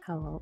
Hello.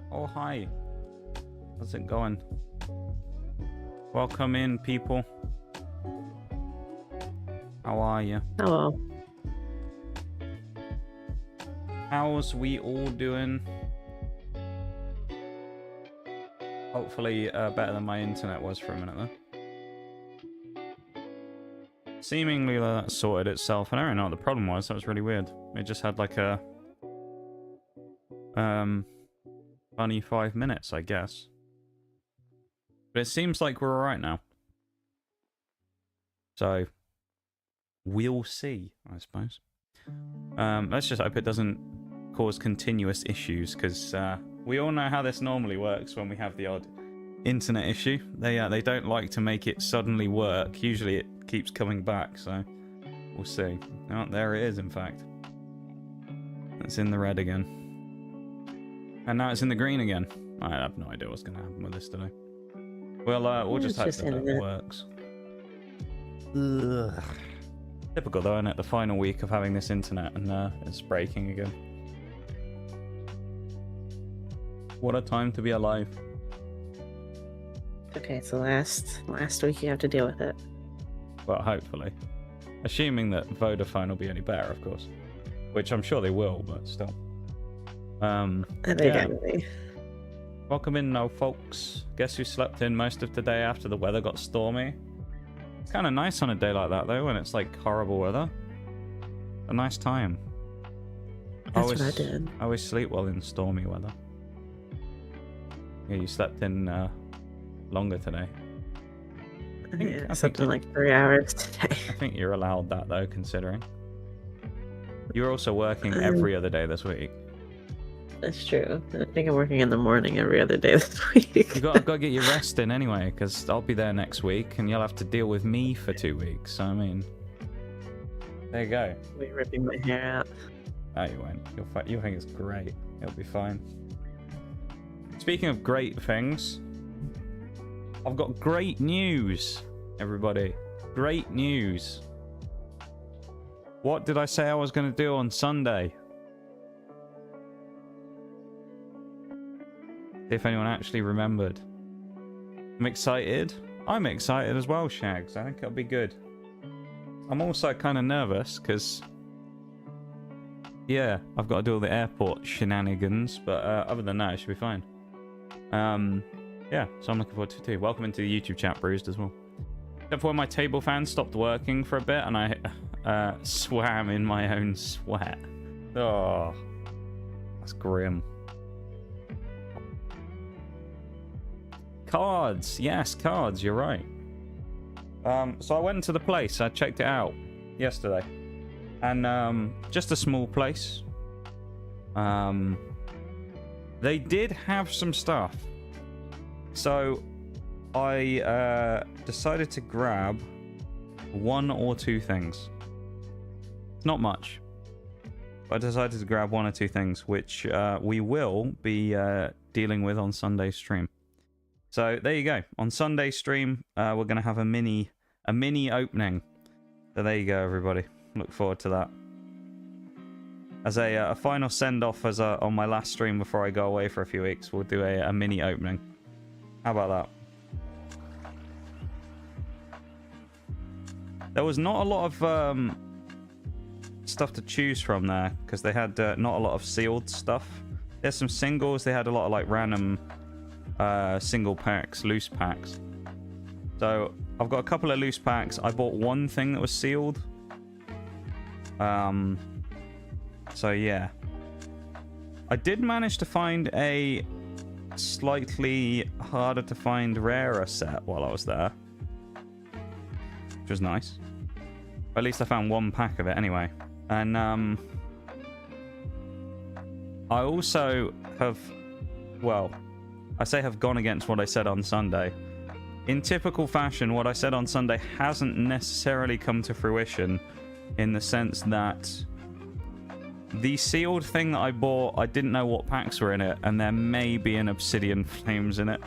Oh, hi. How's it going? Welcome in, people. How are you? Hello. How's we all doing? Hopefully better than my internet was for a minute though. Seemingly that sorted itself. I don't know what the problem was. That was really weird. It just had like a funny 5 minutes, I guess. But it seems like we're alright now. So we'll see, I suppose. Let's just hope it doesn't cause continuous issues, because we all know how this normally works when we have the odd internet issue. They don't like to make it suddenly work. Usually it keeps coming back, so we'll see. Oh, there it is, in fact. It's in the red again. And now it's in the green again. I have no idea what's going to happen with this today. We'll just hope that it works. Ugh. Typical though, isn't it? The final week of having this internet and it's breaking again. What a time to be alive. Okay, so last week you have to deal with it. Well, hopefully. Assuming that Vodafone will be any better, of course. Which I'm sure they will, but still. Yeah. Welcome in now, folks. Guess who slept in most of the day after the weather got stormy? It's kind of nice on a day like that, though, when it's like horrible weather. A nice time. That's what I did. I always sleep well in stormy weather. Yeah, you slept in longer today. I slept in like 3 hours today. I think you're allowed that, though, considering. You're also working every other day this week. That's true. I think I'm working in the morning every other day this week. I've got to get your rest in anyway, because I'll be there next week, and you'll have to deal with me for 2 weeks. So, I mean, there you go. We're ripping my hair out. Oh, you won't. You'll think it's great. It'll be fine. Speaking of great things, I've got great news, everybody. Great news. What did I say I was going to do on Sunday? If anyone actually remembered. I'm excited. I'm excited as well, Shags. I think it'll be good. I'm also kind of nervous because, yeah, I've got to do all the airport shenanigans, but other than that, it should be fine. Yeah, so I'm looking forward to it too. Welcome into the YouTube chat, Bruised, as well. Except for when my table fan stopped working for a bit and I swam in my own sweat. Oh, that's grim. Cards, yes, cards, you're right. So I went to the place, I checked it out yesterday. And just a small place. They did have some stuff. So I decided to grab 1 or 2 things. Not much. But I decided to grab 1 or 2 things, which we will be dealing with on Sunday's stream. So there you go. On Sunday's stream, we're going to have a mini opening. So there you go, everybody. Look forward to that. As a final send-off on my last stream before I go away for a few weeks, we'll do a mini opening. How about that? There was not a lot of stuff to choose from there, because they had not a lot of sealed stuff. There's some singles. They had a lot of like random single packs, loose packs. So I've got a couple of loose packs. I bought one thing that was sealed. So yeah. I did manage to find a slightly harder to find rarer set while I was there, which was nice. At least I found one pack of it anyway. And I also have, well, I say have gone against what I said on Sunday. In typical fashion, what I said on Sunday hasn't necessarily come to fruition, in the sense that the sealed thing that I bought, I didn't know what packs were in it, and there may be an Obsidian Flames in it.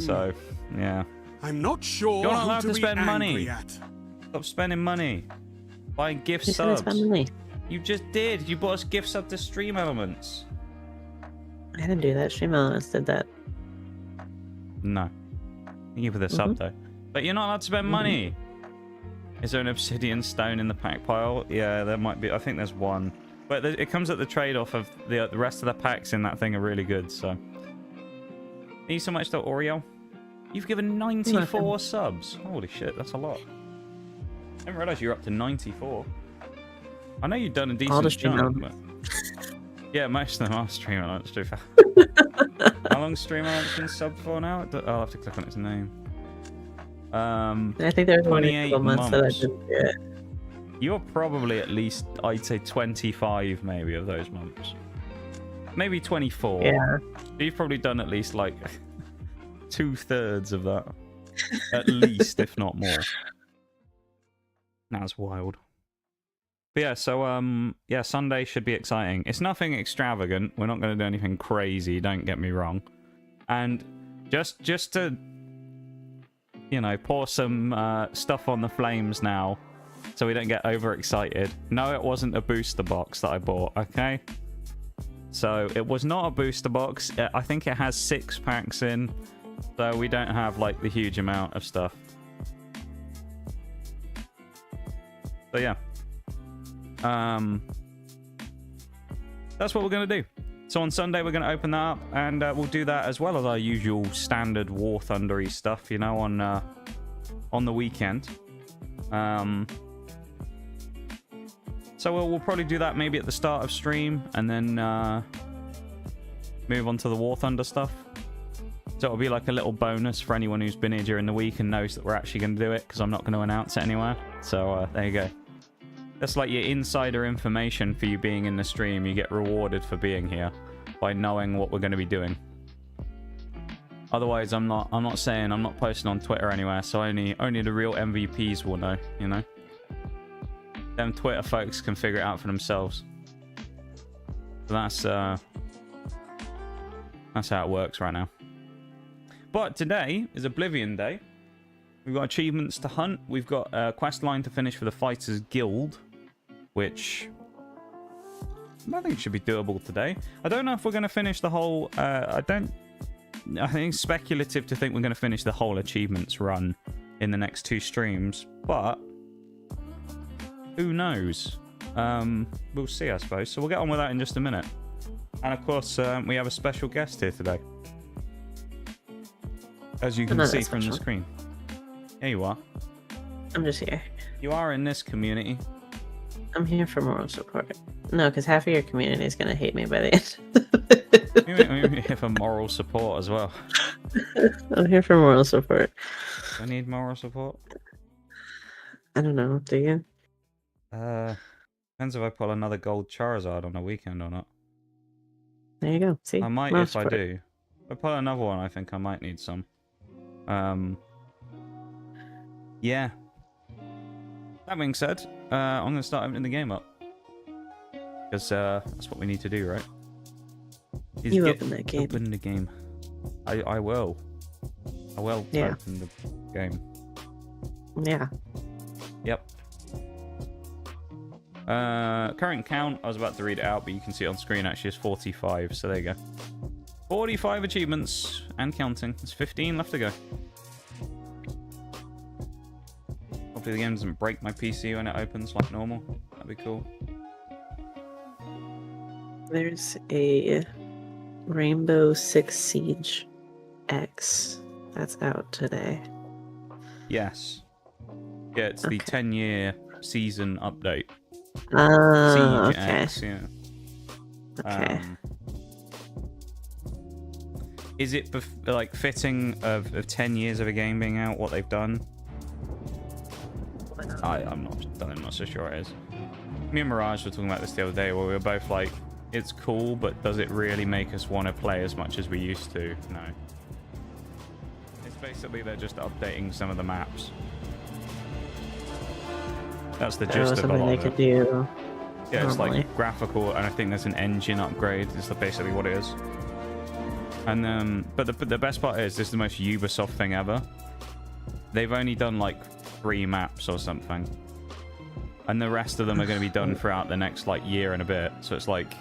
So, yeah. I'm not sure. You're not allowed to spend money. At. Stop spending money. Buying gift subs. You just did. You bought us gift sub to Stream Elements. I didn't do that. Stream Elements did that. No. Thank you for the sub, though. But you're not allowed to spend money. Is there an obsidian stone in the pack pile? Yeah, there might be. I think there's one. But it comes at the trade-off of the rest of the packs in that thing are really good, so. Thank you so much, though, Oriel. You've given 94 subs. Holy shit, that's a lot. I didn't realize you were up to 94. I know you've done a decent chunk, but... Yeah, most of them are Stream Elements, to be fair. How long Stream Elements been subbed for now? I'll have to click on its name. I think there's 28 months that I didn't do it. You're probably at least, I'd say 25 maybe of those months. Maybe 24. Yeah. You've probably done at least like 2/3 of that. At least, if not more. That's wild. But yeah, so yeah, Sunday should be exciting. It's nothing extravagant. We're not going to do anything crazy, don't get me wrong. And just to, you know, pour some stuff on the flames now, so we don't get overexcited. No, it wasn't a booster box that I bought, okay? So it was not a booster box. I think it has 6 packs in, so we don't have like the huge amount of stuff. So yeah. That's what we're going to do. So on Sunday, we're going to open that up, and we'll do that as well as our usual standard War Thundery stuff, you know, on the weekend. So we'll probably do that maybe at the start of stream, and then move on to the War Thunder stuff. So it'll be like a little bonus for anyone who's been here during the week and knows that we're actually going to do it, because I'm not going to announce it anywhere. So there you go. That's like your insider information for you being in the stream. You get rewarded for being here by knowing what we're going to be doing. Otherwise, I'm not posting on Twitter anywhere, so only the real MVPs will know, you know. Them Twitter folks can figure it out for themselves. So that's how it works right now. But today is Oblivion Day. We've got achievements to hunt. We've got a quest line to finish for the Fighters Guild, which I think should be doable today. I don't know if we're going to finish the whole... I think it's speculative to think we're going to finish the whole achievements run in the next 2 streams, but who knows? We'll see, I suppose. So we'll get on with that in just a minute. And of course, we have a special guest here today, as you can see from the screen. Here you are. I'm just here. You are in this community. I'm here for moral support. No, because half of your community is going to hate me by the end. You're here for moral support as well. I'm here for moral support. I need moral support. I don't know. Do you? Depends if I pull another gold Charizard on the weekend or not. There you go. See? I might moral if support. I do. If I pull another one, I think I might need some. Yeah. That being said, I'm going to start opening the game up. Because that's what we need to do, right? You open that game. Open the game. I will. I will open the game. Yeah. Yep. Current count, I was about to read it out, but you can see it on screen actually is 45, so there you go. 45 achievements and counting. There's 15 left to go. Hopefully the game doesn't break my PC when it opens like normal. That'd be cool. There's a Rainbow Six Siege X that's out today. Yes. Yeah, it's the 10-year season update. Siege Okay. X, yeah. Okay. Is it like fitting of 10 years of a game being out, what they've done? I'm not so sure it is. Me and Mirage were talking about this the other day, where we were both like, it's cool, but does it really make us want to play as much as we used to? No. It's basically they're just updating some of the maps. That's the gist of a lot they of could it. do. Yeah, it's normally. like graphical, and I think there's an engine upgrade. Is basically what it is. And but the best part is, this is the most Ubisoft thing ever. They've only done like 3 maps or something, and the rest of them are going to be done throughout the next like year and a bit. So it's like,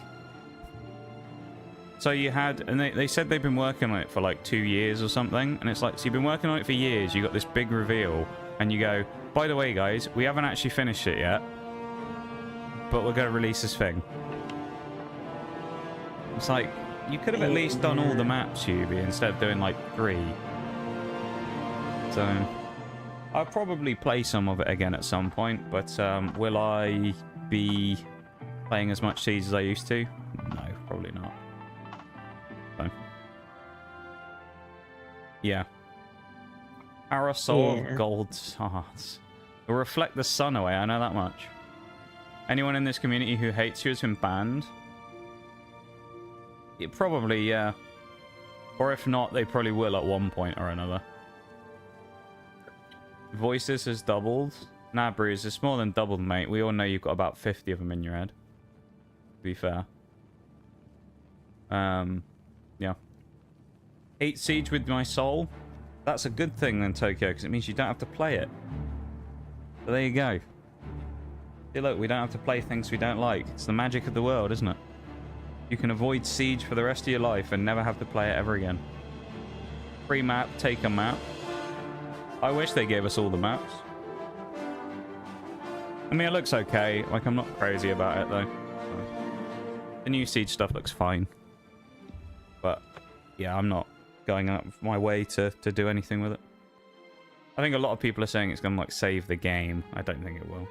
so you had, and they said they've been working on it for like 2 years or something, and it's like, so you've been working on it for years. You got this big reveal, and you go, by the way, guys, we haven't actually finished it yet, but we're going to release this thing. It's like, you could have at least done all the maps, Ubi, instead of doing like 3. So I'll probably play some of it again at some point, but will I be playing as much Siege as I used to? No, probably not. So, yeah. Parasol of gold stars. It'll reflect the sun away, I know that much. Anyone in this community who hates you has been banned? It probably, yeah. Or if not, they probably will at one point or another. Voices has doubled. Nah, Bruce, it's more than doubled, mate. We all know you've got about 50 of them in your head. To be fair. Yeah. Hate Siege with my soul. That's a good thing then, Tokyo, because it means you don't have to play it. So there you go. See, look, we don't have to play things we don't like. It's the magic of the world, isn't it? You can avoid Siege for the rest of your life and never have to play it ever again. Free map, take a map. I wish they gave us all the maps. I mean, it looks okay. Like, I'm not crazy about it, though. The new Siege stuff looks fine. But, yeah, I'm not going out of my way to do anything with it. I think a lot of people are saying it's going to, like, save the game. I don't think it will.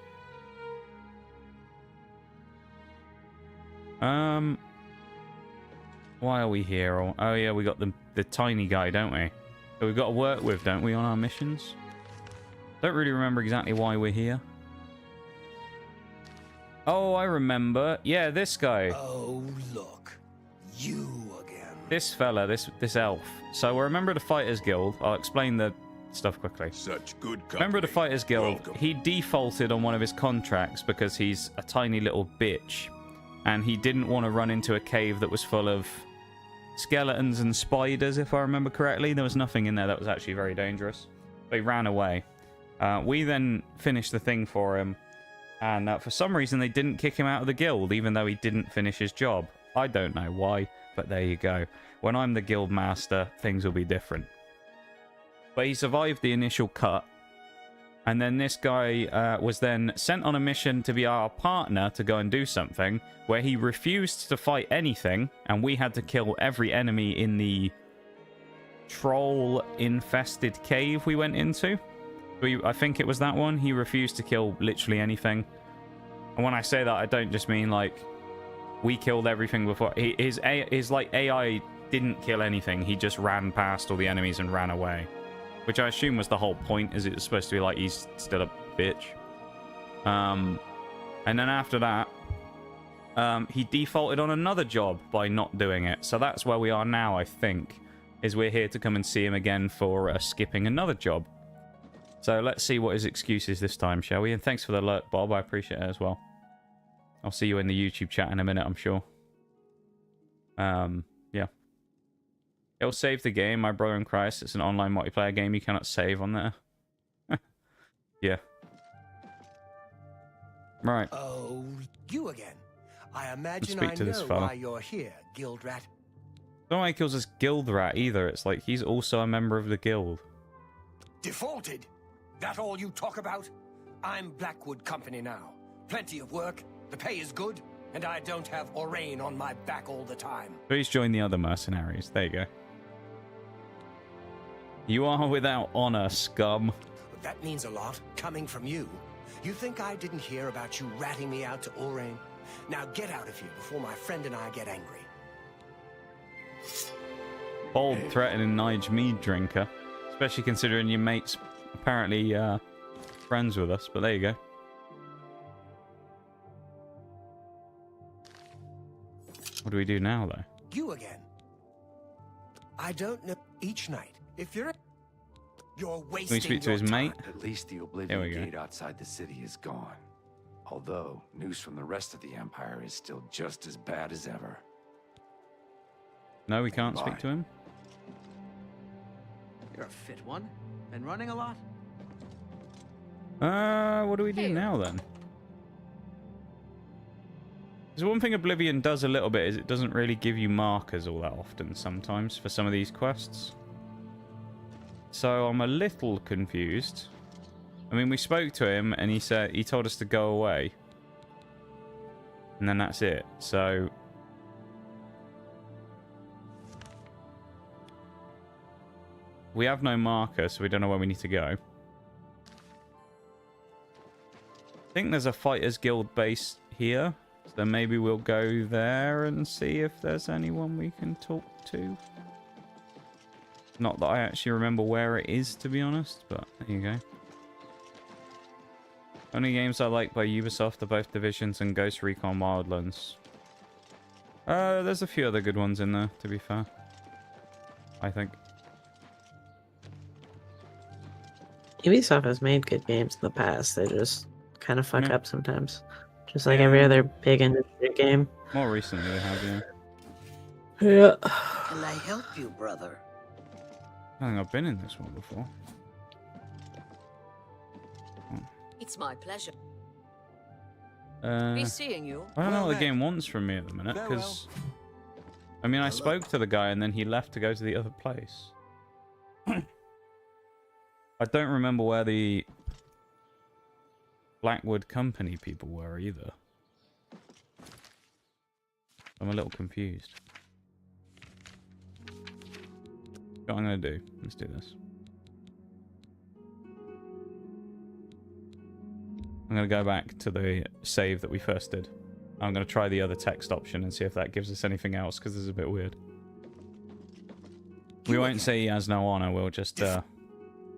Why are we here? Oh, yeah, we got the tiny guy, don't we? That we've got to work with, don't we, on our missions? Don't really remember exactly why we're here. Oh, I remember. Yeah, this guy. Oh, look. You again. This fella, this elf. So we're a member of the Fighters Guild. I'll explain the stuff quickly. Such good company. Member of the Fighters Guild. Welcome. He defaulted on one of his contracts because he's a tiny little bitch. And he didn't want to run into a cave that was full of skeletons and spiders, if I remember correctly. There was nothing in there that was actually very dangerous. They ran away. We then finished the thing for him. And for some reason, they didn't kick him out of the guild, even though he didn't finish his job. I don't know why, but there you go. When I'm the guild master, things will be different. But he survived the initial cut. And then this guy was then sent on a mission to be our partner to go and do something, where he refused to fight anything, and we had to kill every enemy in the troll-infested cave we went into. I think it was that one. He refused to kill literally anything. And when I say that, I don't just mean like we killed everything before. His like AI didn't kill anything. He just ran past all the enemies and ran away, which I assume was the whole point. Is it was supposed to be like he's still a bitch. And then after that, he defaulted on another job by not doing it. So that's where we are now, I think, is we're here to come and see him again for skipping another job. So let's see what his excuse is this time, shall we? And thanks for the alert, Bob. I appreciate it as well. I'll see you in the YouTube chat in a minute, I'm sure. Yeah. It'll save the game, my brother in Christ. It's an online multiplayer game. You cannot save on there. Yeah. Right. Oh, you again. I imagine speak I to this know fella. why you're here, Guild Rat. Don't know why he kills us guild rat either. It's like he's also a member of the guild. Defaulted? That all you talk about? I'm Blackwood Company now. Plenty of work. The pay is good. And I don't have Orain on my back all the time. Please join the other mercenaries. There you go. You are without honor, scum. That means a lot, coming from you. You think I didn't hear about you ratting me out to Orain? Now get out of here before my friend and I get angry. Bold, threatening Nigel Meaddrinker. Especially considering your mate's apparently friends with us, but there you go. What do we do now, though? You again. I don't know. Each night, if you're wasting Can we speak to your his mate? time. At least the Here Oblivion we go. Gate outside the city is gone. Although, news from the rest of the Empire is still just as bad as ever. No, we can't speak Bye. to him. You're a fit one. Been running a lot? What do we do now, then? There's one thing Oblivion does a little bit is it doesn't really give you markers all that often sometimes for some of these quests. So I'm a little confused. I mean, we spoke to him and he told us to go away. And then that's it. So we have no marker, so we don't know where we need to go. I think there's a Fighters Guild base here. So maybe we'll go there and see if there's anyone we can talk to. Not that I actually remember where it is, to be honest, but there you go. Only games I like by Ubisoft are both Divisions and Ghost Recon Wildlands. There's a few other good ones in there, to be fair. I think. Ubisoft has made good games in the past. They just kind of fuck Yeah. up sometimes. Just like every other big industry game. More recently they have, yeah. Yeah. Can I help you, brother? I think I've been in this one before. It's my pleasure. Uh, Be seeing you. I don't know Well what the met. game wants from me at the minute, Farewell. because... I mean, I spoke to the guy and then he left to go to the other place. I don't remember where the Blackwood Company people were either. I'm a little confused. What I'm going to do, let's do this. I'm going to go back to the save that we first did. I'm going to try the other text option and see if that gives us anything else, because this is a bit weird. We won't say he has no honor, we'll just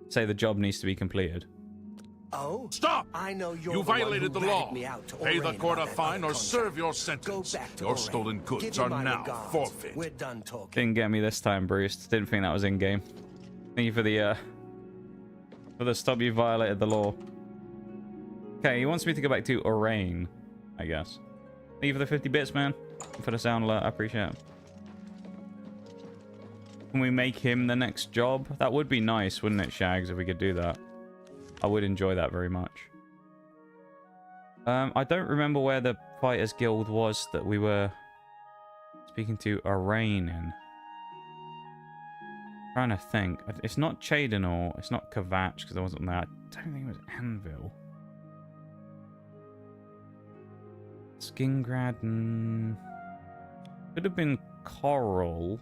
say the job needs to be completed. Oh? Stop! I know you're You the one violated who the ratted law. me out to Pay the Orain court a about that fine other or serve contract. your Go sentence. back to Your Orain. stolen Give goods him are my now regards. forfeit. We're done talking. Didn't get me this time, Bruce. Didn't think that was in game. Thank you for the stop. You violated the law. Okay, he wants me to go back to Orain, I guess. Thank you for the 50 bits, man. For the sound alert, I appreciate it. Can we make him the next job? That would be nice, wouldn't it, Shags, if we could do that? I would enjoy that very much. I don't remember where the Fighters Guild was that we were speaking to Orain in. Trying to think. It's not Chadenor. It's not Kvatch, because I wasn't there. I don't think it was Anvil. Skingrad and... Could have been Coral.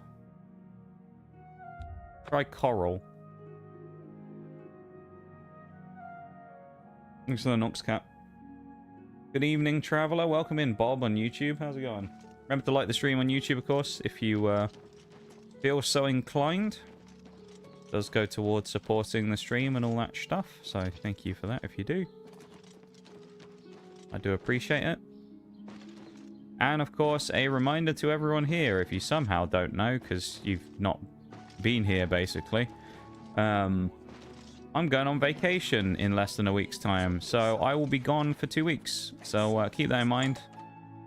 Try Coral. Thanks for the Nox Cap. Good evening, Traveller. Welcome in, Bob, on YouTube. How's it going? Remember to like the stream on YouTube, of course, if you feel so inclined. It does go towards supporting the stream and all that stuff, so thank you for that if you do. I do appreciate it. And, of course, a reminder to everyone here, if you somehow don't know, because you've not been here, basically. I'm going on vacation in less than a week's time, so I will be gone for 2 weeks. So keep that in mind.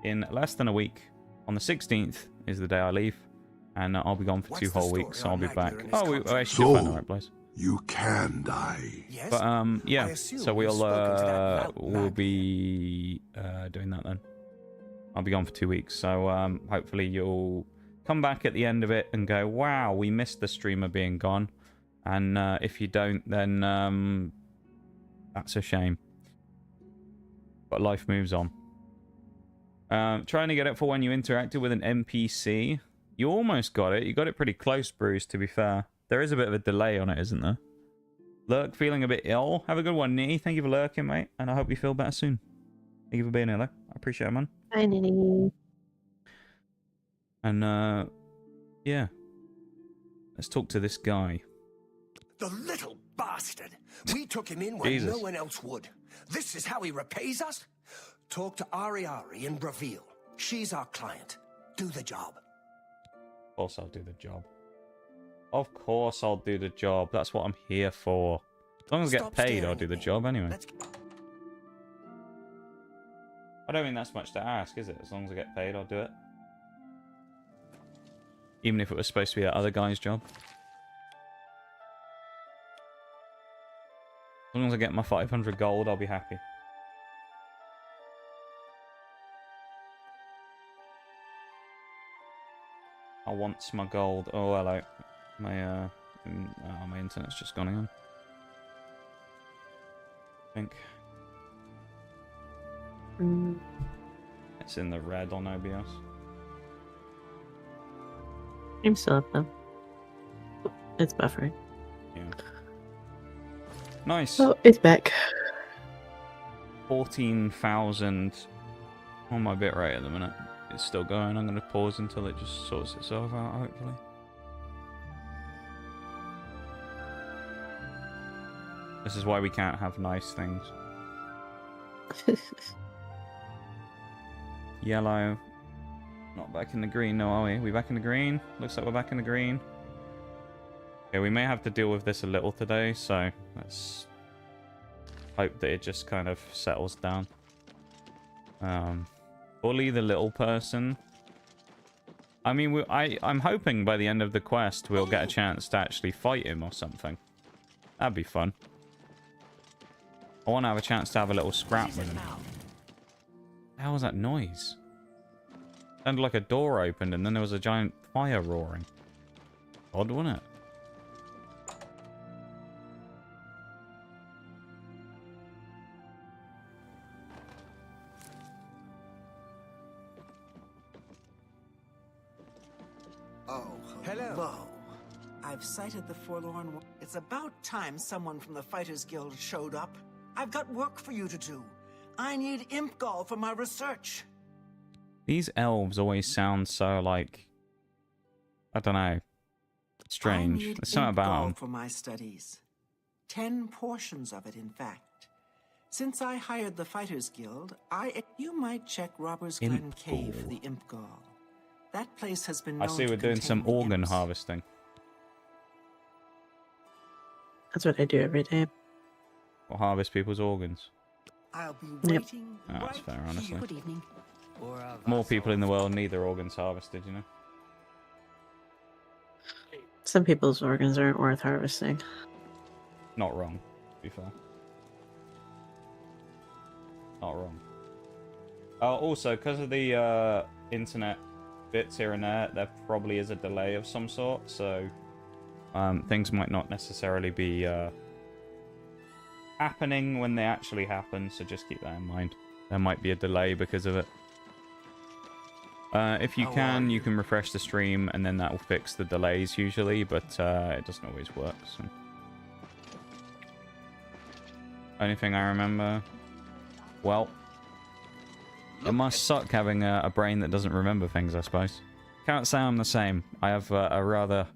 In less than a week, on the 16th is the day I leave, and I'll be gone for What's 2 the whole story weeks, so I'll on be Magna back. and his Oh, we contract? actually did find the right place. You can die. Yes? But yeah, I assume so you've spoken to that mountain we'll man. be doing that then. I'll be gone for 2 weeks, so hopefully you'll come back at the end of it and go, wow, we missed the streamer being gone. And if you don't, then that's a shame. But life moves on. Trying to get it for when you interacted with an NPC. You almost got it. You got it pretty close, Bruce, to be fair. There is a bit of a delay on it, isn't there? Lurk, feeling a bit ill. Have a good one, Nee. Thank you for lurking, mate. And I hope you feel better soon. Thank you for being here, though. I appreciate it, man. Hi, Nitty. And, yeah. Let's talk to this guy. The little bastard! We took him in when Jesus. no one else would. This is how he repays us? Talk to Ariari in Bravil. She's our client. Do the job. Of course I'll do the job. Of course I'll do the job. That's what I'm here for. As long as I get paid, I'll do the job anyway. I don't think that's much to ask, is it? As long as I get paid, I'll do it. Even if it was supposed to be that other guy's job. As long as I get my 500 gold, I'll be happy. I want my gold. Oh, hello. My my internet's just gone again. I think. It's in the red on OBS. I'm still up though. It's buffering. Yeah. Nice. Oh, it's back. 14,000 on my bitrate at the minute. It's still going. I'm going to pause until it just sorts itself out, hopefully. This is why we can't have nice things. Yellow. Not back in the green, no, are we? We back in the green? Looks like we're back in the green. Okay, we may have to deal with this a little today, so let's hope that it just kind of settles down. Bully the little person. I mean, I'm hoping by the end of the quest we'll get a chance to actually fight him or something. That'd be fun. I want to have a chance to have a little scrap with him. What the hell was that noise? Sounded like a door opened and then there was a giant fire roaring. Odd, wasn't it? Oh, Hello. I've sighted the forlorn one. It's about time someone from the Fighters Guild showed up. I've got work for you to do. I need imp gall for my research. These elves always sound so, like, I don't know, strange. I need There's something imp about gall them. for my studies. 10 portions of it, in fact. Since I hired the Fighters Guild, you might check Robbers Glen Imp Cave for gall. the imp gall. That place has been I known see to we're doing contain some the organ imps. harvesting. That's what I do every day. Or harvest people's organs. I'll be Yep. waiting Oh, that's fair, honestly. Good evening. More people in the world need their organs harvested, you know? Some people's organs aren't worth harvesting. Not wrong, to be fair. Not wrong. Also, because of the internet bits here and there probably is a delay of some sort, so things might not necessarily be happening when they actually happen, so just keep that in mind. There might be a delay because of it. If you can, you can refresh the stream, and then that will fix the delays usually, but it doesn't always work. So. Only thing I remember... Well, it must suck having a brain that doesn't remember things, I suppose. Can't say I'm the same. I have a rather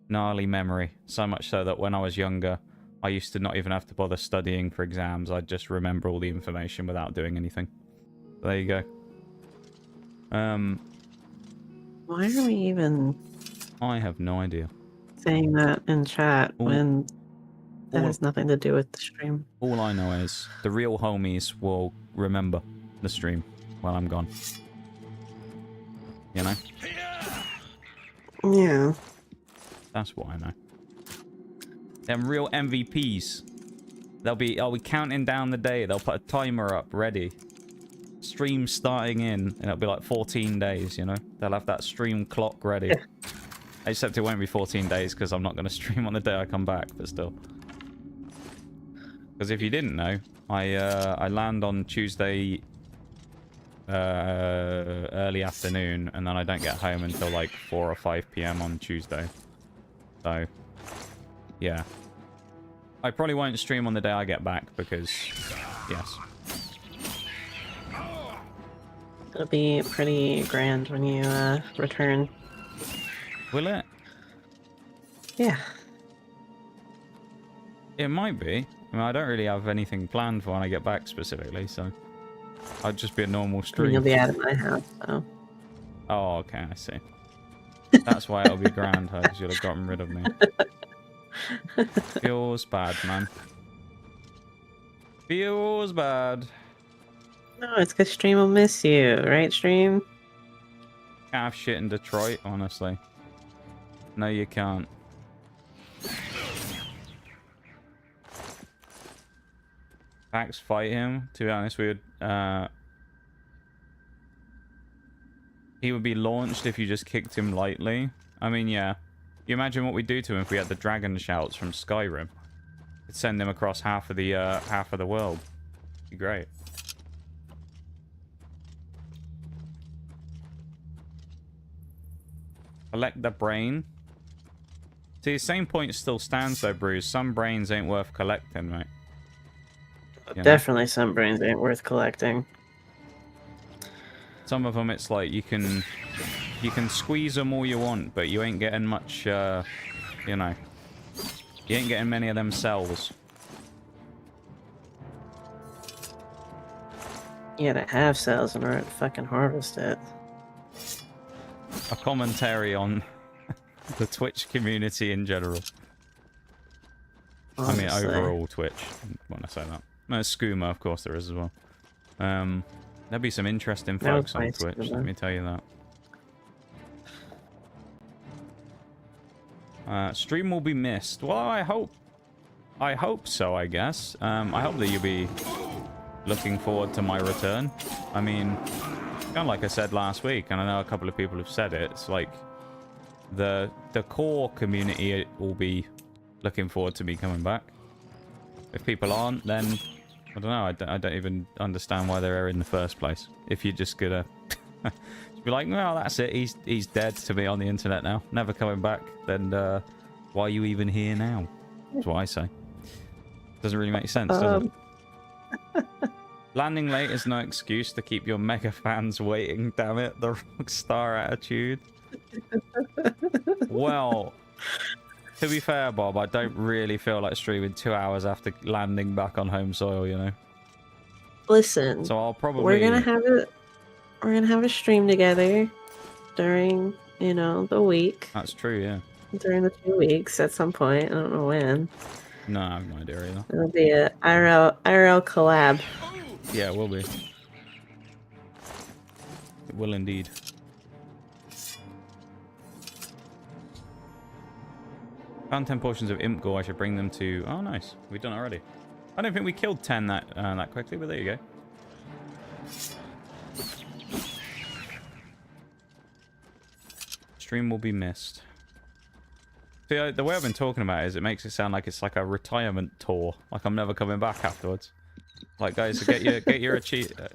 gnarly memory, so much so that when I was younger, I used to not even have to bother studying for exams. I'd just remember all the information without doing anything. There you go. Why are we even I have no idea. saying that in chat All- when that all- has nothing to do with the stream? All I know is the real homies will remember the stream while I'm gone. You know? Yeah. That's what I know. Them real MVPs. They'll be counting down the day. They'll put a timer up ready. Stream starting in, and it'll be like 14 days, you know? They'll have that stream clock ready. Except it won't be 14 days because I'm not going to stream on the day I come back, but still. Because if you didn't know, I land on Tuesday early afternoon, and then I don't get home until like 4 or 5 p.m. on Tuesday. So, yeah. I probably won't stream on the day I get back because, yes. It'll be pretty grand when you return. Will it? Yeah. It might be. I mean, I don't really have anything planned for when I get back specifically, so I'd just be a normal I mean, stream. you'll be out of my house, so. Oh, okay, I see. That's why it'll be grand, because you'll have gotten rid of me. Feels bad, man. Feels bad. No, it's because Stream will miss you, right, Stream? Can't have shit in Detroit, honestly. No, you can't. Pax fight him. To be honest, we would. He would be launched if you just kicked him lightly. I mean, yeah. You imagine what we'd do to him if we had the dragon shouts from Skyrim. It'd send him across half of the world. It'd be great. Collect the brain. See, the same point still stands though, Bruce. Some brains ain't worth collecting, mate. You know? Definitely some brains ain't worth collecting. Some of them, it's like you can squeeze them all you want, but you ain't getting much, you know. You ain't getting many of them cells. You gotta have cells in order to fucking harvest it. A commentary on the Twitch community in general. Honestly. I mean, overall Twitch, when I say that. No, Skooma, of course, there is as well. There'll be some interesting folks on Twitch, let me tell you that. Stream will be missed. Well, I hope so, I guess. I hope that you'll be looking forward to my return. I mean, kind of like I said last week, and I know a couple of people have said it, it's like the core community will be looking forward to me coming back. If people aren't, then I don't know. I don't even understand why they're here in the first place. If you're just gonna just be like, well, that's it. He's dead to me on the internet now. Never coming back. Then why are you even here now? That's what I say. Doesn't really make sense, does it? Landing late is no excuse to keep your mega fans waiting. Damn it, the rockstar attitude. Well, to be fair, Bob, I don't really feel like streaming 2 hours after landing back on home soil, you know. Listen, so I'll probably we're gonna have a stream together during, you know, the week. That's true, yeah. During the 2 weeks at some point. I don't know when. No, I have no idea either. It'll be a IRL collab. Yeah, it will be. It will indeed. Found 10 portions of imp gore. I should bring them to... Oh, nice. We've done it already. I don't think we killed 10 that quickly, but there you go. Stream will be missed. See, the way I've been talking about it is it makes it sound like it's like a retirement tour. Like I'm never coming back afterwards. Like, guys, get your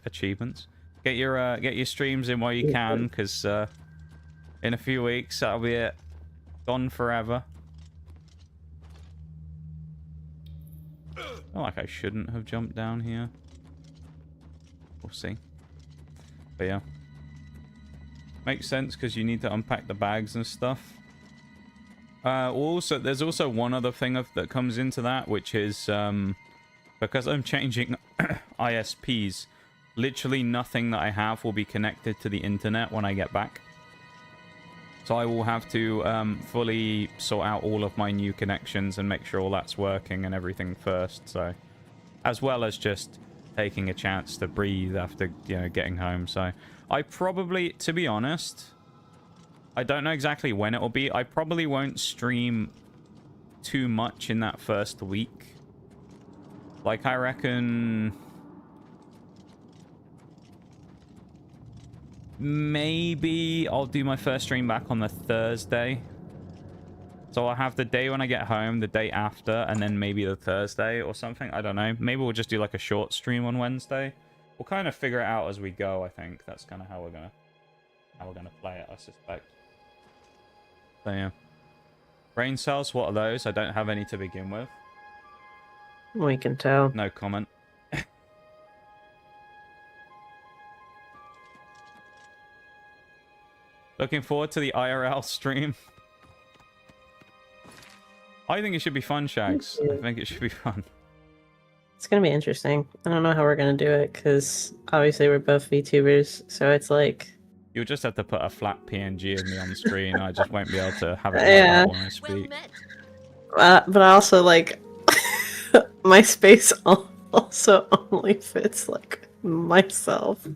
achievements. Get your streams in while you can, because in a few weeks, that'll be it. Gone forever. Not like I shouldn't have jumped down here. We'll see. But yeah. Makes sense because you need to unpack the bags and stuff. Also, there's also one other thing that comes into that, which is because I'm changing ISPs, literally nothing that I have will be connected to the internet when I get back. So I will have to fully sort out all of my new connections and make sure all that's working and everything first. So, as well as just taking a chance to breathe after, you know, getting home. So I probably, to be honest, I don't know exactly when it will be. I probably won't stream too much in that first week. Like, I reckon maybe I'll do my first stream back on the Thursday. So I'll have the day when I get home, the day after, and then maybe the Thursday or something. I don't know. Maybe we'll just do like a short stream on Wednesday. we'll kind of figure it out as we go. I think that's kind of how we're gonna play it. I suspect. So yeah. Brain cells. What are those? I don't have any to begin with. We can tell. No comment. Looking forward to the IRL stream. I think it should be fun, Shags. I think it should be fun. It's gonna be interesting. I don't know how we're gonna do it because obviously we're both VTubers, so it's like You'll just have to put a flat PNG of me on the screen. I just won't be able to have it like Yeah. that when I Well speak. met. but I also like my space also only fits like myself,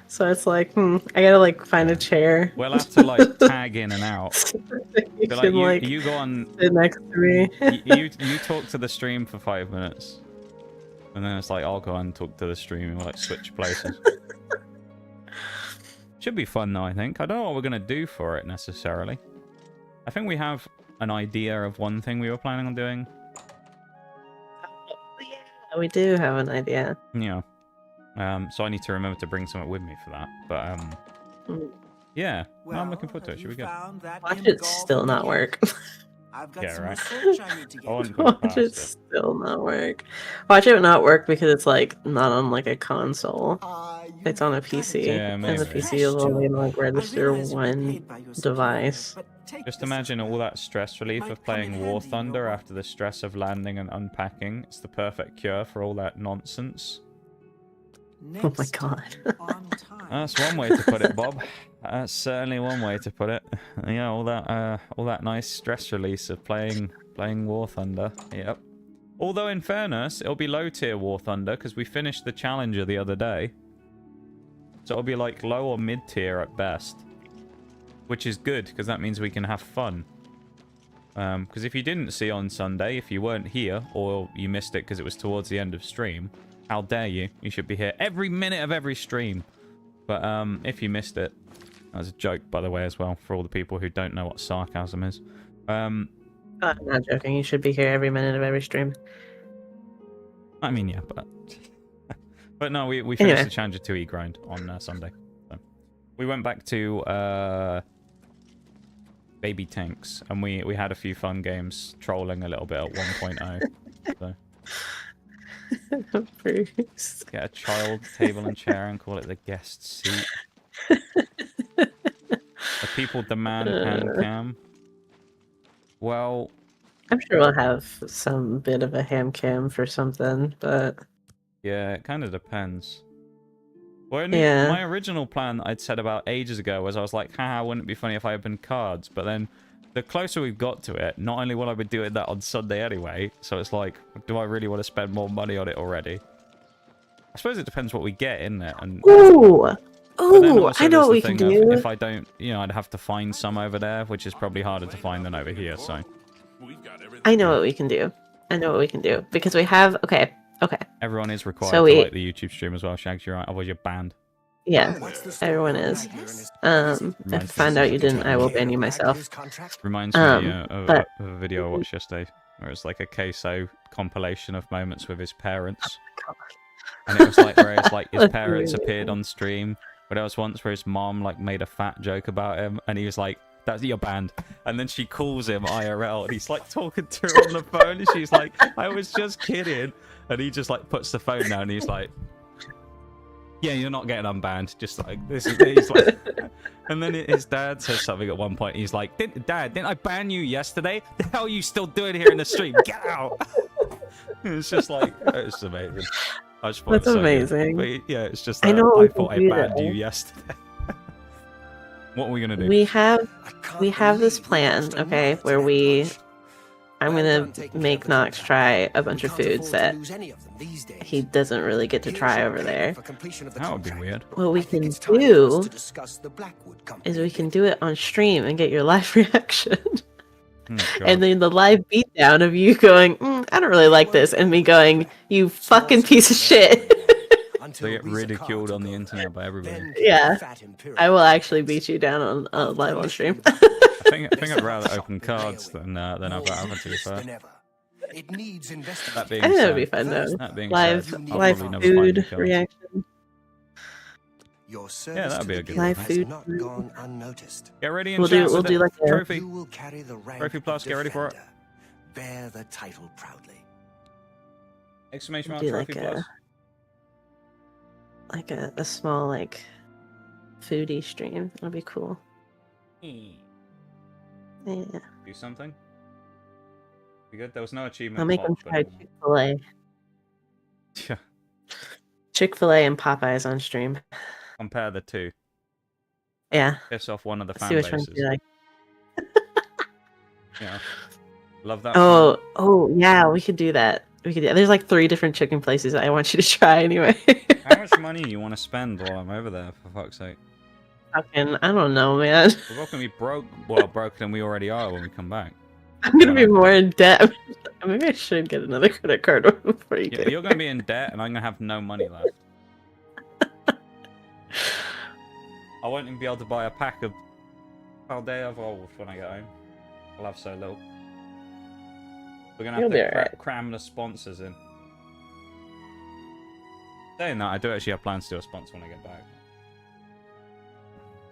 so it's like I gotta like find a chair. We'll have to like tag in and out. So that you Be can like, like you go on. sit next to me. You talk to the stream for 5 minutes, and then it's like I'll go and talk to the stream, and we'll like switch places. Should be fun though, I think. I don't know what we're gonna do for it necessarily. I think we have an idea of one thing we were planning on doing. Yeah, we do have an idea. Yeah. So I need to remember to bring something with me for that. But yeah. No, I'm looking forward to it. Should be good. Watch it still not work. I've got Yeah, some right. research I need to I wouldn't get. go Watch past it it. still not work. Watch it not work because it's like not on like a console. It's on a PC, Yeah, and the maybe. PC will only like register one device. Just imagine all that stress relief of playing War Thunder after the stress of landing and unpacking. It's the perfect cure for all that nonsense. Oh my god. That's one way to put it, Bob. That's certainly one way to put it. Yeah, all that nice stress release of playing War Thunder. Yep. Although in fairness, it'll be low tier War Thunder because we finished the Challenger the other day. So it'll be like low or mid tier at best. Which is good because that means we can have fun. Because if you didn't see on Sunday, if you weren't here or you missed it because it was towards the end of stream, how dare you? You should be here every minute of every stream. But if you missed it, that was a joke, by the way, as well, for all the people who don't know what sarcasm is. I'm not joking. You should be here every minute of every stream. I mean, yeah, but... but no, we finished Anyway. the Challenger 2E grind on Sunday. So. We went back to Baby Tanks, and we had a few fun games, trolling a little bit at 1.0. So. Bruce. Get a child table and chair and call it the guest seat. The people demand hand cam. Well, I'm sure we'll have some bit of a ham cam for something, but yeah, it kind of depends. Well, Yeah. my original plan I'd said about ages ago was I was like, haha, wouldn't it be funny if I opened cards? But then the closer we've got to it, not only will I be doing that on Sunday anyway, so it's like, do I really want to spend more money on it already? I suppose it depends what we get in there. And ooh, but then ooh, also I know there's what the we can thing of do. if I don't, you know, I'd have to find some over there, which is probably harder to find than over here, so. I know what we can do. I know what we can do because we have. Okay. Everyone is required So to we- like the YouTube stream as well, Shags, you're right, otherwise you're banned. Yeah, What's the story? everyone is. If I Reminds find me- out you didn't, I will ban you myself. Reminds me but- of a video I watched yesterday, where it's like a queso compilation of moments with his parents. And it was like where it's like his That's parents really appeared on stream, but there was once where his mom like made a fat joke about him, and he was like, "That's your band," and then she calls him IRL, and he's like talking to her on the phone, and she's like, "I was just kidding," and he just like puts the phone down, and he's like, "Yeah, you're not getting unbanned," just like this is. He's like, and then his dad says something at one point. He's like, "Dad, didn't I ban you yesterday? The hell are you still doing here in the stream? Get out!" It's just like it's amazing. I just thought That's it was so good. amazing. But yeah, it's just I that know what I we thought I can do, banned though. you yesterday. What are we gonna do? We have this plan, okay, where I'm gonna make Nox try a bunch of foods that he doesn't really get to try over there. That would be weird. What we can do is we can do it on stream and get your live reaction. Oh, God. And then the live beatdown of you going, I don't really like this, and me going, you fucking piece of shit. They get ridiculed on the internet by everybody. Yeah. I will actually beat you down on live on stream. I think I'd rather open cards than have that happen, to be fair. That being I think that said, would be fun though. that being Live said, I'll live probably never find the food cards. reaction. Your service that'd to be the a good guild one. has Food. not gone unnoticed. Get ready and We'll chat do with it. like a Trophy. You will carry the rank Trophy plus, of get ready for it. defender. Bear the title proudly. Exclamation mark, do trophy like plus. a small like foodie stream. That'd be cool. Yeah. Do something. Be good. There was no achievement. I'll make them unlocked, try but- Chick-fil-A. Yeah. Chick-fil-A and Popeyes on stream. Compare the two. Yeah. Piss off one of the See fan which one bases. you like. Yeah. Love that. Oh, yeah, we could do that. We could. There's like 3 different chicken places I want you to try anyway. How much money you want to spend while I'm over there, for fuck's sake? Fucking, I don't know, man. We're both gonna be broke. Well, broke than we already are when we come back. I'm gonna be more in debt. Maybe I should get another credit card before you Yeah, get you're gonna be in debt, and I'm gonna have no money left. I won't even be able to buy a pack of Paldea Evolved when I get home. I'll have so little. We're gonna have You'll to be alright. cram the sponsors in. Saying that, I do actually have plans to do a sponsor when I get back.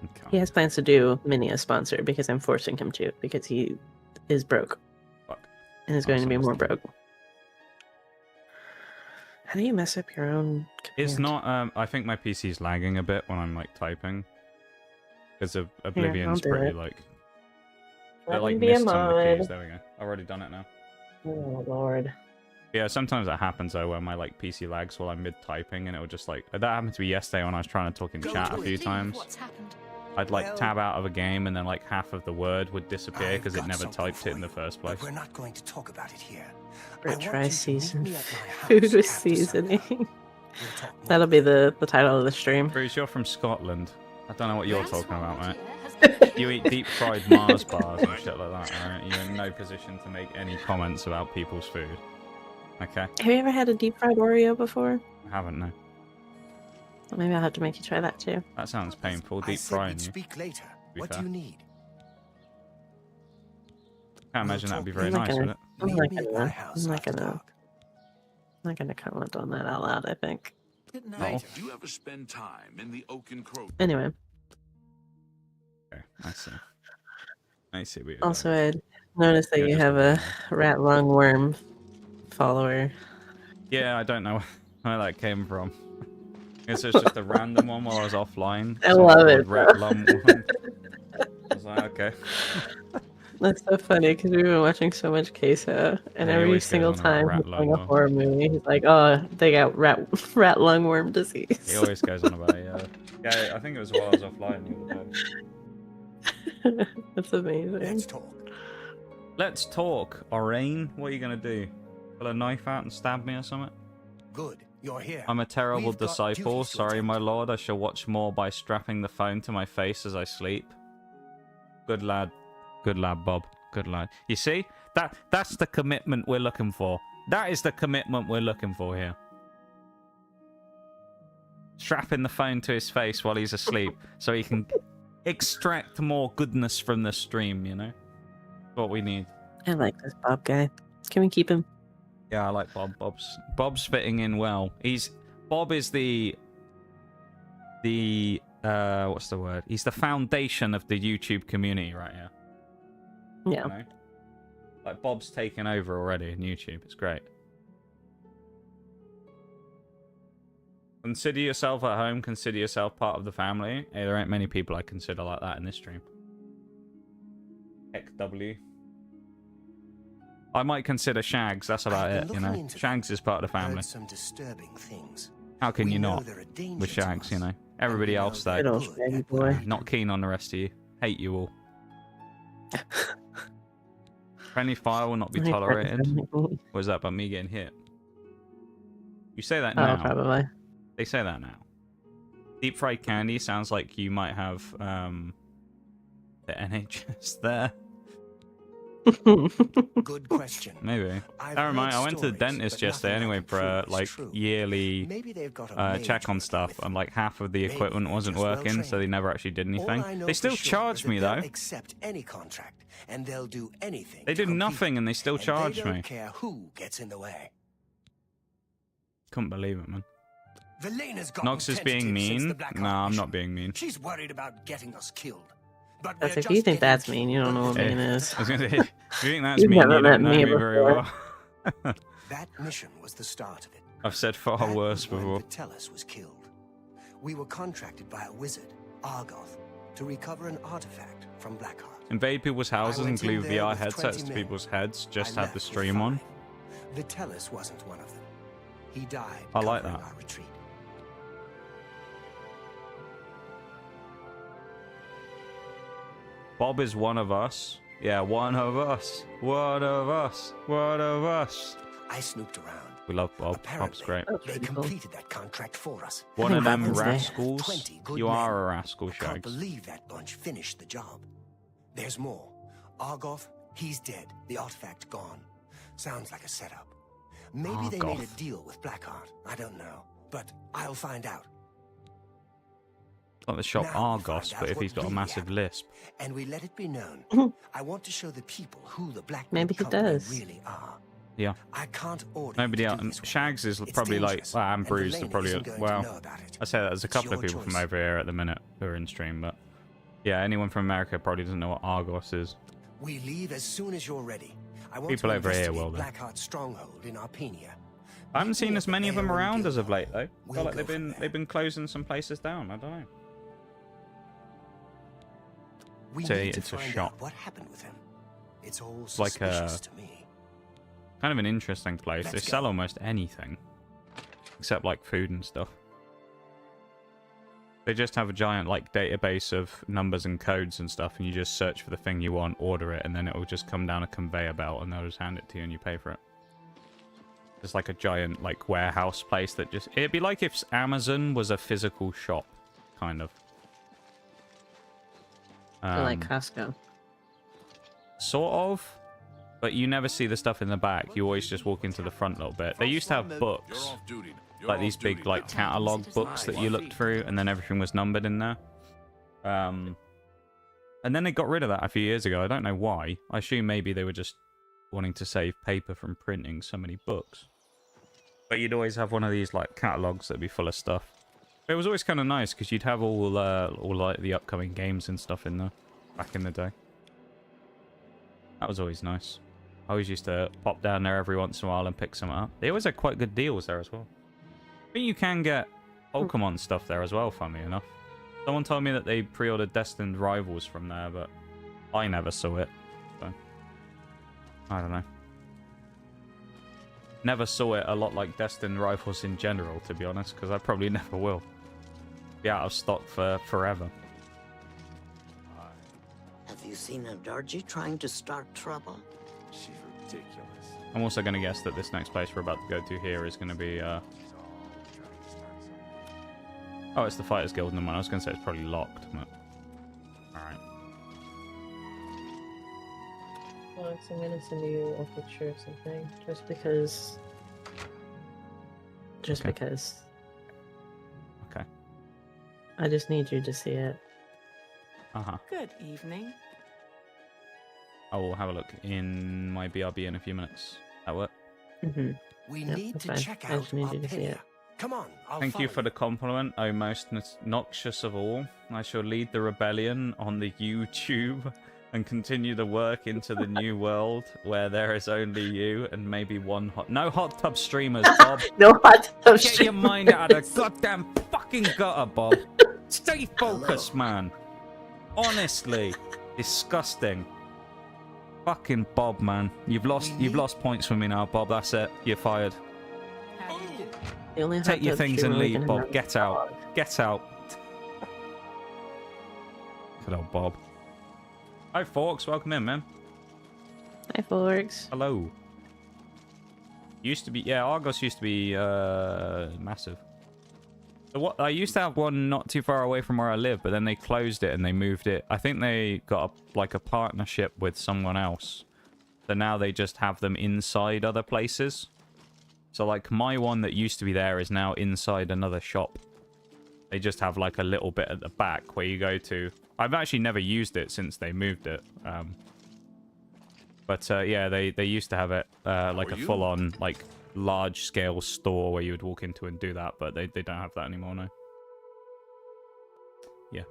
Okay. He has plans to do Minnie a sponsor because I'm forcing him to because he is broke Fuck. and is going to be more Understand. broke. How do you mess up your own? It's command? not. I think my PC's lagging a bit when I'm like typing. Because of I'll Oblivion's do pretty it. like. Let It like me be a missed some of the mod. keys. There we go. I've already done it now. Oh lord. Yeah, sometimes that happens though, where my like PC lags while I'm mid typing, and it would just like that happened to me yesterday when I was trying to talk in chat a few times. What's happened? I'd like Well- tab out of a game, and then like half of the word would disappear I've because it got never something typed for it in the you, first but place. we're not going to talk about it here. I Brit want try you to meet season me at my house food with after seasoning. sundown. We'll talk more. That'll be the title of the stream. Bruce, you're from Scotland. I don't know what you're That's talking about, right, mate. yeah. You eat deep fried Mars bars and shit like that, alright? You're in no position to make any comments about people's food. Okay? Have you ever had a deep fried Oreo before? I haven't, no. Well, maybe I'll have to make you try that too. That sounds painful. I Deep said frying we'd you. speak later. be What fair. do you need? Can't imagine that'd be very I'm not nice, gonna- would it? I'm Meet not me at gonna- my house I'm not after gonna- dark. I'm not gonna comment on that out loud, I think. Good No. night. Do you ever spend time in the Oaken Crow? Anyway, Okay, I see. I see what you're also doing. I noticed that You're you just have a a rat lungworm follower. Yeah, I don't know where that came from. I guess it was just a random one while I was offline. I Someone love called it. Red Lum one. I was like, okay. That's so funny because we've been watching so much Queso, and Yeah, he every always goes single on about time rat he's playing a lung, horror movie, he's like, "Oh, they got rat lungworm disease." He always goes on about it, yeah. Yeah, I think it was while I was offline the other day. That's amazing. Let's talk. Let's talk, Orain. What are you gonna do? Pull a knife out and stab me or something? Good. You're here. I'm a terrible We've got disciple. duties to Sorry, attend my to. lord. I shall watch more by strapping the phone to my face as I sleep. Good lad. Good lad, Bob. Good lad. You see? That's the commitment we're looking for. That is the commitment we're looking for here. Strapping the phone to his face while he's asleep so he can extract more goodness from the stream, you know? What we need. I like this Bob guy. Can we keep him? Yeah, I like Bob. Bob's fitting in well. Bob is the what's the word? He's the foundation of the YouTube community right here. Yeah. You know? Like Bob's taken over already in YouTube. It's great. Consider yourself at home. Consider yourself part of the family. Hey, there ain't many people I consider like that in this stream. Heck W. I might consider Shags. That's about I've it, been you looking know. into Shags is part of the Heard family. some disturbing things. How can We you know not? there are dangers With to Shags, you us, know. and Everybody we know else, they're though. Good old good Shaggy at what boy. they do. Not keen on the rest of you. Hate you all. Friendly fire will not be I hate tolerated. Freddy. Oh, What is that about me getting hit? You say that now. probably. They say that now. Deep fried candy sounds like you might have the NHS there. Good question. Maybe. I've Never mind. heard I went to the stories, dentist but yesterday nothing I anyway can for a prove is like true. yearly Maybe they've got a maid check on working stuff, with and them. like half of the Maybe equipment they're wasn't just well working, so trained. they never actually did All anything. I know They for still sure charged is that me they'll though. accept any contract, and they'll do anything. They to did compete. nothing, and they still And charged they don't me. care who gets in the way. Couldn't believe it, man. Velena's got Nox is being mean. Nah, I'm not being mean. She's worried about getting us killed. But That's we're if you just think getting that's mean, you don't know what Hey, mean is. I was gonna say, if you think that's You've mean, never you don't met know me me very before. well. That mission was the start of it. I've said far That worse was when before. Vitellis was killed. We were contracted by a wizard, Argoth, to recover an artifact from Blackheart. Invade people's houses and went in glue there VR with 20 headsets to men. people's heads. Just I had the left stream with on. 5. Vitellis wasn't one of them. He died. I like covering that. Our retreat. Bob is one of us. Yeah, one of us. One of us. One of us. I snooped around. We love Bob. Bob's Apparently, great. That's they pretty cool. completed that contract for us. One of them Bob's there. rascals. 20 good You men. are a rascal, I can't Shags. believe that bunch finished the job. There's more. Argoth, he's dead. The artifact gone. Sounds like a setup. Maybe they made a Argoth. deal with Blackheart. I don't know. But I'll find out. Like the shop Now we Argos, find but out if he's what got a really massive happened. lisp. And we let it be known. I want to show the people who the Black Maybe he Company does. really are. Yeah. I can't order Nobody you to else. do this work. Shags is It's probably like, dangerous, well, and and Bruised are Velena probably, isn't going to well, know about it. I say that there's a It's couple of your people from choice. over here at the minute who are in stream, but yeah, anyone from America probably doesn't know what Argos is. We leave as soon as you're ready. I want People to over here investigate will, though. Blackheart's stronghold in Arpenia. I haven't seen as many of them around as of late. late, though. I We'll feel like go they've from been there. closing some places down. I don't know. We Say need to it's a find shop. out what happened with him. It's all like suspicious a- to me. Kind of an interesting place. Let's They go. sell almost anything, except like food and stuff. They just have a giant like database of numbers and codes and stuff, and you just search for the thing you want, order it, and then it will just come down a conveyor belt, and they'll just hand it to you, and you pay for it. It's like a giant like warehouse place that just... It'd be like if Amazon was a physical shop, kind of. I like Costco. Sort of, but you never see the stuff in the back. You always just walk into the front a little bit. They used to have You're books, off duty. You're like off these big duty like now. catalog books that you looked through, and then everything was numbered in there. And then they got rid of that a few years ago. I don't know why. I assume maybe they were just wanting to save paper from printing so many books. But you'd always have one of these like catalogs that'd be full of stuff. But it was always kind of nice because you'd have all like the upcoming games and stuff in there back in the day. That was always nice. I always used to pop down there every once in a while and pick some up. They always had quite good deals there as well. I think you can get Pokemon stuff there as well, funnily enough. Someone told me that they pre-ordered Destined Rivals from there, but I never saw it. So, I don't know. Never saw it a lot like Destined Rivals in general, to be honest, because I probably never will. Be out of stock for forever. Have you seen a Dargy trying to start trouble? She's ridiculous. I'm also going to guess that this next place we're about to go to here is going to be... Oh, it's the Fighters Guild. No, I was going to say it's probably locked, but... Alright. Alex, I'm gonna send you a picture of something, just because. Just Okay. because. Okay. I just need you to see it. Uh-huh. Good evening. I will have a look in my BRB in a few minutes. That work? Mm-hmm. We Yep, need that's to fine. check I out just need you to see Arpenia. it. Come on, I'll Thank you follow for the compliment, O most noxious of all. I shall lead the rebellion on the YouTube and continue the work into the new world where there is only you and maybe one no hot tub streamers, Bob. No hot tub Get your mind out of the goddamn fucking gutter, Bob. Stay focused, man. Honestly, disgusting. Fucking Bob, man. You've lost points for me now, Bob. That's it. You're fired. How do you do? The only hot Take your tub things streamer and we leave, can Bob. have Get is out. dog. Get out. Good old Bob. Hi, Forks. Welcome in, man. Hi, Forks. Hello. Used to be... Yeah, Argos used to be massive. I used to have one not too far away from where I live, but then they closed it and they moved it. I think they got a partnership with someone else. So now they just have them inside other places. So like my one that used to be there is now inside another shop. They just have like a little bit at the back where you go to. I've actually never used it since they moved it. But yeah, they used to have it like a full-on like large-scale store where you would walk into and do that, but they don't have that anymore, no. Yeah.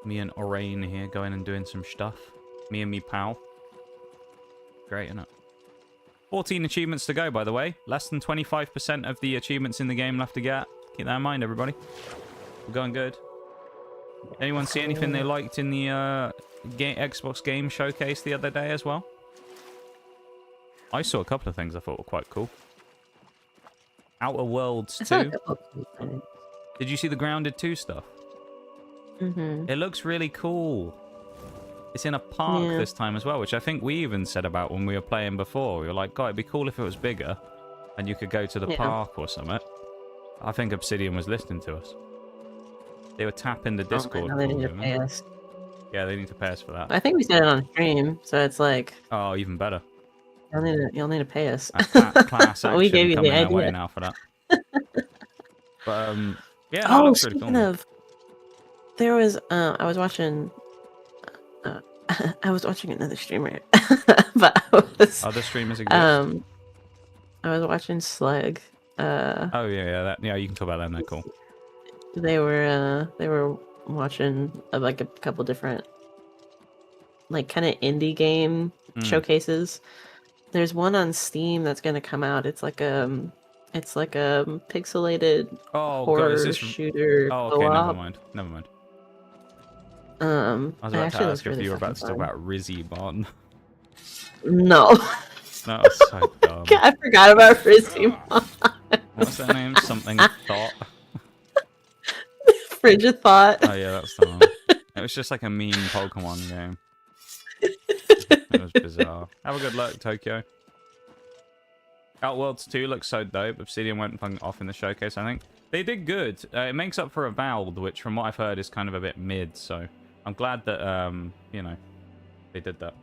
Me and Orain here going and doing some stuff. Me and me pal. Great, isn't it? 14 achievements to go, by the way. Less than 25% of the achievements in the game left to get. Keep that in mind, everybody. We're going good. Anyone see anything they liked in the Xbox game showcase the other day as well? I saw a couple of things I thought were quite cool. Outer Worlds 2. Did you see the Grounded 2 stuff? It looks really cool. It's in a park this time as well, which I think we even said about when we were playing before. We were like, God, it'd be cool if it was bigger and you could go to the park or something. I think Obsidian was listening to us. They were tapping the Discord. They need to pay us. Yeah, they need to pay us for that. I think we said it on stream, so it's like... Oh, even better. You'll need to pay us. Class action we gave you coming the our idea. way now for that. But, yeah, that Oh, looks really speaking cool. of... There was... I was watching... I was watching another streamer. But I was... Other streamers exist? I was watching Slug. Oh, yeah, you can talk about that. They're cool. They were watching like a couple different like kind of indie game showcases. There's one on Steam that's gonna come out. It's like a pixelated horror shooter. Oh, okay, co-op. never mind. I was about to ask if you were about to talk about Rizzy Bon. No. That was so dumb. I forgot about Frizzy. What's that name? Something Thought. Frigid Thought. Oh yeah, that's the one. It was just like a mean Pokemon game. It was bizarre. Have a good look, Tokyo. Outworlds 2 looks so dope. Obsidian went off in the showcase, I think. They did good. It makes up for Avowed, which from what I've heard is kind of a bit mid, so I'm glad that, you know, they did that.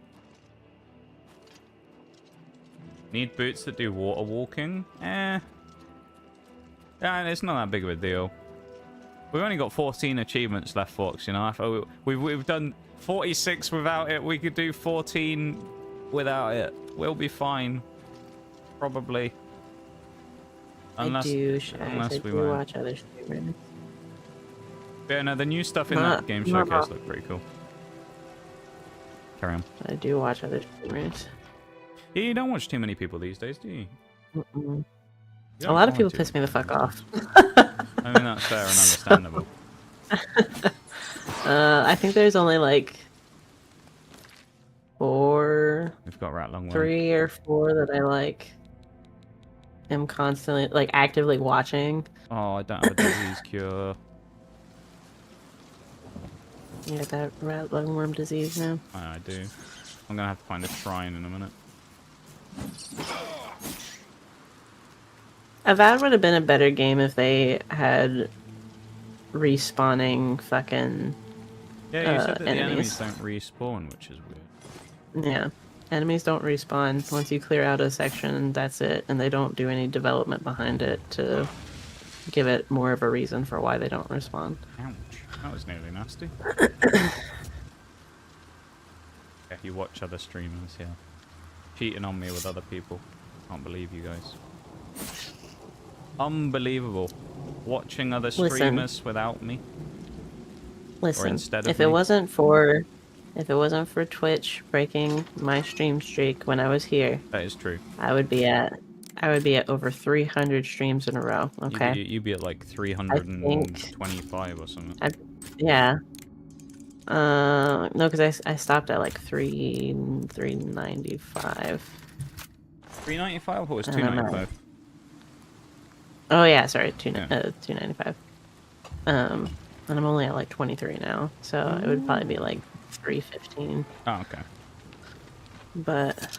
Need boots that do water walking? Yeah, it's not that big of a deal. We've only got 14 achievements left, Fox, you know. I thought we've done 46 without it. We could do 14 without it. We'll be fine. Probably. Unless we watch other streamers. Yeah, no, the new stuff in that game showcase looked pretty cool. Carry on. I do watch other streamers. Yeah, you don't watch too many people these days, do you? A lot of people piss me the fuck off. I mean, that's fair and understandable. I think there's only like 4... We've got Rat Long 3 or 4 that I like am constantly, like, actively watching. Oh, I don't have a disease cure. You got that rat lungworm disease now? I do. I'm gonna have to find a shrine in a minute. Avowed would have been a better game if they had respawning fucking Yeah, you said that enemies. the enemies don't respawn, which is weird. Yeah. Enemies don't respawn. Once you clear out a section, that's it. And they don't do any development behind it to give it more of a reason for why they don't respawn. Ouch. That was nearly nasty. Yeah, you watch other streamers, yeah. Cheating on me with other people. Can't believe you guys. Unbelievable. Watching other streamers without me. Listen, or instead of if me. it wasn't for Twitch breaking my stream streak when I was here, That is true. I would be at over 300 streams in a row. Okay. You'd be at like 325 or something. Yeah. No, because I stopped at like 395. 395 or was I don't know. 295? Oh yeah, sorry, 295. And I'm only at like 23 now, so it would probably be like 315. Oh, okay. But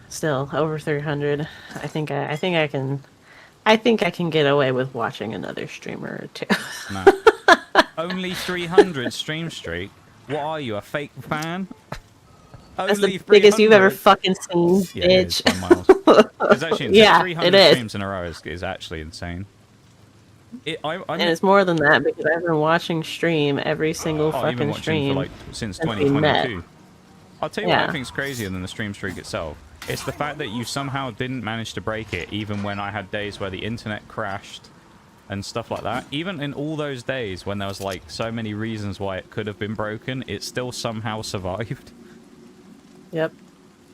still, over 300. I think I can get away with watching another streamer or two. No. Only 300 stream streak? What are you, a fake fan? That's the biggest you've ever fucking seen, bitch. Yeah, it is, by miles. It's actually insane. Yeah, 300 it is. streams in a row is actually insane. And it's more than that because I've been watching stream every single you've been fucking watching stream for like since we met. 2022. I'll tell you what I Yeah. think's crazier than the stream streak itself. It's the fact that you somehow didn't manage to break it, even when I had days where the internet crashed and stuff like that. Even in all those days when there was like so many reasons why it could have been broken, it still somehow survived. Yep.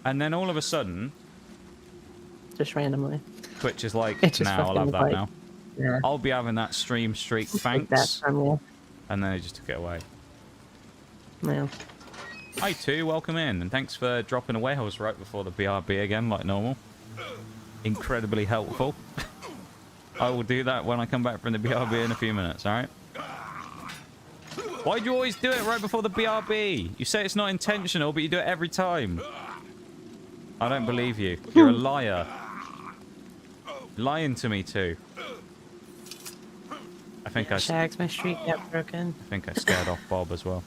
And then all of a sudden, Just randomly. Twitch is like, It just nah, I'll fucking have that like- now. Yeah. I'll be having that stream streak, Take that thanks. from you. And then they just took it away. Yeah. Hi, too. Welcome in, and thanks for dropping away. I was right before the BRB again, like normal. Incredibly helpful. I will do that when I come back from the BRB in a few minutes, alright? Why do you always do it right before the BRB? You say it's not intentional, but you do it every time. I don't believe you. You're a liar. Lying to me, too. I think Shags, my streak got broken. I think I scared off Bob as well.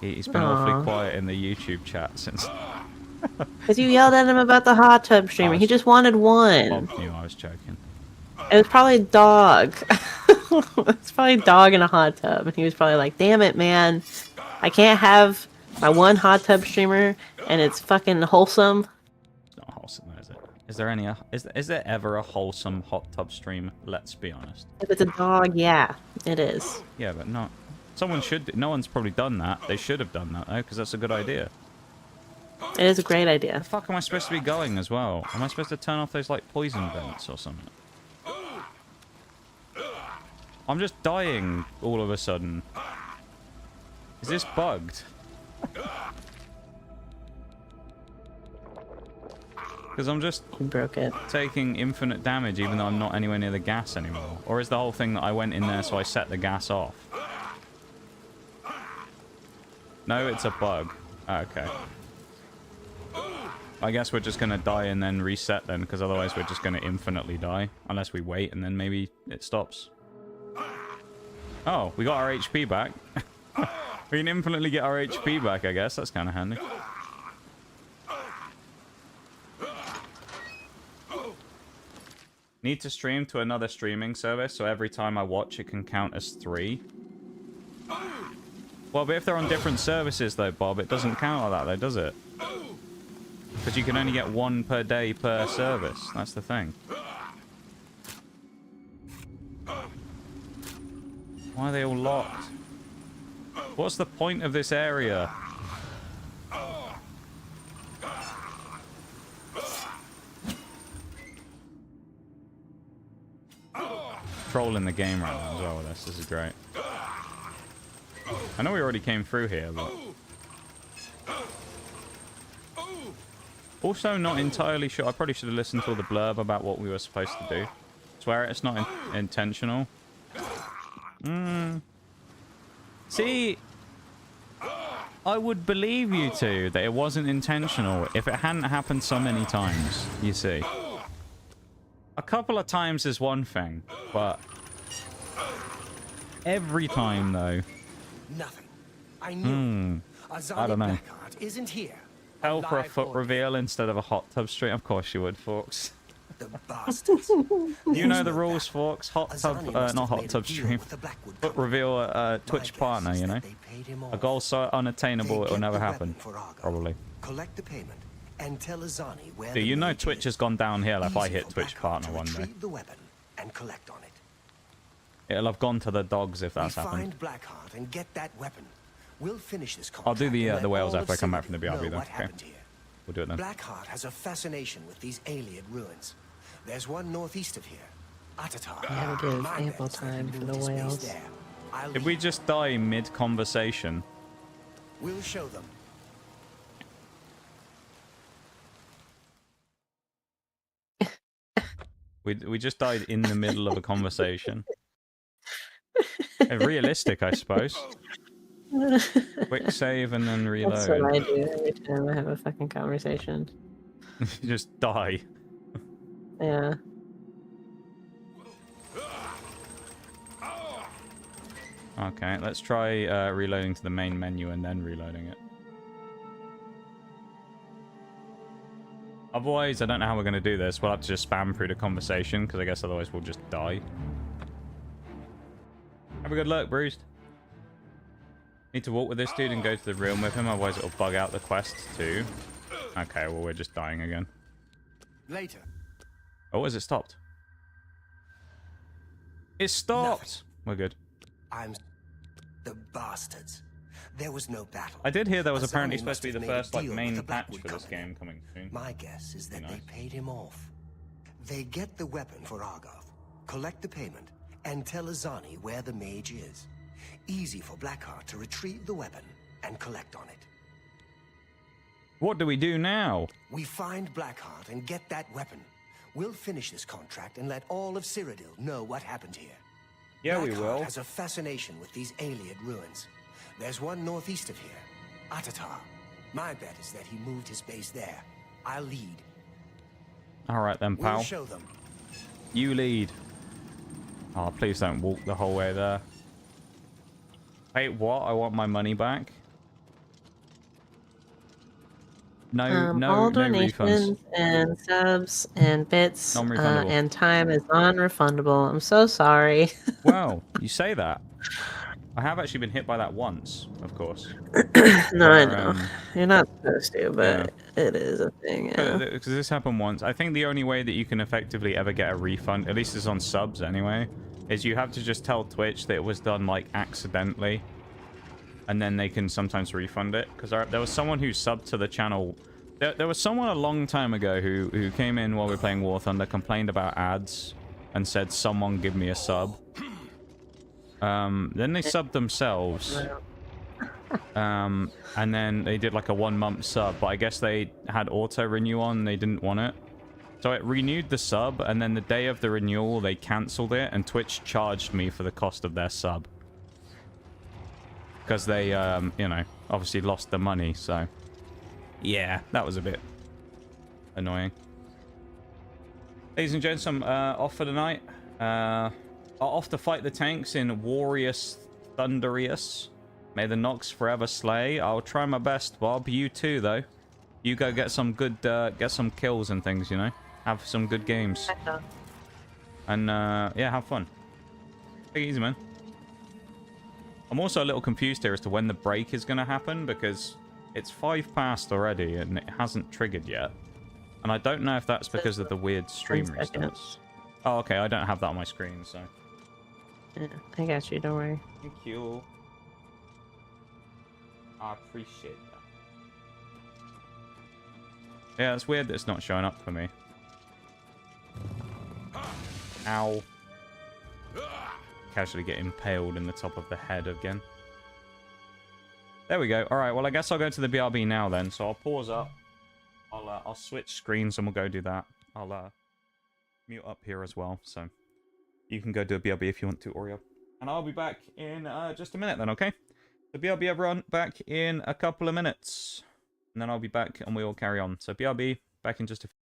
He's been awfully quiet in the YouTube chat since... Because you yelled at him about the hot tub streamer. He just wanted one. Bob knew I was joking. It was probably a dog. It's probably a dog in a hot tub. And he was probably like, damn it, man. I can't have my one hot tub streamer and it's fucking wholesome. It's not wholesome, though, is it? Is there any... Is there ever a wholesome hot tub stream? Let's be honest. If it's a dog, yeah, it is. Yeah, but not... Someone should... No one's probably done that. They should have done that, though, because that's a good idea. It is a great idea. Where the fuck am I supposed to be going as well? Am I supposed to turn off those, like, poison vents or something? I'm just dying all of a sudden. Is this bugged? Because I'm just You broke it. taking infinite damage even though I'm not anywhere near the gas anymore. Or is the whole thing that I went in there so I set the gas off? No, it's a bug. Oh, okay. I guess we're just going to die and then reset then, because otherwise we're just going to infinitely die. Unless we wait and then maybe it stops. Oh, we got our HP back. We can infinitely get our HP back, I guess. That's kind of handy. Need to stream to another streaming service, so every time I watch it can count as 3. Well, but if they're on different services though, Bob, it doesn't count like that though, does it? Because you can only get 1 per day per service. That's the thing. Why are they all locked? What's the point of this area? Trolling the game right now as well with this. This is great. I know we already came through here, but... Also not entirely sure. I probably should have listened to all the blurb about what we were supposed to do. Swear it's not intentional. See, I would believe you two that it wasn't intentional if it hadn't happened so many times, you see. A couple of times is one thing, but every time though. Nothing. I knew. I don't know. Blackheart isn't here. Hell for a Alive foot or reveal instead of a hot tub stream. Of course you would, Forks. The bastards. You know the rules, Forks. Hot tub, not hot tub stream. Foot reveal a Twitch partner, you know. A goal so unattainable it will never happen. Probably. Collect the payment and tell Azani where Do you the know wage Twitch is. has gone downhill if I Easy hit for Twitch Blackheart partner to one day? retrieve the weapon and collect on it. It'll have gone to the dogs if We that's happened. find Blackheart and get that weapon. We'll finish this I'll do contract the and let whales all after I of come back from the Cyrodil BRB know then. what Okay. happened here. We'll do it then. Blackheart has a fascination with these alien ruins. There's one northeast of here. Atatar. Yeah, we give My ample bet's that time for the Loot is based whales. there. I'll Did we lead. just die mid-conversation? We'll show them. We just died in the middle of a conversation. Realistic, I suppose. Quick save and then That's what I reload. do every time I have a fucking conversation. You just die. Yeah. Okay, let's try reloading to the main menu and then reloading it. Otherwise, I don't know how we're going to do this. We'll have to just spam through the conversation, because I guess otherwise we'll just die. Have a good luck, Bruised. Need to walk with this dude and go to the room with him, otherwise it'll bug out the quest too. Okay, well, we're just dying again. Later. Oh, has it stopped? It stopped! Nothing. We're good. The bastards. There was no battle. I did hear there was Azani apparently supposed must to be have the made a first, like, deal main with the patch Blackwood for this Company. game coming soon. My guess is that Be they nice. paid him off. They get the weapon for Argoth, collect the payment, and tell Azani where the mage is. Easy for Blackheart to retrieve the weapon and collect on it. What do we do now? We find Blackheart and get that weapon. We'll finish this contract and let all of Cyrodil know what happened here. Yeah, we Blackheart will. has a fascination with these Ayleid ruins. There's one northeast of here, Atatar. My bet is that he moved his base there. I'll lead. Alright then, pal. We'll show them. You lead. Oh, please don't walk the whole way there. Wait, what? I want my money back? No, all no donations refunds. and subs and bits Non-refundable. and time is non-refundable. I'm so sorry. Well, you say that. I have actually been hit by that once, of course. No, I Where, know. You're not supposed to, but yeah. it is a thing. Yeah. Because this happened once. I think the only way that you can effectively ever get a refund, at least it's on subs anyway, is you have to just tell Twitch that it was done, like, accidentally. And then they can sometimes refund it. Because there was someone who subbed to the channel. There was someone a long time ago who came in while we were playing War Thunder, complained about ads, and said, someone give me a sub. Then they subbed themselves. And then they did like a 1-month sub, but I guess they had auto-renew on and they didn't want it. So it renewed the sub, and then the day of the renewal, they cancelled it, and Twitch charged me for the cost of their sub. Because they, you know, obviously lost the money, so... Yeah, that was a bit annoying. Ladies and gents, I'm off for the night. Off to fight the tanks in Warrius Thunderius. May the Nox forever slay. I'll try my best, Bob. You too, though. You go get some good, get some kills and things, you know? Have some good games. And, yeah, have fun. Take it easy, man. I'm also a little confused here as to when the break is going to happen, because it's 5 past already, and it hasn't triggered yet. And I don't know if that's because of the weird stream 10 restarts. seconds. Oh, okay, I don't have that on my screen, so... Yeah, I got you. Don't worry. Thank you. I appreciate that. Yeah, it's weird that it's not showing up for me. Ow. Casually get impaled in the top of the head again. There we go. Alright, well, I guess I'll go to the BRB now then. So I'll pause up. I'll switch screens and we'll go do that. I'll mute up here as well, so... You can go do a BRB if you want to, Oreo. And I'll be back in just a minute then, okay? The BRB everyone, back in a couple of minutes. And then I'll be back and we'll carry on. So BRB, back in just a few.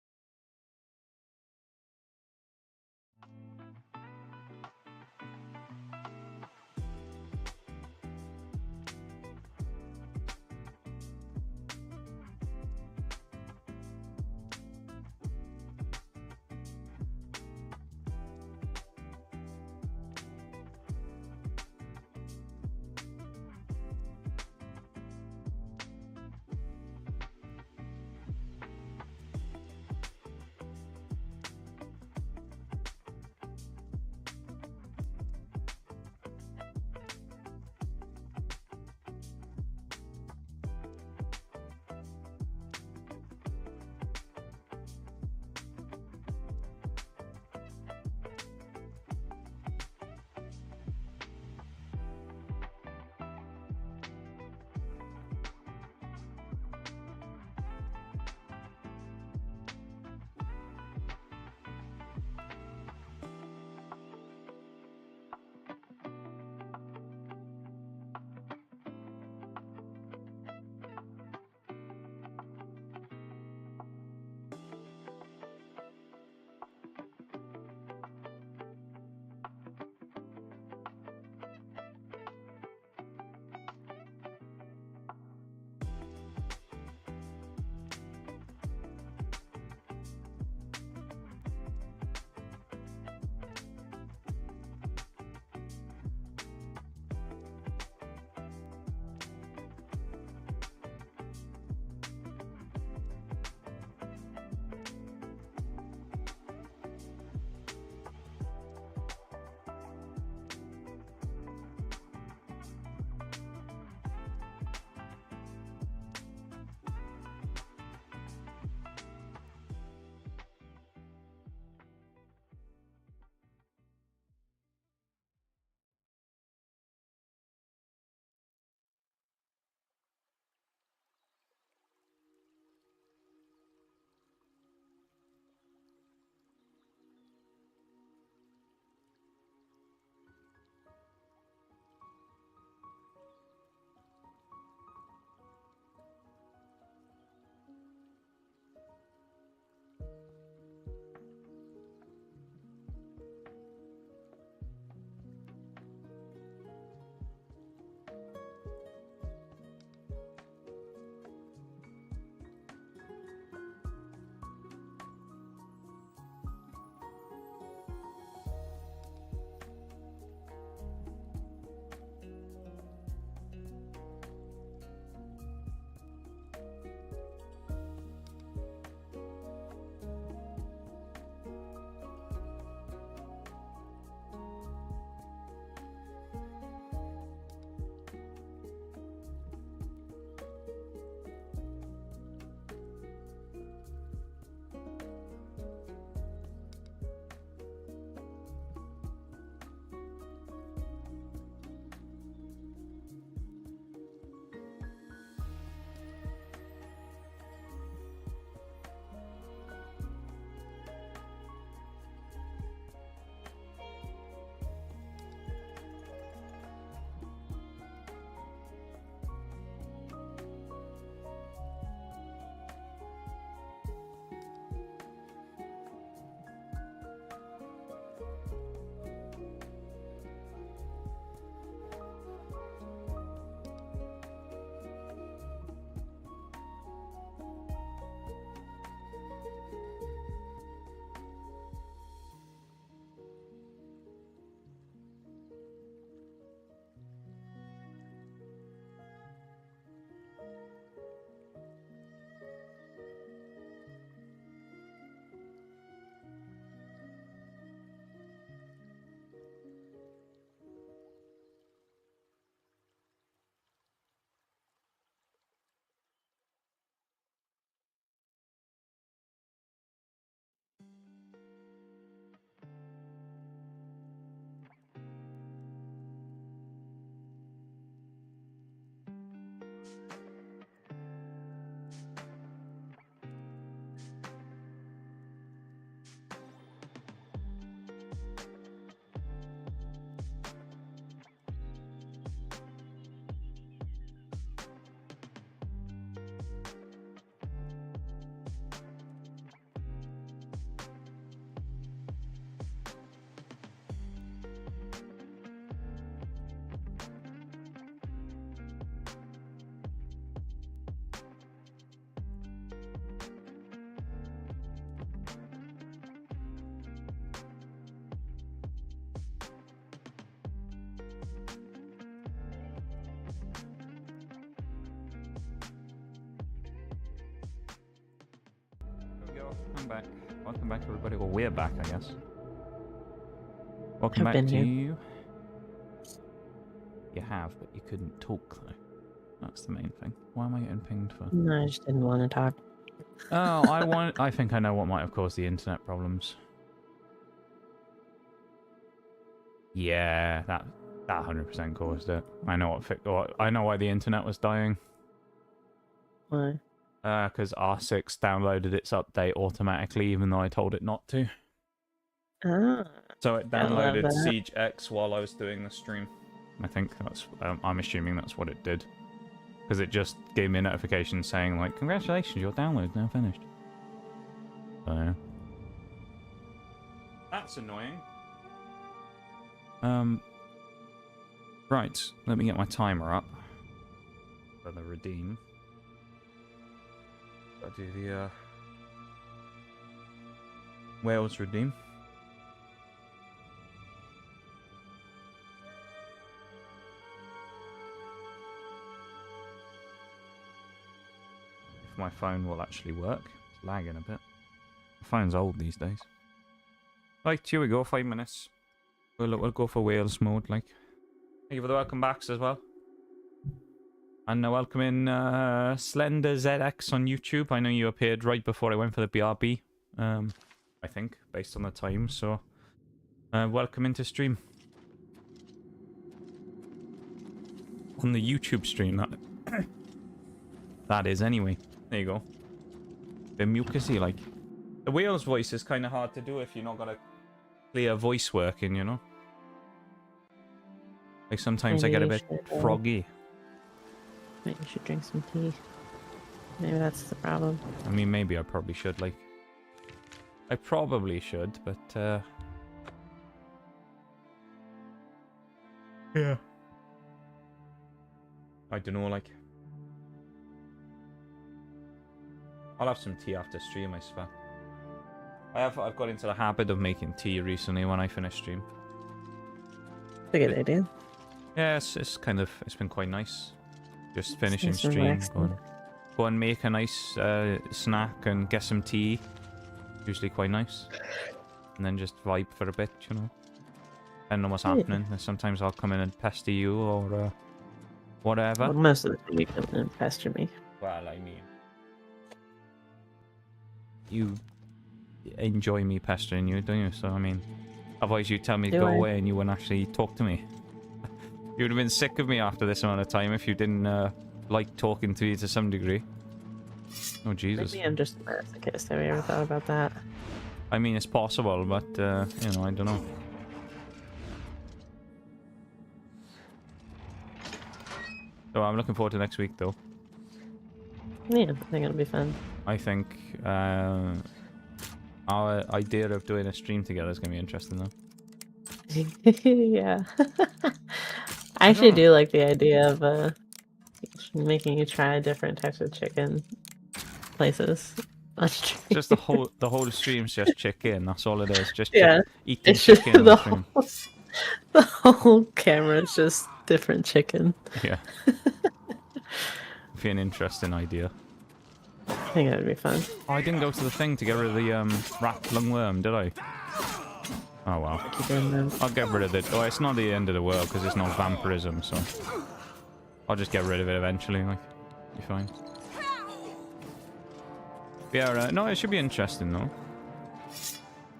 back. Welcome back, everybody. Well, we're back, I guess. Welcome I've back been to here. you. You have, but you couldn't talk, though. That's the main thing. Why am I getting pinged for? No, I just didn't want to talk. Oh, I think I know what might have caused the internet problems. Yeah, that 100% caused it. I know I know why the internet was dying. Why? Because R6 downloaded its update automatically, even though I told it not to. Ah. So it I love downloaded that. Siege X while I was doing the stream. I think that's. I'm assuming that's what it did. Because it just gave me a notification saying, like, congratulations, your download's now finished. So, yeah. That's annoying. Right, let me get my timer up. For the redeem. I'll do the, Wales redeem. If my phone will actually work. It's lagging a bit. My phone's old these days. Right, here we go, 5 minutes. We'll go for Wales mode, like. Thank you for the welcome backs as well. And welcome in Slender ZX on YouTube. I know you appeared right before I went for the BRB. I think, based on the time, so... welcome into stream. On the YouTube stream, that is, anyway. There you go. Bit mucusy, like. The Wales voice is kind of hard to do if you're not got a clear voice working, you know? Like, sometimes Maybe I get a you bit should, froggy. Maybe you should drink some tea. Maybe that's the problem. I mean, maybe I probably should, like... I probably should, but, yeah. I don't know, like... I'll have some tea after stream, I swear. I've got into the habit of making tea recently when I finish stream. It's a good idea. Yeah, it's kind of... It's been quite nice. Just finishing nice and stream, relaxing. go and make a nice snack and get some tea. Usually quite nice. And then just vibe for a bit, you know. Depending on what's happening. And sometimes I'll come in and pester you or whatever. Well, most of the time you come in and pester me. Well, I mean... You enjoy me pestering you, don't you? So, I mean... Otherwise you'd tell me to Do go I? away and you wouldn't actually talk to me. You would have been sick of me after this amount of time if you didn't like talking to you to some degree. Oh, Jesus. Maybe I'm just a masochist. Have you ever thought about that? I mean, it's possible, but, you know, I don't know. So I'm looking forward to next week, though. Yeah, I think it'll be fun. I think our idea of doing a stream together is going to be interesting, though. Yeah. I actually do like the idea of making you try different types of chicken places on stream. Just the whole stream's just chicken. That's all it is. Just Yeah. eating It's just chicken on the stream. the whole camera is just different chicken. Yeah. Be an interesting idea. I think that would be fun. Oh, I didn't go to the thing to get rid of the rat lungworm, did I? Oh well. Keep doing them. I'll get rid of it. Oh, it's not the end of the world because it's not vampirism, so I'll just get rid of it eventually. Like, be fine. Yeah, no, it should be interesting though.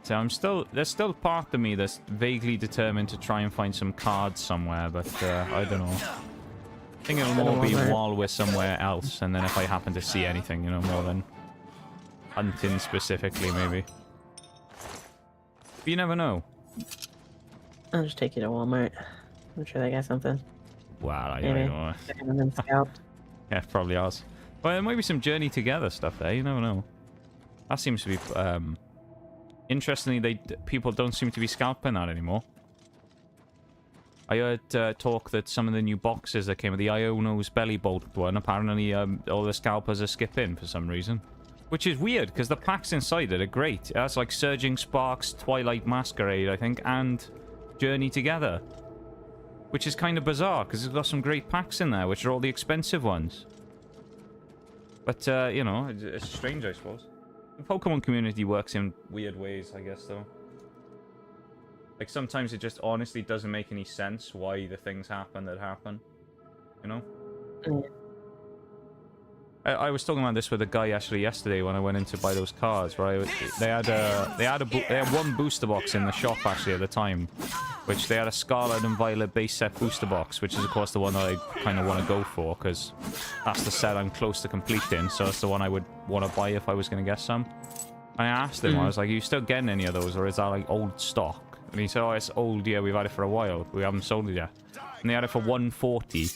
So there's still part of me that's vaguely determined to try and find some cards somewhere, but I don't know. I think it'll more be while we're somewhere else, and then if I happen to see anything, you know, more than hunting specifically, maybe. But you never know. I'll just take you to Walmart. I'm sure they got something. Wow, I Maybe. don't know. And then scalped. Yeah, probably ours. Well, there might be some Journey Together stuff there, you never know. That seems to be... Interestingly, people don't seem to be scalping that anymore. I heard talk that some of the new boxes that came with the Iono's belly bolt one, apparently all the scalpers are skipping for some reason. Which is weird, because the packs inside it are great. It has like Surging Sparks, Twilight Masquerade, I think, and Journey Together. Which is kind of bizarre, because it's got some great packs in there, which are all the expensive ones. But, you know, it's strange, I suppose. The Pokemon community works in weird ways, I guess, though. Like, sometimes it just honestly doesn't make any sense why the things happen that happen. You know? Yeah. I was talking about this with a guy actually yesterday when I went in to buy those cards, right? They had one booster box in the shop actually at the time, which they had a Scarlet and Violet base set booster box, which is of course the one that I kind of want to go for because that's the set I'm close to completing, so that's the one I would want to buy if I was going to get some. And I asked him, I was like, "Are you still getting any of those, or is that like old stock?" And he said, "Oh, it's old. Yeah, we've had it for a while. We haven't sold it yet." And they had it for 140.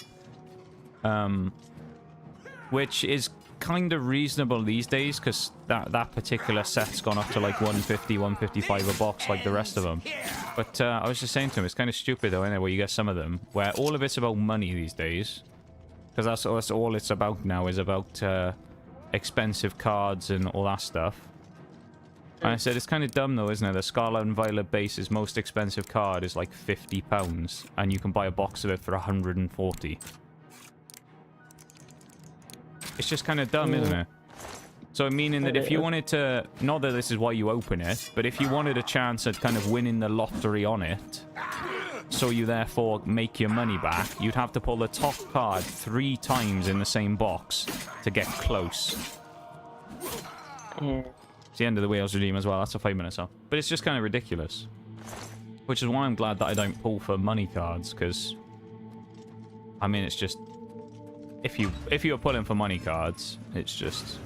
Which is kind of reasonable these days, because that particular set's gone up to like 150, 155 a box like the rest of them. But I was just saying to him, it's kind of stupid though, anyway, where you get some of them, where all of it's about money these days. Because that's all it's about now, is about expensive cards and all that stuff. And I said, it's kind of dumb though, isn't it? The Scarlet and Violet base's most expensive card is like £50, and you can buy a box of it for 140. It's just kind of dumb, isn't it? So meaning that if you wanted to, not that this is why you open it, but if you wanted a chance at kind of winning the lottery on it, so you therefore make your money back, you'd have to pull the top card 3 times in the same box to get close. Yeah. It's the end of the Wheels redeem as well. That's a 5 minutes off. But it's just kind of ridiculous. Which is why I'm glad that I don't pull for money cards, because I mean, it's just, if you're pulling for money cards, it's just...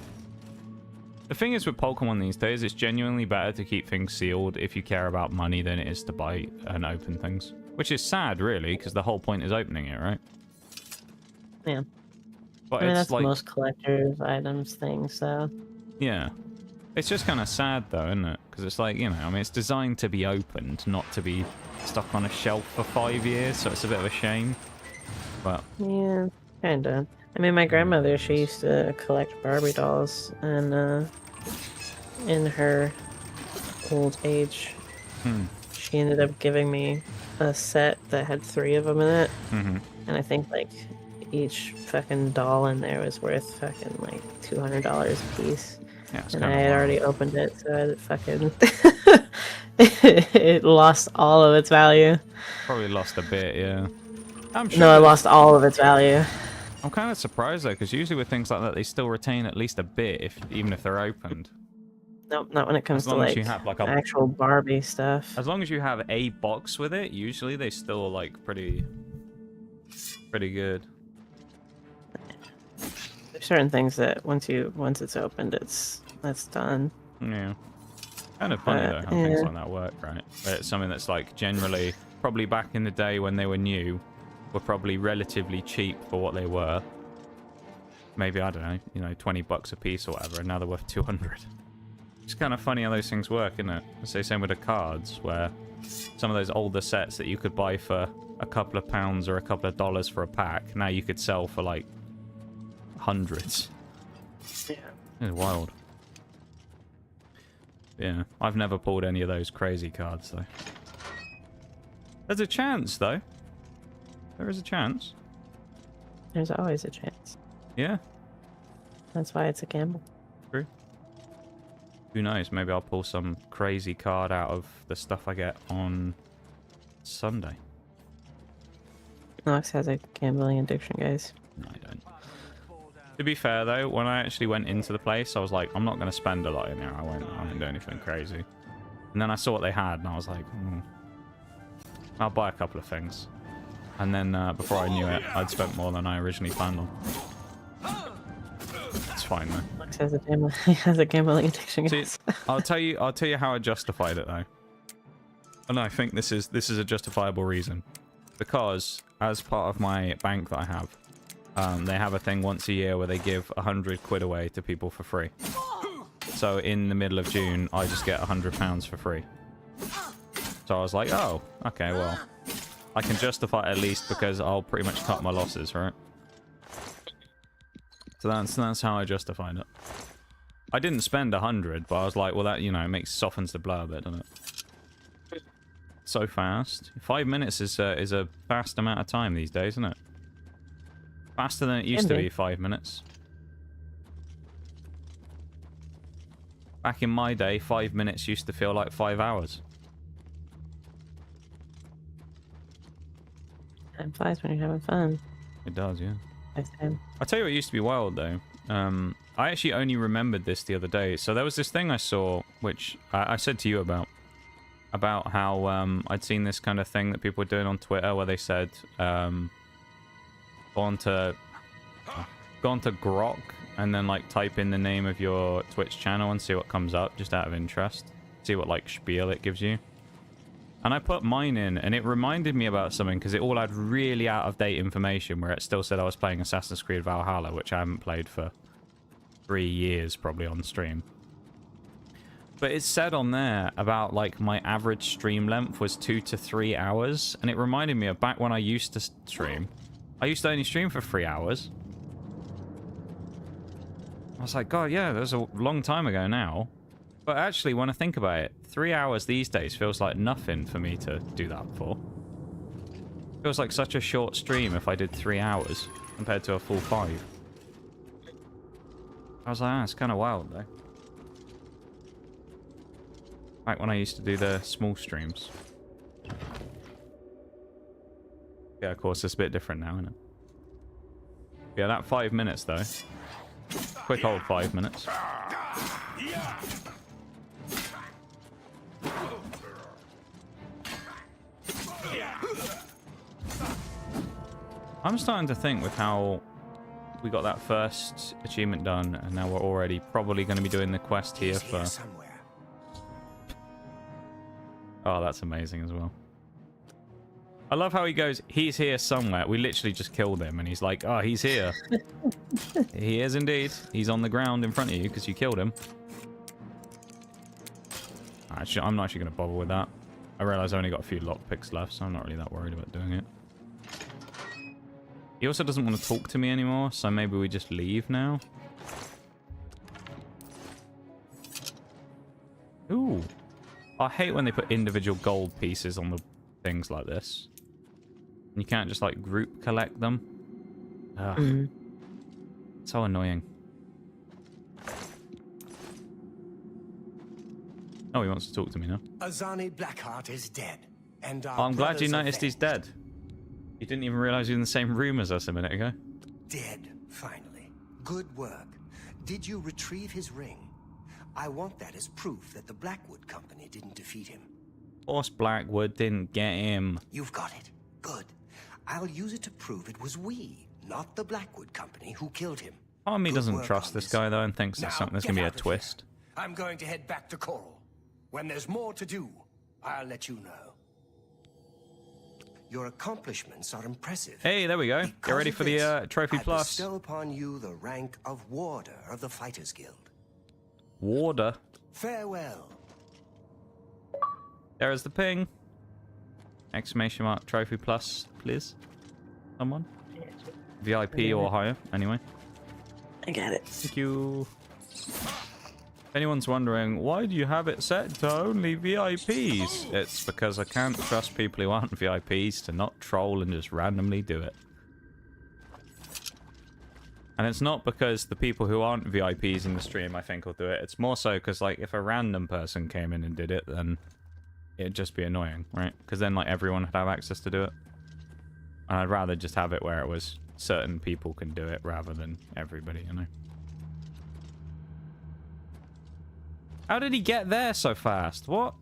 The thing is with Pokemon these days, it's genuinely better to keep things sealed if you care about money than it is to buy and open things. Which is sad, really, because the whole point is opening it, right? Yeah. But I mean, it's that's like... most collector's items things, so... Yeah. It's just kind of sad, though, isn't it? Because it's like, you know, I mean, it's designed to be opened, not to be stuck on a shelf for 5 years, so it's a bit of a shame. But... Yeah. Kinda. I mean, my grandmother, she used to collect Barbie dolls, and in her old age, she ended up giving me a set that had 3 of them in it, and I think, like, each fucking doll in there was worth fucking, like, $200 a piece. Yeah, and I had already opened it, so it fucking... it lost all of its value. Probably lost a bit, yeah. I'm sure No, it lost all of its value. I'm kind of surprised though, because usually with things like that, they still retain at least a bit, even if they're opened. Nope, not when it comes to as you have, like, a, actual Barbie stuff. As long as you have a box with it, usually they still like pretty good. There's certain things that once it's opened, that's done. Yeah. Kind of funny though how things like that work, right? Where it's something that's like generally, probably back in the day when they were new, were probably relatively cheap for what they were. Maybe, I don't know, you know, 20 bucks a piece or whatever, and now they're worth 200. It's kind of funny how those things work, isn't it? It's the same with the cards, where some of those older sets that you could buy for a couple of pounds or a couple of dollars for a pack, now you could sell for like hundreds. Yeah. It's wild. Yeah, I've never pulled any of those crazy cards though. There's a chance though. There is a chance. There's always a chance. Yeah. That's why it's a gamble. True. Who knows? Maybe I'll pull some crazy card out of the stuff I get on Sunday. Alex has a gambling addiction, guys. No, I don't. To be fair though, when I actually went into the place, I was like, I'm not going to spend a lot in here. I won't do anything crazy. And then I saw what they had, and I was like, I'll buy a couple of things. And then before I knew it, I'd spent more than I originally planned on. It's fine though. Alex has a gambling addiction, guys. See, I'll tell you how I justified it though. And I think this is a justifiable reason, because as part of my bank that I have, they have a thing once a year where they give 100 quid away to people for free. So in the middle of June, I just get £100 for free. So I was like, oh, okay, well, I can justify it at least because I'll pretty much cut my losses, right? So that's how I justified it. I didn't spend 100, but I was like, well, that, you know, softens the blow a bit, doesn't it? So fast. 5 minutes is a fast amount of time these days, isn't it? Faster than it used to be, 5 minutes. Back in my day, 5 minutes used to feel like 5 hours. Time flies when you're having fun. It does, yeah. I said. I'll tell you what used to be wild, though. I actually only remembered this the other day. So there was this thing I saw, which I said to you about how I'd seen this kind of thing that people were doing on Twitter where they said, go on to Grok and then like type in the name of your Twitch channel and see what comes up just out of interest. See what like spiel it gives you. And I put mine in and it reminded me about something because it all had really out of date information where it still said I was playing Assassin's Creed Valhalla, which I haven't played for 3 years probably on stream. But it said on there about like my average stream length was 2 to 3 hours, and it reminded me of back when I used to stream. I used to only stream for 3 hours. I was like, God, yeah, that was a long time ago now. But actually, when I think about it, 3 hours these days feels like nothing for me to do that for. Feels like such a short stream if I did 3 hours compared to a full 5. I was like, ah, it's kind of wild though. Back when I used to do the small streams. Yeah, of course, it's a bit different now, isn't it? Yeah, that 5 minutes though. Quick old 5 minutes. I'm starting to think with how we got that first achievement done, and now we're already probably going to be doing the quest here for... Oh, that's amazing as well. I love how he goes, he's here somewhere. We literally just killed him, and he's like, oh, he's here. He is indeed. He's on the ground in front of you because you killed him. Actually, I'm not actually going to bother with that. I realize I only got a few lockpicks left, so I'm not really that worried about doing it. He also doesn't want to talk to me anymore, so maybe we just leave now. Ooh. I hate when they put individual gold pieces on the things like this. You can't just, like, group collect them. Ugh. So annoying. Oh, he wants to talk to me now. Azani Blackheart is dead. And Oh, I'm glad you noticed he's dead. You didn't even realize he was in the same room as us a minute ago. Dead, finally. Good work. Did you retrieve his ring? I want that as proof that the Blackwood Company didn't defeat him. Of course Blackwood didn't get him. You've got it. Good. I'll use it to prove it was we, not the Blackwood Company, who killed him. Part of me Good doesn't work trust on this guy, though, and thinks there's Now, going to get be a out of twist. here. I'm going to head back to Coral. When there's more to do, I'll let you know. Your accomplishments are impressive. Hey, there we go. Get Because ready of for the this, Trophy I Plus. bestow upon you the rank of Warder of the Fighters Guild. Warder. Farewell. There is the ping. Exclamation mark Trophy Plus, please. Someone. VIP or higher, anyway. I got it. Thank you. If anyone's wondering, why do you have it set to only VIPs? It's because I can't trust people who aren't VIPs to not troll and just randomly do it. And it's not because the people who aren't VIPs in the stream, I think, will do it. It's more so because, like, if a random person came in and did it, then it'd just be annoying, right? Because then, like, everyone would have access to do it. And I'd rather just have it where it was certain people can do it rather than everybody, you know? How did he get there so fast? What?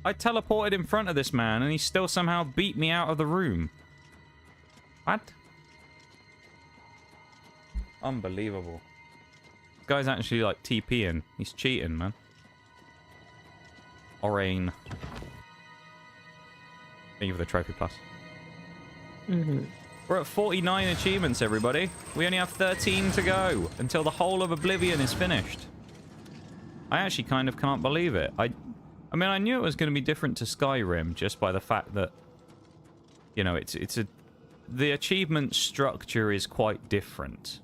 I teleported in front of this man and he still somehow beat me out of the room. What? Unbelievable. This guy's actually like TPing. He's cheating, man. Orain. Thank you for the Trophy Plus. We're at 49 achievements, everybody. We only have 13 to go until the whole of Oblivion is finished. I actually kind of can't believe it. I mean, I knew it was going to be different to Skyrim just by the fact that, you know, the achievement structure is quite different.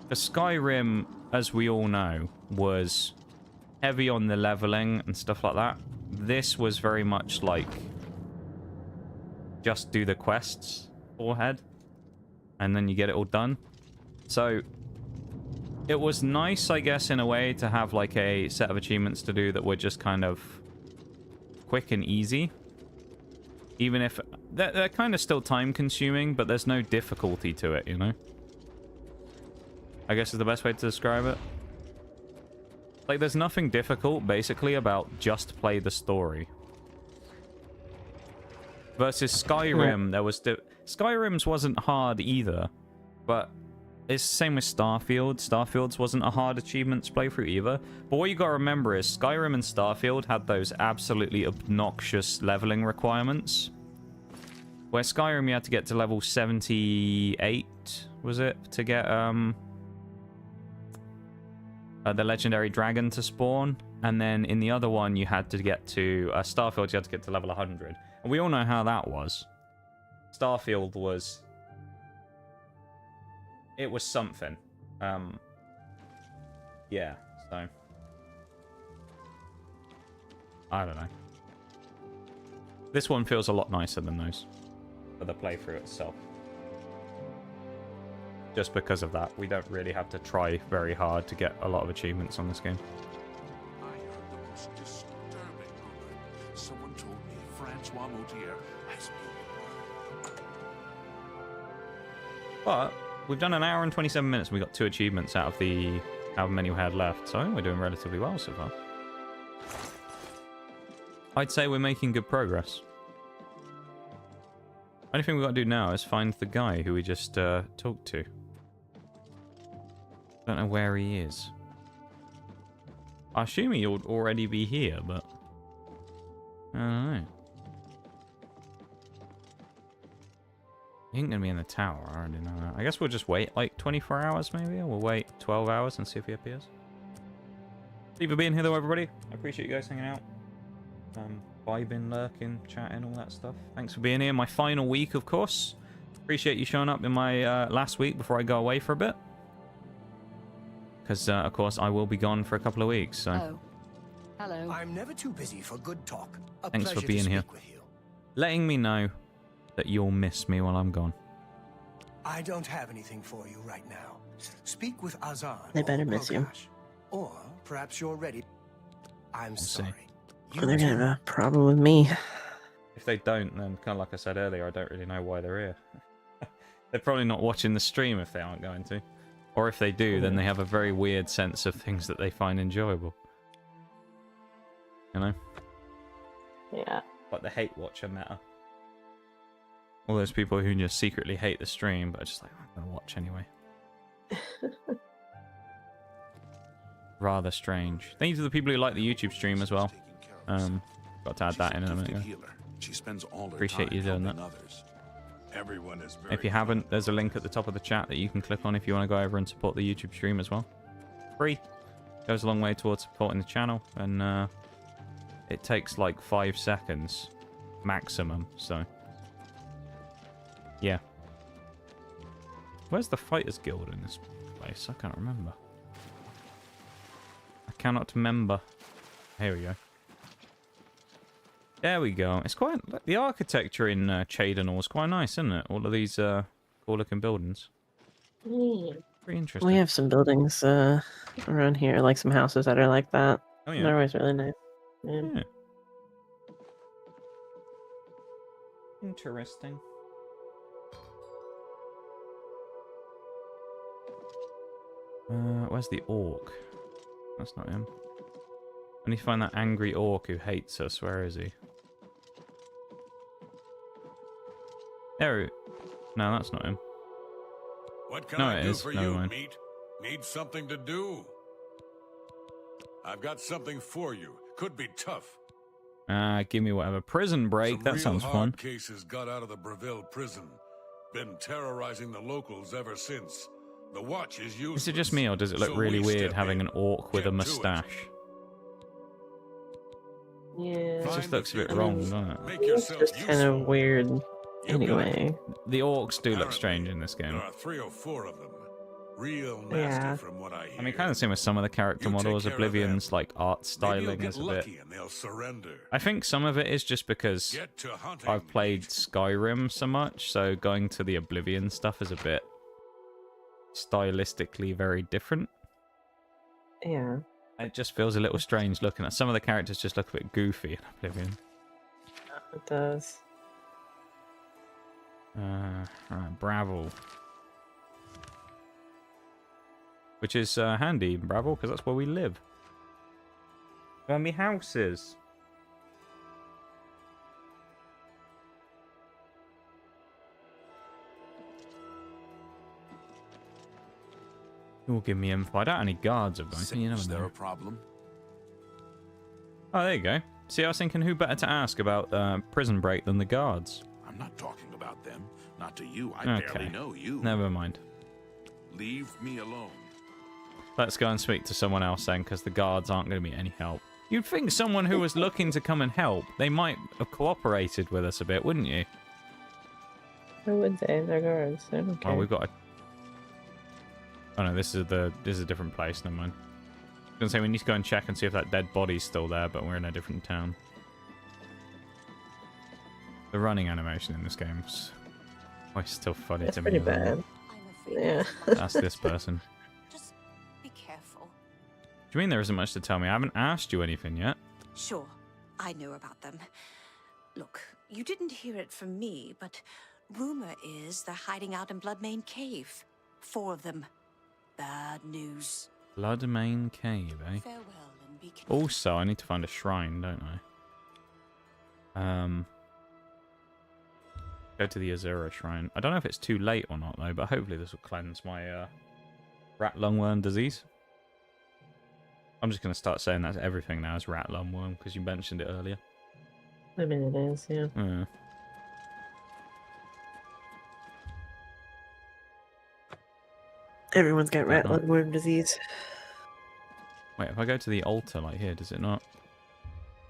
The Skyrim, as we all know, was heavy on the leveling and stuff like that. This was very much like just do the quests forehead and then you get it all done. So it was nice, I guess, in a way, to have like a set of achievements to do that were just kind of quick and easy. Even if they're kind of still time-consuming, but there's no difficulty to it, you know? I guess is the best way to describe it. Like, there's nothing difficult, basically, about just play the story. Versus Skyrim, there was... Skyrim's wasn't hard either, but it's the same with Starfield. Starfield's wasn't a hard achievements playthrough either. But what you gotta remember is Skyrim and Starfield had those absolutely obnoxious leveling requirements. Where Skyrim you had to get to level 78, was it? To get the legendary dragon to spawn. And then in the other one you had to get to... Starfield you had to get to level 100. And we all know how that was. Starfield was... It was something. Yeah, so... I don't know. This one feels a lot nicer than those. For the playthrough itself. Just because of that. We don't really have to try very hard to get a lot of achievements on this game. I heard the most disturbing rumor. Someone told me Francois Moutier has been... But we've done an hour and 27 minutes and we got 2 achievements out of the however many we had left. So I think we're doing relatively well so far. I'd say we're making good progress. Only thing we've got to do now is find the guy who we just talked to. Don't know where he is. I assume he'll already be here, but... I don't know. He ain't gonna be in the tower, I already know that. I guess we'll just wait like 24 hours maybe, or we'll wait 12 hours and see if he appears. Thank you for being here though, everybody. I appreciate you guys hanging out. Vibing, lurking, chatting, all that stuff. Thanks for being here. My final week, of course. Appreciate you showing up in my last week before I go away for a bit. Because, of course, I will be gone for a couple of weeks, so... Oh. Hello. I'm never too busy for good talk. A Thanks for pleasure being to here. speak with you. Letting me know that you'll miss me while I'm gone. I don't have anything for you right now. Speak with Azan. They better or miss you. Rogash. Or perhaps you're ready. I'm see. sorry. Or they're gonna have a problem with me. If they don't, then kind of like I said earlier, I don't really know why they're here. They're probably not watching the stream if they aren't going to. Or if they do, then they have a very weird sense of things that they find enjoyable. You know? Yeah. Like the hate watcher meta. All those people who just secretly hate the stream, but are just like, I'm gonna watch anyway. Rather strange. Thank you to the people who like the YouTube stream as well. Got to add that in a minute ago. She spends all her Appreciate time you doing that. helping others. Everyone is very If you haven't, there's a link at the top of the chat that you can click on if you want to go over and support the YouTube stream as well. Free. Goes a long way towards supporting the channel, and it takes like 5 seconds maximum, so yeah. Where's the Fighters Guild in this place? I can't remember. I cannot remember. Here we go. There we go. It's quite... The architecture in Cheydinal is quite nice, isn't it? All of these cool-looking buildings. Pretty interesting. We have some buildings around here, like some houses that are like that. Oh, yeah. They're always really nice. Yeah. Yeah. Interesting. Where's the orc? That's not him. I need to find that angry orc who hates us. Where is he? There. No, that's not him. What can No, I it do is. for Never you, mind. meat? Need something to do? I've got something for you. Could be tough. Give me whatever. Prison break. Some That real sounds hard fun. cases got out of the Breville prison. Been terrorizing the locals ever since. The watch is useless. Is it just me, or does it look so really we weird step having in. an orc with a Get to it. mustache? Yeah. It Find just looks a the bit future. wrong, doesn't it? Make It's yourself just kind of useful. weird You got it. anyway. The orcs do look Apparently, strange in this game. There are 3 or 4 of them. Real nasty Yeah. from what I hear. I mean, kind of same with some of the character You take models. care of Oblivion's them. like art Maybe styling you'll get is a bit. lucky and they'll surrender. I think some of it is just because Get to hunting. I've played Skyrim so much, so going to the Oblivion stuff is a bit stylistically very different. Yeah. It just feels a little strange looking at some of the characters. Just look a bit goofy in Oblivion. It does. Right, Bravel. Which is handy, Bravel, because that's where we live. Where my house is. You will give me info. I don't have any guards of anything, you never Is there know. a problem? Oh, there you go. See, I was thinking who better to ask about prison break than the guards. I'm not talking about them. Not to you. I Okay. barely know you. Never mind. Leave me alone. Let's go and speak to someone else then, because the guards aren't going to be any help. You'd think someone who was looking to come and help, they might have cooperated with us a bit, wouldn't you? Who would they? They're guards. I don't care. Oh, we've got a... Oh no, this is a different place, never mind. I was going to say, we need to go and check and see if that dead body's still there, but we're in a different town. The running animation in this game is always still funny It's to pretty me. bad. Yeah. That's this person. Just be careful. Do you mean there isn't much to tell me? I haven't asked you anything yet. Sure, I know about them. Look, you didn't hear it from me, but rumor is they're hiding out in Bloodmane Cave. 4 of them. Bad news. Bloodmane Cave, eh? Farewell and be careful. Also, I need to find a shrine, don't I? Go to the Azura shrine. I don't know if it's too late or not, though, but hopefully this will cleanse my rat lungworm disease. I'm just going to start saying that's everything now is rat lungworm, because you mentioned it earlier. I mean, it is, yeah. Yeah. Everyone's got rat Uh-huh. lungworm disease. Wait, if I go to the altar, like here, does it not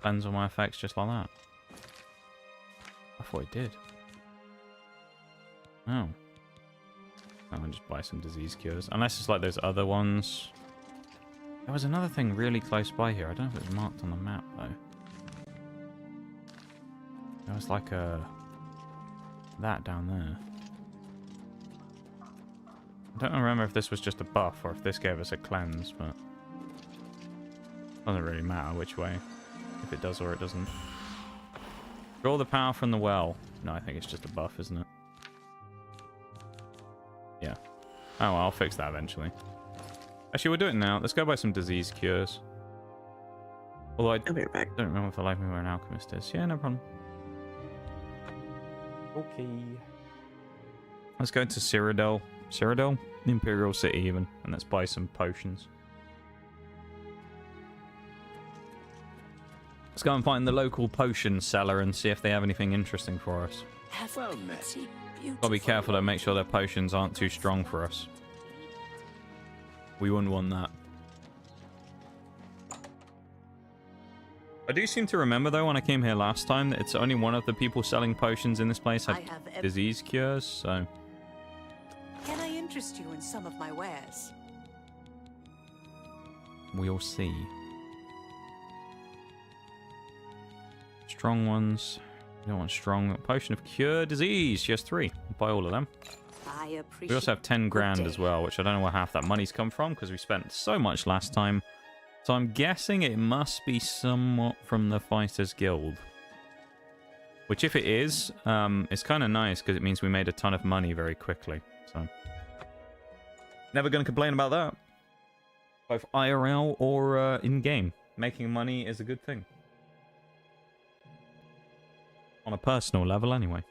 cleanse all my effects just like that? I thought it did. Oh. I'm gonna just buy some disease cures. Unless it's like those other ones. There was another thing really close by here. I don't know if it's marked on the map, though. There was like a... that down there. I don't remember if this was just a buff or if this gave us a cleanse, but... doesn't really matter which way. If it does or it doesn't. Draw the power from the well. No, I think it's just a buff, isn't it? Yeah. Oh, well, I'll fix that eventually. Actually, we'll do it now. Let's go buy some disease cures. Although I I'll be right back. don't remember for the life of me where an alchemist is. Yeah, no problem. Okay. Let's go to Cyrodil. Cyrodil? Imperial City, even. And let's buy some potions. Let's go and find the local potion seller and see if they have anything interesting for us. Well met. Gotta be careful to make sure their potions aren't too strong for us. We wouldn't want that. I do seem to remember, though, when I came here last time, that it's only one of the people selling potions in this place had disease cures, so... Can I interest you in some of my wares? We'll see. Strong ones. You don't want strong. Potion of cure disease. She has 3. Buy all of them. I appreciate. We also have 10 grand as well, which I don't know where half that money's come from because we spent so much last time. So I'm guessing it must be somewhat from the Fighters Guild. Which, if it is, it's kind of nice because it means we made a ton of money very quickly. So, never going to complain about that. Both IRL or in-game. Making money is a good thing. On a personal level, anyway.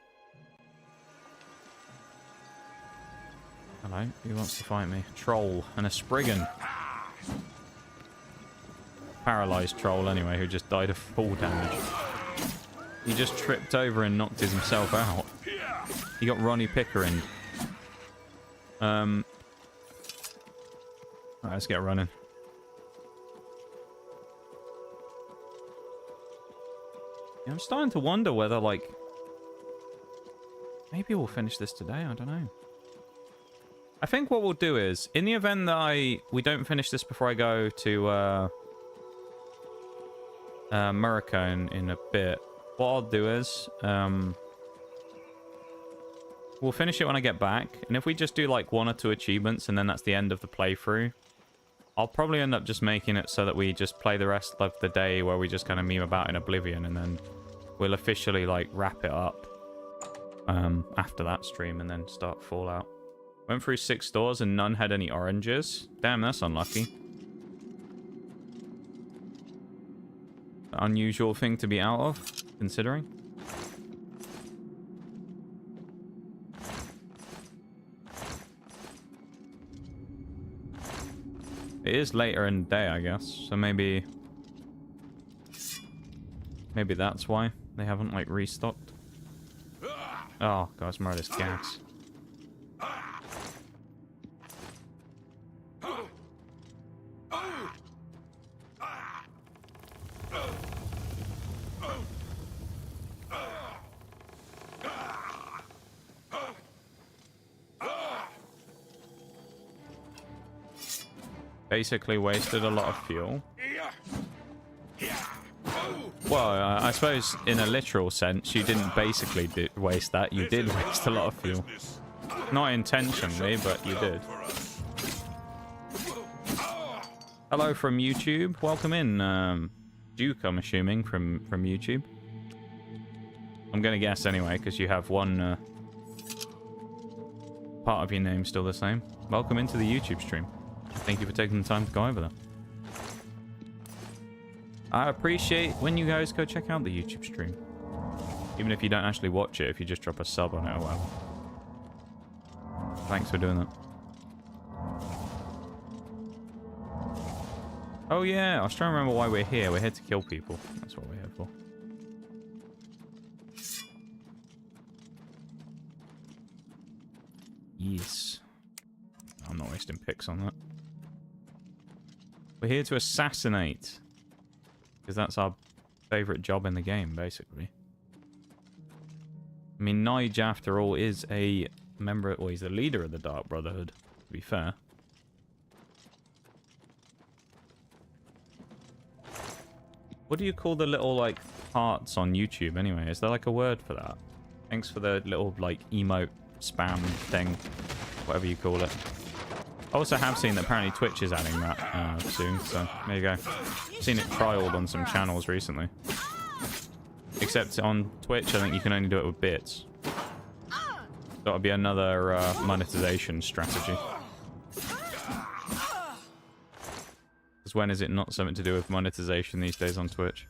Hello, who wants to fight me? Troll and a Spriggan. Paralyzed troll, anyway, who just died of fall damage. He just tripped over and knocked himself out. He got Ronnie Pickering. Alright, let's get running. Yeah, I'm starting to wonder whether, like... maybe we'll finish this today, I don't know. I think what we'll do is, in the event that we don't finish this before I go to, America in a bit, what I'll do is, we'll finish it when I get back, and if we just do, like, 1 or 2 achievements, and then that's the end of the playthrough, I'll probably end up just making it so that we just play the rest of the day where we just kind of meme about in Oblivion, and then we'll officially like wrap it up after that stream and then start Fallout. Went through 6 stores and none had any oranges. Damn, that's unlucky. Unusual thing to be out of, considering. It is later in the day, I guess, so maybe that's why they haven't like restocked. Oh, guys, more of this gas. Basically wasted a lot of fuel. Well, I suppose in a literal sense, you didn't basically waste that. You did waste a lot of fuel. Not intentionally, but you did. Hello from YouTube. Welcome in, Duke, I'm assuming, from YouTube. I'm going to guess anyway, because you have one part of your name still the same. Welcome into the YouTube stream. Thank you for taking the time to go over that. I appreciate when you guys go check out the YouTube stream. Even if you don't actually watch it, if you just drop a sub on it or whatever. Thanks for doing that. Oh yeah, I was trying to remember why we're here. We're here to kill people. That's what we're here for. Yes. I'm not wasting pics on that. We're here to assassinate. Because that's our favourite job in the game, basically. I mean, Nigel, after all, is a member... Well, he's the leader of the Dark Brotherhood, to be fair. What do you call the little, like, hearts on YouTube, anyway? Is there, like, a word for that? Thanks for the little, like, emote spam thing. Whatever you call it. I also have seen that apparently Twitch is adding that soon, so there you go. I've seen it trialed on some channels recently. Except on Twitch, I think you can only do it with bits. That'll be another monetization strategy. Because when is it not something to do with monetization these days on Twitch?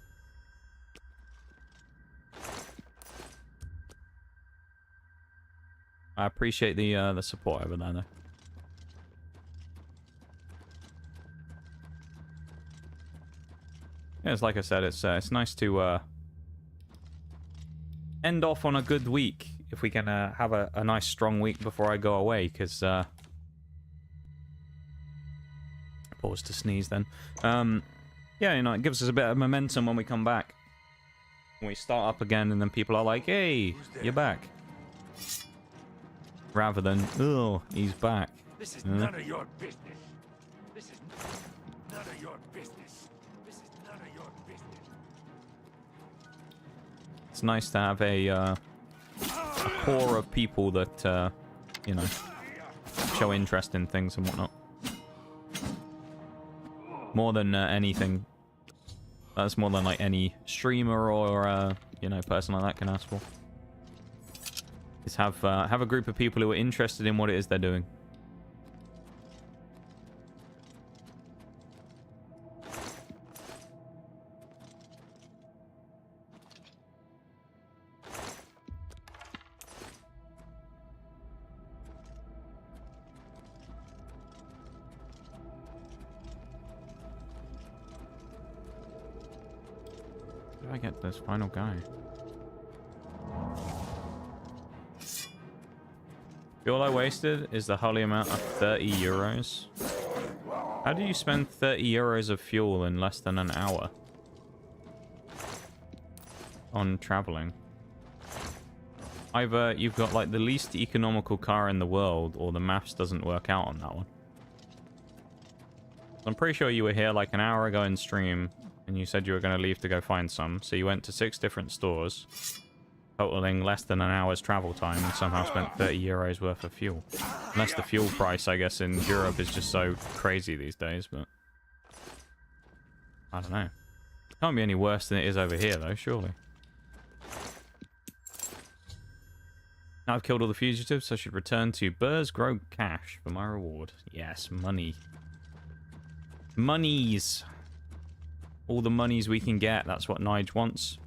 I appreciate the support over there, though. Yeah, it's like I said, it's nice to end off on a good week. If we can have a nice strong week before I go away, because pause to sneeze then. Yeah, you know, it gives us a bit of momentum when we come back. When we start up again, and then people are like, "Hey, you're back," rather than, "Oh, he's back." This is none of your business. This is none of your business. It's nice to have a core of people that, you know, show interest in things and whatnot. More than anything. That's more than, like, any streamer or, you know, person like that can ask for. Is have a group of people who are interested in what it is they're doing. How do I get this final guy? All I wasted is the holy amount of 30 euros. How do you spend 30 euros of fuel in less than an hour on traveling? Either you've got like the least economical car in the world, or the maths doesn't work out on that one. I'm pretty sure you were here like an hour ago in stream, and you said you were going to leave to go find some, so you went to 6 different stores, totaling less than an hour's travel time, and somehow spent 30 euros worth of fuel. Unless the fuel price, I guess, in Europe is just so crazy these days, but... I don't know. Can't be any worse than it is over here, though, surely. Now I've killed all the fugitives, so I should return to Burrs Grove Cache for my reward. Yes, money. Monies! All the monies we can get, that's what Nige wants.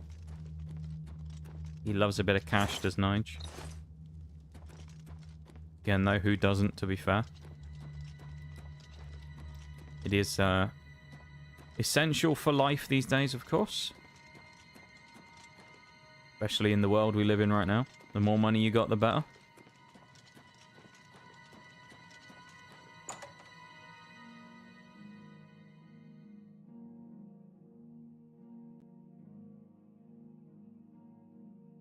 He loves a bit of cash, does Nige? Again, though, who doesn't, to be fair? It is essential for life these days, of course. Especially in the world we live in right now. The more money you got, the better.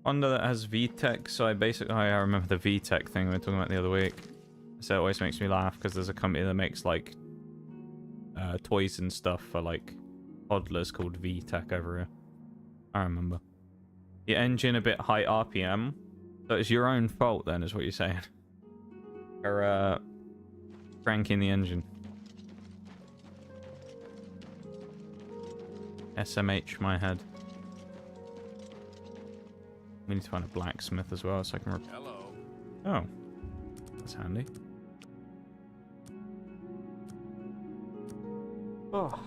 Honda that has VTech, so I remember the VTech thing we were talking about the other week. So it always makes me laugh because there's a company that makes like toys and stuff for like toddlers called VTech over here. I remember. Your engine a bit high RPM, so it's your own fault then, is what you're saying. Or cranking the engine. SMH my head. We need to find a blacksmith as well, so I can. Hello. Oh, that's handy. Oh,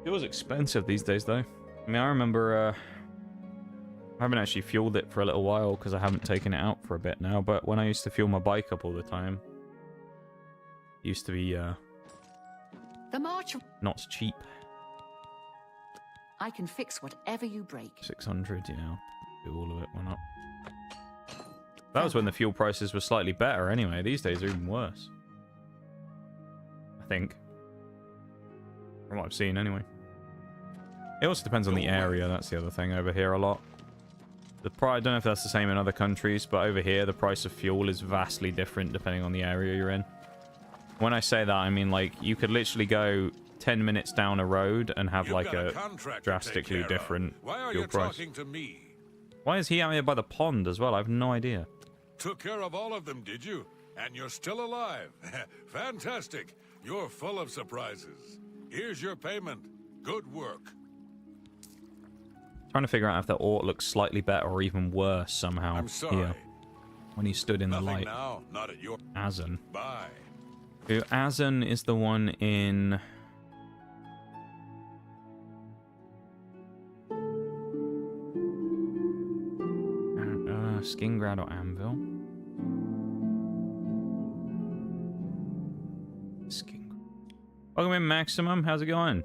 it was expensive these days, though. I mean, I remember I haven't actually fueled it for a little while because I haven't taken it out for a bit now. But when I used to fuel my bike up all the time, it used to be the march. Not cheap. I can fix whatever you break. 600, you know. All of it went up. That was when the fuel prices were slightly better anyway. These days are even worse. I think. From what I've seen anyway. It also depends on the area, that's the other thing over here a lot. I don't know if that's the same in other countries, but over here the price of fuel is vastly different depending on the area you're in. When I say that, I mean like you could literally go 10 minutes down a road and have like a drastically different fuel price. To me. Why is he out here by the pond as well? I have no idea. Took care of all of them, did you? And you're still alive. Fantastic. You're full of surprises. Here's your payment. Good work. Trying to figure out if the ort looks slightly better or even worse somehow. I'm sorry. Here. When he stood in Nothing the light. now, not at your... Azan. Bye. Azan is the one in... Skingrad or Anvil? Skingrad. Welcome in, Maximum. How's it going?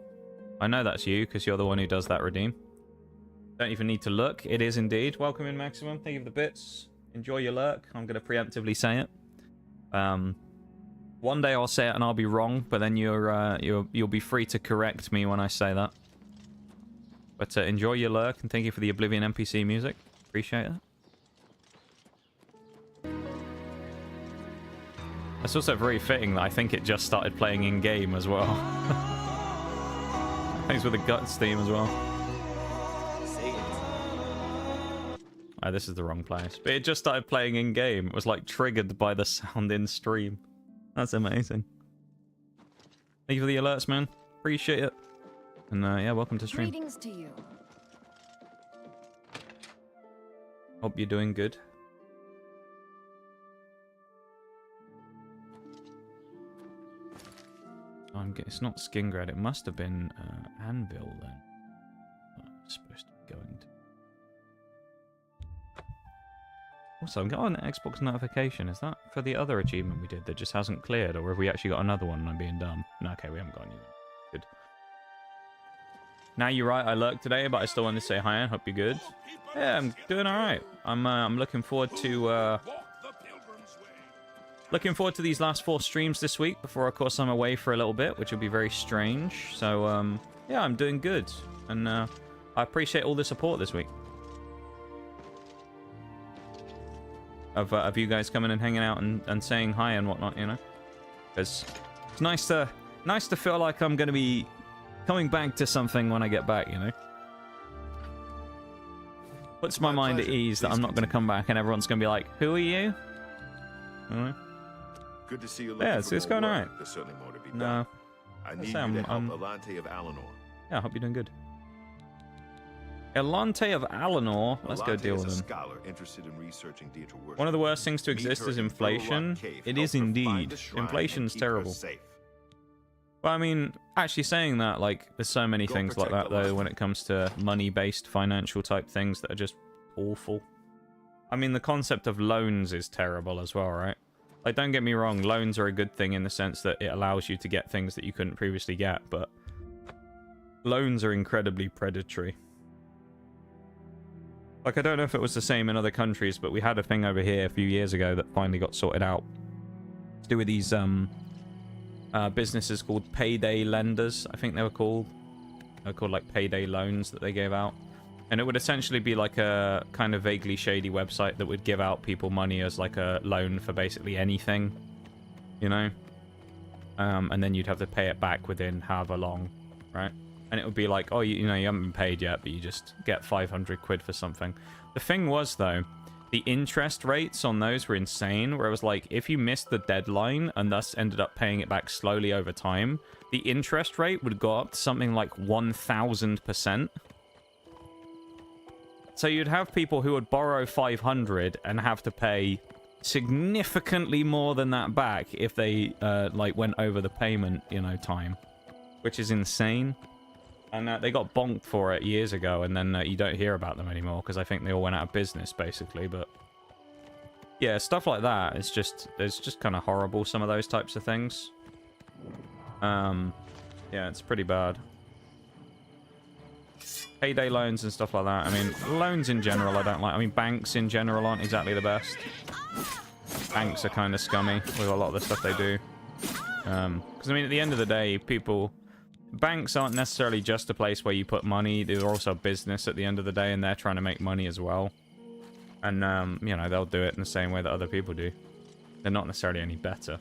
I know that's you, because you're the one who does that redeem. Don't even need to look. It is indeed. Welcome in, Maximum. Thank you for the bits. Enjoy your lurk. I'm going to preemptively say it. One day I'll say it and I'll be wrong, but then you'll be free to correct me when I say that. But enjoy your lurk, and thank you for the Oblivion NPC music. Appreciate it. It's also very fitting that I think it just started playing in-game as well. Thanks for the Guts theme as well. Oh, this is the wrong place. But it just started playing in-game. It was like triggered by the sound in stream. That's amazing. Thank you for the alerts, man. Appreciate it. And yeah, welcome to stream. Greetings to you. Hope you're doing good. It's not Skingrad. It must have been Anvil then. I'm supposed to be going to. Also, I'm getting an Xbox notification. Is that for the other achievement we did that just hasn't cleared, or have we actually got another one and I'm being dumb? No, okay, we haven't got any. Good. Now you're right. I lurked today, but I still wanted to say hi and hope you're good. Yeah, I'm doing all right. I'm looking forward to. Looking forward to these last 4 streams this week before, of course, I'm away for a little bit, which will be very strange. So, yeah, I'm doing good. And I appreciate all the support this week. Of you guys coming and hanging out and saying hi and whatnot, you know? Because it's nice to feel like I'm going to be coming back to something when I get back, you know? Puts my mind at ease that I'm not going to come back and everyone's going to be like, who are you? You know? Good to see you. Yeah, it's going alright. There's certainly more to be done. No, I need Sam, you to help Alante of Alinor. Yeah, I hope you're doing good. Alante of Alinor. Let's go deal with him. Scholar interested in researching Deirdre worship. One of the worst things to exist is inflation. It is indeed. Inflation's terrible. But I mean, actually saying that, like, there's so many things like that, though, when it comes to money-based financial type things that are just awful. I mean, the concept of loans is terrible as well, right? Like, don't get me wrong, loans are a good thing in the sense that it allows you to get things that you couldn't previously get, but loans are incredibly predatory. Like, I don't know if it was the same in other countries, but we had a thing over here a few years ago that finally got sorted out. To do with these, businesses called payday lenders, I think they were called. They're called, like, payday loans that they gave out. And it would essentially be like a kind of vaguely shady website that would give out people money as like a loan for basically anything, you know? And then you'd have to pay it back within however long, right? And it would be like, oh, you know, you haven't been paid yet, but you just get 500 quid for something. The thing was, though, the interest rates on those were insane, where it was like, if you missed the deadline and thus ended up paying it back slowly over time, the interest rate would go up to something like 1,000%. So you'd have people who would borrow 500 and have to pay significantly more than that back if they, like, went over the payment, you know, time. Which is insane. And they got bonked for it years ago, and then you don't hear about them anymore, because I think they all went out of business, basically, but... Yeah, stuff like that, it's just kind of horrible, some of those types of things. Yeah, it's pretty bad. Payday loans and stuff like that. I mean, loans in general I don't like. I mean, banks in general aren't exactly the best. Banks are kind of scummy with a lot of the stuff they do. Because, I mean, at the end of the day, banks aren't necessarily just a place where you put money. They're also a business at the end of the day, and they're trying to make money as well. And, you know, they'll do it in the same way that other people do. They're not necessarily any better.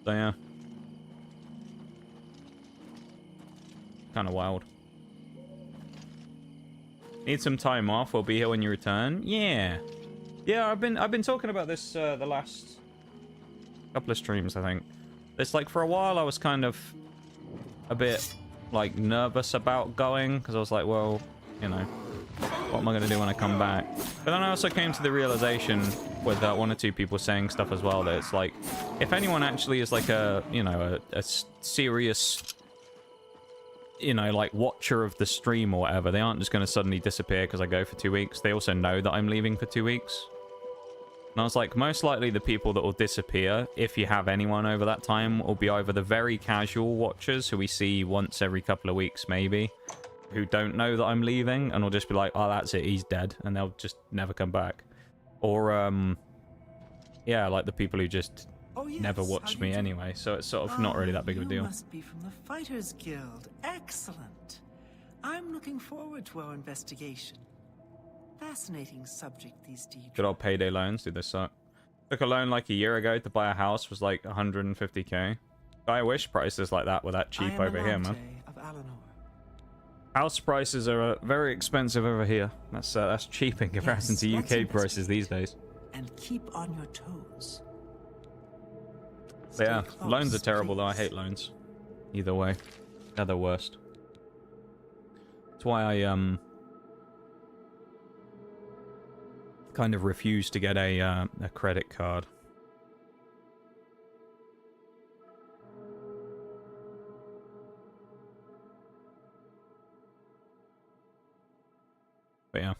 So, yeah. Kind of wild. Need some time off. We'll be here when you return. Yeah. Yeah, I've been talking about this the last couple of streams, I think. It's like, for a while I was kind of a bit like nervous about going, because I was like, well, you know, what am I going to do when I come back? But then I also came to the realization with one or two people saying stuff as well, that it's like, if anyone actually is like a, you know, a serious, you know, like, watcher of the stream or whatever, they aren't just going to suddenly disappear because I go for 2 weeks. They also know that I'm leaving for 2 weeks. And I was like, most likely the people that will disappear, if you have anyone over that time, will be either the very casual watchers who we see once every couple of weeks, maybe, who don't know that I'm leaving, and will just be like, oh, that's it, he's dead, and they'll just never come back. Or, yeah, like the people who just never watched me anyway, so it's sort of not really that big of a deal. You must be from the Fighters Guild. Excellent. I'm looking forward to our investigation. Fascinating subject, these deeds. Good old payday loans, dude, they suck. Took a loan like a year ago to buy a house, was like 150k. I wish prices like that were that cheap over here, man. Of Alinor. House prices are very expensive over here. That's cheap in comparison to UK prices these days. And keep on your toes. But yeah, loans are terrible though. I hate loans. Either way, they're the worst. That's why I kind of refuse to get a credit card. But yeah.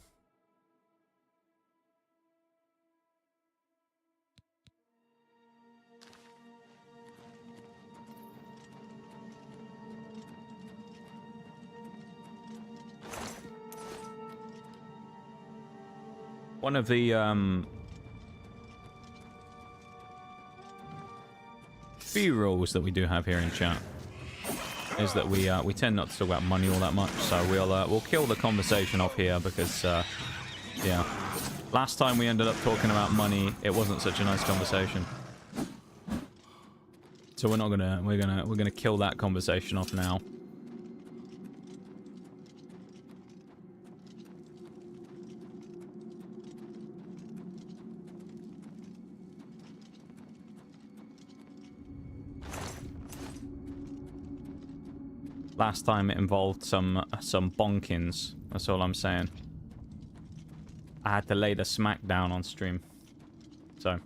One of the few rules that we do have here in chat is that we tend not to talk about money all that much, so we'll kill the conversation off here because yeah, last time we ended up talking about money, it wasn't such a nice conversation. So we're gonna kill that conversation off now. Last time it involved some bonkins. That's all I'm saying. I had to lay the smack down on stream. So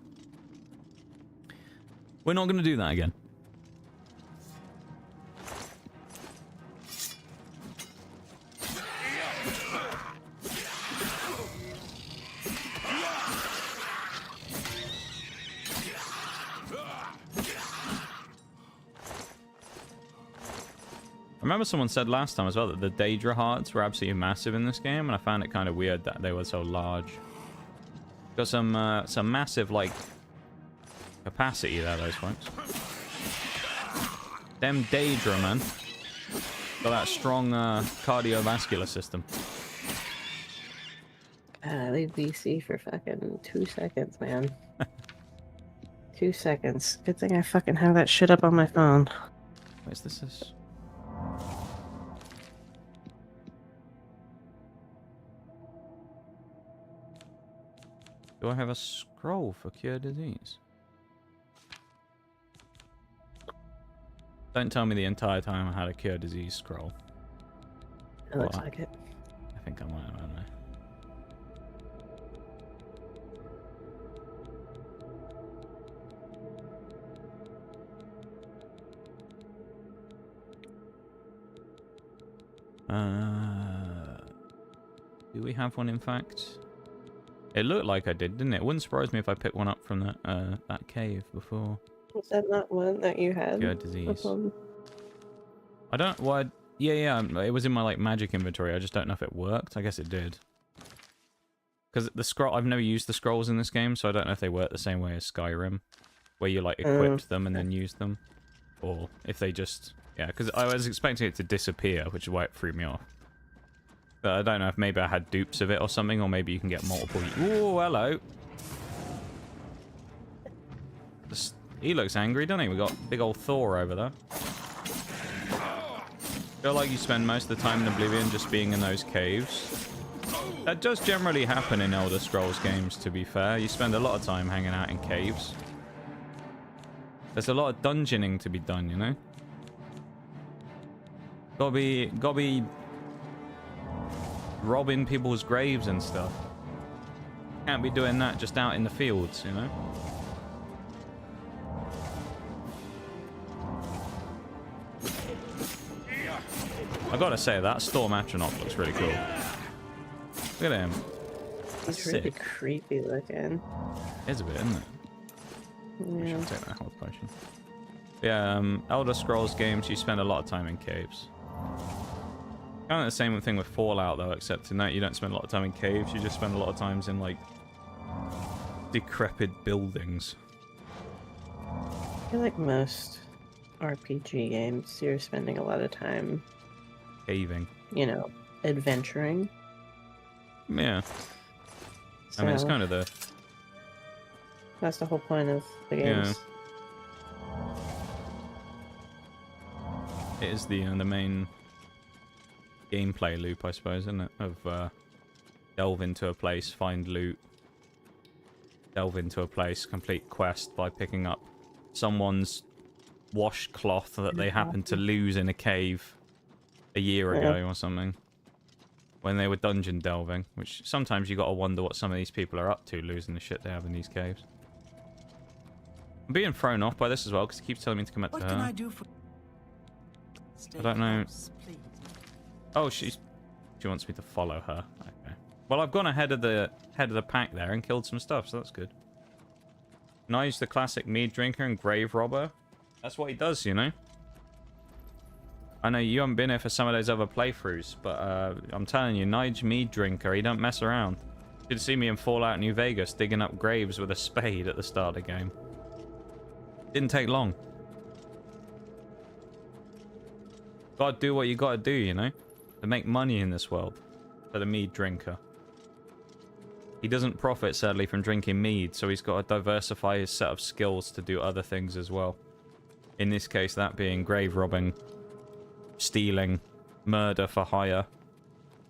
we're not going to do that again. I remember someone said last time as well that the Daedra hearts were absolutely massive in this game, and I found it kind of weird that they were so large. Got some massive, like, capacity there, those folks. Them Daedra, man. Got that strong cardiovascular system. I leave VC for fucking 2 seconds, man. 2 seconds. Good thing I fucking have that shit up on my phone. Where's this? Do I have a scroll for cure disease? Don't tell me the entire time I had a cure disease scroll. It looks like it. I think I might have, haven't I? Do we have one, in fact? It looked like I did, didn't it? It wouldn't surprise me if I picked one up from that cave before. Was that not one that you had? Cure disease. I don't... Well, yeah. It was in my, like, magic inventory. I just don't know if it worked. I guess it did. Because the scroll... I've never used the scrolls in this game, so I don't know if they work the same way as Skyrim. Where you, like, equipped them and then used them. Or if they just... Yeah, because I was expecting it to disappear, which is why it threw me off. But I don't know if maybe I had dupes of it or something, or maybe you can get multiple... Ooh, hello! He looks angry, doesn't he? We got big old Thor over there. Feel like you spend most of the time in Oblivion just being in those caves. That does generally happen in Elder Scrolls games, to be fair. You spend a lot of time hanging out in caves. There's a lot of dungeoning to be done, you know? Gotta be robbing people's graves and stuff. Can't be doing that just out in the fields, you know? I gotta say, that Storm Atronach looks really cool. Look at him. He's really creepy looking. It is a bit, isn't it? Yeah. I should take that health potion. Yeah, Elder Scrolls games, you spend a lot of time in caves. Kind of the same thing with Fallout, though, except in that you don't spend a lot of time in caves, you just spend a lot of times in, like, decrepit buildings. I feel like most RPG games, you're spending a lot of time... Caving. You know, adventuring. Yeah. So, I mean, it's kind of the... That's the whole point of the games. Yeah. It is the main gameplay loop, I suppose, isn't it? Of delve into a place, find loot, delve into a place, complete quest by picking up someone's washcloth that they happened to lose in a cave a year ago or something. When they were dungeon delving, which sometimes you gotta wonder what some of these people are up to, losing the shit they have in these caves. I'm being thrown off by this as well, because he keeps telling me to come up to her. What can I do for... I don't know. Oh, she wants me to follow her. Okay. Well, I've gone ahead of the pack there and killed some stuff, so that's good. Nige the classic Meaddrinker and grave robber. That's what he does, you know. I know you haven't been here for some of those other playthroughs, but I'm telling you, Nige Meaddrinker, he don't mess around. You should see me in Fallout New Vegas digging up graves with a spade at the start of the game. Didn't take long. Gotta do what you gotta do, you know? To make money in this world. For the mead drinker. He doesn't profit, sadly, from drinking mead, so he's got to diversify his set of skills to do other things as well. In this case, that being grave robbing, stealing, murder for hire,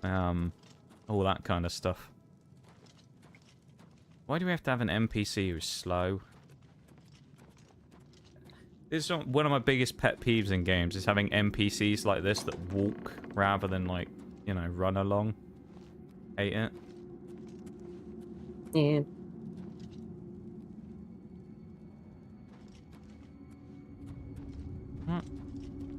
all that kind of stuff. Why do we have to have an NPC who's slow? This is one of my biggest pet peeves in games, is having NPCs like this that walk rather than, like, you know, run along. Hate it. Yeah. What?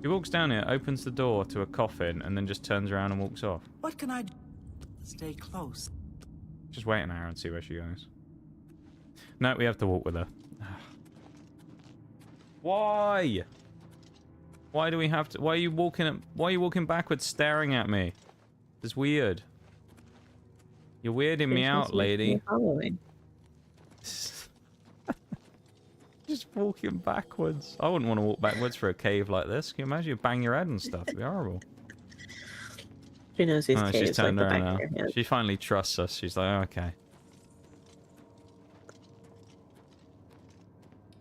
He walks down here, opens the door to a coffin, and then just turns around and walks off. What can I do? Stay close. Just wait an hour and see where she goes. No, we have to walk with her. Why? Why do we have to? Why are you walking backwards, staring at me? It's weird. You're weirding me out, lady. Just walking backwards. I wouldn't want to walk backwards for a cave like this. Can you imagine? You bang your head and stuff. It'd be horrible. She knows these caves she's turned like the around back now. of her hand. She finally trusts us. She's like, oh, okay.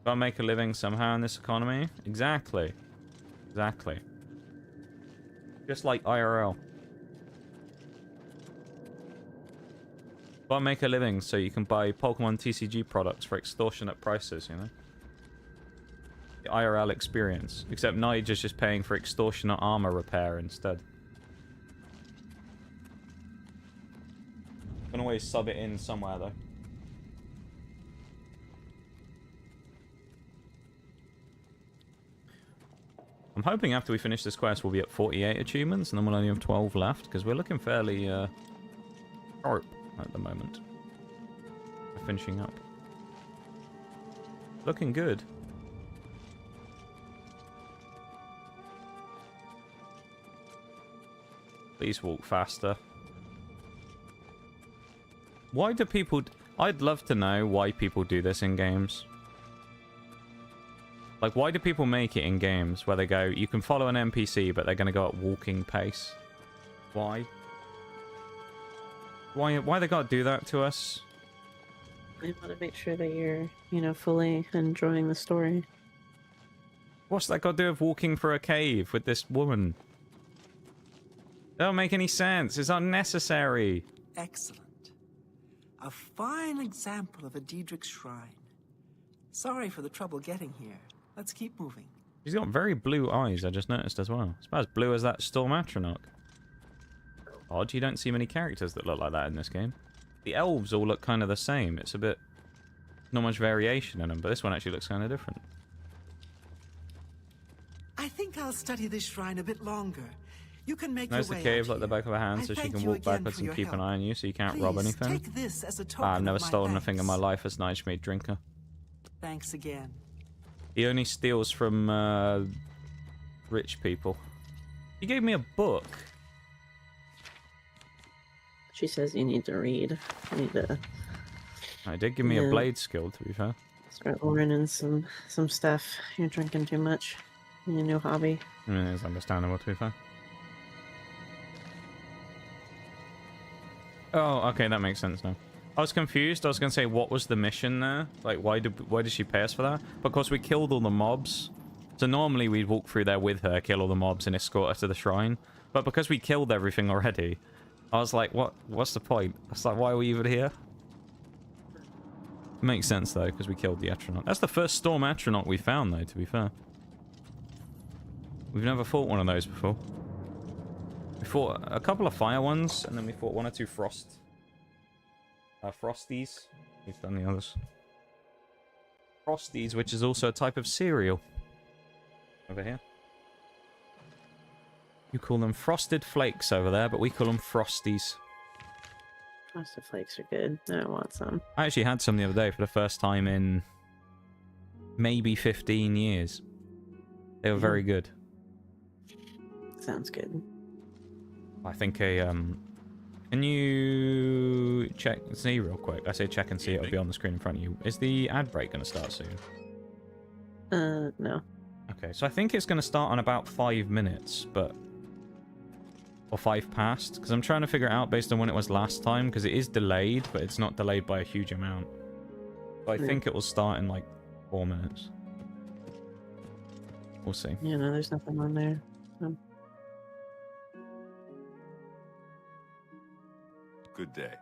Gotta make a living somehow in this economy. Exactly. Exactly. Just like IRL. Gotta make a living so you can buy Pokemon TCG products for extortionate prices, you know? The IRL experience. Except Nigel's just paying for extortionate armor repair instead. Can always sub it in somewhere though. I'm hoping after we finish this quest we'll be at 48 achievements and then we'll only have 12 left because we're looking fairly sharp at the moment. We're finishing up. Looking good. Please walk faster. Why do people... I'd love to know why people do this in games. Like, why do people make it in games where they go, you can follow an NPC, but they're going to go at walking pace? Why? Why they got to do that to us? I want to make sure that you're, you know, fully enjoying the story. What's that got to do with walking for a cave with this woman? That don't make any sense. It's unnecessary. Excellent. A fine example of a Daedric shrine. Sorry for the trouble getting here. Let's keep moving. She's got very blue eyes, I just noticed as well. It's about as blue as that Storm Atronach. Odd, you don't see many characters that look like that in this game. The elves all look kind of the same. It's a bit... not much variation in them, but this one actually looks kind of different. I think I'll study this shrine a bit longer. You can make Knows your the way caves out like the here. back of her hand, I so she thank can you walk again backwards for and your keep an help. eye on you, so you can't Please, rob anything. Take this as a token I've never of my stolen anything in my thanks. life as Nigel Meaddrinker. Thanks again. He only steals from rich people. He gave me a book. She says you need to read. You need to I did give me a blade skill, to be fair. start learning some stuff. You're drinking too much in your new hobby. I mean, it's understandable, to be fair. Oh, okay, that makes sense now. I was confused. I was going to say, what was the mission there? Like, why did she pay us for that? Because we killed all the mobs. So normally we'd walk through there with her, kill all the mobs, and escort her to the shrine. But because we killed everything already, I was like, what's the point? I was like, why are we even here? Makes sense, though, because we killed the Atronach. That's the first Storm Atronach we found, though, to be fair. We've never fought one of those before. We fought a couple of fire ones, and then we fought one or two frosties. We've done the others. Frosties, which is also a type of cereal. Over here. You call them frosted flakes over there, but we call them frosties. Frosted Flakes are good. I want some. I actually had some the other day for the first time in maybe 15 years. They were very good. Sounds good. I think can you check and see real quick? I say check and see, it'll be on the screen in front of you. Is the ad break going to start soon? No. Okay, so I think it's going to start on about 5 minutes, but... or 5 past, because I'm trying to figure it out based on when it was last time, because it is delayed, but it's not delayed by a huge amount. But I think it will start in like 4 minutes. We'll see. Yeah, no, there's nothing on there. Good day.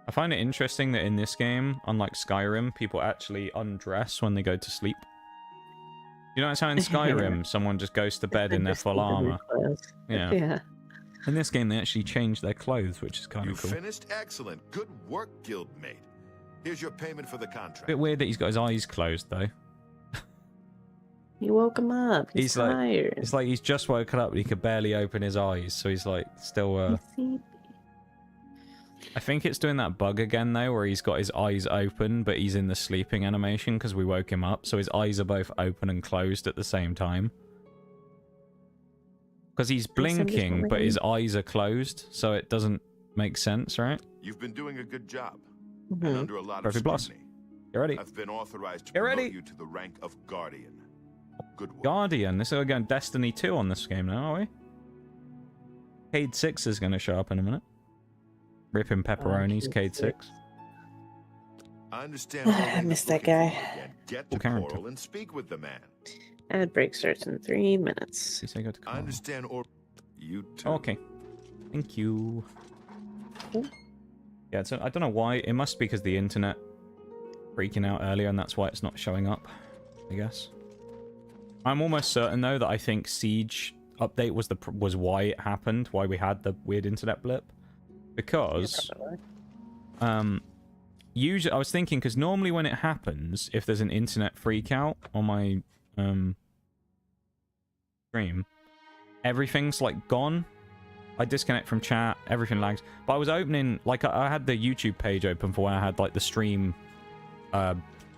I find it interesting that in this game, unlike Skyrim, people actually undress when they go to sleep. You know, it's how in Skyrim someone just goes to bed in their full armor. Yeah. Yeah. In this game, they actually change their clothes, which is kind You of cool. finished? Excellent. Good work, guildmate. Here's your payment for the contract. Bit weird that he's got his eyes closed though. You woke him up. He's tired. It's like he's just woken up, but he could barely open his eyes, so he's like still. I think it's doing that bug again though, where he's got his eyes open, but he's in the sleeping animation because we woke him up, so his eyes are both open and closed at the same time. Because he's blinking, but his eyes are closed, so it doesn't make sense, right? You've been doing a good job. And under a lot of Perfect scrutiny. Get ready. I've been authorized to Get promote ready. you to the rank of Guardian. Good work. Guardian. This is we're going Destiny 2 on this game now, are we? Cade 6 is going to show up in a minute. Ripping pepperonis, Cade 6. I understand. I missed that guy. Get to Coral and speak with the man. Ad break starts in 3 minutes. I understand, or you too. Okay. Thank you. Yeah, so I don't know why. It must be because the internet freaking out earlier, and that's why it's not showing up, I guess. I'm almost certain though that I think Siege update was why it happened, why we had the weird internet blip, because usually I was thinking because normally when it happens, if there's an internet freak out on my stream, everything's like gone. I disconnect from chat, everything lags. But I was opening, like I had the YouTube page open for when I had like the stream,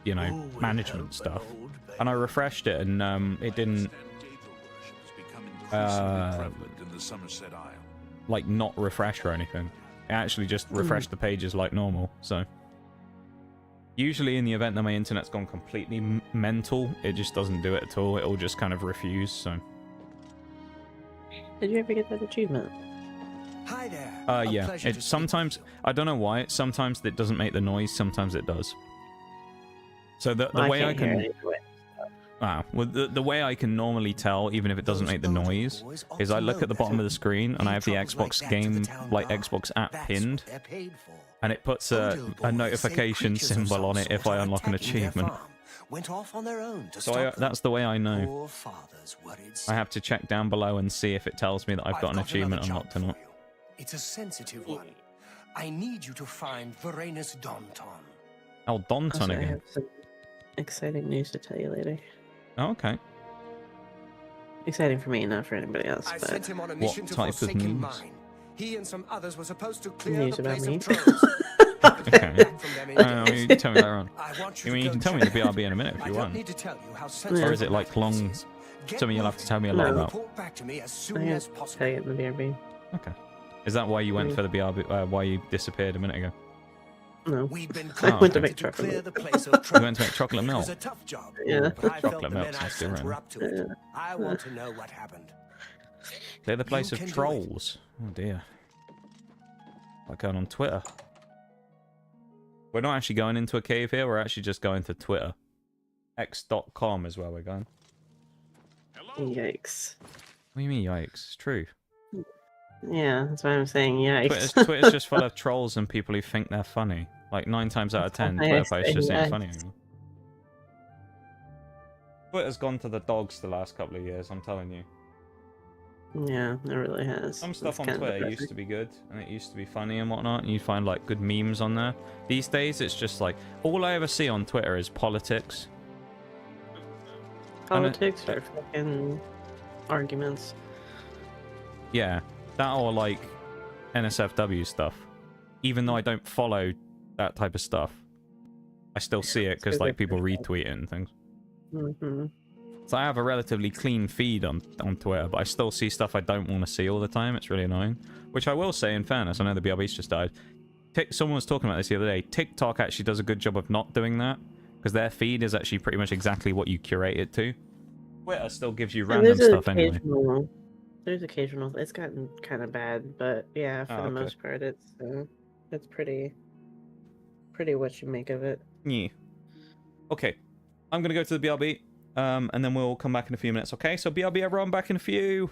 you know, management stuff, and I refreshed it and it didn't like not refresh or anything. It actually just refreshed the pages like normal. So usually in the event that my internet's gone completely mental, it just doesn't do it at all. It'll just kind of refuse. So did you ever get that achievement? Hi there. Yeah. It sometimes, I don't know why. Sometimes it doesn't make the noise. Sometimes it does. So the way I can, well, the way I can normally tell, even if it doesn't make the noise, is I look at the bottom of the screen and I have the Xbox game, like Xbox app pinned, and it puts a notification symbol on it if I unlock an achievement. So that's the way I know. I have to check down below and see if it tells me that I've got an achievement unlocked or not. It's a sensitive one. I need you to find Varanus Daunton. Oh, Daunton I again. have some exciting news to tell you later. Oh, okay. Exciting for me, not for anybody else. I But sent him on a mission to type of Forsaken news? Mine. He and some others were supposed to clear News the about place me. of trolls. Okay. You can tell me later on. I mean, you can tell me the BRB in a minute if you I don't want. need to tell you how Or sensitive is it like long? Something you'll have to tell me a lot about. report back to me as I soon as got possible. tell you in the BRB. Okay. Is that why you went for the BRB? Why you disappeared a minute ago? No. We've been Oh, went to okay. make chocolate clear the milk. place of You went to make chocolate It milk. was a tough job. Yeah. But I felt Chocolate the milk men I sounds sent good, were right? up to it. I want to know what happened. Clear the place You of can do it. trolls. Oh dear. Like going on Twitter. We're not actually going into a cave here. We're actually just going to Twitter. X.com is where we're going. Yikes. What do you mean, yikes? It's true. Yeah, that's why I'm saying yikes. Twitter's just full of trolls and people who think they're funny. Like 9 times out of 10, why I Twitter posts say just ain't yikes. funny anymore. Twitter's gone to the dogs the last couple of years, I'm telling you. Yeah, it really has. Some stuff It's on kind of Twitter depressing. used to be good, and it used to be funny and whatnot, and you'd find like good memes on there. These days, it's just like, all I ever see on Twitter is politics. Politics or fucking arguments. Yeah, that or like NSFW stuff. Even though I don't follow that type of stuff, I still see it because like people retweet it and things. Mm-hmm. So I have a relatively clean feed on Twitter, but I still see stuff I don't want to see all the time. It's really annoying. Which I will say, in fairness, I know the BRB's just died. Someone was talking about this the other day. TikTok actually does a good job of not doing that, because their feed is actually pretty much exactly what you curate it to. Twitter still gives you random stuff anyway. There's occasional. It's gotten kind of bad, but yeah, for the most part, it's pretty what you make of it. Yeah. Okay, I'm gonna go to the BRB, and then we'll come back in a few minutes. Okay, so BRB, everyone, back in a few.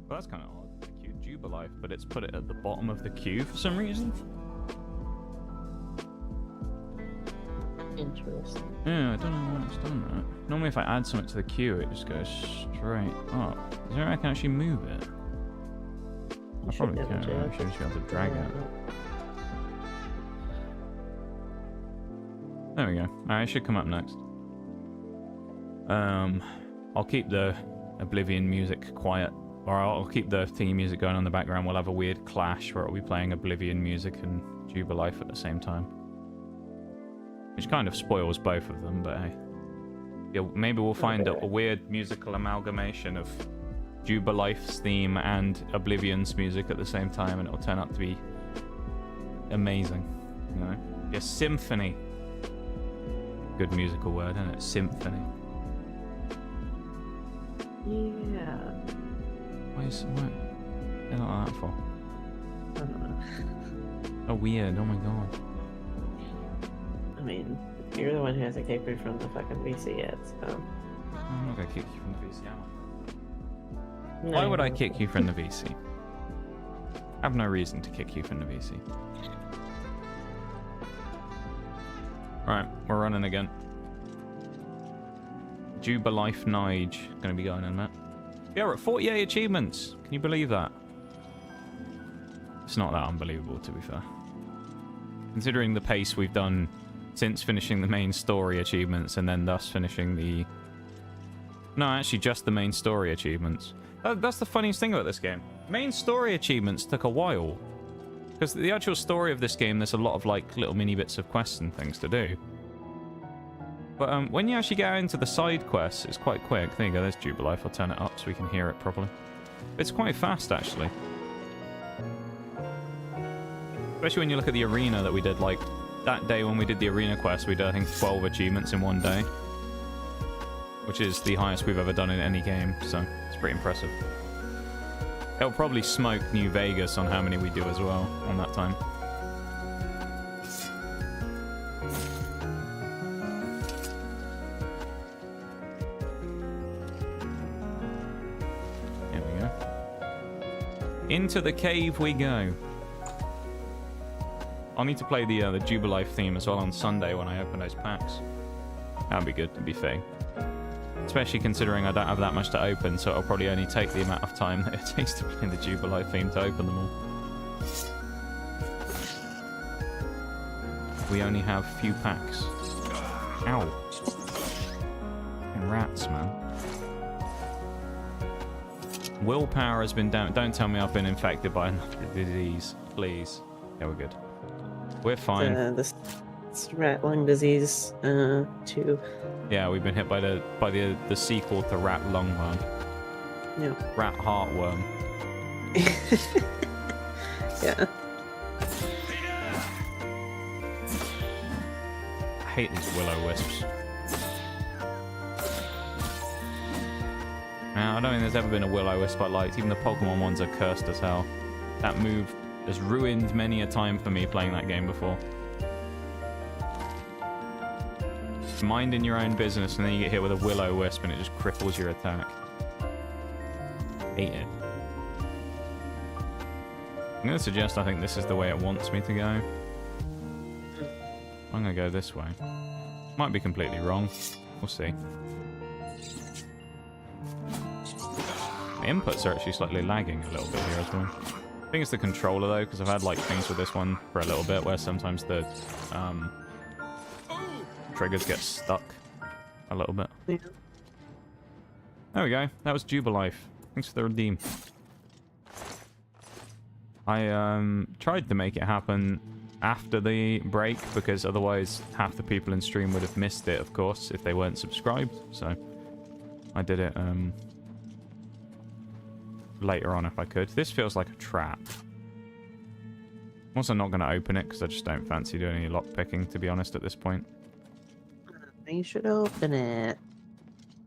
Well, that's kind of odd. The queue Jubilife, but it's put it at the bottom of the queue for some reason. Interesting. Yeah, I don't know why it's done that. Normally if I add something to the queue, it just goes straight up. Is there a way I can actually move it? I probably can. I should just be able to drag it. There we go. Alright, it should come up next. I'll keep the Oblivion music quiet. Or I'll keep the thingy music going on in the background. We'll have a weird clash where it'll be playing Oblivion music and Jubilife at the same time. Which kind of spoils both of them, but hey. Yeah, maybe we'll find a weird musical amalgamation of Jubilife's theme and Oblivion's music at the same time, and it'll turn out to be amazing. You know? Be a symphony. Good musical word, isn't it? Symphony. Yeah. Why is what? They're not like that for? I don't know. Oh, weird. Oh my god. I mean, you're the one who hasn't kicked me from the fucking VC yet, so. I'm not gonna kick you from the VC, am I? No, Why would I kick you from the VC? I have no reason to kick you from the VC. Right, we're running again. Jubilife Nige gonna be going in a minute. Yeah, we're at 48 achievements. Can you believe that? It's not that unbelievable, to be fair. Considering the pace we've done since finishing the main story achievements and then thus finishing the... No, actually just the main story achievements. That's the funniest thing about this game. Main story achievements took a while. Because the actual story of this game, there's a lot of like little mini bits of quests and things to do. But when you actually get into the side quests, it's quite quick. There you go, there's Jubilife. I'll turn it up so we can hear it properly. It's quite fast, actually. Especially when you look at the arena that we did, like, that day when we did the arena quest, we did, I think, 12 achievements in one day. Which is the highest we've ever done in any game, so it's pretty impressive. It'll probably smoke New Vegas on how many we do as well on that time. Here we go. Into the cave we go. I'll need to play the Jubilife theme as well on Sunday when I open those packs. That'd be good, to be fair. Especially considering I don't have that much to open, so it'll probably only take the amount of time that it takes to play the Jubilife theme to open them all. We only have few packs. Ow. Fucking rats, man. Willpower has been down. Don't tell me I've been infected by another disease, please. Yeah, we're good. We're fine. This rat lung disease, too. Yeah, we've been hit by the sequel to Rat Lungworm. Yeah. Rat Heartworm. Yeah. I hate these Will-O-Wisps. Now, I don't think there's ever been a Will-O-Wisp I liked. Even the Pokemon ones are cursed as hell. That move has ruined many a time for me playing that game before. Minding your own business, and then you get hit with a Will-O-Wisp and it just cripples your attack. Hate it. I'm going to suggest I think this is the way it wants me to go. I'm going to go this way. Might be completely wrong. We'll see. The inputs are actually slightly lagging a little bit here as well. I think it's the controller though, because I've had like things with this one for a little bit where sometimes the triggers get stuck a little bit. Yeah. There we go. That was Jubilife. Thanks for the redeem. I tried to make it happen after the break because otherwise half the people in stream would have missed it, of course, if they weren't subscribed. So I did it later on if I could. This feels like a trap. I'm also not going to open it because I just don't fancy doing any lockpicking, to be honest, at this point. You should open it.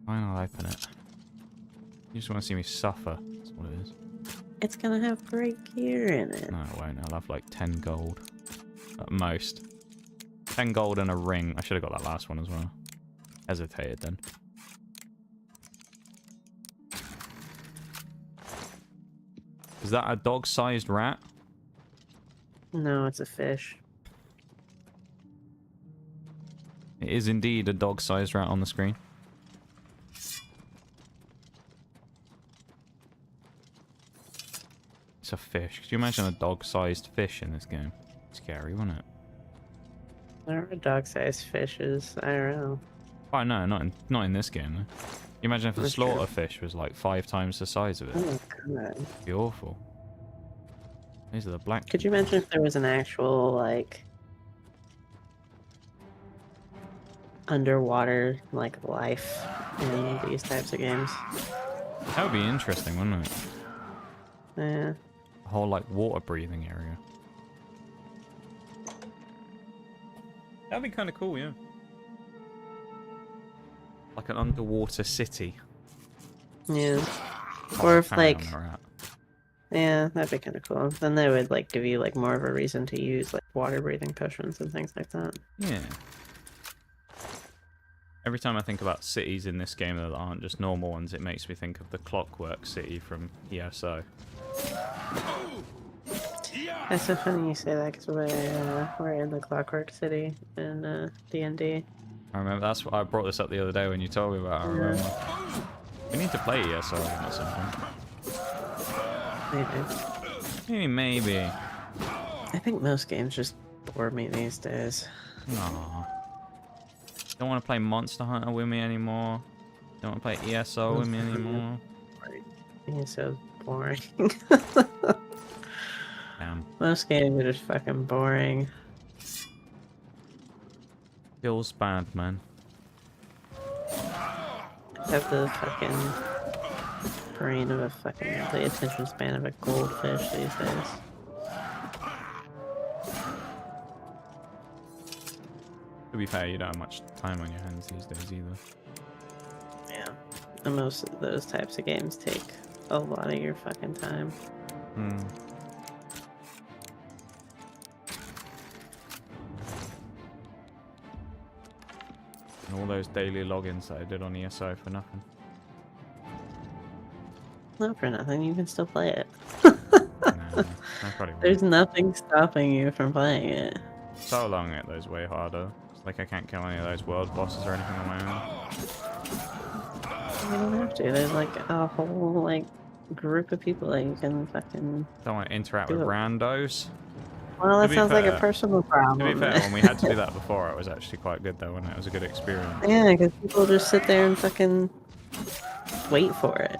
Why not open it? You just want to see me suffer. That's what it is. It's gonna have great gear in it. No, it won't. I'll have like 10 gold. At most. 10 gold and a ring. I should have got that last one as well. Hesitated then. Is that a dog-sized rat? No, it's a fish. It is indeed a dog-sized rat on the screen. It's a fish. Could you imagine a dog-sized fish in this game? Scary, wouldn't it? There are dog-sized fishes, IRL. Oh no, not in this game. Though. You imagine if a That's true. slaughterfish was like 5 times the size of it. Oh my god. It'd be awful. These are the black. Could you imagine if there was an actual, like, underwater, like, life in these types of games? That would be interesting, wouldn't it? Yeah. A whole like water breathing area. That'd be kind of cool, yeah. Like an underwater city. Yeah. Oh, Or if, carry like, on, rat. yeah, that'd be kind of cool. Then they would, like, give you, like, more of a reason to use, like, water-breathing potions and things like that. Yeah. Every time I think about cities in this game that aren't just normal ones, it makes me think of the Clockwork City from ESO. That's so funny you say that, because we're in the Clockwork City in D&D. I remember that's what I brought this up the other day when you told me about it. I remember. We need to play ESO again at some point. Maybe. I think most games just bore me these days. Aww. Don't want to play Monster Hunter with me anymore. Don't want to play ESO with me anymore. ESO's boring. Damn. Most games are just fucking boring. Feels bad, man. Have the fucking brain of a fucking, the attention span of a goldfish these days. To be fair, you don't have much time on your hands these days either. Yeah. And most of those types of games take a lot of your fucking time. Hmm. And all those daily logins that I did on ESO for nothing. Not for nothing, you can still play it. Nah, I probably won't. There's nothing stopping you from playing it. So long it those way harder. It's like I can't kill any of those world bosses or anything on my own. You don't have to. There's like a whole like group of people that you can fucking. Don't want to interact do with it. randos. Well, To that be sounds like a fair- personal problem. To be fair, when we had to do that before, it was actually quite good though, wasn't it? It was a good experience. Yeah, because people just sit there and fucking wait for it.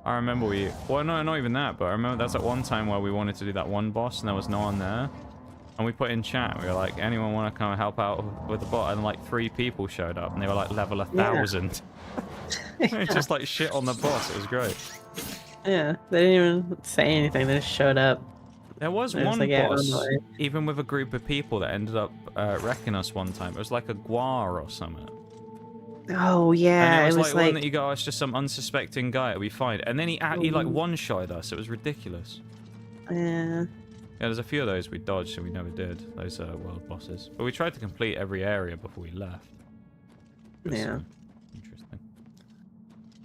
I remember well, no, not even that, but I remember that's at one time where we wanted to do that one boss and there was no one there. And we put in chat, we were like, anyone want to come and help out with the bot? And like 3 people showed up and they were like level 1,000. It's just like shit on the boss, it was great. Yeah, they didn't even say anything, they just showed up. There was They're just one like, yeah, boss, run away. even with a group of people that ended up wrecking us one time. It was like a guar or something. Oh yeah, And it was like one like that you go, oh, it's just some unsuspecting guy, it'll be fine. And then he like one-shot us, it was ridiculous. yeah. Yeah, there's a few of those we dodged, so we never did. Those world bosses. But we tried to complete every area before we left. It was, Yeah. Interesting.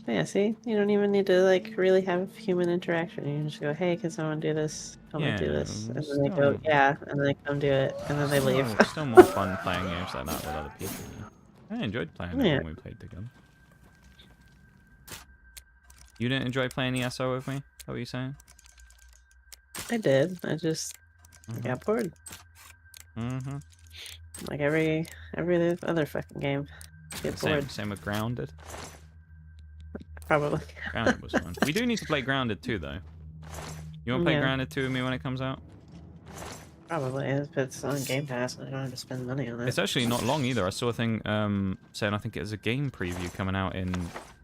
Yeah, see? You don't even need to like really have human interaction. You can just go, hey, can someone do this? Help me do Yeah, this. And then still- they go, yeah, and then they come do it, and then they leave. Still more fun playing games like that with other people. Yeah. I enjoyed playing it Yeah. when we played together. You didn't enjoy playing ESO with me? Is that what you're saying? I did. I just got bored. Mm-hmm. Like every other fucking game. Get bored. Same with Grounded. Probably. Grounded was fun. We do need to play Grounded too, though. You want to play Yeah. Grounded 2 with me when it comes out? Probably. If it's on Game Pass, I don't have to spend money on it. It's actually not long either. I saw a thing saying I think it's a game preview coming out in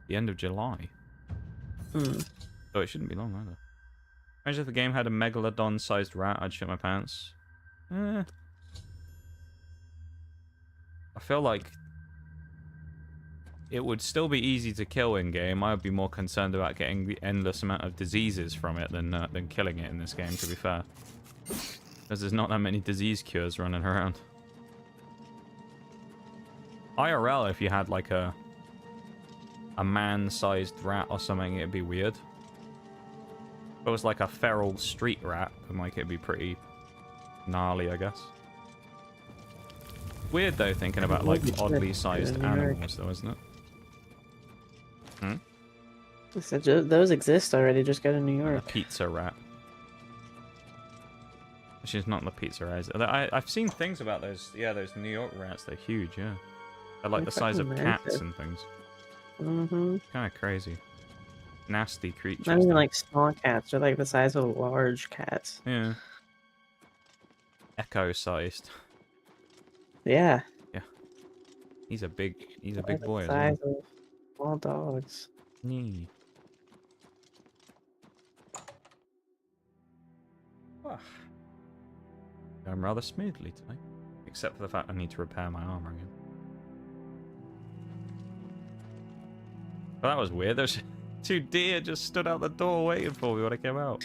the end of July. So it shouldn't be long either. Imagine if the game had a megalodon-sized rat, I'd shit my pants. I feel like it would still be easy to kill in game. I would be more concerned about getting the endless amount of diseases from it than killing it in this game, to be fair. Because there's not that many disease cures running around. IRL, if you had like a man-sized rat or something, it'd be weird. it was like a feral street rat, and like it'd be pretty gnarly, I guess. Weird though, thinking about like oddly sized animals, though, isn't it? Hmm. I said those exist already. Just go to New A York. pizza rat. She's not the pizza rat. I've seen things about those. Yeah, those New York rats. They're huge. Yeah, they're like the size of cats and things. Mm-hmm. Kind of crazy. Nasty creatures. Not even like small cats. They're like the size of large cats. Yeah. Echo-sized. Yeah. Yeah. He's a big boy as Size well. of small dogs. Nee. Ah. Going rather smoothly today. Except for the fact I need to repair my armor again. Well, that was weird. There's two deer just stood out the door waiting for me when I came out.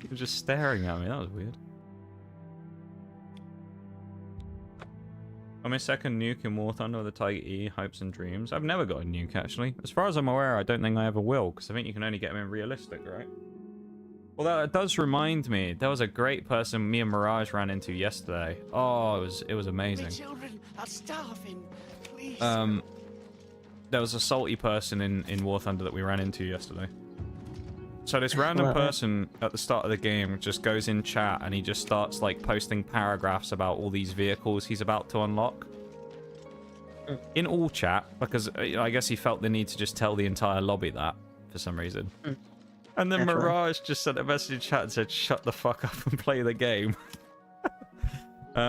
They were just staring at me. That was weird. On my second nuke in War Thunder with a Tiger E, Hopes and Dreams. I've never got a nuke, actually. As far as I'm aware, I don't think I ever will, because I think you can only get them in realistic, right? Well, that does remind me. There was a great person me and Mirage ran into yesterday. Oh, it was amazing. My children are starving. Please. There was a salty person in War Thunder that we ran into yesterday. So this random person at the start of the game just goes in chat and he just starts like posting paragraphs about all these vehicles he's about to unlock. In all chat, because I guess he felt the need to just tell the entire lobby that for some reason. And then Mirage just sent a message in chat and said, shut the fuck up and play the game.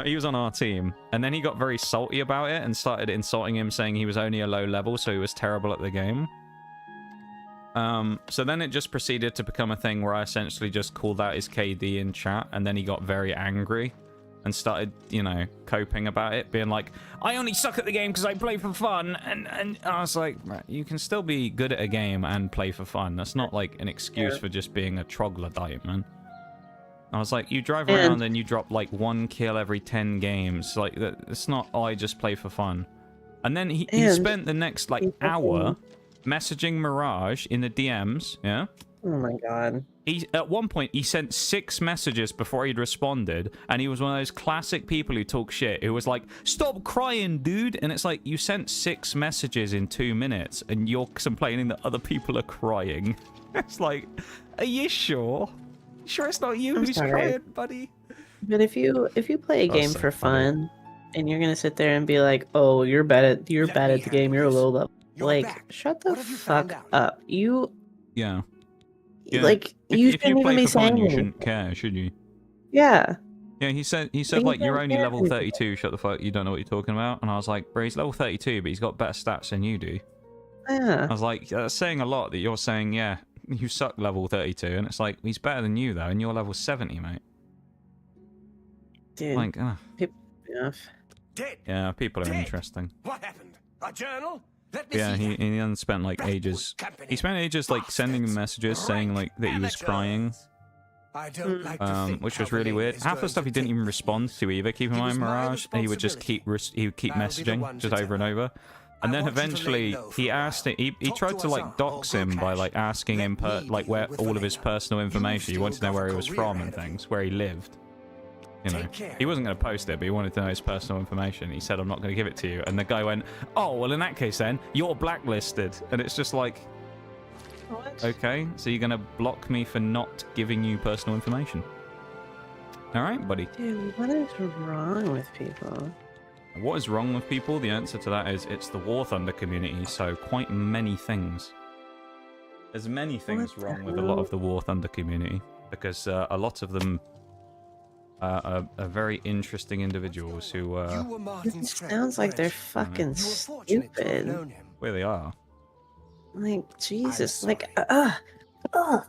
He was on our team, and then he got very salty about it and started insulting him, saying he was only a low level, so he was terrible at the game. So then it just proceeded to become a thing where I essentially just called out his KD in chat, and then he got very angry and started, you know, coping about it, being like, I only suck at the game because I play for fun, and I was like, you can still be good at a game and play for fun. That's not like an excuse for just being a troglodyte, man. I was like, you drive around and you drop like 1 kill every 10 games. Like, it's not, oh, I just play for fun. And then he spent the next like hour messaging Mirage in the DMs, yeah? Oh my god. At one point, he sent 6 messages before he'd responded, and he was one of those classic people who talk shit, who was like, stop crying, dude! And it's like, you sent 6 messages in 2 minutes, and you're complaining that other people are crying. It's like, are you sure? Sure it's not you who's crying, buddy? But if you play a game for fun, and you're gonna sit there and be like, oh, you're bad at the game, you're a low level. Like, shut the fuck up. Yeah. Like, you shouldn't even be saying you shouldn't care, should you? Yeah. Yeah, he said like, you're only level 32, shut the fuck, you don't know what you're talking about. And I was like, bro, he's level 32, but he's got better stats than you do. Yeah. I was like, that's saying a lot that you're saying, yeah, you suck level 32. And it's like, he's better than you, though, and you're level 70, mate. Dude. Like, people yeah, people are interesting. What happened? A journal? Yeah, he then spent like ages. He spent ages like sending me messages saying like that he was crying, which was really weird. Half the stuff he didn't even respond to either. Keep in mind, Mirage, he would just keep messaging just over and over. And then eventually he asked it. He tried to like dox him by like asking him like where all of his personal information. He wanted to know where he was from and things, where he lived. You know, he wasn't going to post it, but he wanted to know his personal information. He said, I'm not going to give it to you. And the guy went, oh, well, in that case, then, you're blacklisted. And it's just like, what? Okay, so you're going to block me for not giving you personal information. All right, buddy. Dude, what is wrong with people? What is wrong with people? The answer to that is it's the War Thunder community, so quite many things. There's many things wrong with a lot of the War Thunder community, because a lot of them are very interesting individuals who It sounds like they're fucking stupid. Where they are. Like, Jesus, like,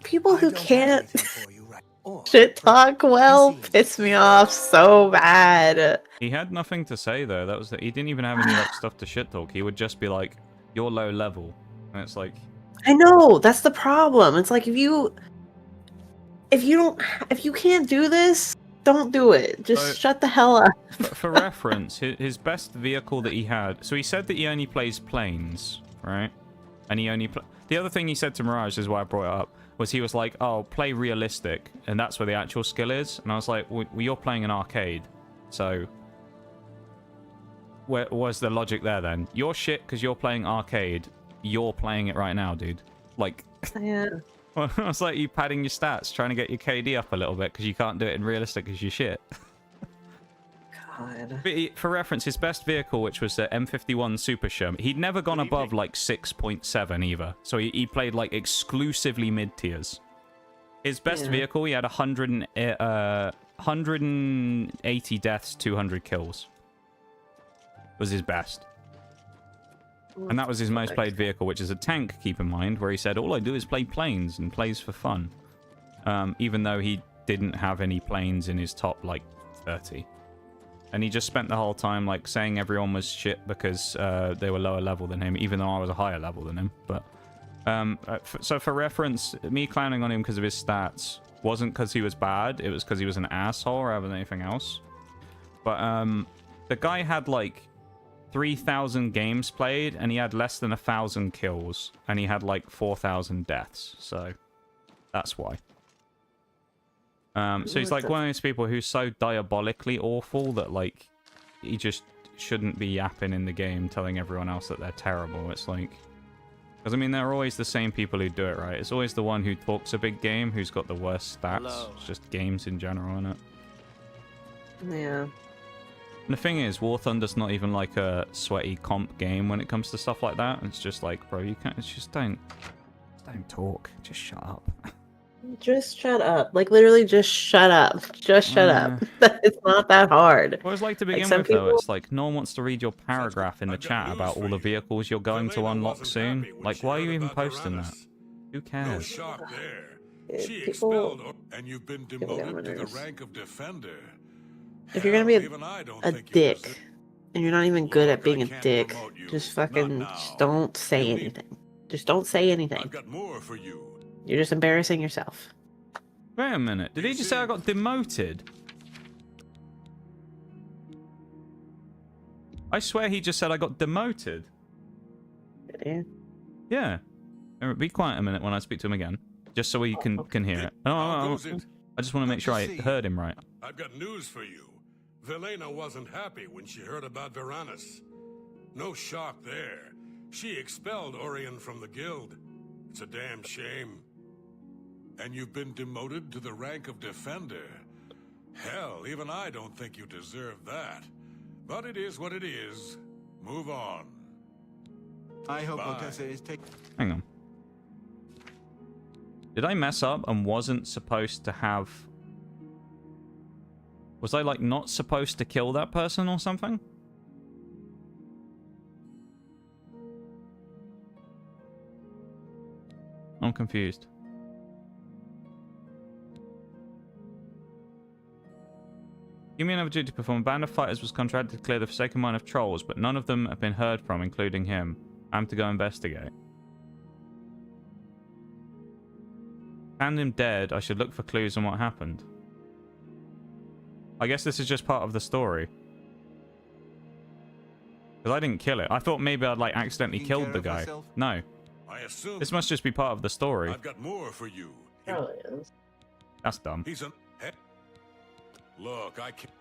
people who can't shit talk well piss me off so bad. He had nothing to say though. That was he didn't even have any like stuff to shit talk. He would just be like, "You're low level," and it's like, I know that's the problem. It's like if you can't do this, don't do it. Just shut the hell up. For reference, his best vehicle that he had. So he said that he only plays planes, right? And he only the other thing he said to Mirage is why I brought it up. was he was like, oh, play realistic, and that's where the actual skill is. And I was like, well, you're playing an arcade, so where was the logic there then? You're shit because you're playing arcade. You're playing it right now, dude. Like, Yeah. well, it's like you padding your stats, trying to get your KD up a little bit because you can't do it in realistic because you're shit. God. But for reference, his best vehicle, which was the M51 Super Sherman, he'd never gone above like 6.7 either. So he played like exclusively mid tiers. His best vehicle, he had 180 deaths, 200 kills. Was his best. And that was his most played vehicle, which is a tank, keep in mind, where he said, all I do is play planes and plays for fun. Even though he didn't have any planes in his top, like, 30. And he just spent the whole time, like, saying everyone was shit because they were lower level than him, even though I was a higher level than him. But so for reference, me clowning on him because of his stats wasn't because he was bad. It was because he was an asshole rather than anything else. But the guy had, like, 3,000 games played, and he had less than 1,000 kills, and he had like 4,000 deaths, so that's why. So he's like one of those people who's so diabolically awful that like he just shouldn't be yapping in the game telling everyone else that they're terrible. It's like, because I mean they're always the same people who do it, right? It's always the one who talks a big game who's got the worst stats. Hello. It's just games in general, isn't it? Yeah. And the thing is, War Thunder's not even like a sweaty comp game when it comes to stuff like that. It's just like, bro, you can't. It's just don't talk. Just shut up. Just shut up. Like literally, just shut up. Just shut up. It's not that hard. Well, it's like to begin some with, though. people- It's like no one wants to read your paragraph in the chat about all the vehicles you're going to unlock soon. Like, why are you even posting that? Who No cares? shock there. She people- expelled, and you've been demoted to the rank of defender. If you're gonna be Even I don't a think you dick, deserve- and you're not even good at being a can't dick, promote you. just Not fucking now. just don't say anything. Just don't say anything. I've got more for you. You're just embarrassing yourself. Wait a minute. Did he just say I got demoted? I swear he just said I got demoted. Did you? Yeah. Be quiet a minute when I speak to him again, just so we can hear it. How goes it? I just want to make sure I heard him right. I've got news for you. Velena wasn't happy when she heard about Varanus. No shock there. She expelled Orion from the guild. It's a damn shame. And you've been demoted to the rank of defender. Hell, even I don't think you deserve that. But it is what it is. Move on. I hope Bye. Otessa is taking. Hang on. Did I mess up and wasn't supposed to have... Was I, like, not supposed to kill that person or something? I'm confused. Give me another duty to perform. A band of fighters was contracted to clear the Forsaken Mine of trolls, but none of them have been heard from, including him. I'm to go investigate. Found him dead. I should look for clues on what happened. I guess this is just part of the story. Because I didn't kill it. I thought maybe I'd like accidentally killed the guy. No. I assume This must just be part of the story. I've got more for you. Probably is. That's dumb. He's an... Look, I can't...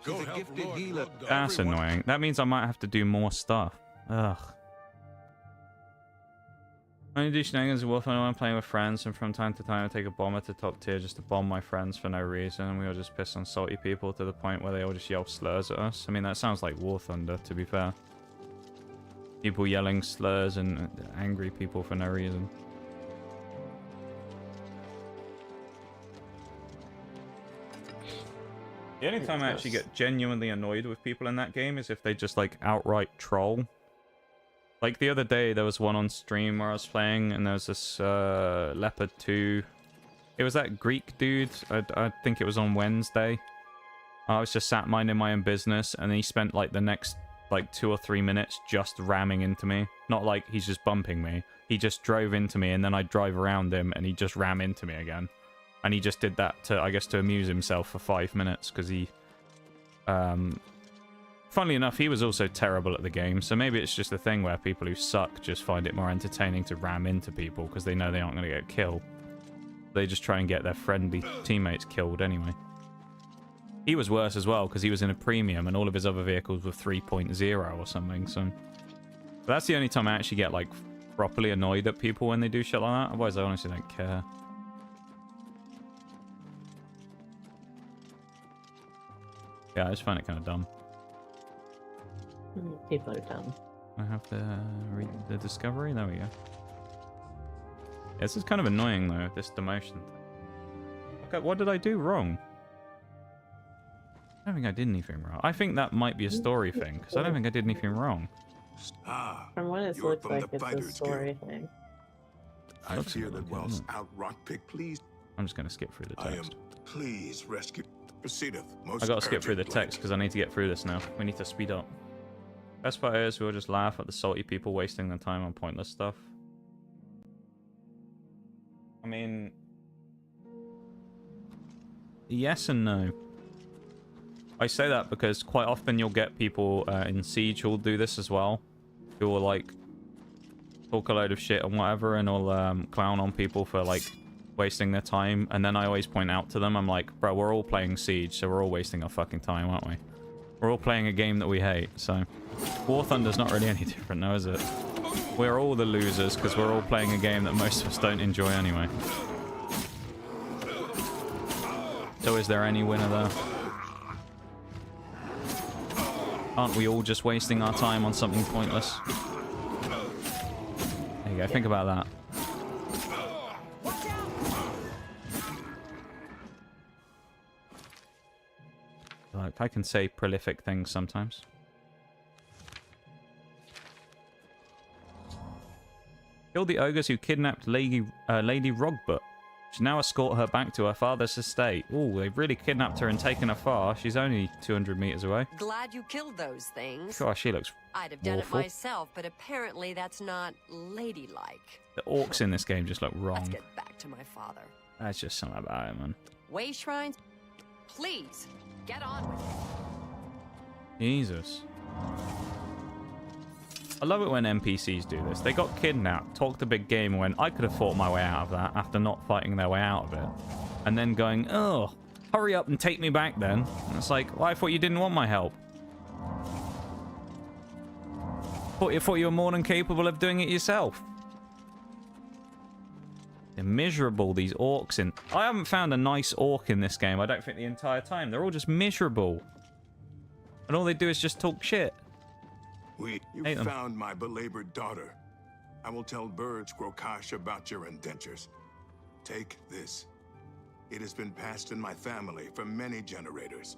Go She's a help gifted Lord healer. Blood Dog. That's annoying. That means I might have to do more stuff. Ugh. I only do shenanigans with Wolf when I'm playing with friends, and from time to time I take a bomber to top tier just to bomb my friends for no reason, and we all just piss on salty people to the point where they all just yell slurs at us. I mean, that sounds like War Thunder, to be fair. People yelling slurs and angry people for no reason. The only time I actually get genuinely annoyed with people in that game is if they just like outright troll. Like the other day, there was one on stream where I was playing, and there was this Leopard 2. It was that Greek dude. I think it was on Wednesday. I was just sat minding my own business, and he spent like the next like 2 or 3 minutes just ramming into me. Not like he's just bumping me. He just drove into me, and then I'd drive around him, and he'd just ram into me again. And he just did that to, I guess, to amuse himself for 5 minutes, because he... Funnily enough, he was also terrible at the game, so maybe it's just a thing where people who suck just find it more entertaining to ram into people, because they know they aren't going to get killed. They just try and get their friendly teammates killed anyway. He was worse as well because he was in a premium and all of his other vehicles were 3.0 or something. So that's the only time I actually get like properly annoyed at people when they do shit like that. Otherwise, I honestly don't care. Yeah, I just find it kind of dumb. People are dumb. I have to read the discovery. There we go. Yeah, this is kind of annoying though, this demotion thing. Okay, what did I do wrong? I don't think I did anything wrong. I think that might be a story thing, because I don't think I did anything wrong. From what it looks like, it's a story thing. I fear that whilst out Rockpick, please. I'm just going to skip through the text. Please rescue. Proceedeth. I got to skip through the text because I need to get through this now. We need to speed up. Best part is we'll just laugh at the salty people wasting their time on pointless stuff. I mean, yes and no. I say that because quite often you'll get people in Siege who'll do this as well. Who will like talk a load of shit and whatever, and will clown on people for like wasting their time. And then I always point out to them, I'm like, bro, we're all playing Siege, so we're all wasting our fucking time, aren't we? We're all playing a game that we hate, so War Thunder's not really any different now, is it? We're all the losers because we're all playing a game that most of us don't enjoy anyway. So is there any winner there? Aren't we all just wasting our time on something pointless? There you go, think about that. Like, I can say prolific things sometimes. Killed the ogres who kidnapped Lady Rogbutt. Should now escort her back to her father's estate. Ooh, they've really kidnapped her and taken her far. She's only 200 meters away. Glad you killed those things. Gosh, she looks I'd have done awful. it myself, but apparently that's not ladylike. The orcs in this game just look wrong. Let's get back to my father. That's just something about it, man. Way shrines, please get on with it. Jesus. I love it when NPCs do this. They got kidnapped, talked a big game, and went, I could have fought my way out of that after not fighting their way out of it. And then going, oh, hurry up and take me back then. And it's like, well, I thought you didn't want my help. Thought you were more than capable of doing it yourself. They're miserable, these orcs in... I haven't found a nice orc in this game, I don't think, the entire time. They're all just miserable. And all they do is just talk shit. You found my belabored daughter. I will tell Burge Grokash about your indentures. Take this. It has been passed in my family for many generators.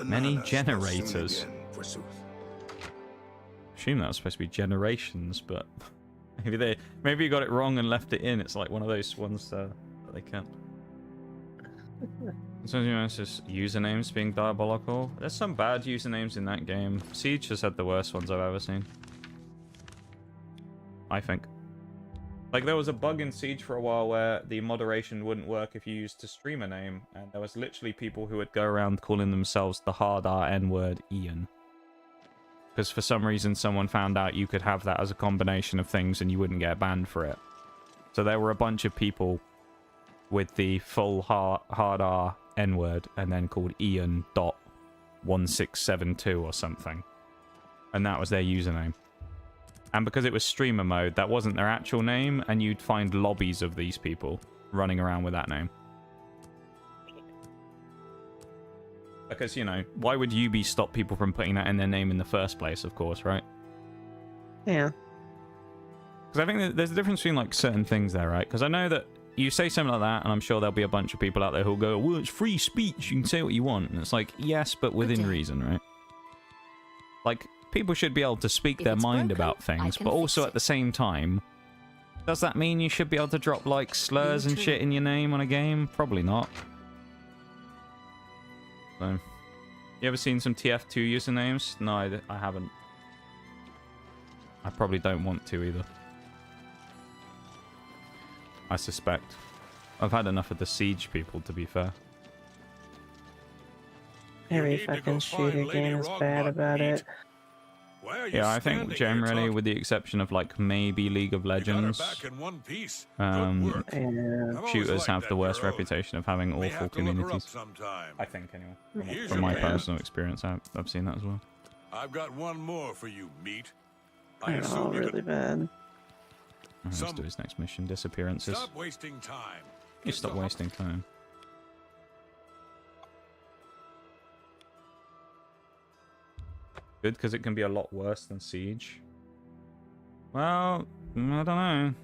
Many Anana generators. shall soon again, forsooth. I assume that was supposed to be generations, but maybe you got it wrong and left it in. It's like one of those ones that they can't. Sometimes just usernames being diabolical. There's some bad usernames in that game. Siege has had the worst ones I've ever seen, I think. Like, there was a bug in Siege for a while where the moderation wouldn't work if you used a streamer name, and there was literally people who would go around calling themselves the hard R N-word Ian. Because for some reason someone found out you could have that as a combination of things and you wouldn't get banned for it. So there were a bunch of people with the full hard R N-word and then called Ian.1672 or something. And that was their username. And because it was streamer mode, that wasn't their actual name, and you'd find lobbies of these people running around with that name. Because, you know, why would UB stop people from putting that in their name in the first place, of course, right? Yeah. Because I think that there's a difference between, like, certain things there, right? Because I know that you say something like that, and I'm sure there'll be a bunch of people out there who'll go, well, it's free speech, you can say what you want. And it's like, yes, but within reason, right? Like, people should be able to speak their mind about things, but also at the same time, does that mean you should be able to drop, like, slurs and shit in your name on a game? Probably not. So, you ever seen some TF2 usernames? No, I haven't. I probably don't want to either. I suspect. I've had enough of the Siege people, to be fair. Every fucking shooter game is bad about it. Why are you Yeah, I standing think here generally, talking? with the exception of like maybe League of You got her Legends, back in one piece. Good work. Yeah. I've always shooters liked have that the worst you're old. reputation of having May awful have to look her up communities. sometime. I think anyway. Here's From your my payment. personal experience, I've seen that as well. I've got one more for you, meat. I Oh, assume you really bad. Let's Some- do his next mission, disappearances. Stop wasting time. You stop wasting time. Good, because it can be a lot worse than Siege. Well, I don't know.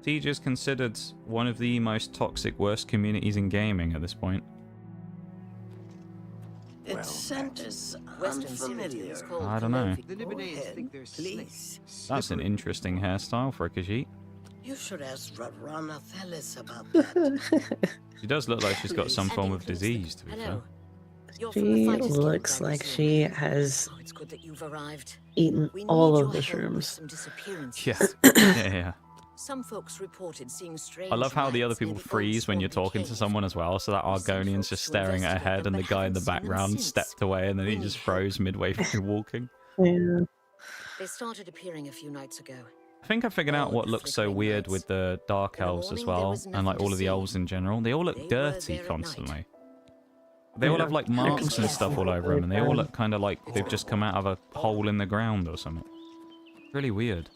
Siege is considered one of the most toxic, worst communities in gaming at this point. Its scent is unfamiliar. I don't know. The Nibonese think they're please. That's an interesting hairstyle for a Khajiit. You should ask Rana Thelis about that. She does look like she's got some form of disease, to be fair. She looks like she has Oh, it's good that you've arrived. eaten We all need of your the help with shrooms. some disappearances. Yeah. Yeah. Some folks reported seeing strange I love how the other lights near people the freeze when you're talking to someone as well, so that Argonian's just staring at her head and the guy in the background stepped away and then he just froze midway through walking. Yeah. They started appearing a few nights ago. I think I figured out what looks so weird with the Dark Elves as well, and like all of the elves in general. They all look dirty constantly. They all have like marks and stuff all over them, and they all look kind of like they've just come out of a hole in the ground or something. Really weird.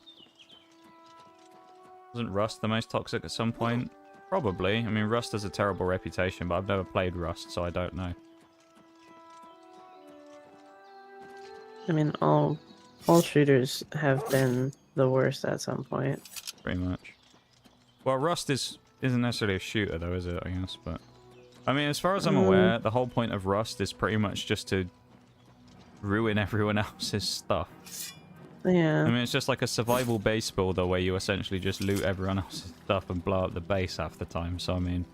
Wasn't Rust the most toxic at some point? Probably. I mean, Rust has a terrible reputation, but I've never played Rust, so I don't know. I mean, all shooters have been the worst at some point. Pretty much. Well, Rust isn't necessarily a shooter, though, is it? I guess, but I mean, as far as I'm aware, the whole point of Rust is pretty much just to ruin everyone else's stuff. Yeah. I mean, it's just like a survival base builder where you essentially just loot everyone else's stuff and blow up the base half the time. So I mean,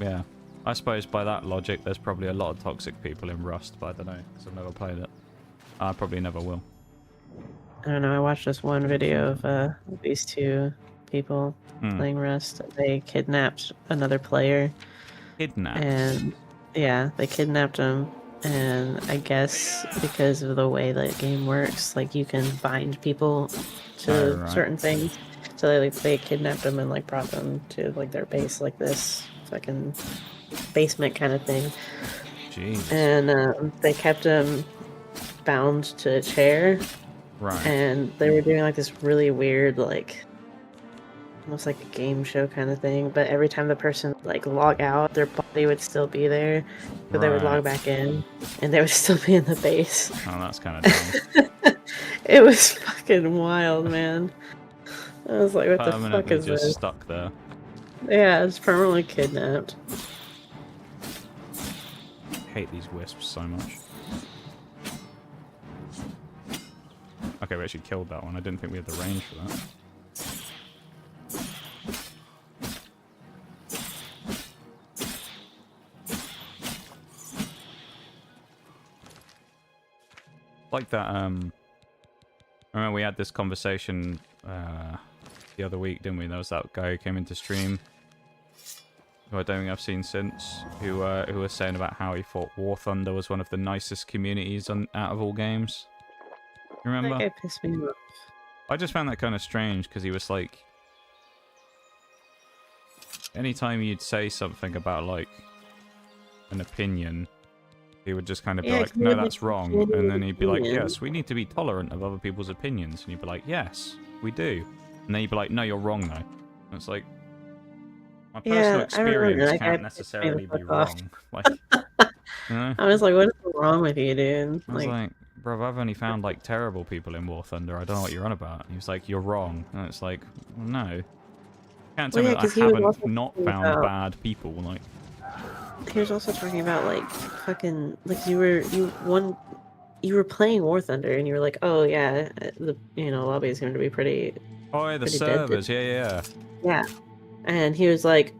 yeah, I suppose by that logic, there's probably a lot of toxic people in Rust, but I don't know because I've never played it. I probably never will. I don't know. I watched this one video of these two people playing Rust. They kidnapped another player. Kidnapped? And yeah, they kidnapped him. And I guess because of the way the game works, like you can bind people to certain things. So they kidnapped them and like brought them to like their base, like this fucking basement kind of thing. Jeez. And they kept him bound to a chair. Right. And they were doing like this really weird, like almost like a game show kind of thing. But every time the person like log out, their body would still be there, but they would log back in, and they would still be in the base. Oh, that's kind of dumb. It was fucking wild, man. I was like, what the fuck Permanently is just this? stuck there. Yeah, it's permanently kidnapped. I hate these wisps so much. Okay, we actually killed that one. I didn't think we had the range for that. Like that, I remember we had this conversation the other week, didn't we? There was that guy who came into stream, who I don't think I've seen since, who was saying about how he thought War Thunder was one of the nicest communities out of all games. You remember? That guy pissed me off. I just found that kind of strange, because he was like... Anytime you'd say something about, like, an opinion, he would just kind of be like, no, that's wrong. And then he'd be like, yes, we need to be tolerant of other people's opinions. And he'd be like, yes, we do. And then he'd be like, no, you're wrong, though. And it's like, my personal experience can't necessarily be wrong. Like, you know? I was like, what is wrong with you, dude? I was like, bro, I've only found, like, terrible people in War Thunder. I don't know what you're on about. And he was like, you're wrong. And it's like, well, no. You can't tell me that I haven't not found bad people, like... He was also talking about like fucking like you were playing War Thunder and you were like, oh yeah, the lobby is going to be pretty. Oh yeah, the servers, yeah. And he was like,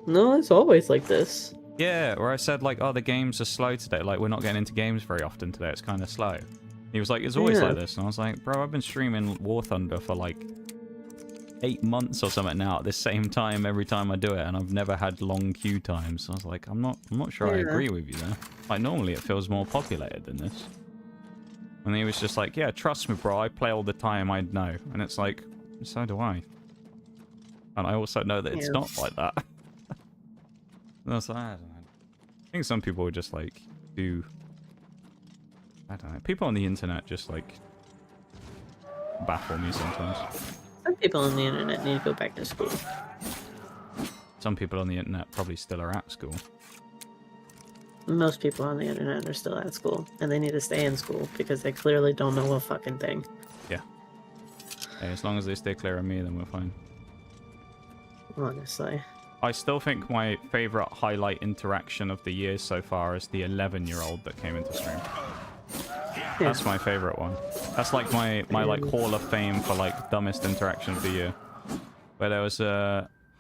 no, it's always like this. Yeah, where I said like, oh, the games are slow today. Like we're not getting into games very often today. It's kind of slow. He was like, it's always like this, and I was like, bro, I've been streaming War Thunder for like 8 months or something now at the same time every time I do it, and I've never had long queue times. So I was like, I'm not sure I agree with you there. Like normally it feels more populated than this. And he was just like, yeah, trust me, bro, I play all the time, I'd know. And it's like, so do I. And I also know that it's not like that. That's, I don't know. I think some people just like do. I don't know. People on the internet just like baffle me sometimes. Some people on the internet need to go back to school. Some people on the internet probably still are at school. Most people on the internet are still at school, and they need to stay in school because they clearly don't know a fucking thing. Yeah. Hey, as long as they stay clear of me, then we're fine. Honestly. I still think my favorite highlight interaction of the year so far is the 11-year-old that came into stream. Yeah. That's my favorite one. That's like my like Hall of Fame for like dumbest interaction of the year. Where there was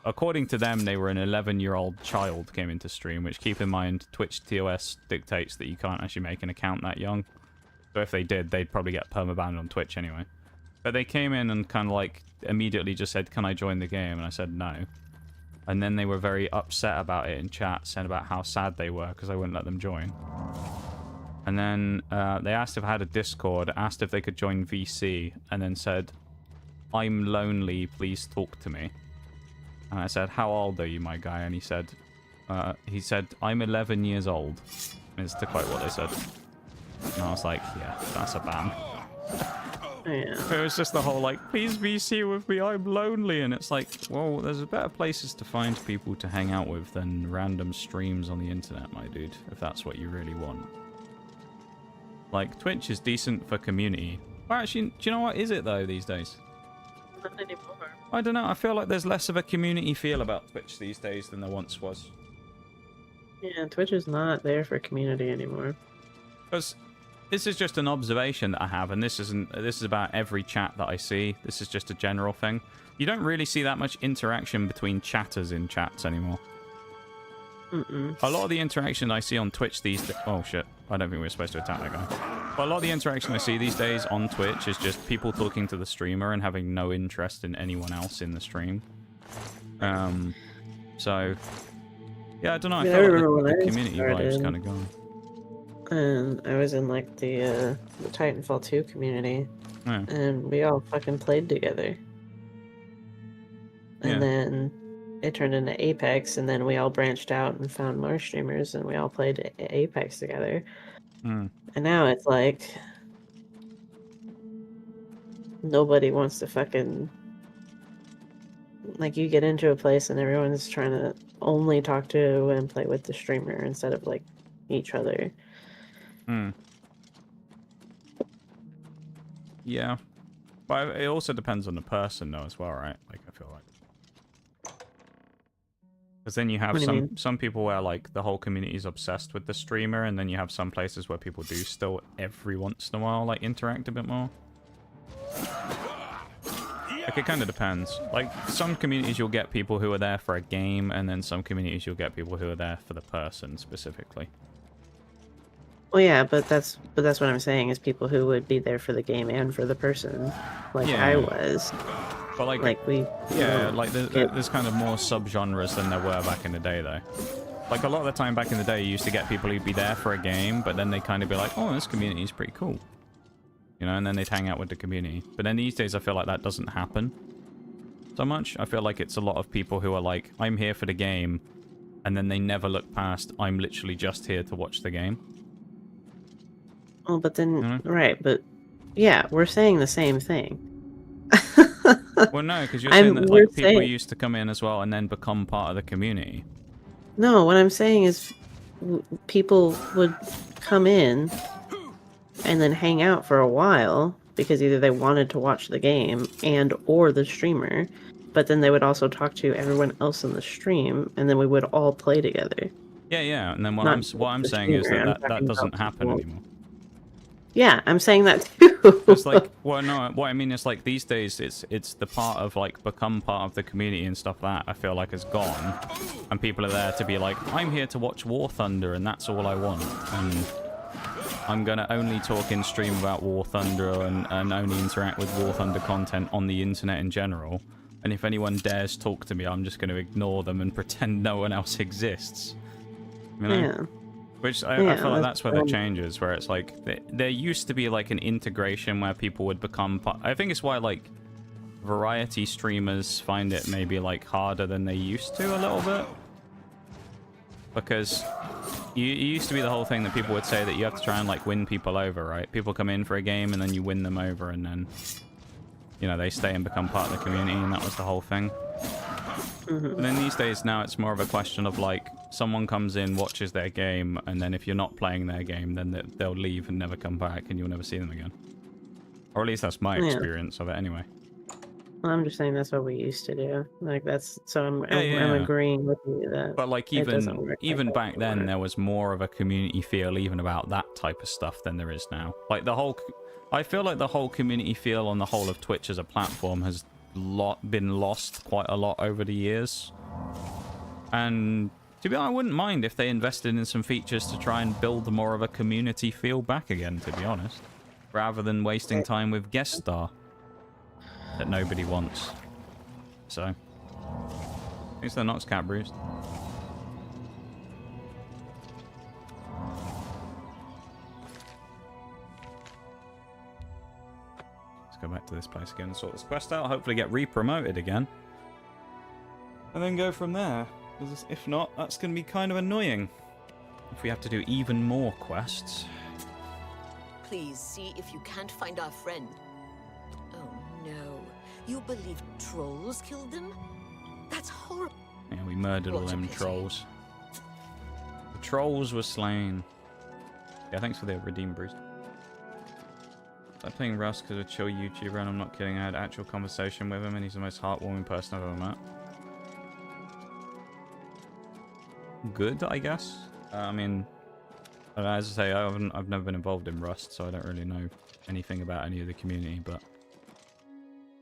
according to them, they were an 11-year-old child came into stream, which, keep in mind, Twitch TOS dictates that you can't actually make an account that young. So if they did, they'd probably get permabanned on Twitch anyway. But they came in and kind of like immediately just said, can I join the game? And I said no. And then they were very upset about it in chat, saying about how sad they were because I wouldn't let them join. And then they asked if I had a Discord, asked if they could join VC, and then said, I'm lonely, please talk to me. And I said, how old are you, my guy? And he said, I'm 11 years old. Is to quote what they said. And I was like, yeah, that's a ban. Yeah. It was just the whole like, please VC with me, I'm lonely. And it's like, well, there's better places to find people to hang out with than random streams on the internet, my dude, if that's what you really want. Like, Twitch is decent for community. Well, actually, do you know what is it though these days? Not anymore. I don't know, I feel like there's less of a community feel about Twitch these days than there once was. Yeah, Twitch is not there for community anymore. Because this is just an observation that I have, and this is about every chat that I see. This is just a general thing. You don't really see that much interaction between chatters in chats anymore. A lot of the interaction I see on Twitch these days... Oh, shit. I don't think we were supposed to attack that guy. But a lot of the interaction I see these days on Twitch is just people talking to the streamer and having no interest in anyone else in the stream. So... Yeah, I don't know. I feel like the community vibe's kind of gone. And I was in, like, the Titanfall 2 community. Yeah. And we all fucking played together. And then it turned into Apex, and then we all branched out and found more streamers, and we all played Apex together. And now it's like... nobody wants to fucking... Like, you get into a place and everyone's trying to only talk to and play with the streamer instead of, like, each other. Yeah. But it also depends on the person, though, as well, right? Like, I feel like. Because then you have some people where, like, the whole community is obsessed with the streamer, and then you have some places where people do still, every once in a while, like, interact a bit more. Like, it kind of depends. Like, some communities you'll get people who are there for a game, and then some communities you'll get people who are there for the person, specifically. Well, yeah, but that's what I'm saying, is people who would be there for the game and for the person, like I was. But like we, like there's kind of more subgenres than there were back in the day, though. Like, a lot of the time back in the day, you used to get people who'd be there for a game, but then they kind of be like, oh, this community is pretty cool. You know, and then they'd hang out with the community. But then these days, I feel like that doesn't happen so much. I feel like it's a lot of people who are like, I'm here for the game, and then they never look past, I'm literally just here to watch the game. Oh, but then, right, but yeah, we're saying the same thing. Well, no, because you're saying that like, people used to come in as well and then become part of the community. No, what I'm saying is people would come in and then hang out for a while because either they wanted to watch the game and or the streamer, but then they would also talk to everyone else in the stream, and then we would all play together. Yeah, and then what I'm saying is that doesn't happen anymore. Yeah, I'm saying that too. It's like, well, no, what I mean is like these days it's the part of like become part of the community and stuff that I feel like has gone, and people are there to be like, I'm here to watch War Thunder and that's all I want, and I'm gonna only talk in stream about War Thunder and only interact with War Thunder content on the internet in general, and if anyone dares talk to me, I'm just gonna ignore them and pretend no one else exists. You know? Yeah. Which I feel like that's where the change is, where it's like there used to be like an integration where people would become I think it's why like variety streamers find it maybe like harder than they used to a little bit, because it used to be the whole thing that people would say that you have to try and like win people over, right? People come in for a game and then you win them over, and then you know they stay and become part of the community, and that was the whole thing. And then these days now it's more of a question of like someone comes in, watches their game, and then if you're not playing their game, then they'll leave and never come back, and you'll never see them again. Or at least that's my experience of it anyway. Well, I'm just saying that's what we used to do. Like that's so I'm agreeing with you that. But like even back then, there was more of a community feel even about that type of stuff than there is now. Like I feel like the whole community feel on the whole of Twitch as a platform has been lost quite a lot over the years. And to be honest, I wouldn't mind if they invested in some features to try and build more of a community feel back again, to be honest, rather than wasting time with guest star that nobody wants. So thanks for the Nox Cat, Bruce. Go back to this place again and sort this quest out. Hopefully get re-promoted again. And then go from there. Because if not, that's going to be kind of annoying. If we have to do even more quests. Please see if you can't find our friend. Oh no. You believe trolls killed them? That's horrible. Yeah, we murdered all them trolls. The trolls were slain. Yeah, thanks for the redeem, Bruce. I'm playing Rust because of a chill YouTuber, and I'm not kidding. I had actual conversation with him, and he's the most heartwarming person I've ever met. Good, I guess. I mean, as I say, I've never been involved in Rust, so I don't really know anything about any of the community. But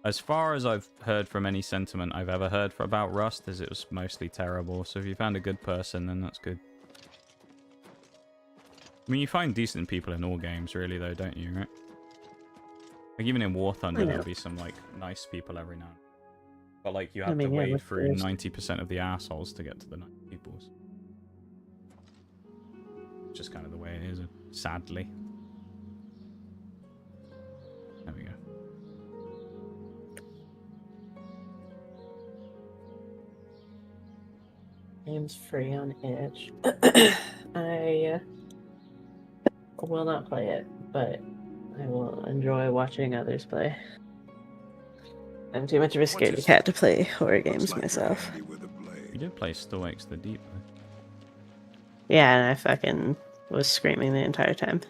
as far as I've heard from any sentiment I've ever heard about Rust, is it was mostly terrible. So if you found a good person, then that's good. I mean, you find decent people in all games, really, though, don't you? Right? Like, even in War Thunder, there'll be some, like, nice people every now and then. But, like, you have to wade through 90% of the assholes to get to the nice peoples. It's just kind of the way it is, sadly. There we go. Game's free on Edge. I will not play it, but I will enjoy watching others play. I'm too much of a scaredy cat to play horror games myself. You did play Still Wakes the Deep, though. Yeah, and I fucking was screaming the entire time.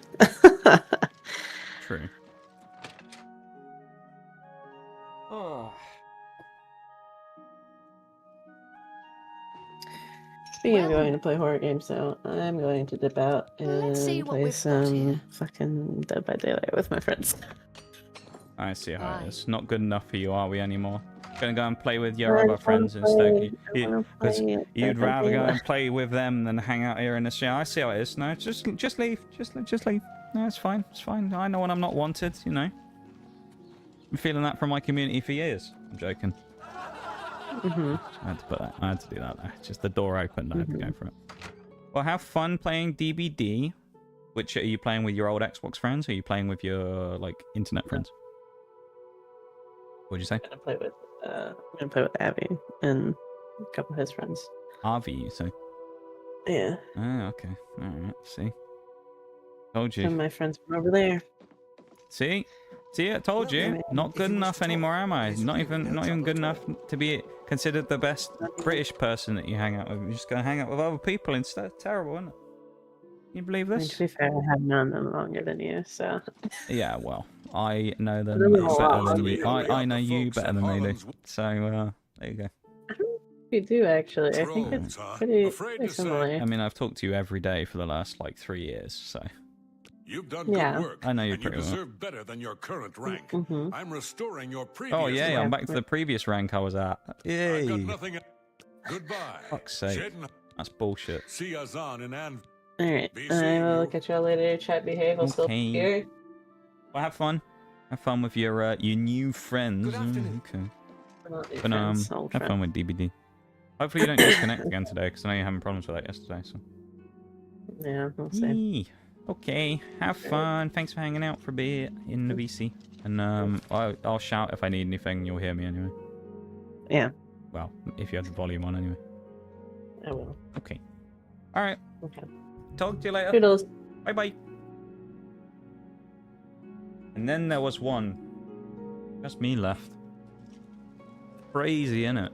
True. Oh. Speaking of going to play horror games now, I'm going to dip out and play some fucking Dead by Daylight with my friends. I see how it is. Not good enough for you, are we, anymore? Gonna go and play with your other friends instead. Because you'd rather go and play with them than hang out here in the shower. I see how it is. No, just leave. Just leave. No, it's fine. It's fine. I know when I'm not wanted, you know. I'm feeling that from my community for years. I'm joking. I had to put that. I had to do that there. Just the door opened. I had to go for it. Well, have fun playing DBD. Which are you playing with your old Xbox friends? Or are you playing with your like internet friends? What'd you say? I'm gonna play with Abby and a couple of his friends. Avi, you say? Yeah. Oh, okay. All right. See. Told you. Some of my friends from over there. See, I told you. Not good enough anymore, am I? Not even good enough to be considered the best British person that you hang out with. You're just gonna hang out with other people instead. Terrible, isn't it? Can you believe this? To be fair, I have known them longer than you, so. Yeah, well, I know them better than you. I know you better than they do. So there you go. You do actually. I think it's pretty similar. I mean, I've talked to you every day for the last like 3 years, so. You've done good work. I know you pretty well. You deserve better than your current rank. I'm restoring your previous. Oh yeah, I'm back to the previous rank I was at. Yay! I got nothing. Goodbye. Fuck's sake. That's bullshit. See us on and Alright, I will catch y'all later. Chat, behave. I'll still be here. Well, have fun. Have fun with your new friends. Okay. But have fun with DBD. Hopefully you don't disconnect again today, because I know you're having problems with that yesterday. So. Yeah, we'll see. Okay, have fun. Thanks for hanging out for a bit in the VC. And I'll shout if I need anything. You'll hear me anyway. Yeah. Well, if you have the volume on anyway. I will. Okay. All right. Okay. Talk to you later. Toodles. Bye-bye. And then there was one. Just me left. Crazy, innit?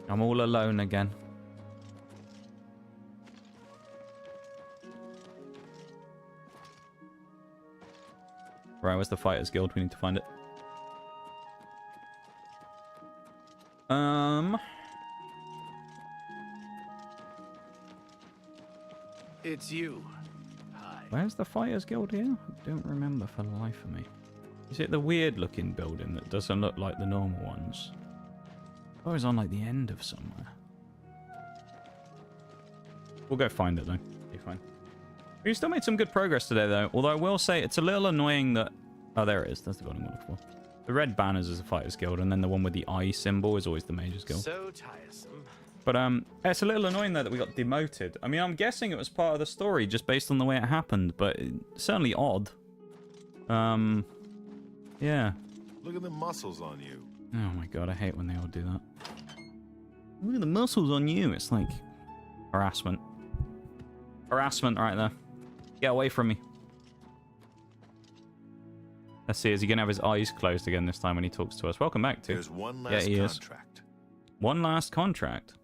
I'm all alone again. Right, where's the Fighters Guild? We need to find it. It's you. Hi. Where's the Fighters Guild here? I don't remember for the life of me. Is it the weird looking building that doesn't look like the normal ones? Oh, it's on like the end of somewhere. We'll go find it though. Be fine. We still made some good progress today though. Although I will say it's a little annoying that... Oh, there it is. That's the building we're looking for. The red banners is the Fighters Guild, and then the one with the eye symbol is always the Mages Guild. So tiresome. But it's a little annoying though that we got demoted. I mean, I'm guessing it was part of the story just based on the way it happened, but certainly odd. Yeah. Look at the muscles on you. Oh my god, I hate when they all do that. Look at the muscles on you. It's like harassment. Harassment right there. Get away from me. Let's see, is he going to have his eyes closed again this time when he talks to us? Welcome back, too. There's one last contract. One last contract?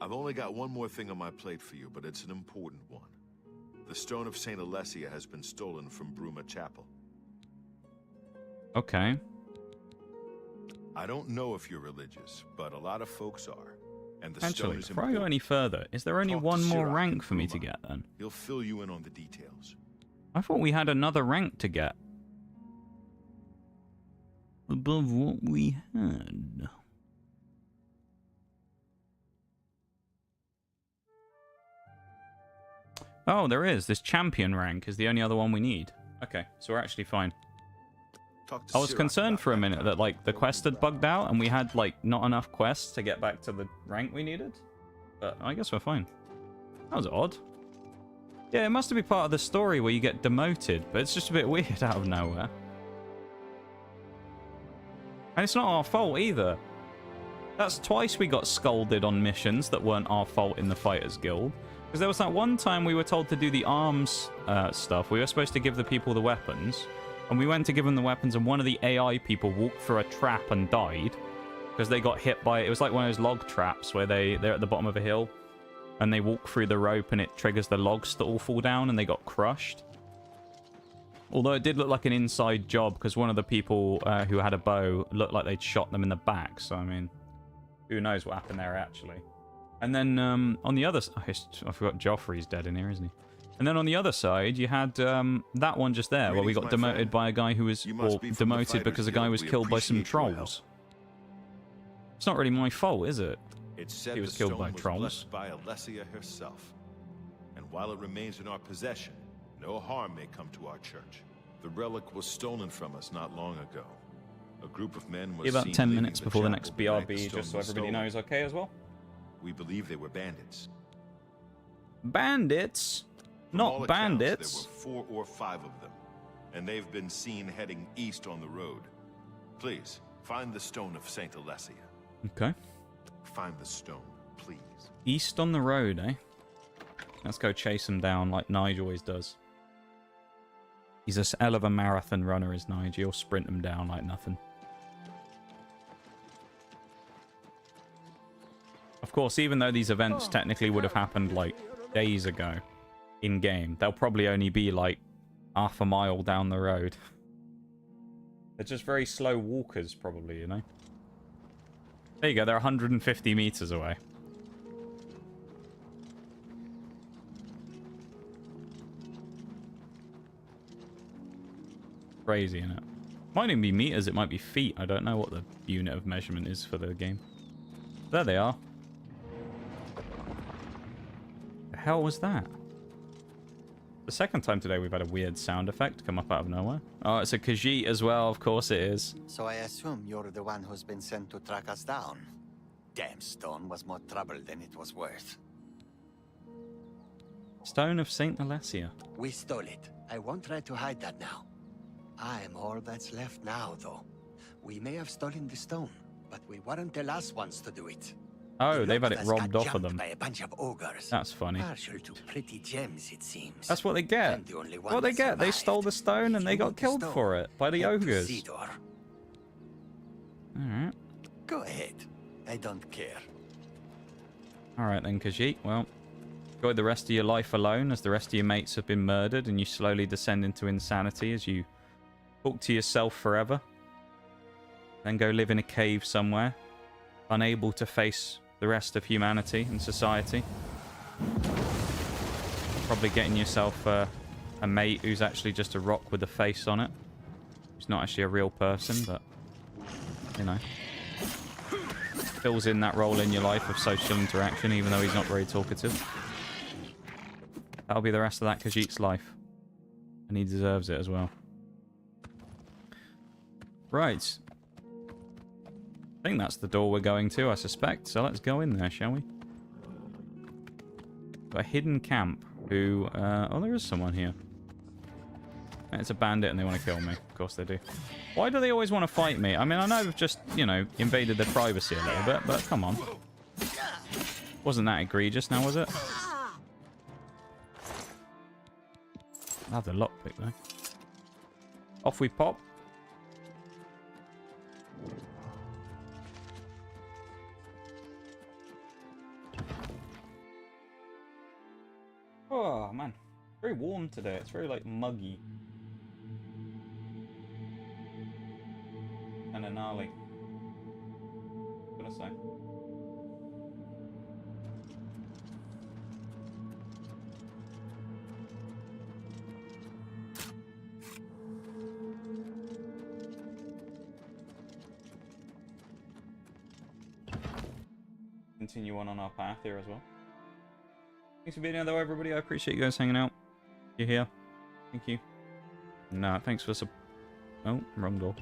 I've only got one more thing on my plate for you, but it's an important one. The Stone of St. Alessia has been stolen from Bruma Chapel. Okay. I don't know if you're religious, but a lot of folks are. And the Actually, stone is before I go any further, is there only one more rank for me to get then? He'll fill you in on the details. I thought we had another rank to get. Above what we had. Oh, there is. This champion rank is the only other one we need. Okay, so we're actually fine. I was concerned for a minute that, like, the quest had bugged out and we had, like, not enough quests to get back to the rank we needed. But I guess we're fine. That was odd. Yeah, it must be part of the story where you get demoted, but it's just a bit weird out of nowhere. And it's not our fault either. That's twice we got scolded on missions that weren't our fault in the Fighters Guild. Because there was that one time we were told to do the arms stuff. We were supposed to give the people the weapons. And we went to give them the weapons, and one of the AI people walked through a trap and died. Because they got hit by... It was like one of those log traps where they're at the bottom of a hill. And they walk through the rope, and it triggers the logs to all fall down, and they got crushed. Although it did look like an inside job, because one of the people who had a bow looked like they'd shot them in the back. So, I mean, who knows what happened there, actually. And then on the other side... I forgot Joffrey's dead in here, isn't he? And then on the other side, you had that one just there, where we got demoted by a guy who was... Or demoted because a guy was killed by some trolls. It's not really my fault, is it? It's said he was killed by trolls. Blessed by Alessia herself. And while it remains in our possession, no harm may come to our church. The relic was stolen from us not long ago. A group of men was about seen 10 leaving minutes the before the chapel next the night the BRB, stone just so was everybody stolen. knows okay as well. We believe they were bandits. Bandits? From all Not accounts, bandits. There were 4 or 5 of them, and they've been seen heading east on the road. Please, find the Stone of St. Alessia. Okay. Find the stone, please. East on the road, eh? Let's go chase him down like Nigel always does. He's a hell of a marathon runner, is Nigel. He'll sprint him down like nothing. Of course, even though these events technically would have happened like days ago in-game, they'll probably only be like half a mile down the road. They're just very slow walkers, probably, you know? There you go, they're 150 meters away. Crazy, innit? Might even be meters, it might be feet. I don't know what the unit of measurement is for the game. There they are. The hell was that? The second time today we've had a weird sound effect come up out of nowhere. Oh, it's a Khajiit as well, of course it is. So I assume you're the one who's been sent to track us down. Damn stone was more trouble than it was worth. Stone of Saint Alessia. We stole it. I won't try to hide that now. I am all that's left now, though. We may have stolen the stone, but we weren't the last ones to do it. Oh, they've had it Us robbed got off of jumped them. by a bunch of ogres. That's funny. Partial to pretty gems, it seems. That's what they get. I'm the only one What they that get? They survived. stole the stone and they got killed for it by the ogres. Cedar. Alright. Go ahead. I don't care. Alright then, Khajiit. Well, enjoy the rest of your life alone as the rest of your mates have been murdered and you slowly descend into insanity as you talk to yourself forever. Then go live in a cave somewhere, unable to face the rest of humanity and society. Probably getting yourself a mate who's actually just a rock with a face on it. Who's not actually a real person, but, you know, fills in that role in your life of social interaction, even though he's not very talkative. That'll be the rest of that Khajiit's life. And he deserves it as well. Right. I think that's the door we're going to, I suspect. So let's go in there, shall we? Got a hidden camp who... oh, there is someone here. It's a bandit and they want to kill me. Of course they do. Why do they always want to fight me? I mean, I know I've just, you know, invaded their privacy a little bit, but come on. Wasn't that egregious now, was it? I'll have the lockpick, though. Off we pop. Oh, man. Very warm today. It's very, like, muggy. And a gnarly. Gonna say. Continue on our path here as well. Thanks for being here, though, everybody. I appreciate you guys hanging out. You're here. Thank you. Nah, thanks for oh, wrong door.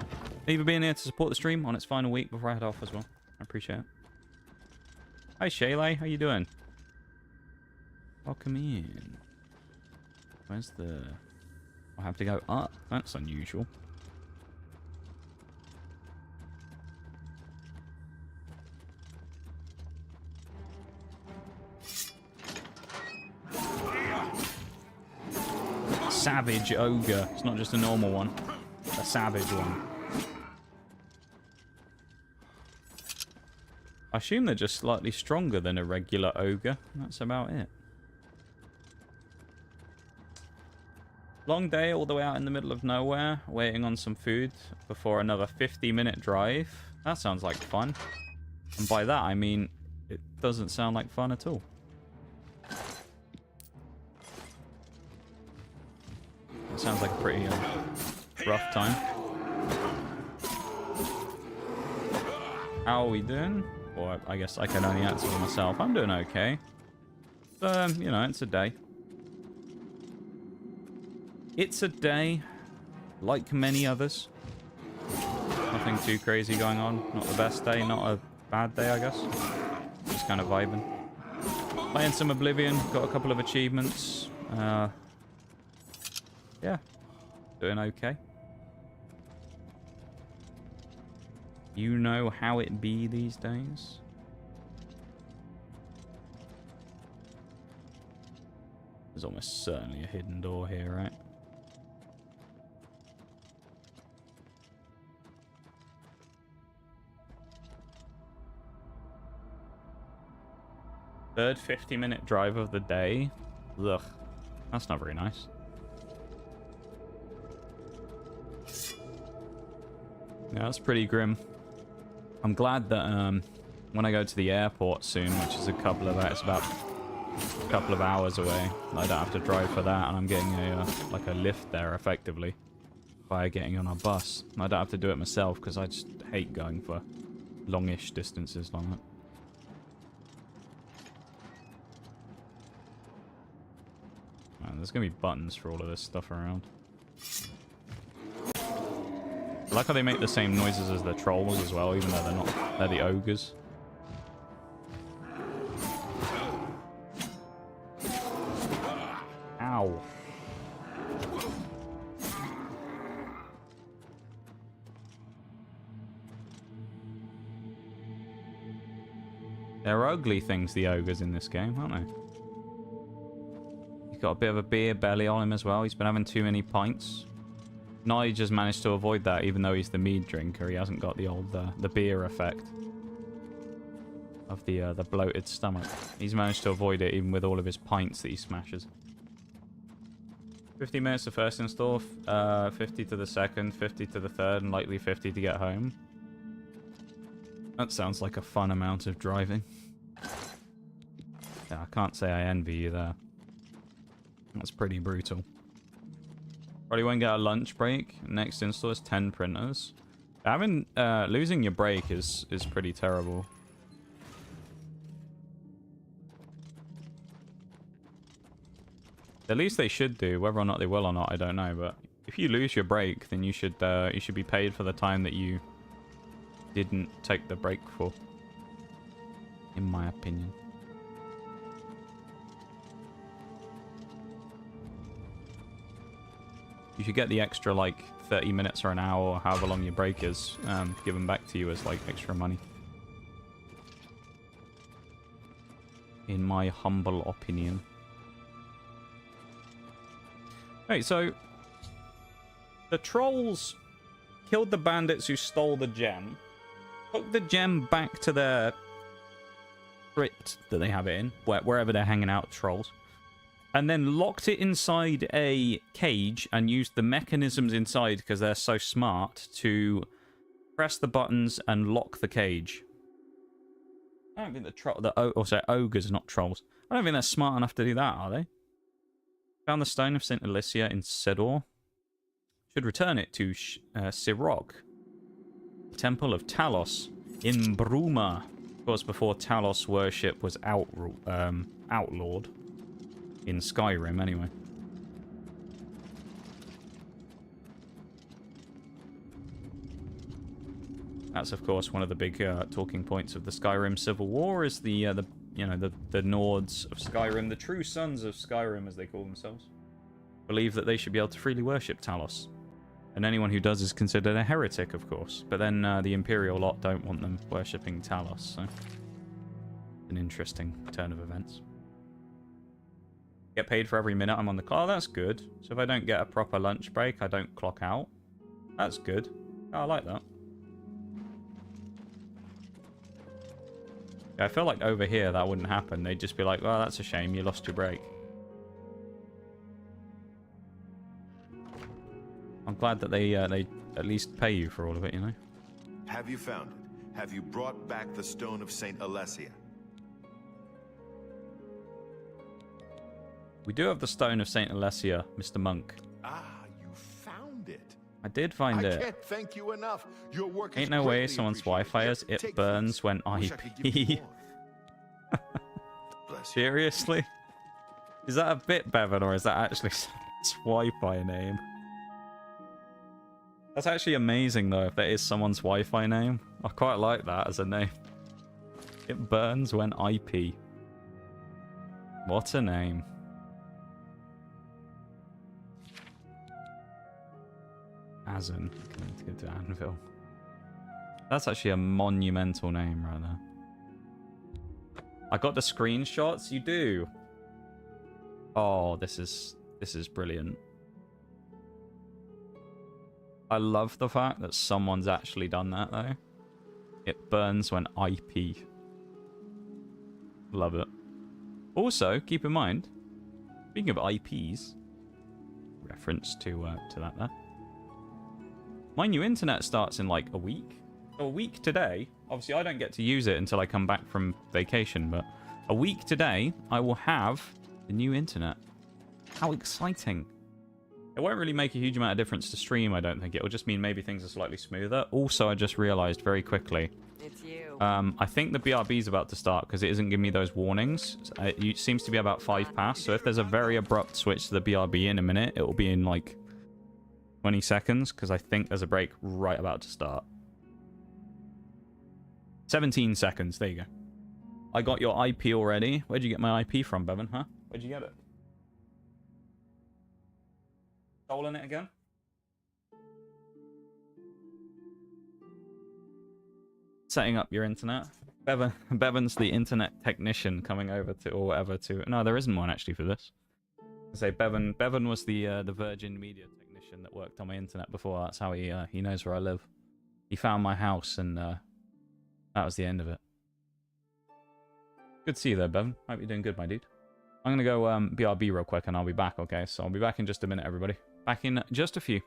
Thank you for being here to support the stream on its final week before I head off as well. I appreciate it. Hi, Shaylay. How you doing? Welcome in. Where's the... I have to go up. That's unusual. Savage ogre. It's not just a normal one. A savage one. I assume they're just slightly stronger than a regular ogre. That's about it. Long day all the way out in the middle of nowhere, waiting on some food before another 50-minute drive. That sounds like fun. And by that, I mean, it doesn't sound like fun at all. It sounds like a pretty rough time. How are we doing? Or I guess I can only answer for myself. I'm doing okay. You know, it's a day. It's a day, like many others. Nothing too crazy going on. Not the best day, not a bad day, I guess. Just kind of vibing. Playing some Oblivion, got a couple of achievements. Yeah, doing okay. You know how it be these days. There's almost certainly a hidden door here, right? Third 50-minute drive of the day. Ugh, that's not very nice. Yeah, that's pretty grim. I'm glad that when I go to the airport soon, which is it's about a couple of hours away, I don't have to drive for that, and I'm getting like a lift there effectively by getting on a bus. I don't have to do it myself because I just hate going for longish distances like that. Man, there's gonna be buttons for all of this stuff around. I like how they make the same noises as the trolls as well, even though they're not. They're the ogres. They're ugly things, the ogres in this game, aren't they? He's got a bit of a beer belly on him as well. He's been having too many pints. Nige has managed to avoid that, even though he's the mead drinker. He hasn't got the old the beer effect of the bloated stomach. He's managed to avoid it, even with all of his pints that he smashes. 50 minutes to first install, 50 to the second, 50 to the third, and likely 50 to get home. That sounds like a fun amount of driving. Yeah, I can't say I envy you there. That's pretty brutal. Probably won't get a lunch break. Next install is 10 printers. Having losing your break is pretty terrible. At least they should do. Whether or not they will or not, I don't know. But if you lose your break, then you should be paid for the time that you didn't take the break for. In my opinion. You should get the extra, like, 30 minutes or an hour, or however long your break is, given back to you as, like, extra money. In my humble opinion. Right, so the trolls killed the bandits who stole the gem, took the gem back to their crypt that they have it in, wherever they're hanging out, trolls, and then locked it inside a cage and used the mechanisms inside, because they're so smart, to press the buttons and lock the cage. I don't think ogres, not trolls. I don't think they're smart enough to do that, are they? Found the stone of St. Alicia in Sedor. Should return it to Sirok. Temple of Talos in Bruma. Of course, before Talos worship was outlawed. In Skyrim, anyway. That's, of course, one of the big talking points of the Skyrim Civil War, is the Nords of Skyrim, the true sons of Skyrim, as they call themselves, believe that they should be able to freely worship Talos. And anyone who does is considered a heretic, of course. But then the Imperial lot don't want them worshipping Talos, so... an interesting turn of events. Get paid for every minute I'm on the clock. Oh, that's good. So if I don't get a proper lunch break, I don't clock out. That's good. Oh, I like that. Yeah, I feel like over here that wouldn't happen. They'd just be like, "Well, that's a shame. You lost your break." I'm glad that they at least pay you for all of it, you know. Have you found it? Have you brought back the stone of St. Alessia? We do have the stone of St. Alessia, Mr. Monk. Ah, you found it. I did find it. I can't thank you enough. Your work is Ain't no way greatly someone's appreciated. Wi-Fi is. Here, It take burns these. when Wish I could give you IP. more. Bless you. Seriously? Is that a bit, Bevan, or is that actually someone's Wi-Fi name? That's actually amazing, though, if that is someone's Wi-Fi name. I quite like that as a name. It burns when IP. What a name. Azen. Going to go to Anvil. That's actually a monumental name right there. I got the screenshots. You do. Oh, this is brilliant. I love the fact that someone's actually done that, though. It burns when IP. Love it. Also, keep in mind, speaking of IPs, reference to that there. My new internet starts in like a week. So a week today, obviously I don't get to use it until I come back from vacation, but a week today, I will have the new internet. How exciting. It won't really make a huge amount of difference to stream, I don't think. It will just mean maybe things are slightly smoother. Also, I just realized very quickly. It's you. I think the BRB is about to start because it isn't giving me those warnings. It seems to be about 5 past, so if there's a very abrupt switch to the BRB in a minute, it will be in like 20 seconds because I think there's a break right about to start. 17 seconds. There you go. I got your IP already. Where'd you get my IP from, Bevan, huh? Where'd you get it? Stolen it again? setting up your internet. Bevan's the internet technician coming over to, or whatever, to... No, there isn't one actually for this. I say Bevan was the Virgin Media technician that worked on my internet before. That's how he knows where I live. He found my house, and that was the end of it. Good to see you there, Bevan. Hope you're doing good, my dude. I'm gonna go BRB real quick, and I'll be back, okay? So I'll be back in just a minute, everybody. Back in just a few.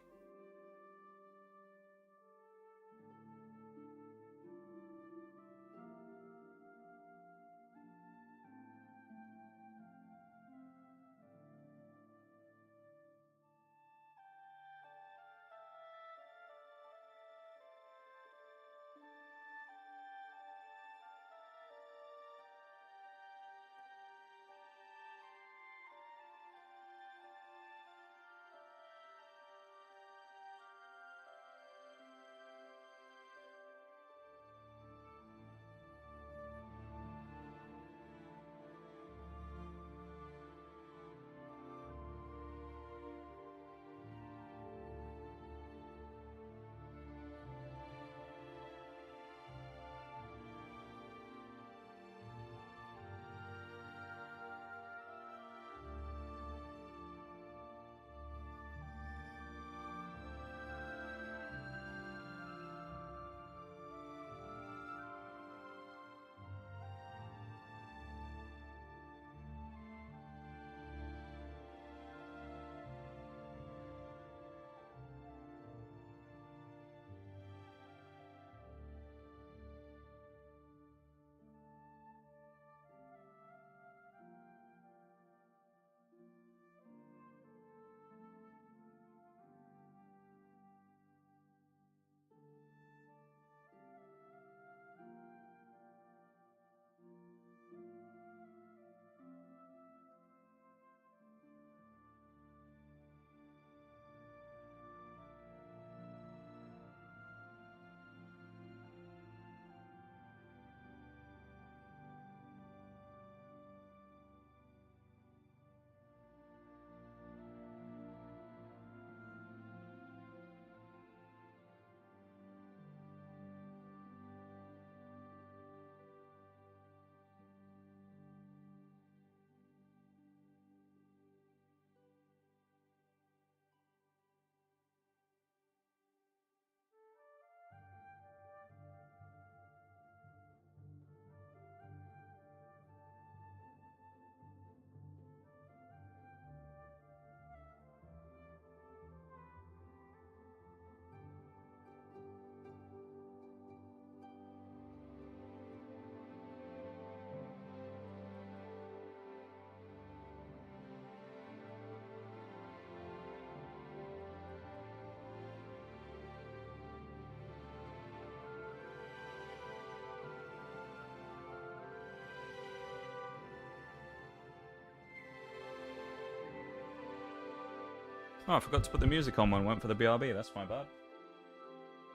Oh, I forgot to put the music on when I went for the BRB. That's my bad.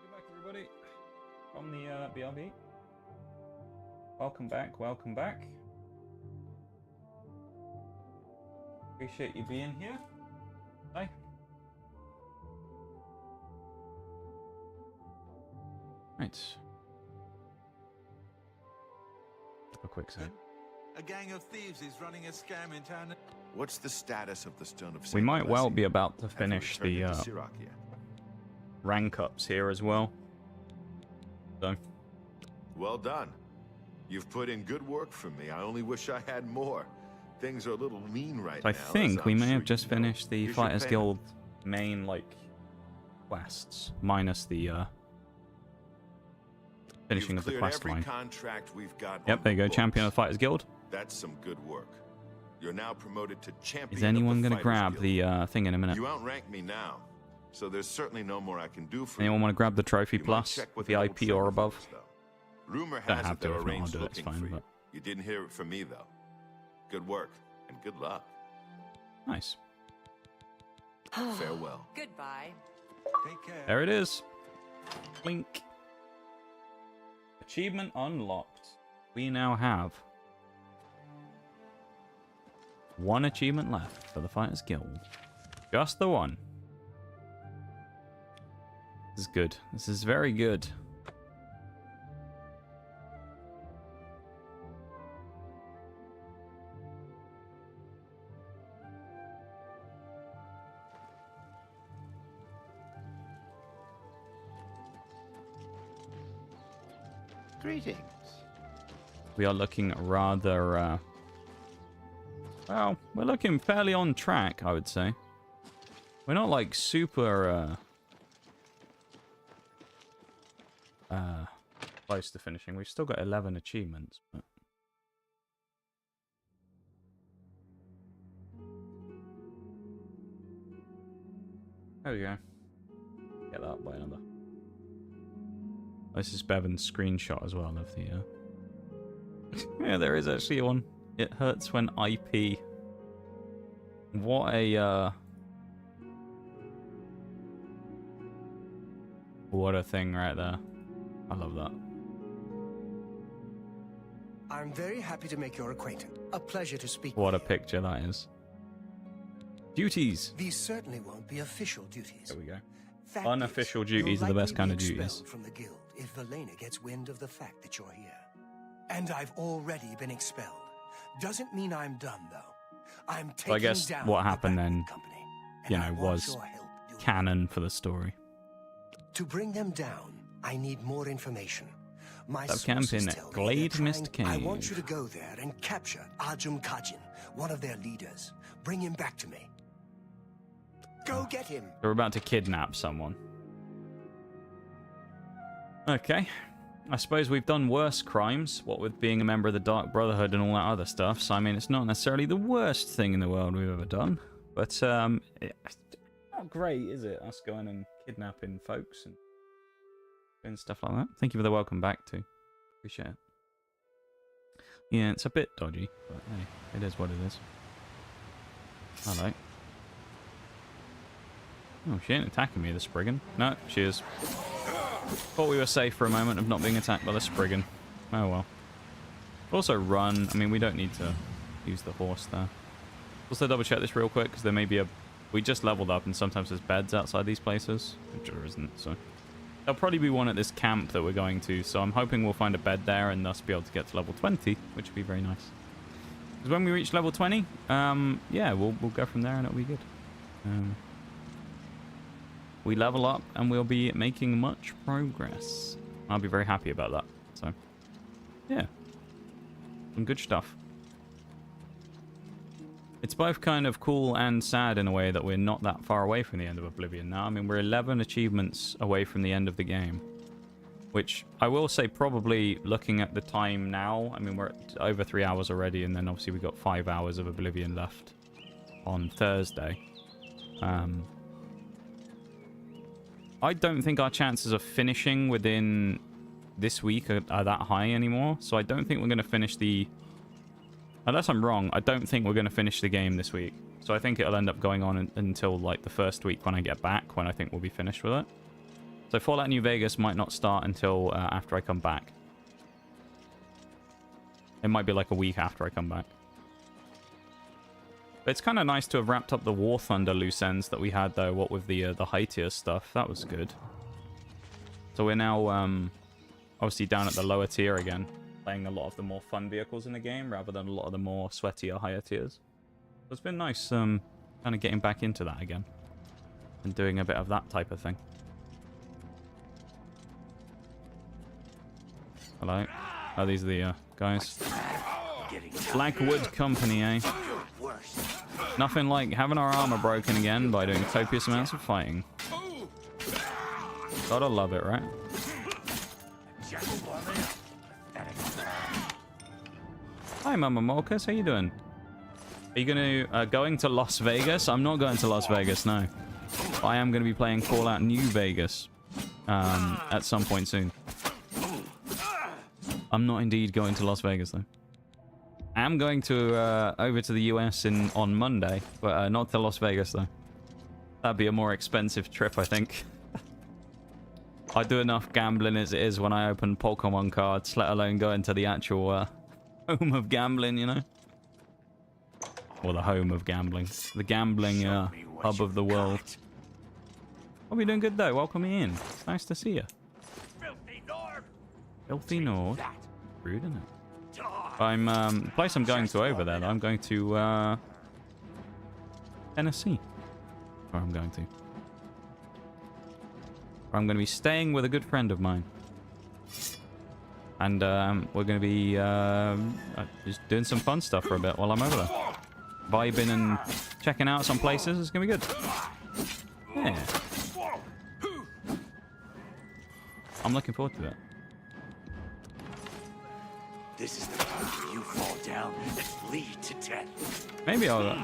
Welcome back, everybody, from the BRB. Welcome back, welcome back. Appreciate you being here. Hi. Right. A quick sec. A gang of thieves is running a scam in town. What's the status of the Stone of We might Saint well Blessing? be about to finish Haven't the returned it to Sirach yet. rank ups here as well. So. Well done. You've put in good work for me. I only wish I had more. Things are a little lean right So I now. think we may have just finished the Here's your Fighters payment. Guild main, like, quests, minus the, finishing You've of the cleared quest every line. contract we've got Yep, on there you the go, books. Champion of the Fighters Guild. That's some good work. You're now promoted to champion. Is anyone going to going to grab the thing in a minute? You outrank me now, so there's certainly no more I can do for Anyone you. want to grab the Trophy You might Plus, check with an old VIP friend or of above? yours, though. Rumor Don't has have it they're to, if not, I'll arranged do it, it's looking fine, for you. but... You didn't hear it from me, though. Good work, and good luck. Nice. Farewell. Goodbye. Take care. There it is. Clink. Achievement unlocked. We now have one achievement left for the Fighters Guild. Just the one. This is good. This is very good. Greetings. We are looking rather, well, we're looking fairly on track, I would say. We're not like super, close to finishing. We've still got 11 achievements, but... There we go. Get that by another. This is Bevan's screenshot as well of the, yeah, there is actually one. It hurts when I pee. What a, what a thing right there. I love that. I'm very happy to make your acquaintance. A pleasure to speak What a with you. picture that is. Duties. These certainly won't be official duties. There we go. Fact Unofficial is, duties you'll are the best likely kind be of duties. expelled from the guild if Velena gets wind of the fact that you're here. And I've already been expelled. Doesn't mean I'm done, though. I'm taking So I guess down what the happened then, company, you and I know, want was your help doing canon for the story. it. To bring them down, I need more information. My Stop camping sources at tell me Glade they're Mist trying- I Cave. want you to go there and capture Ajum Kajin, one of their leaders. Bring him back to me. Go get him. They're about to kidnap someone. Okay. I suppose we've done worse crimes, what with being a member of the Dark Brotherhood and all that other stuff. So, I mean, it's not necessarily the worst thing in the world we've ever done. But, it's not great, is it? Us going and kidnapping folks and doing stuff like that. Thank you for the welcome back, too. Appreciate it. Yeah, it's a bit dodgy, but hey, it is what it is. Hello. Oh, she ain't attacking me, the Spriggan. No, she is. Thought we were safe for a moment of not being attacked by the Spriggan. Oh well. Also run. I mean, we don't need to use the horse there. Also double check this real quick, because there may be a... We just leveled up, and sometimes there's beds outside these places. Which there isn't, so... There'll probably be one at this camp that we're going to, so I'm hoping we'll find a bed there and thus be able to get to level 20, which would be very nice. Because when we reach level 20, yeah, we'll go from there and it'll be good. We level up and we'll be making much progress. I'll be very happy about that. So, yeah. Some good stuff. It's both kind of cool and sad in a way that we're not that far away from the end of Oblivion now. I mean, we're 11 achievements away from the end of the game. Which, I will say, probably looking at the time now, I mean, we're at over 3 hours already, and then obviously we've got 5 hours of Oblivion left on Thursday. I don't think our chances of finishing within this week are that high anymore. So I don't think we're going to finish the... Unless I'm wrong, I don't think we're going to finish the game this week. So I think it'll end up going on until like the first week when I get back, when I think we'll be finished with it. So Fallout New Vegas might not start until after I come back. It might be like a week after I come back. But it's kind of nice to have wrapped up the War Thunder loose ends that we had, though, what with the high tier stuff. That was good. So we're now obviously down at the lower tier again, playing a lot of the more fun vehicles in the game rather than a lot of the more sweaty or higher tiers. So it's been nice kind of getting back into that again and doing a bit of that type of thing. Hello. Oh, these are the guys. Blackwood Company, eh? Nothing like having our armor broken again by doing copious amounts of fighting. Gotta love it, right? Hi, Mama Marcus. How you doing? Are you going to Las Vegas? I'm not going to Las Vegas, no. I am going to be playing Fallout New Vegas at some point soon. I'm not indeed going to Las Vegas, though. I am going to over to the US on Monday, but not to Las Vegas, though. That'd be a more expensive trip, I think. I do enough gambling as it is when I open Pokemon cards, let alone go into the actual home of gambling, you know? Or the home of gambling. The gambling hub of the world. Oh, we're doing good, though. Welcome in. It's nice to see you. Filthy Nord. Rude, isn't it? I'm, the place I'm going to over there, though, I'm going to, Tennessee. Where I'm going to. Where I'm going to be staying with a good friend of mine. And we're going to be just doing some fun stuff for a bit while I'm over there. Vibing and checking out some places. It's going to be good. Yeah. I'm looking forward to it. This is the part where you fall down and bleed to death. Maybe I'll... I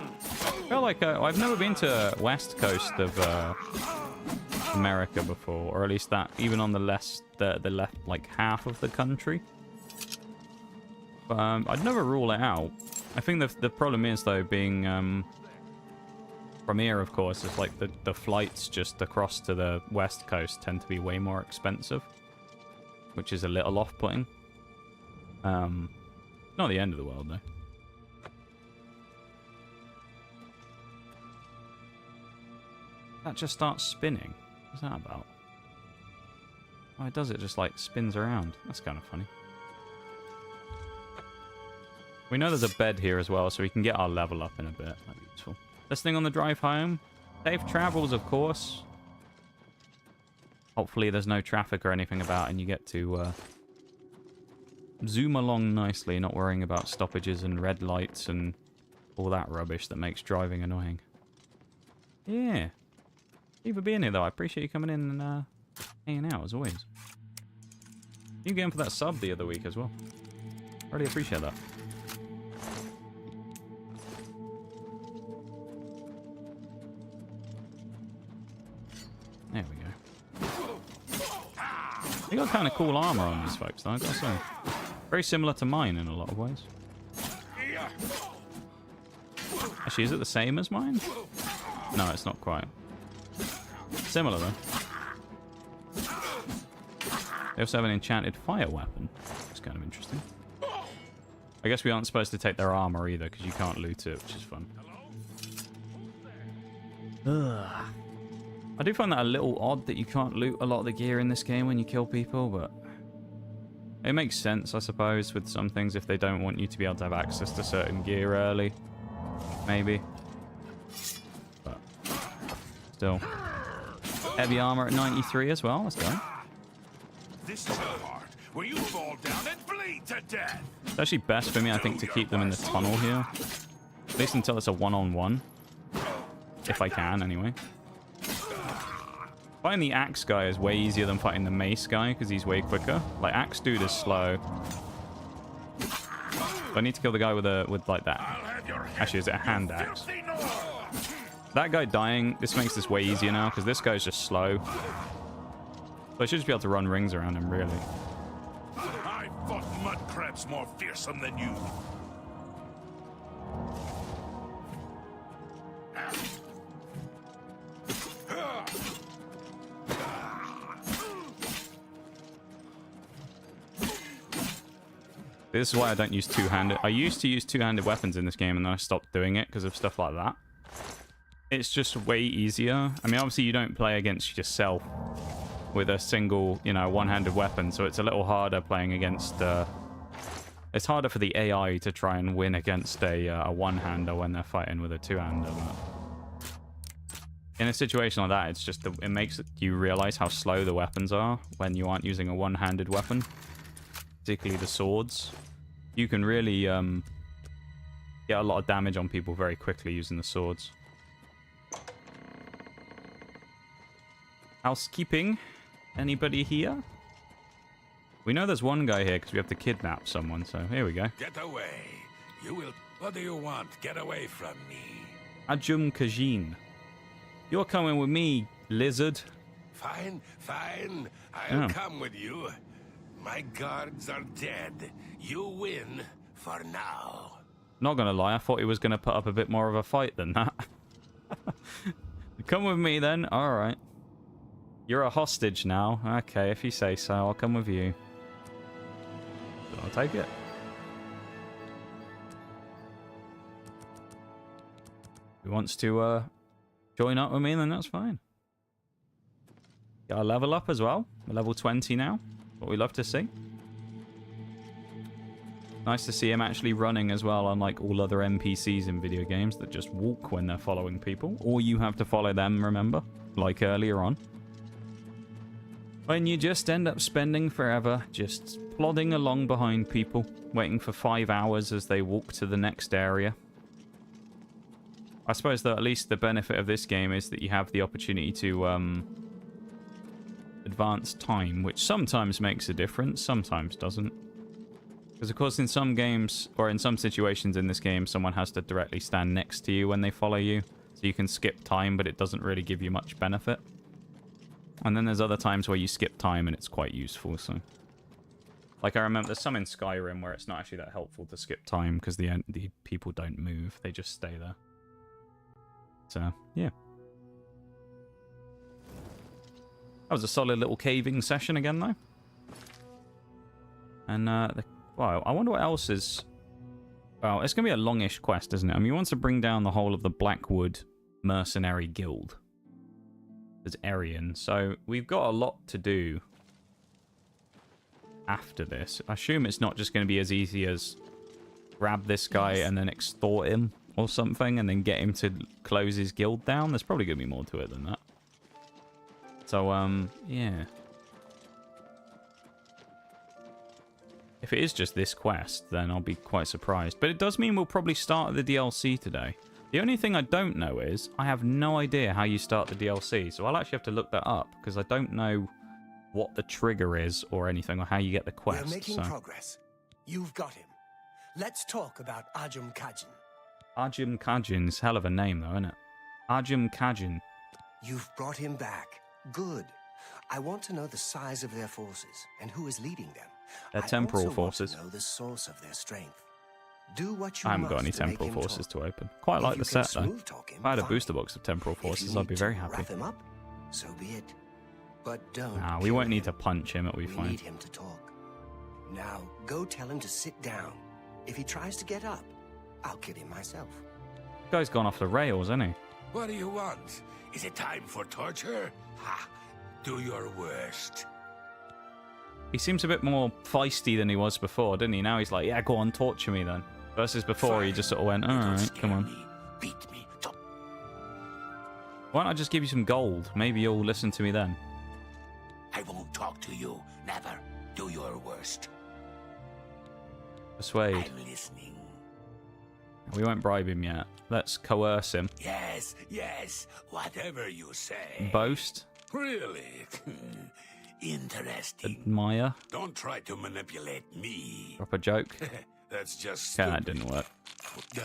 feel like I've never been to west coast of America before, or at least that, even on the left, like half of the country. But I'd never rule it out. I think the problem is though, being from here, of course, is like the flights just across to the west coast tend to be way more expensive, which is a little off-putting. Not the end of the world though. That just starts spinning. What's that about? Oh, it does. It just like spins around. That's kind of funny. We know there's a bed here as well, so we can get our level up in a bit. That'd be useful. Listening on the drive home. Safe travels, of course. Hopefully there's no traffic or anything about, and you get to zoom along nicely, not worrying about stoppages and red lights and all that rubbish that makes driving annoying. Yeah. Thank you for being here, though. I appreciate you coming in and hanging out, as always. You getting for that sub the other week as well. Really appreciate that. There we go. They got kind of cool armor on these folks, though, I gotta say. Very similar to mine in a lot of ways. Actually, is it the same as mine? No, it's not quite. Similar, though. They also have an enchanted fire weapon. It's kind of interesting. I guess we aren't supposed to take their armor either, because you can't loot it, which is fun. Ugh. I do find that a little odd that you can't loot a lot of the gear in this game when you kill people, but it makes sense, I suppose, with some things if they don't want you to be able to have access to certain gear early. Maybe. But still. Heavy armor at 93 as well. Let's go. This is the part where you fall down and bleed to death. It's actually best for me, I think, to keep them in the tunnel here. At least until it's a one-on-one. If I can, anyway. Fighting the axe guy is way easier than fighting the mace guy, because he's way quicker. Like, axe dude is slow. But I need to kill the guy with like that. Actually, is it a hand axe? That guy dying, this makes this way easier now, because this guy's just slow. So I should just be able to run rings around him, really. I fought mud crabs more fearsome than you. This is why I don't use two-handed. I used to use two-handed weapons in this game, and then I stopped doing it because of stuff like that. It's just way easier. I mean, obviously, you don't play against yourself with a single, you know, one-handed weapon, so it's a little harder playing against... it's harder for the AI to try and win against a one-hander when they're fighting with a two-hander. In a situation like that, it's just... it makes you realize how slow the weapons are when you aren't using a one-handed weapon. Particularly the swords. You can really get a lot of damage on people very quickly using the swords. Housekeeping. Anybody here? We know there's one guy here because we have to kidnap someone, so here we go. Get away. You will... What do you want? Get away from me. Ajum Kajin. You're coming with me, lizard. Fine, fine. I'll Oh. come with you. My guards are dead. You win for now. Not gonna lie, I thought he was gonna put up a bit more of a fight than that. Come with me then. Alright. You're a hostage now. Okay, if you say so, I'll come with you. I'll take it. If he wants to join up with me, then that's fine. Got a level up as well. We're level 20 now. What we love to see. Nice to see him actually running as well, unlike all other NPCs in video games that just walk when they're following people. Or you have to follow them, remember? Like earlier on. When you just end up spending forever just plodding along behind people, waiting for 5 hours as they walk to the next area. I suppose that at least the benefit of this game is that you have the opportunity to advance time, which sometimes makes a difference, sometimes doesn't. Because of course in some games, or in some situations in this game, someone has to directly stand next to you when they follow you. So you can skip time, but it doesn't really give you much benefit. And then there's other times where you skip time and it's quite useful, so... Like, I remember there's some in Skyrim where it's not actually that helpful to skip time because the people don't move. They just stay there. So, yeah. That was a solid little caving session again, though. And, wow, I wonder what else is... Well, it's going to be a longish quest, isn't it? I mean, you want to bring down the whole of the Blackwood Mercenary Guild. There's Aryan, so we've got a lot to do after this. I assume it's not just going to be as easy as grab this guy and then extort him or something and then get him to close his guild down. There's probably going to be more to it than that. So, yeah. If it is just this quest, then I'll be quite surprised. But it does mean we'll probably start the DLC today. The only thing I don't know is, I have no idea how you start the DLC, so I'll actually have to look that up, because I don't know what the trigger is or anything, or how you get the quest. We're making progress. You've got him. Let's talk about Ajum Kajin. Ajum Kajin's hell of a name, though, isn't it? Ajum Kajin. You've brought him back. Good. I want to know the size of their forces, and who is leading them. They're temporal I forces. also want to know the source of their strength. Do what you I haven't got any must to make temporal him forces talk. to open. Quite If like you the can set, though. smooth-talk him, If I had a fine. booster box of temporal If you forces, I'd need be to very happy. wrap him up, so be it. But don't. Nah, we kill won't need him. to punch him, it'll be We fine. need him to talk. Now, go tell him to sit down. If he tries to get up, I'll kill him myself. Guy's gone off the rails, hasn't he? What do you want? Is it time for torture? Ha! Do your worst. He seems a bit more feisty than he was before, didn't he? Now he's like, yeah, go on, torture me then. Versus before, he just sort of went, alright, come on. Beat me. Why don't I just give you some gold? Maybe you'll listen to me then. I won't talk to you. Never. Do your worst. Persuade. I'm listening. We won't bribe him yet. Let's coerce him. Yes, yes. Whatever you say. Boast. Really? Interesting. Admire. Don't try to manipulate me. Drop a joke. That's just Okay, stupid. that didn't work.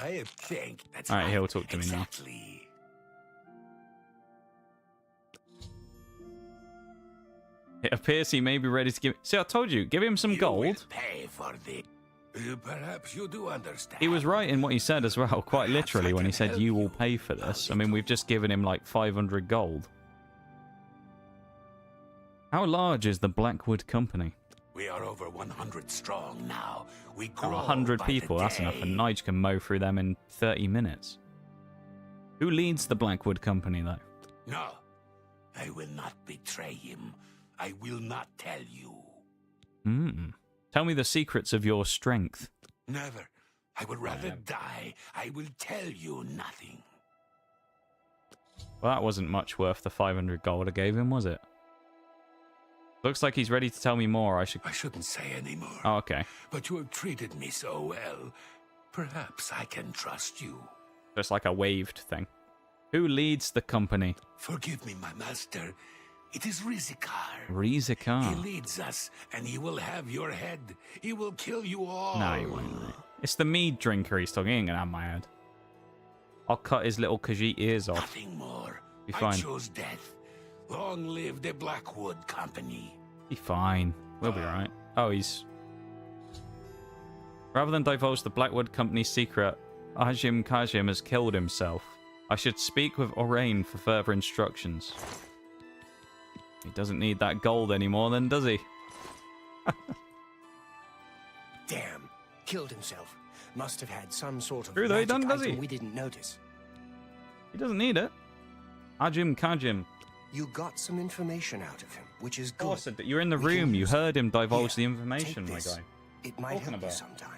I think that's Alright, right. he'll talk to me now. Exactly. It appears he may be ready to give... See, I told you, give him some gold. Pay for the... perhaps you do understand. He was right in what he said as well, quite literally, when he said, you will pay for this. I mean, we've just given him like 500 gold. How large is the Blackwood Company? We are over 100 strong now. We grow 100 by people, the that's enough. day. And Nigel can mow through them in 30 minutes. Who leads the Blackwood Company, though? No, I will not betray him. I will not tell you. Tell me the secrets of your strength. Never. I would rather die. I will tell you nothing. Well, that wasn't much worth the 500 gold I gave him, was it? Looks like he's ready to tell me more. I shouldn't say anymore. Oh, okay. But you have treated me so well. Perhaps I can trust you. Just like a waved thing. Who leads the company? Forgive me, my master. It is Rizikar. Rizikar. He leads us, and he will have your head. He will kill you all. No, he won't. Mate. It's the Meaddrinker he's talking. He ain't gonna have my head. I'll cut his little Khajiit ears off. Nothing more. Be I fine. chose death. Long live the Blackwood Company. Be fine. We'll be right. Oh, he's... Rather than divulge the Blackwood Company's secret, Ajum Kajim has killed himself. I should speak with Orain for further instructions. He doesn't need that gold anymore then, does he? Damn. Killed himself. Must have had some sort of True though, he magic doesn't, does item he? we didn't notice. He doesn't need it. Ajum Kajim. You got some information out of him, which is Of course, good. you're in the room. You heard him divulge the information, Take my this. guy. It might Talking help you about. sometime.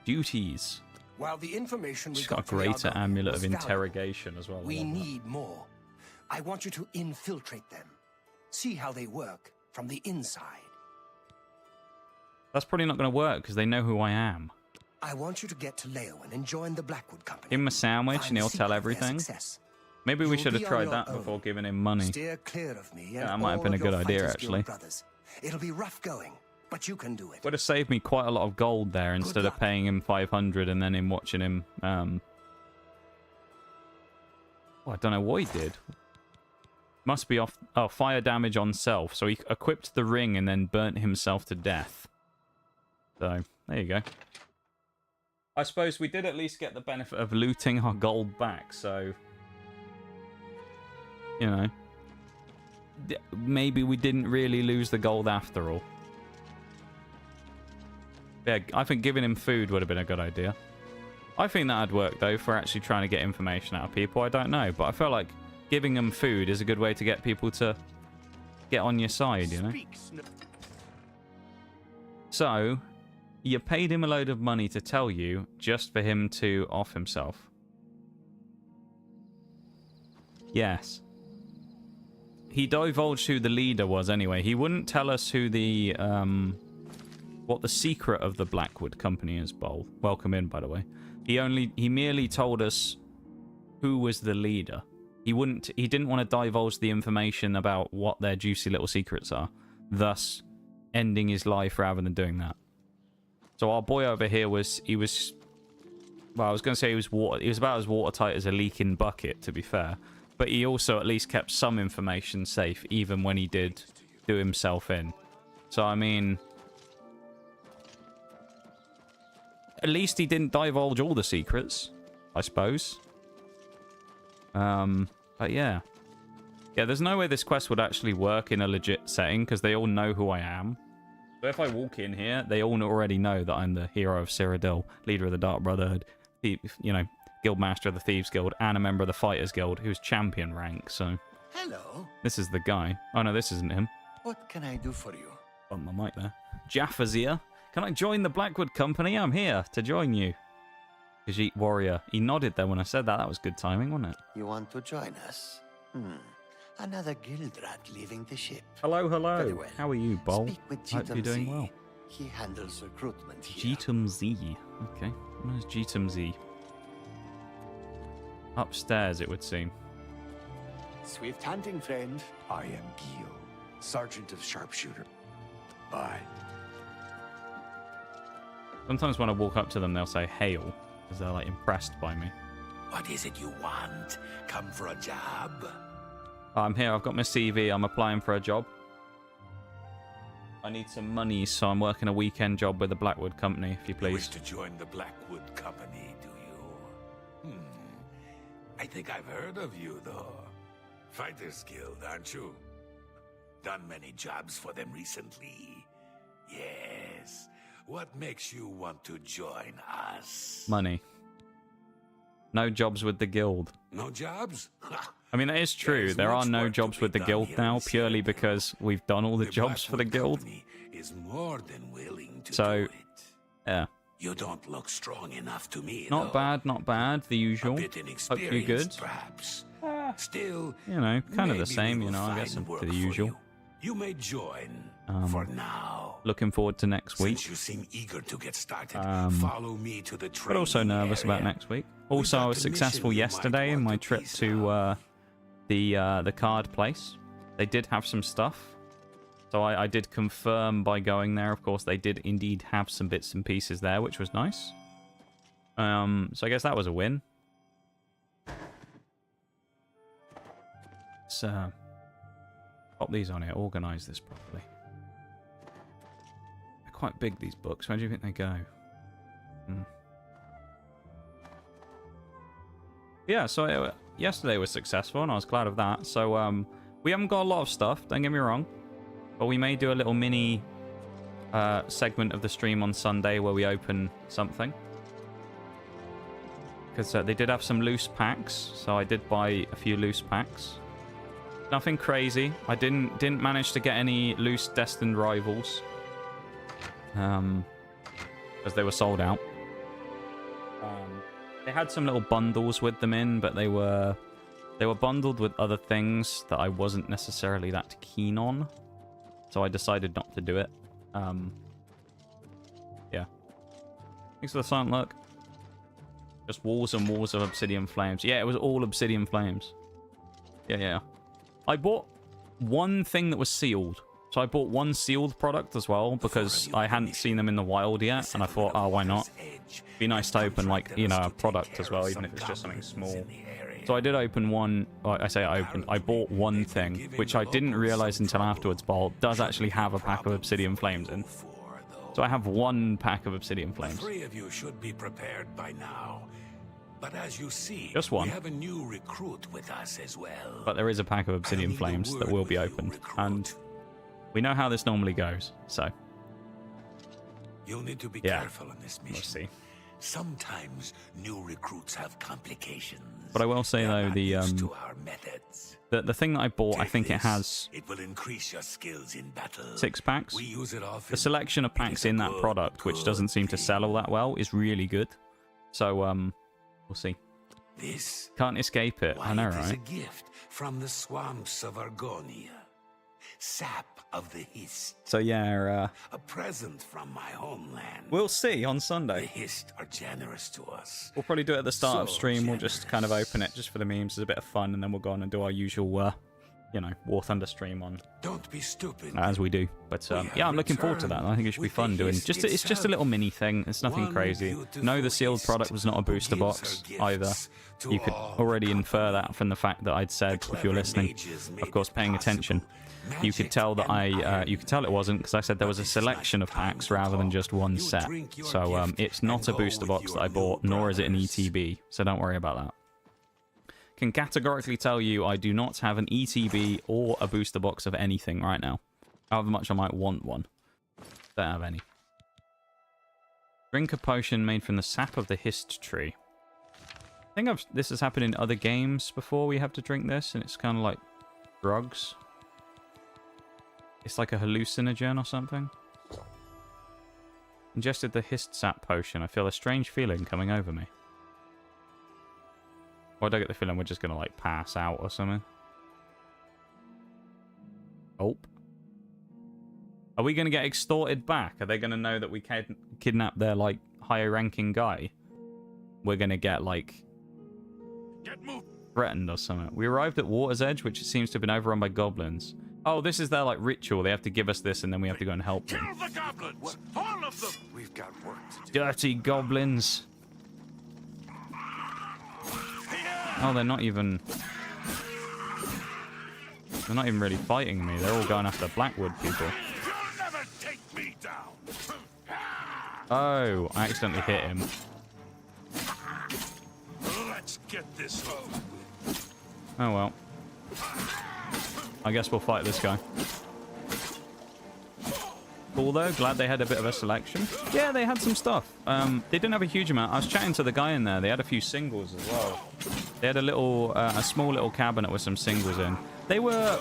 Duties. While the information we She's got a from the greater Argonne amulet was of valuable, interrogation as well. I we love that. need more. I want you to infiltrate them. See how they work from the inside. That's probably not going to work because they know who I am. I want you to get to Leowen and join the Blackwood Company. Give him a sandwich Find and he'll the tell secret of their everything. success. Maybe we You'll should have be on tried your that own. before giving him money. Steer clear of me and Yeah, that might have all been a of good your idea, Fighters actually. Guild brothers. It'll be rough going, but you can do it. Would have saved me quite a lot of gold there instead of paying him 500 and then him watching him. Oh, I don't know what he did. Must be off. Oh, fire damage on self. So he equipped the ring and then burnt himself to death. So there you go. I suppose we did at least get the benefit of looting our gold back. So you know, maybe we didn't really lose the gold after all. Yeah, I think giving him food would have been a good idea. I think that'd work, though, for actually trying to get information out of people. I don't know, but I feel like giving them food is a good way to get people to get on your side, you know? So, you paid him a load of money to tell you just for him to off himself. Yes. He divulged who the leader was anyway. He wouldn't tell us who the, what the secret of the Blackwood Company is, Bowl. Welcome in, by the way. He merely told us who was the leader. He didn't want to divulge the information about what their juicy little secrets are, thus ending his life rather than doing that. So our boy over here well, I was going to say he was about as watertight as a leaking bucket, to be fair. But he also at least kept some information safe, even when he did do himself in. So, I mean, at least he didn't divulge all the secrets, I suppose. But yeah. Yeah, there's no way this quest would actually work in a legit setting, because they all know who I am. So if I walk in here, they all already know that I'm the hero of Cyrodil, leader of the Dark Brotherhood, you know, Guildmaster of the Thieves Guild, and a member of the Fighters Guild, who's champion rank, so... Hello. This is the guy. Oh no, this isn't him. What can I do for you? Bump my mic there. Jaffa's here. Can I join the Blackwood Company? I'm here to join you. Khajiit Warrior. He nodded there when I said that. That was good timing, wasn't it? You want to join us? Another guild rat leaving the ship. Hello, hello. Very well. How are you, Bol? Speak with Hope you're doing Z. well. He handles recruitment here. Jetum Z. Okay. Where's Jetum Z? Upstairs, it would seem. Swift hunting, friend. I am Gil, Sergeant of Sharpshooter. Bye. Sometimes when I walk up to them, they'll say hail, because they're like impressed by me. What is it you want? Come for a job? I'm here, I've got my CV, I'm applying for a job. I need some money, so I'm working a weekend job with the Blackwood Company, if you You please. wish to join the Blackwood Company, do you? I think I've heard of you, though. Fighters Guild, aren't you? Done many jobs for them recently. Yes. What makes you want to join us? Money. No jobs with the guild. No jobs? I mean, that is true. There are no jobs with the guild now, purely because we've done all the jobs for the guild. Is more than willing to So, do it. yeah. You don't look strong enough to me, Not though. bad, not bad. The usual. A bit Hope you're inexperienced, good. perhaps. Still, You know, kind of the maybe same, we you will know, I guess, find to work the for usual. You may join for now. Looking forward to next week. Since you seem eager to get started, follow me to the train. But also nervous about next week. Also, I was successful yesterday in my trip to the card place. They did have some stuff. So I did confirm by going there. Of course, they did indeed have some bits and pieces there, which was nice. So I guess that was a win. Let's pop these on here, organise this properly. They're quite big, these books. Where do you think they go? Yeah, so yesterday was successful, and I was glad of that. So we haven't got a lot of stuff, don't get me wrong. But we may do a little mini segment of the stream on Sunday where we open something. Because they did have some loose packs, so I did buy a few loose packs. Nothing crazy. I didn't manage to get any loose Destined Rivals. Because they were sold out. They had some little bundles with them in, but they were They were bundled with other things that I wasn't necessarily that keen on, so I decided not to do it. Yeah. Thanks for the silent look. Just walls and walls of obsidian flames. Yeah, it was all obsidian flames. Yeah. I bought one thing that was sealed. So I bought one sealed product as well, because I hadn't seen them in the wild yet, and I thought, oh, why not? Be nice to open, like, you know, a product as well, even if it's just something small. So I did open one. Well, I say I opened. I bought one thing, which I didn't realize until afterwards, but does actually have a pack of obsidian flames in. So I have one pack of obsidian flames. 3 of you should be prepared by now. But as you see, just one. We have a new recruit with us as well. But there is a pack of obsidian flames that will be opened, and we know how this normally goes. So you'll need to be careful in this mission. We'll see. Sometimes new recruits have complications. But I will say though, the thing that I bought, I think it has. It will increase your skills in battle. 6 packs. We use it often. The selection of packs in that product, which doesn't seem to sell all that well, is really good. So we'll see. This can't escape it. I know, It is a right? gift from the swamps of Argonia. Sap of the Hist. So yeah, a present from my homeland. we'll see on The Sunday. Hist are generous to us. We'll probably do it at the start of So stream. We'll just kind of open it just for the memes. It's a bit of fun, and then we'll go on and do our usual, you know, War Thunder stream on. Don't be stupid. As we do. But yeah, I'm looking forward to that. I think it should be fun doing. It's just a little mini thing. It's nothing crazy. No, the sealed product was not a booster box either. You could already infer that from the fact that I'd said, if you're listening, of course, paying attention, you could tell that you could tell it wasn't, because I said there was a selection of packs rather than just one set. So it's not a booster box that I bought, nor is it an ETB. So don't worry about that. Can categorically tell you I do not have an ETB or a booster box of anything right now. However much I might want one. Don't have any. Drink a potion made from the sap of the Hist tree. I think this has happened in other games before. We have to drink this, and it's kind of like drugs. It's like a hallucinogen or something. Ingested the Hist sap potion. I feel a strange feeling coming over me. Or do I get the feeling we're just going to, like, pass out or something? Oh. Are we going to get extorted back? Are they going to know that we kidnapped their, like, higher-ranking guy? We're going to get, like, threatened or something. We arrived at Water's Edge, which seems to have been overrun by goblins. Oh, this is their, like, ritual. They have to give us this, and then we have to go and help them. Kill the goblins! All of them! We've got work to do. Dirty goblins. Oh, they're not even... They're not even really fighting me. They're all going after Blackwood people. You'll never take me down! Oh, I accidentally hit him. Let's get this over with. Oh, well. I guess we'll fight this guy. Cool, though. Glad they had a bit of a selection. Yeah, they had some stuff. They didn't have a huge amount. I was chatting to the guy in there. They had a few singles as well. They had a small little cabinet with some singles in. They were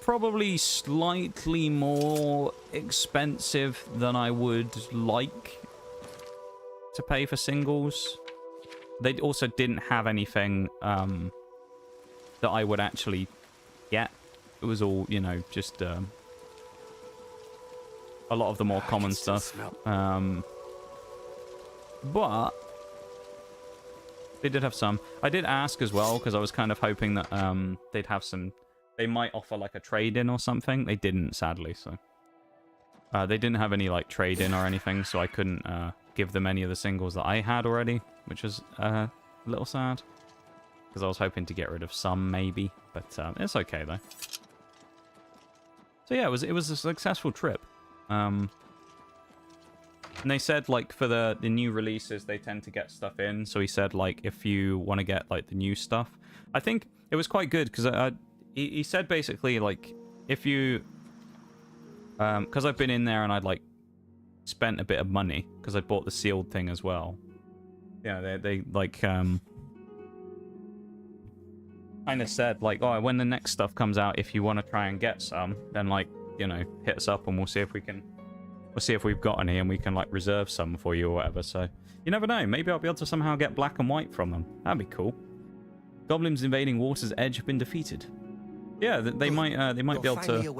probably slightly more expensive than I would like to pay for singles. They also didn't have anything that I would actually get. It was all, you know, just a lot of the more common stuff. But they did have some. I did ask as well, because I was kind of hoping that they'd have some... They might offer, like, a trade-in or something. They didn't, sadly, so... they didn't have any, like, trade-in or anything, so I couldn't give them any of the singles that I had already, which was a little sad. Because I was hoping to get rid of some, maybe. But it's okay, though. So yeah, it was a successful trip. And they said, like, for the new releases, they tend to get stuff in. So he said, like, if you want to get, like, the new stuff. I think it was quite good, because he said, basically, like, if you... Because I've been in there and I'd, like, spent a bit of money, because I bought the sealed thing as well. Yeah, they like, kind of said, like, oh, when the next stuff comes out, if you want to try and get some, then, like, you know, hit us up and we'll see if we can We'll see if we've got any and we can, like, reserve some for you or whatever. So, you never know. Maybe I'll be able to somehow get black and white from them. That'd be cool. Goblins invading Water's Edge have been defeated. Yeah, they might be able to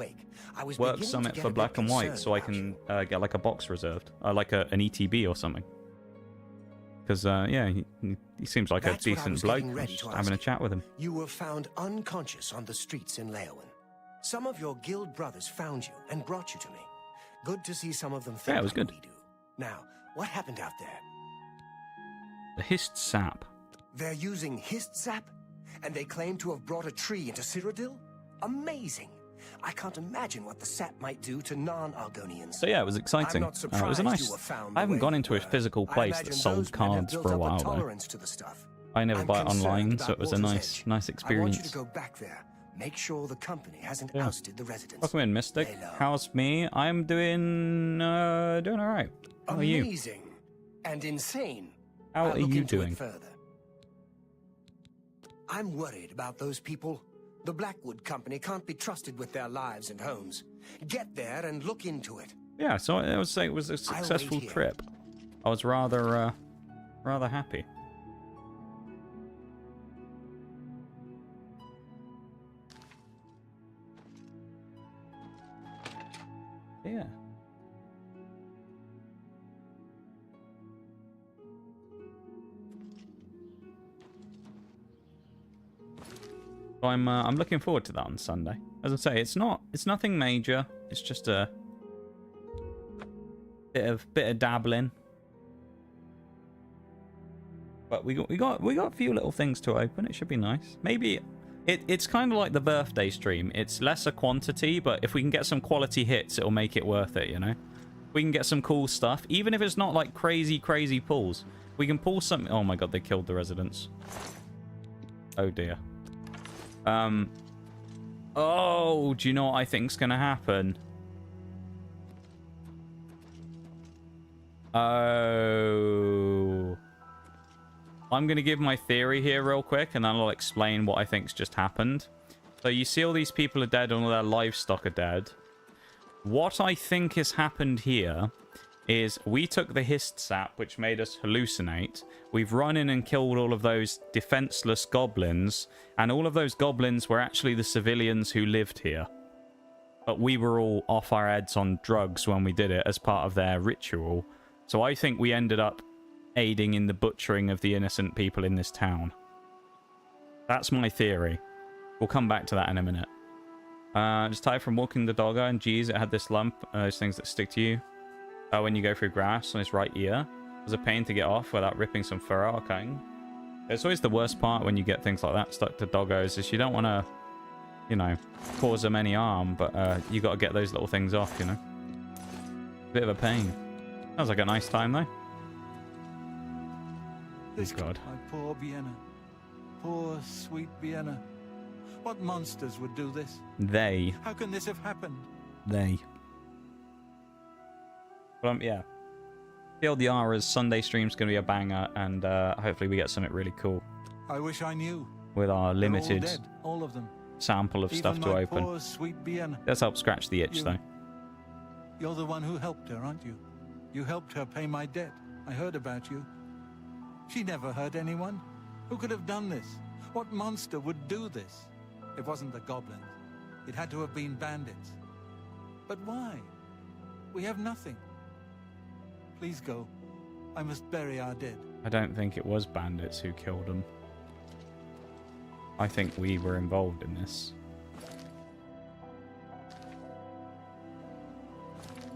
work Summit for black and white so I can get, like, a box reserved. Like an ETB or something. Because, yeah, he seems like a decent bloke. Just having a chat with him. You were found unconscious on the streets in Leowen. Some of your guild brothers found you and brought you to me. Good to see some of them think yeah, it was good. we do. Now, what happened out there? The hist sap. They're using hist sap? And they claim to have brought a tree into Cyrodil? Amazing! I can't imagine what the sap might do to non-Argonians. So yeah, it was exciting. It was a nice... I haven't gone into a physical place that sold cards for a while, though. I never buy it online, so it was a nice experience. I want you to go back there. Make sure the company hasn't ousted the residents. Welcome in, Mystic. How's me? I'm doing alright. How are you? Amazing and insane. How are you doing? I'm worried about those people. The Blackwood Company can't be trusted with their lives and homes. Get there and look into it. Yeah, so it was a successful trip. I was rather happy. Yeah. So I'm looking forward to that on Sunday. As I say, it's nothing major. It's just a bit of dabbling. But we got a few little things to open. It should be nice. Maybe it's kind of like the birthday stream. It's lesser quantity, but if we can get some quality hits, it'll make it worth it, you know? We can get some cool stuff, even if it's not like crazy pulls. We can pull something. Oh my god, they killed the residents. Oh dear. Oh, do you know what I think's gonna happen? Oh. I'm gonna give my theory here real quick, and then I'll explain what I think's just happened. So you see all these people are dead, and all their livestock are dead. What I think has happened here is we took the hist sap, which made us hallucinate. We've run in and killed all of those defenseless goblins, and all of those goblins were actually the civilians who lived here. But we were all off our heads on drugs when we did it as part of their ritual. So I think we ended up aiding in the butchering of the innocent people in this town. That's my theory. We'll come back to that in a minute. Just tired from walking the doggo, and geez, it had this lump. Those things that stick to you. When you go through grass on his right ear. It was a pain to get off without ripping some fur out. Okay. It's always the worst part when you get things like that stuck to doggos, is you don't want to, you know, cause them any harm, but you got to get those little things off, you know. Bit of a pain. Sounds like a nice time, though. Oh, God. My poor Vienna. Poor, sweet Vienna. What monsters would do this? They. How can this have happened? They. But yeah. TLDR's Sunday stream's going to be a banger, and hopefully we get something really cool. I wish I knew. With our limited all dead, all of them. Sample of Even stuff to my open. Poor, sweet Vienna. Let's help scratch the itch, though. You're the one who helped her, aren't you? You helped her pay my debt. I heard about you. She never hurt anyone. Who could have done this? What monster would do this? It wasn't the goblins. It had to have been bandits. But why? We have nothing. Please go. I must bury our dead. I don't think it was bandits who killed them. I think we were involved in this.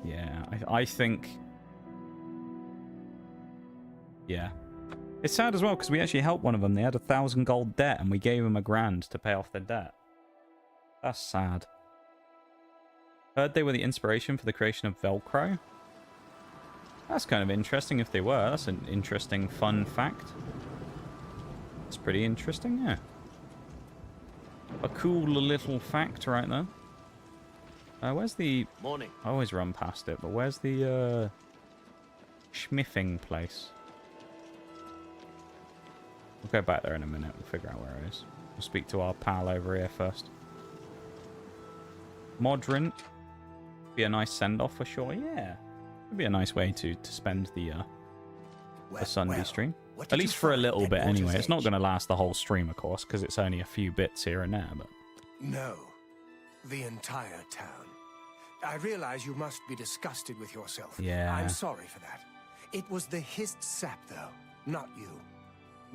Yeah, I think... Yeah. It's sad as well, because we actually helped one of them. They had 1,000 gold debt, and we gave them $1,000 to pay off their debt. That's sad. Heard they were the inspiration for the creation of Velcro. That's kind of interesting if they were. That's an interesting, fun fact. It's pretty interesting, yeah. A cool little fact right there. Where's the... Morning. I always run past it, but where's the schmiffing place? We'll go back there in a minute. We'll figure out where it is. We'll speak to our pal over here first. Modrin. Be a nice send-off for sure. Yeah. It'd be a nice way to spend the Sunday stream. what At did least you for a find little at bit anyway. Water's It's not Edge? going to last the whole stream, of course, because it's only a few bits here and there. But No, the entire town. I realize you must be disgusted with yourself. Yeah. I'm sorry for that. It was the hissed sap, though, not you.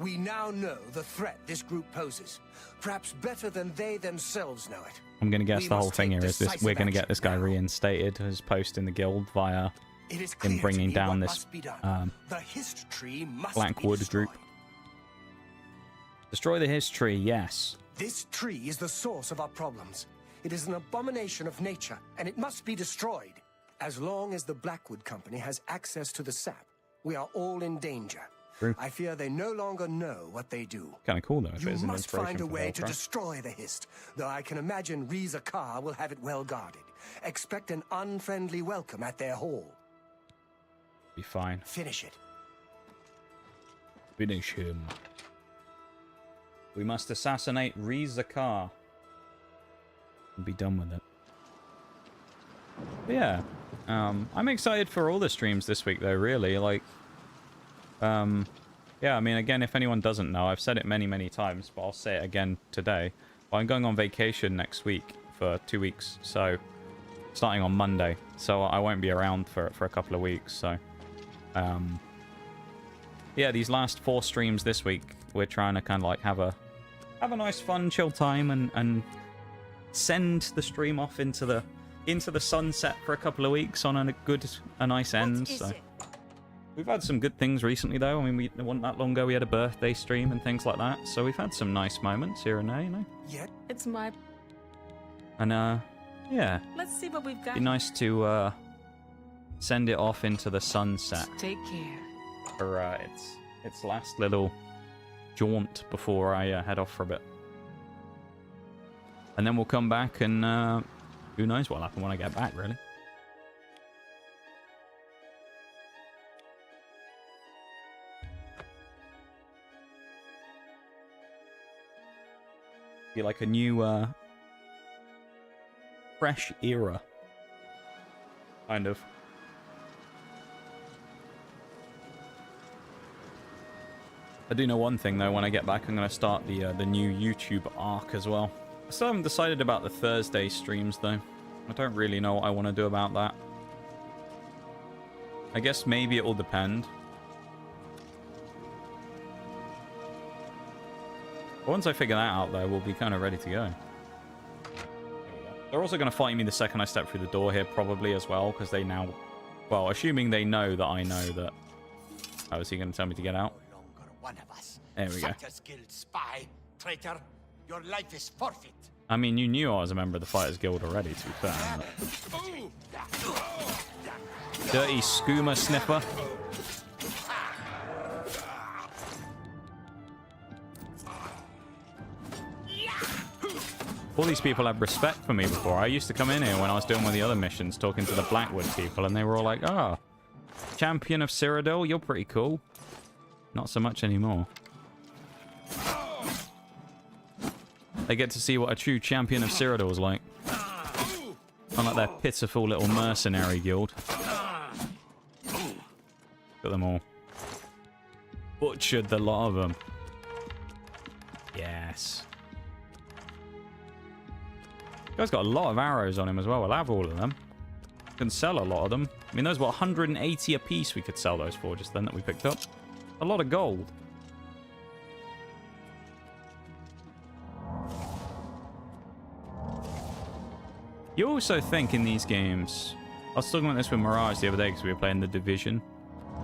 We now know the threat this group poses. Perhaps better than they themselves know it. I'm going to guess We the whole must thing take here is this: decisive we're going to get action this guy now. reinstated as post in the guild via It is him clear to bringing me down what this must be done. The hist tree must be Blackwood destroyed. group. Destroy the history, yes. This tree is the source of our problems. It is an abomination of nature, and it must be destroyed. As long as the Blackwood Company has access to the sap, we are all in danger. True. I fear they no longer know what they do. Kind of cool though. If You it is an must inspiration find a for the way whole to track. destroy the hist, though I can imagine Reza Kar will have it well guarded. Expect an unfriendly welcome at their hall. Be fine. Finish it. Finish him. We must assassinate Reza Kar and be done with it. But yeah, I'm excited for all the streams this week, though. Really, like, yeah. I mean, again, if anyone doesn't know, I've said it many times, but I'll say it again today. I'm going on vacation next week for 2 weeks, so starting on Monday. So I won't be around for a couple of weeks. So, yeah, these last 4 streams this week, we're trying to kind of like have a nice, fun, chill time and send the stream off into the sunset for a couple of weeks on a nice end. So we've had some good things recently, though. I mean, it wasn't that long ago we had a birthday stream and things like that. So we've had some nice moments here and there, you know. Yet It's my. And yeah, Let's see what we've got. be nice to send it off into the sunset Take care. for its last little jaunt before I head off for a bit. And then we'll come back and who knows what'll happen when I get back, really. Be like a new fresh era. Kind of. I do know one thing though, when I get back I'm going to start the new YouTube arc as well. I still haven't decided about the Thursday streams though. I don't really know what I want to do about that. I guess maybe it will depend. But once I figure that out though, we'll be kind of ready to go. They're also going to fight me the second I step through the door here probably as well, because they now... Well, assuming they know that I know that... Oh, is he going to tell me to get out? One of us. There we go. Fighters Guild spy, traitor. Your life is forfeit. I mean, you knew I was a member of the Fighters Guild already, to be fair. Dirty skooma sniffer. All these people had respect for me before. I used to come in here when I was doing one of the other missions, talking to the Blackwood people, and they were all like, "Ah, champion of Cyrodil, you're pretty cool." Not so much anymore. They get to see what a true champion of Cyrodil is like. Unlike their pitiful little mercenary guild. Look at them all. Butchered the lot of them. Yes. Guy's got a lot of arrows on him as well. We'll have all of them. Can sell a lot of them. I mean, those were 180 a piece we could sell those for just then that we picked up. A lot of gold. You also think in these games... I was talking about this with Mirage the other day because we were playing The Division.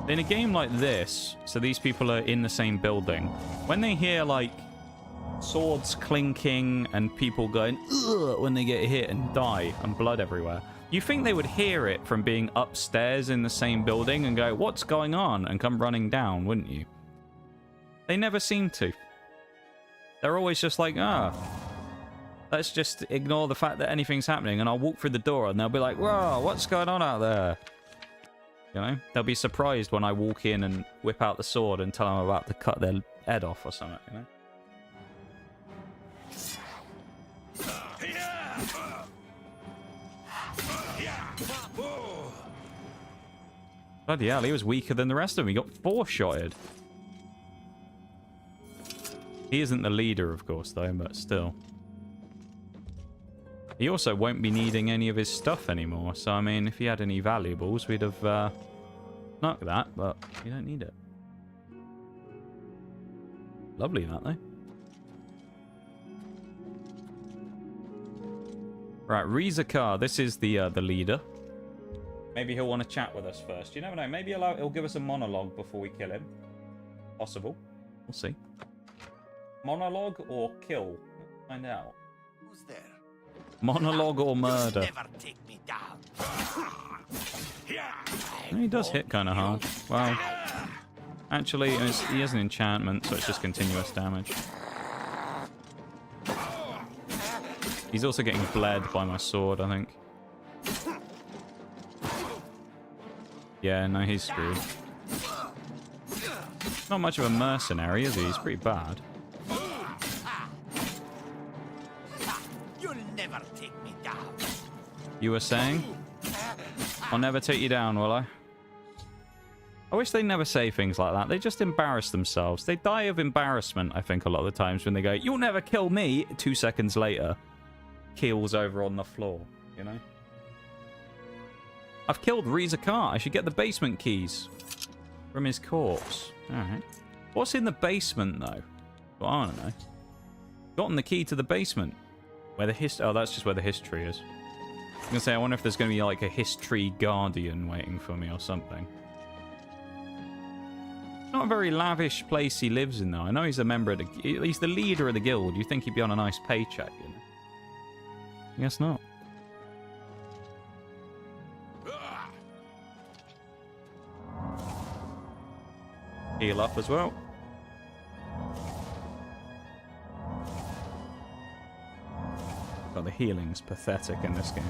In a game like this, so these people are in the same building, when they hear, like, swords clinking and people going, ugh, when they get hit and die and blood everywhere, you think they would hear it from being upstairs in the same building and go, what's going on? And come running down, wouldn't you? They never seem to. They're always just like, let's just ignore the fact that anything's happening, and I'll walk through the door and they'll be like, whoa, what's going on out there? You know? They'll be surprised when I walk in and whip out the sword and tell them I'm about to cut their head off or something, you know? Bloody hell, he was weaker than the rest of them. He got 4-shotted. He isn't the leader, of course, though, but still. He also won't be needing any of his stuff anymore. So, I mean, if he had any valuables, we'd have knocked that, but you don't need it. Lovely, that, though. Right, Rizakar. This is the leader. Maybe he'll want to chat with us first. You never know. Maybe he'll give us a monologue before we kill him. Possible. We'll see. Monologue or kill? Find out. Who's there? Monologue or murder? Never take me down. He does hit kind of hard. Well, actually, he has an enchantment, so it's just continuous damage. He's also getting bled by my sword, I think. Yeah, no, he's screwed. Not much of a mercenary, is he? He's pretty bad. You'll never take me down. You were saying? I'll never take you down, will I? I wish they never say things like that. They just embarrass themselves. They die of embarrassment, I think, a lot of the times when they go, "You'll never kill me." 2 seconds later, keels over on the floor, you know? I've killed Rizakar. I should get the basement keys from his corpse. Alright. What's in the basement, though? Well, I don't know. Gotten the key to the basement. Where the oh, that's just where the history is. I was going to say, I wonder if there's going to be like a history guardian waiting for me or something. Not a very lavish place he lives in, though. I know he's a member of the... He's the leader of the guild. You'd think he'd be on a nice paycheck, you know? I guess not. Heal up as well. God, the healing's pathetic in this game.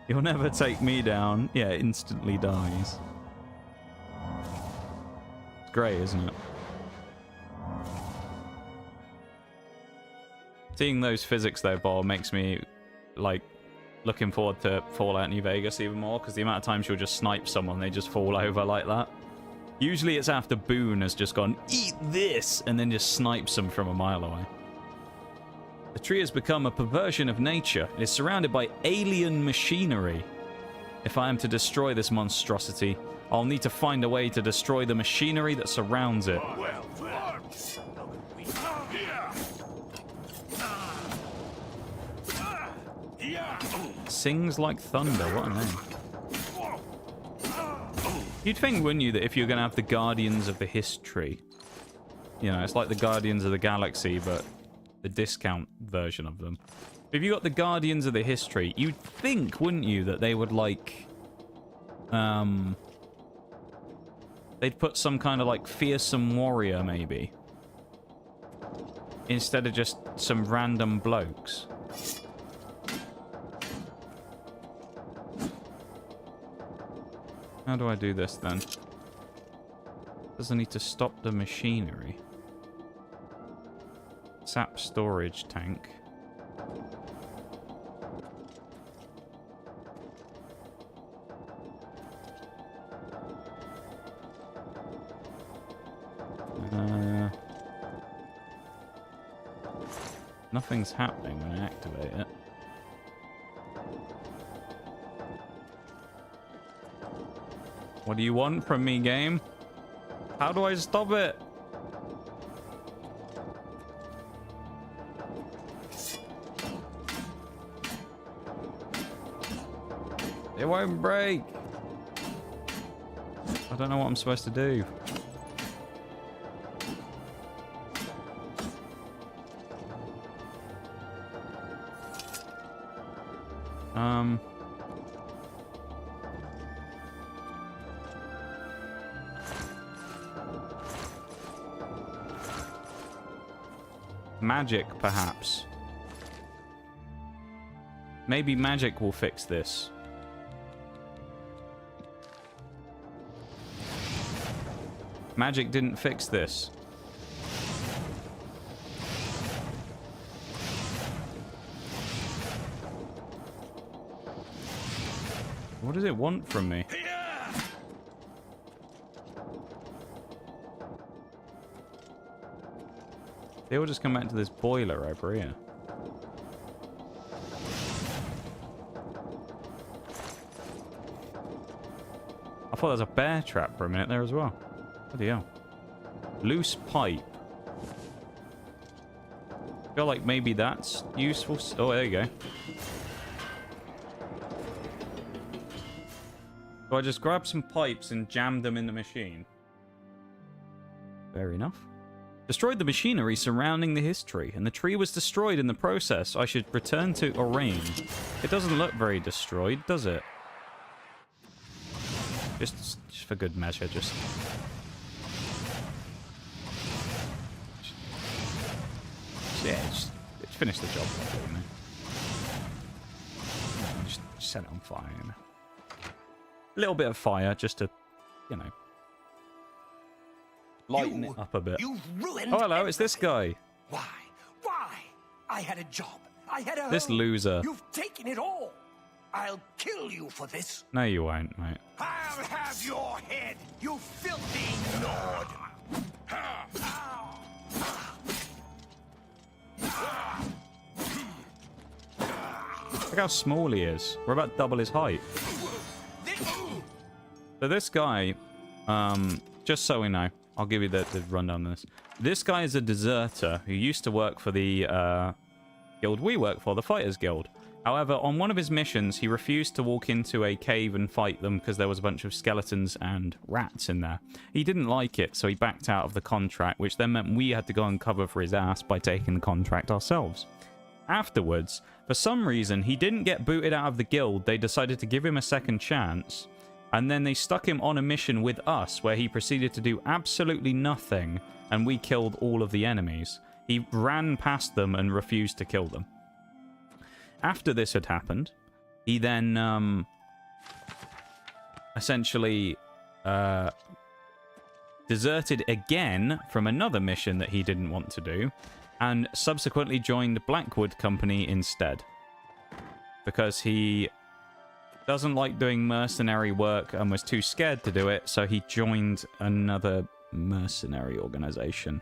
You'll never take me down. Yeah, instantly dies. It's great, isn't it? Seeing those physics, though, Bob, makes me, like, looking forward to Fallout New Vegas even more, because the amount of times you'll just snipe someone, they just fall over like that. Usually it's after Boone has just gone, "Eat this!" and then just snipes them from a mile away. The tree has become a perversion of nature. It is surrounded by alien machinery. If I am to destroy this monstrosity, I'll need to find a way to destroy the machinery that surrounds it. Sings like thunder, what a name. You'd think, wouldn't you, that if you're going to have the Guardians of the History, you know, it's like the Guardians of the Galaxy, but the discount version of them. If you got the Guardians of the History, you'd think, wouldn't you, that they would, like, they'd put some kind of, like, fearsome warrior, maybe, instead of just some random blokes. How do I do this, then? Does I need to stop the machinery? Sap storage tank. Nothing's happening when I activate it. What do you want from me, game? How do I stop it? It won't break. I don't know what I'm supposed to do. Magic, perhaps. Maybe magic will fix this. Magic didn't fix this. What does it want from me? They all just come back to this boiler over here. I thought there was a bear trap for a minute there as well. Bloody hell. Loose pipe. I feel like maybe that's useful. Oh, there you go. So I just grabbed some pipes and jammed them in the machine. Fair enough. Destroyed the machinery surrounding the history, and the tree was destroyed in the process. I should return to Orain. It doesn't look very destroyed, does it? Just for good measure, just finish the job. You know? Just set it on fire. You know? A little bit of fire, just to, you know, lighten it up a bit. You ruined Oh, hello, it's this guy. Why? I had a job. I had a This home. loser. You've taken it all. I'll kill you for this. No, you won't, mate. I'll have your head, you filthy Nord. Look how small he is. We're about double his height. So this guy, just so we know, I'll give you the rundown on this. This guy is a deserter who used to work for the guild we work for, the Fighters Guild. However, on one of his missions, he refused to walk into a cave and fight them because there was a bunch of skeletons and rats in there. He didn't like it, so he backed out of the contract, which then meant we had to go and cover for his ass by taking the contract ourselves. Afterwards, for some reason, he didn't get booted out of the guild. They decided to give him a second chance, and then they stuck him on a mission with us where he proceeded to do absolutely nothing, and we killed all of the enemies. He ran past them and refused to kill them. After this had happened, he then essentially deserted again from another mission that he didn't want to do, and subsequently joined Blackwood Company instead. Because he doesn't like doing mercenary work and was too scared to do it, so he joined another mercenary organization.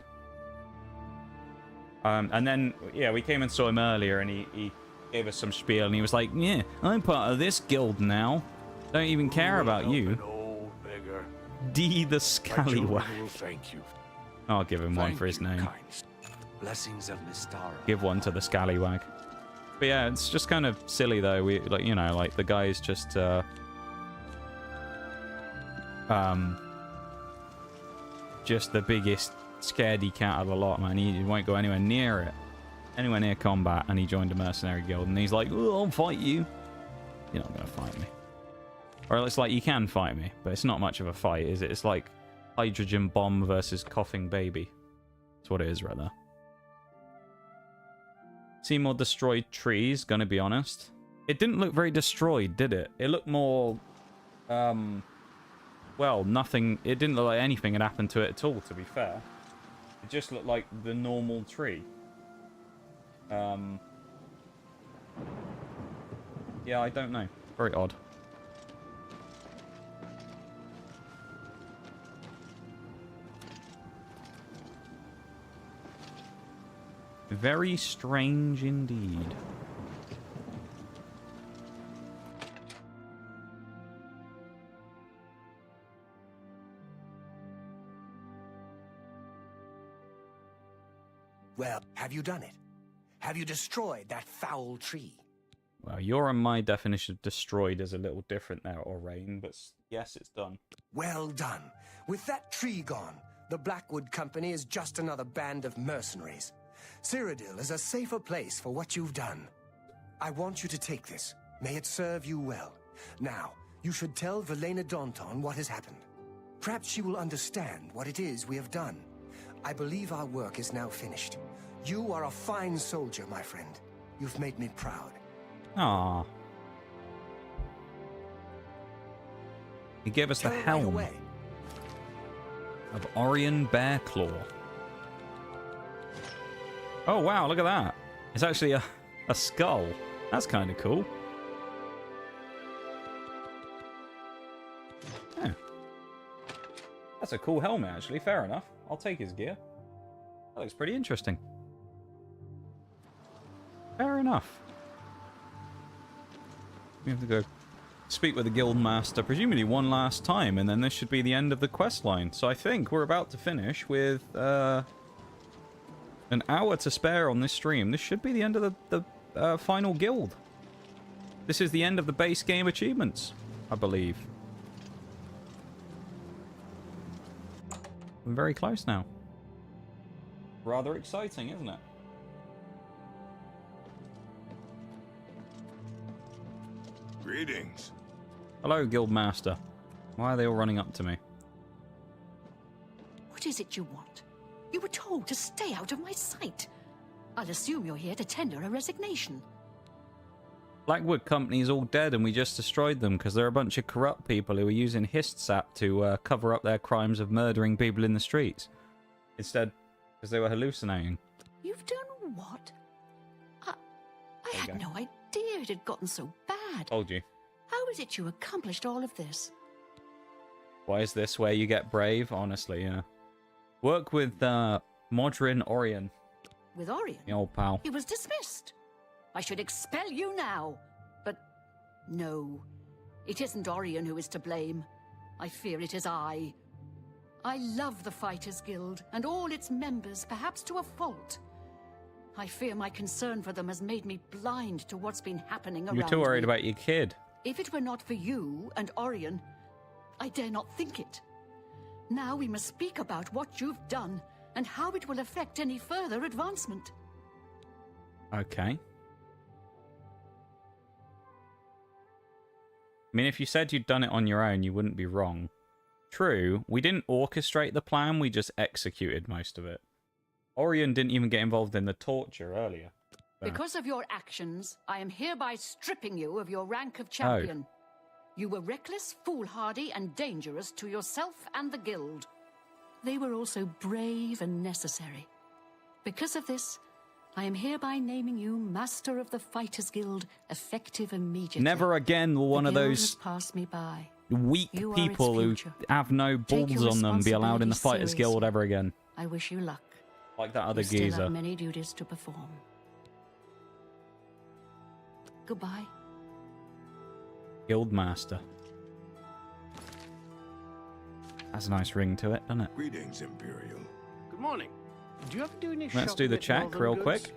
And then, yeah, we came and saw him earlier, and he gave us some spiel, and he was like, yeah, I'm part of this guild now. Don't even care about you. D the Scallywag. Thank you. I'll give him one for his name. Blessings of Mistara. Give one to the Scallywag. But yeah, it's just kind of silly though. We like, you know, like the guy's just the biggest scaredy cat of the lot, man. He won't go anywhere near it. Anywhere near combat, and he joined a mercenary guild, and he's like, oh, I'll fight you. You're not going to fight me. Or it's like, you can fight me, but it's not much of a fight, is it? It's like hydrogen bomb versus coughing baby. That's what it is right there. See more destroyed trees, gonna be honest. It didn't look very destroyed, did it? It looked more, well, nothing. It didn't look like anything had happened to it at all, to be fair. It just looked like the normal tree. Yeah, I don't know. Very odd. Very strange indeed. Well, have you done it? Have you destroyed that foul tree? Well, your and my definition of destroyed is a little different there, Orain, but yes, it's done. Well done. With that tree gone, the Blackwood Company is just another band of mercenaries. Cyrodil is a safer place for what you've done. I want you to take this. May it serve you well. Now, you should tell Velena Daunton what has happened. Perhaps she will understand what it is we have done. I believe our work is now finished. You are a fine soldier, my friend. You've made me proud. Ah. He gave us the helm of Orion Bearclaw. Oh wow, look at that. It's actually a skull. That's kind of cool. Yeah. That's a cool helmet, actually. Fair enough. I'll take his gear. That looks pretty interesting. enough. We have to go speak with the guild master, presumably one last time, and then this should be the end of the quest line. So I think we're about to finish with an hour to spare on this stream. This should be the end of the final guild. This is the end of the base game achievements, I believe. We're very close now. Rather exciting, isn't it? Greetings. Hello, Guildmaster. Why are they all running up to me? What is it you want? You were told to stay out of my sight. I'll assume you're here to tender a resignation. Blackwood Company is all dead and we just destroyed them because they're a bunch of corrupt people who are using hist sap to cover up their crimes of murdering people in the streets. Instead, because they were hallucinating. You've done what? I had no idea it had gotten so bad. Told you. How is it you accomplished all of this? Why is this where you get brave? Honestly, yeah. Work with Modrin Orion. With Orion? The old pal. He was dismissed. I should expel you now. But no, it isn't Orion who is to blame. I fear it is I. I love the Fighters Guild and all its members, perhaps to a fault. I fear my concern for them has made me blind to what's been happening around me. You're too worried about your kid. If it were not for you and Orion, I dare not think it. Now we must speak about what you've done and how it will affect any further advancement. Okay. I mean, if you said you'd done it on your own, you wouldn't be wrong. True, we didn't orchestrate the plan, we just executed most of it. Orion didn't even get involved in the torture earlier. So. Because of your actions, I am hereby stripping you of your rank of champion. You were reckless, foolhardy, and dangerous to yourself and the guild. They were also brave and necessary. Because of this, I am hereby naming you Master of the Fighters Guild, effective immediately. Never again will one of those pass me by. Weak people who have no balls on them be allowed in the Fighters Guild ever again. I wish you luck. Like that other you still geezer. Have many duties to perform. Goodbye. Guildmaster. Has a nice ring to it, doesn't it? Greetings, Imperial. Good morning. Do you ever do any Let's do the check real quick.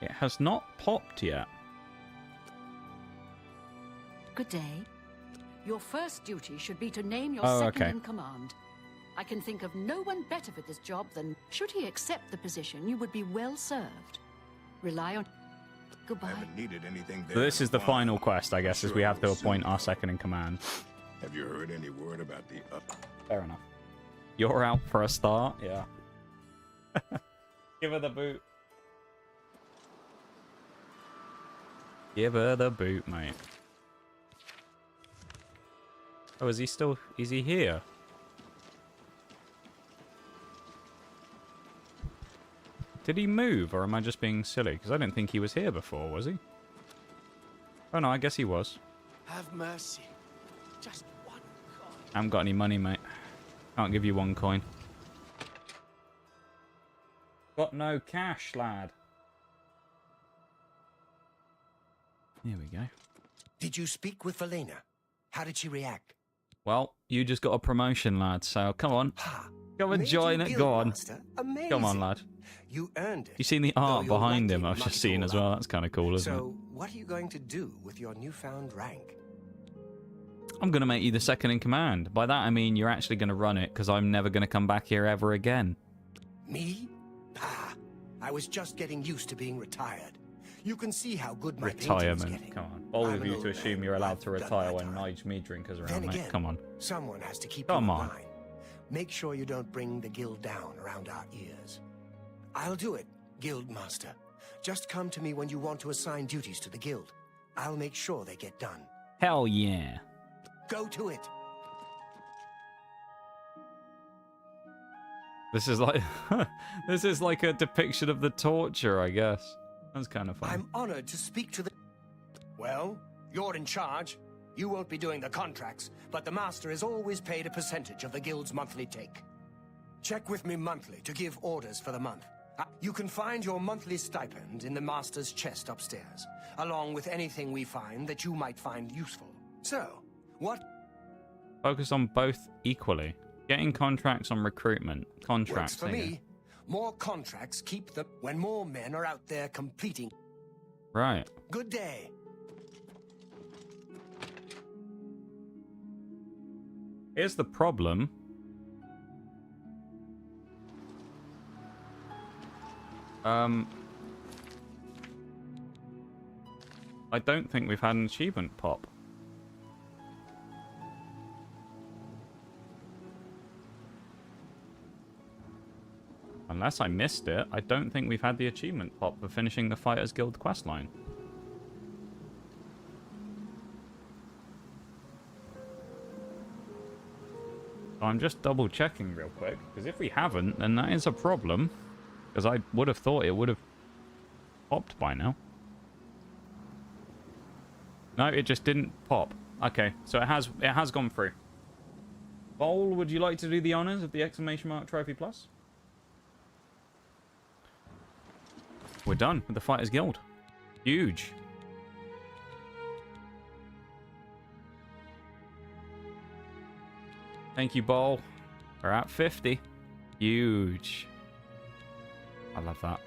It has not popped yet. Good day. Your first duty should be to name your Oh, second okay. in command. I can think of no one better for this job than... Should he accept the position, you would be well served. Rely on... Goodbye. I haven't needed anything there. So this is the final quest, I guess, is we have to appoint our second in command. Have you heard any word about the Fair enough. You're out for a start? Yeah. Give her the boot. Give her the boot, mate. Oh, is he still... Is he here? Did he move, or am I just being silly? Because I didn't think he was here before, was he? Oh no, I guess he was. Have mercy. Just one coin. I haven't got any money, mate. Can't give you one coin. Got no cash, lad. Here we go. Did you speak with Velena? How did she react? Well, you just got a promotion, lad, so come on. Go and join it, go on. Come on, lad. You earned it. You seen the art behind him? I've just seen as well. That's kind of cool, isn't it? So, what are you going to do with your newfound rank? I'm going to make you the second in command. By that, I mean you're actually going to run it, because I'm never going to come back here ever again. Me? I was just getting used to being retired. You can see how good my painting's Retirement. getting. Come on. Bold of you to assume you're allowed to retire when Nigel Meaddrinker's around, Then mate. again, Come on. Someone has to keep Come you on. in line. Make sure you don't bring the guild down around our ears. I'll do it, Guildmaster. Just come to me when you want to assign duties to the guild. I'll make sure they get done. Hell yeah. Go to it. This is like this is like a depiction of the torture, I guess. That's kind of fun. I'm honored to speak to the... Well, you're in charge. You won't be doing the contracts, but the Master is always paid a percentage of the Guild's monthly take. Check with me monthly to give orders for the month. You can find your monthly stipend in the Master's chest upstairs, along with anything we find that you might find useful. So, what? Focus on both equally. Getting contracts on recruitment. Contracts. Works for me. More contracts keep them when more men are out there completing. Right. Good day. Here's the problem. I don't think we've had an achievement pop. Unless I missed it, I don't think we've had the achievement pop for finishing the Fighters Guild questline. I'm just double checking real quick, because if we haven't, then that is a problem. Because I would have thought it would have popped by now. No, it just didn't pop. Okay, so it has gone through. Bowl, would you like to do the honors of the exclamation mark trophy plus? We're done with the Fighters Guild. Huge. Thank you, Bowl. We're at 50. Huge. I love that.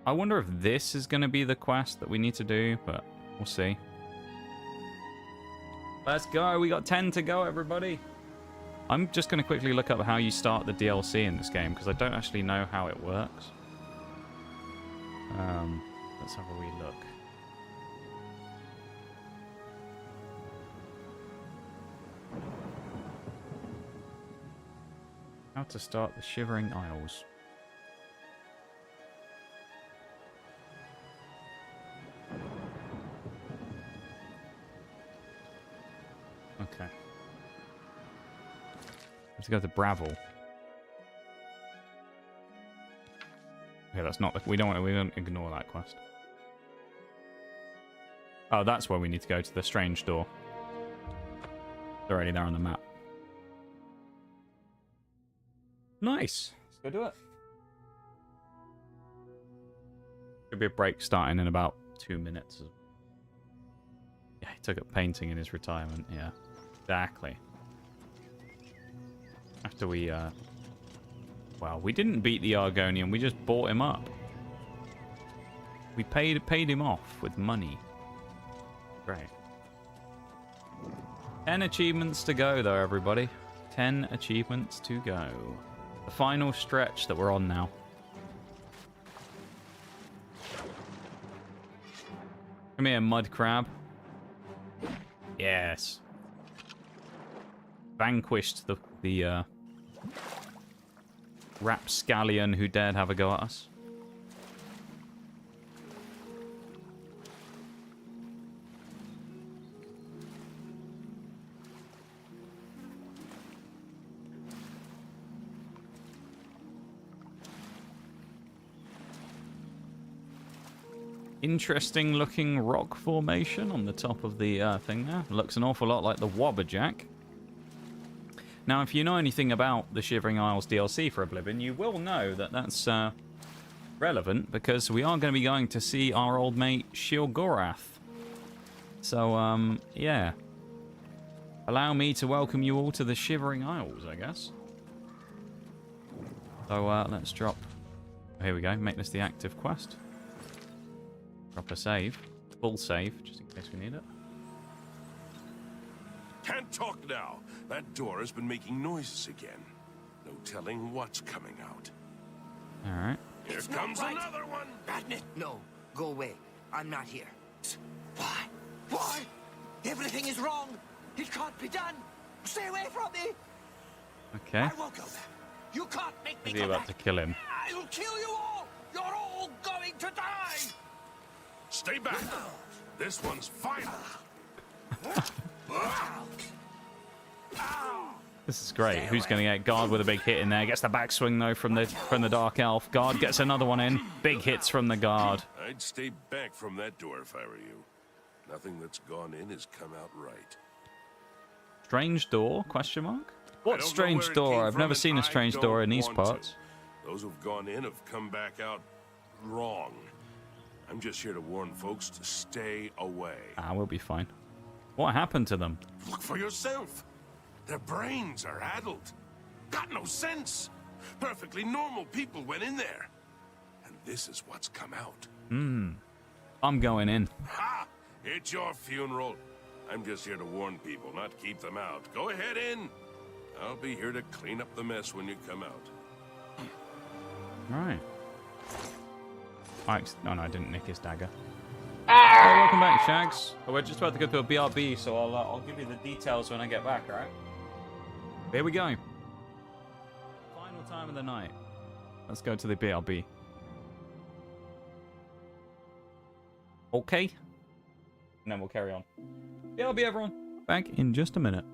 I wonder if this is going to be the quest that we need to do, but we'll see. Let's go. We got 10 to go, everybody. I'm just going to quickly look up how you start the DLC in this game, because I don't actually know how it works. Let's have a wee look. How to start the Shivering Isles. Okay. Let's go to Bravel. Okay, that's not. We don't ignore that quest. Oh, that's where we need to go, to the strange door. It's already there on the map. Nice. Let's go do it. Could be a break starting in about 2 minutes. Yeah, he took up painting in his retirement. Yeah, exactly. After we, well, we didn't beat the Argonian. We just bought him up. We paid him off with money. Great. 10 achievements to go, though, everybody. 10 achievements to go. The final stretch that we're on now. Come here, mud crab. Yes. Vanquished the rapscallion who dared have a go at us. Interesting looking rock formation on the top of the thing there. Looks an awful lot like the Wobberjack. Now, if you know anything about the Shivering Isles DLC for Oblivion, you will know that that's relevant, because we are going to be going to see our old mate Shilgorath. So, yeah. Allow me to welcome you all to the Shivering Isles, I guess. So, let's drop... Here we go. Make this the active quest. Drop a save. Full save, just in case we need it. Can't talk now. That door has been making noises again. No telling what's coming out. Alright. Here comes another one. Badness, no. Go away. I'm not here. Why? Why? Everything is wrong. It can't be done. Stay away from me. Okay. I won't go there. You can't make me Is he go about back. to kill him? I'll kill you all. You're all going to die. Stay back. This one's final. This is great. Who's going to get guard with a big hit in there? Gets the backswing though from the Dark Elf. Guard gets another one in. Big hits from the guard. I'd stay back from that door if I were you. Nothing that's gone in has come out right. Strange door? Question mark? What strange door? I've never seen a strange door in these parts. Those who've gone in have come back out wrong. I'm just here to warn folks to stay away. Ah, we'll be fine. What happened to them? Look for yourself. Their brains are addled. Got no sense. Perfectly normal people went in there. And this is what's come out. I'm going in. Ha! It's your funeral. I'm just here to warn people, not keep them out. Go ahead in. I'll be here to clean up the mess when you come out. Right. Oh no, I didn't nick his dagger. Hey, welcome back, Shags. Oh, we're just about to go through a BRB, so I'll give you the details when I get back, alright? Here we go. Final time of the night. Let's go to the BRB. Okay. And then we'll carry on. BRB, everyone. Back in just a minute.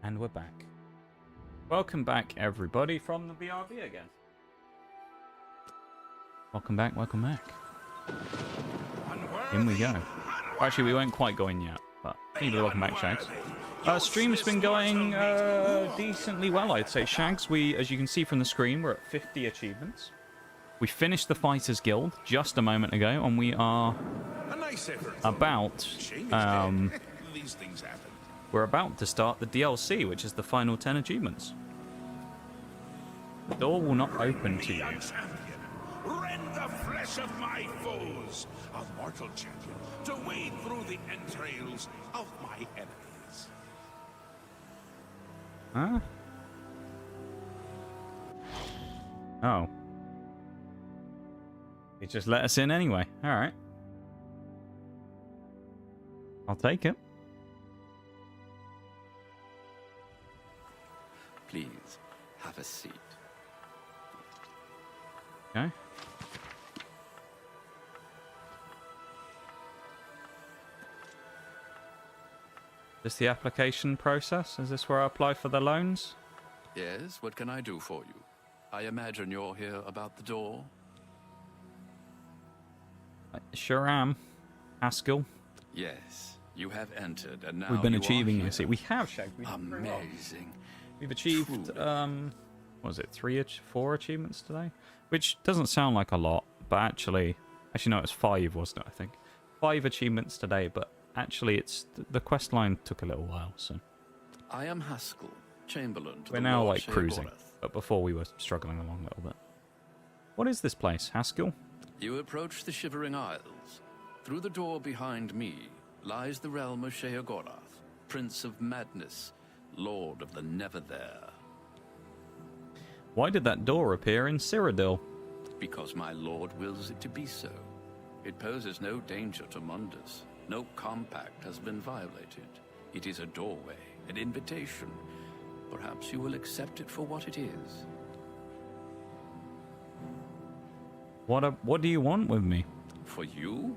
And we're back. Welcome back, everybody, from the BRB again. Welcome back, welcome back. In we go. Actually, we weren't quite going yet, but anyway, welcome back, Shags. Stream's been going decently well, I'd say. Shags, as you can see from the screen, we're at 50 achievements. We finished the Fighters Guild just a moment ago, and we are about we're about to start the DLC, which is the final 10 achievements. The door will not open to you. Rend the flesh of my foes, a mortal champion, to wade through the entrails of my enemies. Huh? Oh. He just let us in anyway. Alright. I'll take it. Please, have a seat. Okay. Is this the application process? Is this where I apply for the loans? Yes, what can I do for you? I imagine you're here about the door. I sure am. Haskell. Yes, you have entered, and now We've been you achieving are this. here. We have, Shag. Amazing. We've achieved, what was it, 4 achievements today? Which doesn't sound like a lot, but actually no, it was 5, wasn't it, I think? 5 achievements today, but actually it's, the quest line took a little while, so. I am Haskell, Chamberlain to We're the now, Lord like, cruising, Sheogorath. but before we were struggling along a little bit. What is this place, Haskell? You approach the Shivering Isles. Through the door behind me lies the realm of Sheogorath, Prince of Madness, Lord of the Never There. Why did that door appear in Cyrodil? Because my lord wills it to be so. It poses no danger to Mundus. No compact has been violated. It is a doorway, an invitation. Perhaps you will accept it for what it is. What do you want with me? For you?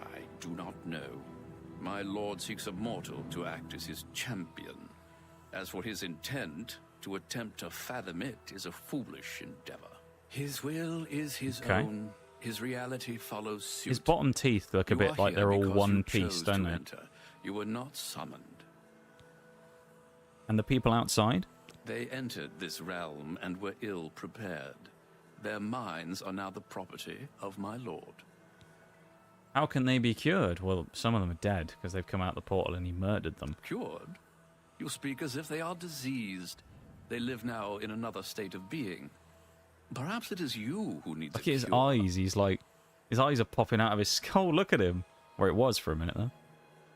I do not know. My lord seeks a mortal to act as his champion. As for his intent, to attempt to fathom it is a foolish endeavor. His will is his own. His reality follows suit. His bottom teeth look a bit like they're all one piece, don't they? Enter. You were not summoned. And the people outside? They entered this realm and were ill prepared. Their minds are now the property of my lord. How can they be cured? Well, some of them are dead because they've come out the portal and he murdered them. Cured? You speak as if they are diseased. They live now in another state of being. Perhaps it is you who need to Look at his cure. eyes. He's like, his eyes are popping out of his skull. Look at him. Or it was for a minute, though.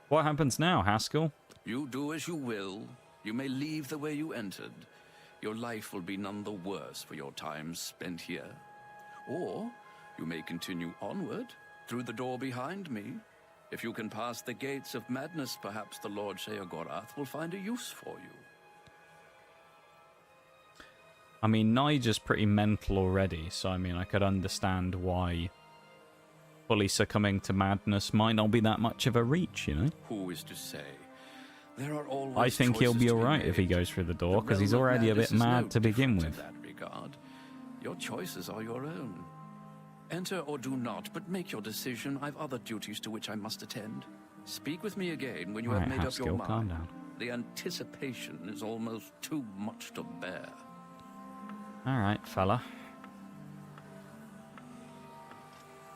What happens now, Haskell? You do as you will. You may leave the way you entered. Your life will be none the worse for your time spent here. Or you may continue onward through the door behind me. If you can pass the gates of madness, perhaps the Lord Sheogorath will find a use for you. I mean, Nigel's pretty mental already, so I mean, I could understand why fully succumbing to madness might not be that much of a reach, you know? Who is to say? There are always I think he'll be choices to alright if he made. goes through the door, The because he's realm of already a bit madness is mad no to begin different with. in that regard. Your choices are your own. Enter or do not, but make your decision. I've other duties to which I must attend. Speak with me again when you have Right, made up your Haskell, mind. calm down. The anticipation is almost too much to bear. Alright, fella.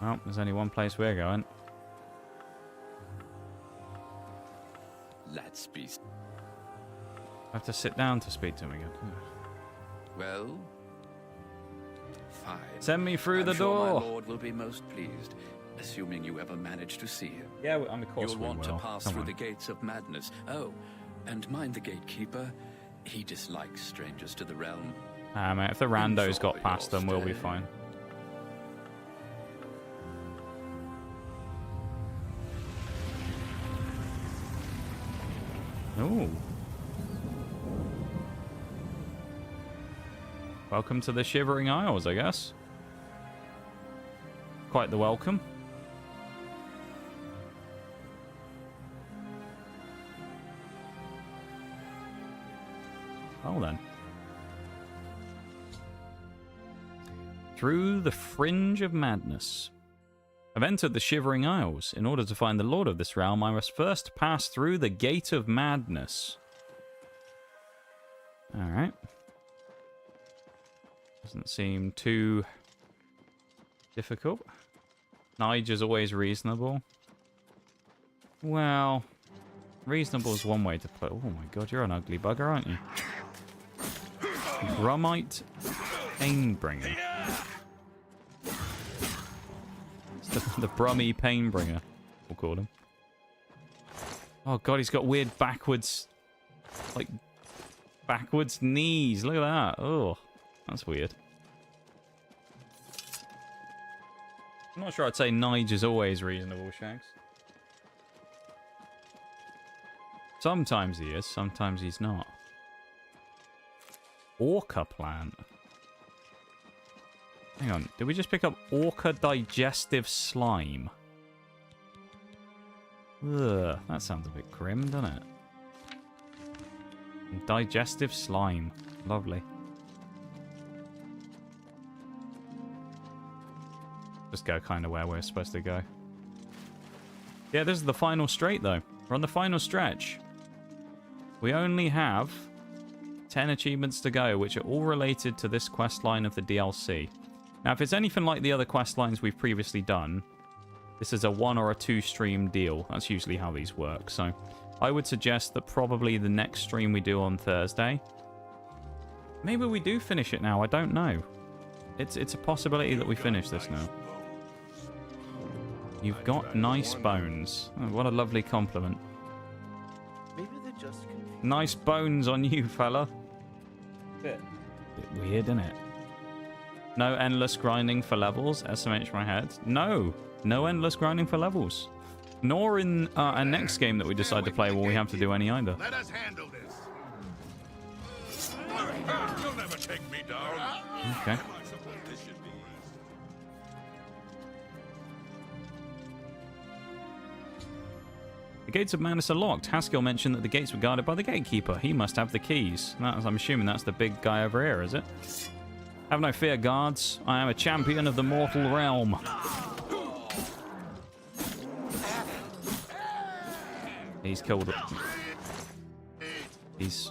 Well, there's only one place we're going. Let's be... I have to sit down to speak to him again. Well, fine. Send me through I'm the sure door. my lord will be most pleased, assuming you ever manage to see him. Yeah, of course You'll we want to will. pass Come through on. the gates of madness. Oh, and mind the gatekeeper. He dislikes strangers to the realm. Ah, mate, if the randos Enjoy got past your them, we'll be stay. fine. Ooh. Welcome to the Shivering Isles, I guess. Quite the welcome. Oh then. Through the fringe of madness. I've entered the Shivering Isles. In order to find the lord of this realm, I must first pass through the Gate of Madness. Alright. Doesn't seem too difficult. Nigel's always reasonable. Well, reasonable is one way to put it. Oh my god, you're an ugly bugger, aren't you? Brumite Painbringer. It's the Brummy Painbringer, we'll call him. Oh god, he's got weird backwards knees. Look at that. Oh, that's weird. I'm not sure I'd say Nige is always reasonable, Shags. Sometimes he is, sometimes he's not. Orca plant. Hang on, did we just pick up Orca digestive slime? Ugh, that sounds a bit grim, doesn't it? Digestive slime. Lovely. Just go kind of where we're supposed to go. Yeah, this is the final straight, though. We're on the final stretch. We only have 10 achievements to go, which are all related to this quest line of the DLC. Now, if it's anything like the other quest lines we've previously done, this is a 1 or a 2 stream deal. That's usually how these work. So I would suggest that probably the next stream we do on Thursday. Maybe we do finish it now. I don't know. It's a possibility that we finish this now. You've got nice bones. Oh, what a lovely compliment. Maybe they're just confused. Nice bones on you, fella. Bit weird, isn't it? No endless grinding for levels. SMH my head. No endless grinding for levels. Nor in our next game that we decide to play will we have to do any either. Let us handle this. You'll never take me down. Okay. The gates of Madness are locked. Haskell mentioned that the gates were guarded by the gatekeeper. He must have the keys. I'm assuming that's the big guy over here, is it? Have no fear, guards. I am a champion of the mortal realm. He's killed it. He's...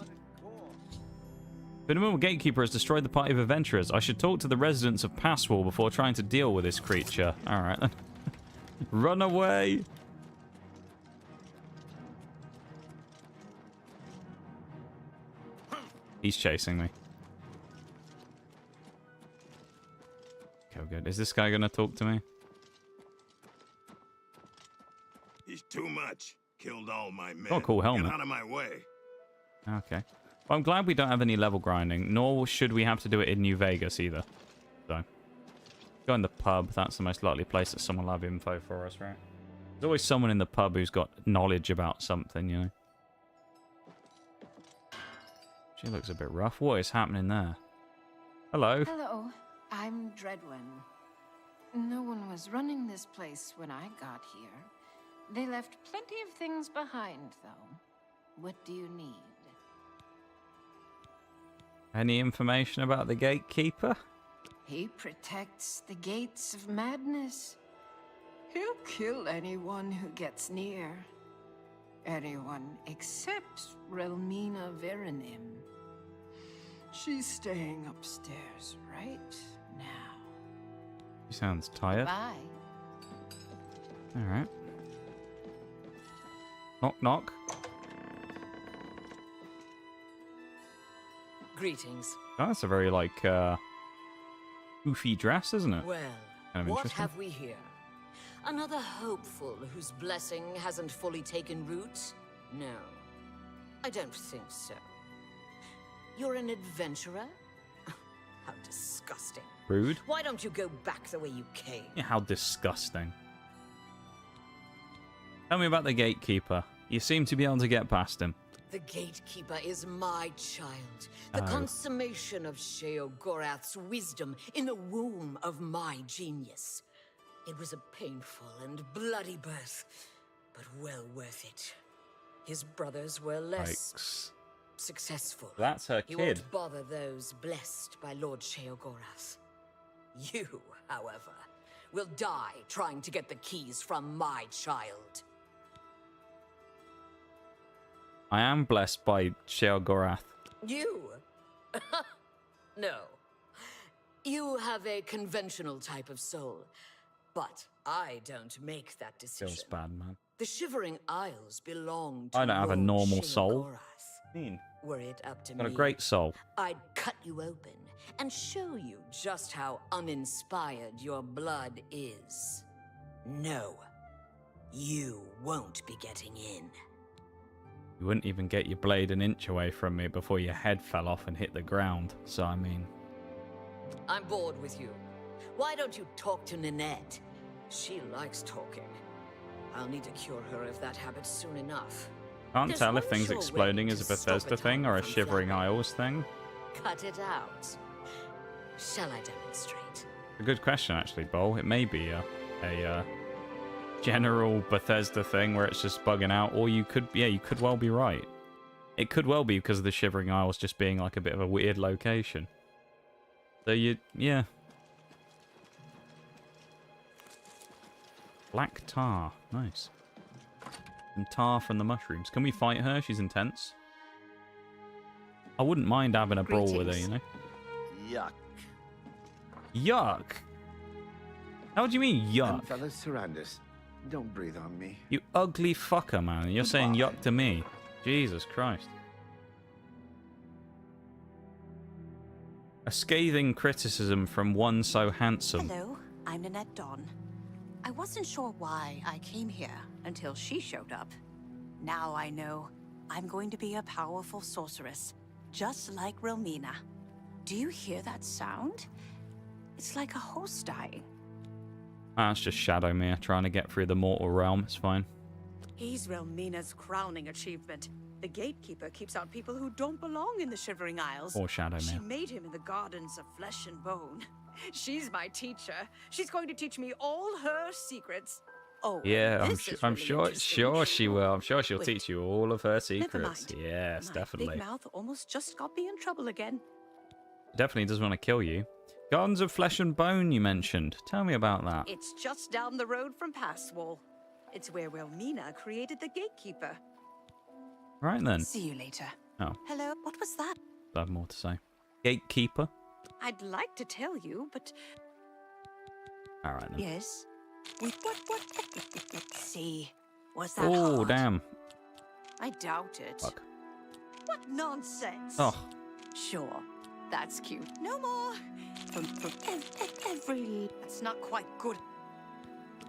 The Normal Gatekeeper has destroyed the party of adventurers. I should talk to the residents of Passwall before trying to deal with this creature. Alright then. Run away! He's chasing me. Okay, good. Is this guy gonna talk to me? He's too much. Killed all my men. Oh, cool helmet. Get out of my way. Okay. Well, I'm glad we don't have any level grinding, nor should we have to do it in New Vegas either. So, go in the pub. That's the most likely place that someone will have info for us, right? There's always someone in the pub who's got knowledge about something, you know. She looks a bit rough. What is happening there? Hello. Hello, I'm Dreadwin. No one was running this place when I got here. They left plenty of things behind, though. What do you need? Any information about the gatekeeper? He protects the gates of madness. He'll kill anyone who gets near. Anyone except Relmina Veranim. She's staying upstairs right now. She sounds tired. Bye. Alright. Knock, knock. Greetings. Oh, that's a very, like, goofy dress, isn't it? Well, Kind of what interesting. have we here? Another hopeful whose blessing hasn't fully taken root? No, I don't think so. You're an adventurer? How disgusting. Rude. Why don't you go back the way you came? Yeah, how disgusting. Tell me about the gatekeeper. You seem to be able to get past him. The gatekeeper is my child, the Oh. consummation of Sheogorath's wisdom in the womb of my genius. It was a painful and bloody birth, but well worth it. His brothers were less Yikes. successful. That's her You kid. won't bother those blessed by Lord Sheogorath. You, however, will die trying to get the keys from my child. I am blessed by Sheogorath. You? No. You have a conventional type of soul, but I don't make that decision. Feels bad, man. The Shivering Isles belong to I don't have a Lord normal soul. Sheogorath. Mean. Were it up to Got a me, great soul. I'd cut you open and show you just how uninspired your blood is. No, you won't be getting in. You wouldn't even get your blade an inch away from me before your head fell off and hit the ground. So, I mean... I'm bored with you. Why don't you talk to Nanette? She likes talking. I'll need to cure her of that habit soon enough. Can't There's tell one if things sure exploding way is a to stop Bethesda thing or a from Shivering flapping. Isles thing. Cut it out. Shall I demonstrate? A good question, actually, Bol. It may be a general Bethesda thing where it's just bugging out, or you could well be right. It could well be because of the Shivering Isles just being like a bit of a weird location. So yeah. Black tar, nice. And tar from the mushrooms. Can we fight her? She's intense. I wouldn't mind having a brawl with her, you know? Yuck. Yuck! How do you mean, yuck? Fellow Surrounders, don't breathe on me. You ugly fucker, man. You're saying yuck to me. Jesus Christ. A scathing criticism from one so handsome. Hello, I'm Nanette Dawn. I wasn't sure why I came here until she showed up. Now I know I'm going to be a powerful sorceress, just like Relmina. Do you hear that sound? It's like a horse dying. Ah, it's just Shadowmere trying to get through the mortal realm. It's fine. He's Relmina's crowning achievement. The gatekeeper keeps out people who don't belong in the Shivering Isles. Or Shadowmere. She made him in the gardens of flesh and bone. She's my teacher. She's going to teach me all her secrets. Oh, Yeah, I'm this is sure, really sure she will. I'm sure she'll Wait. teach you all of her Never secrets. mind. Yes, My definitely. big mouth almost just got me in trouble again. Definitely does want to kill you. Gardens of Flesh and Bone, you mentioned. Tell me about that. It's just down the road from Passwall. It's where Relmina created the gatekeeper. Right then. See you later. Oh, Hello, what was that? I have more to say. Gatekeeper. I'd like to tell you, but All right then. yes. What? See, was that Oh, hard? damn. I doubt it. Fuck. What nonsense! Oh, Sure, that's cute. No more. From every. That's not quite good.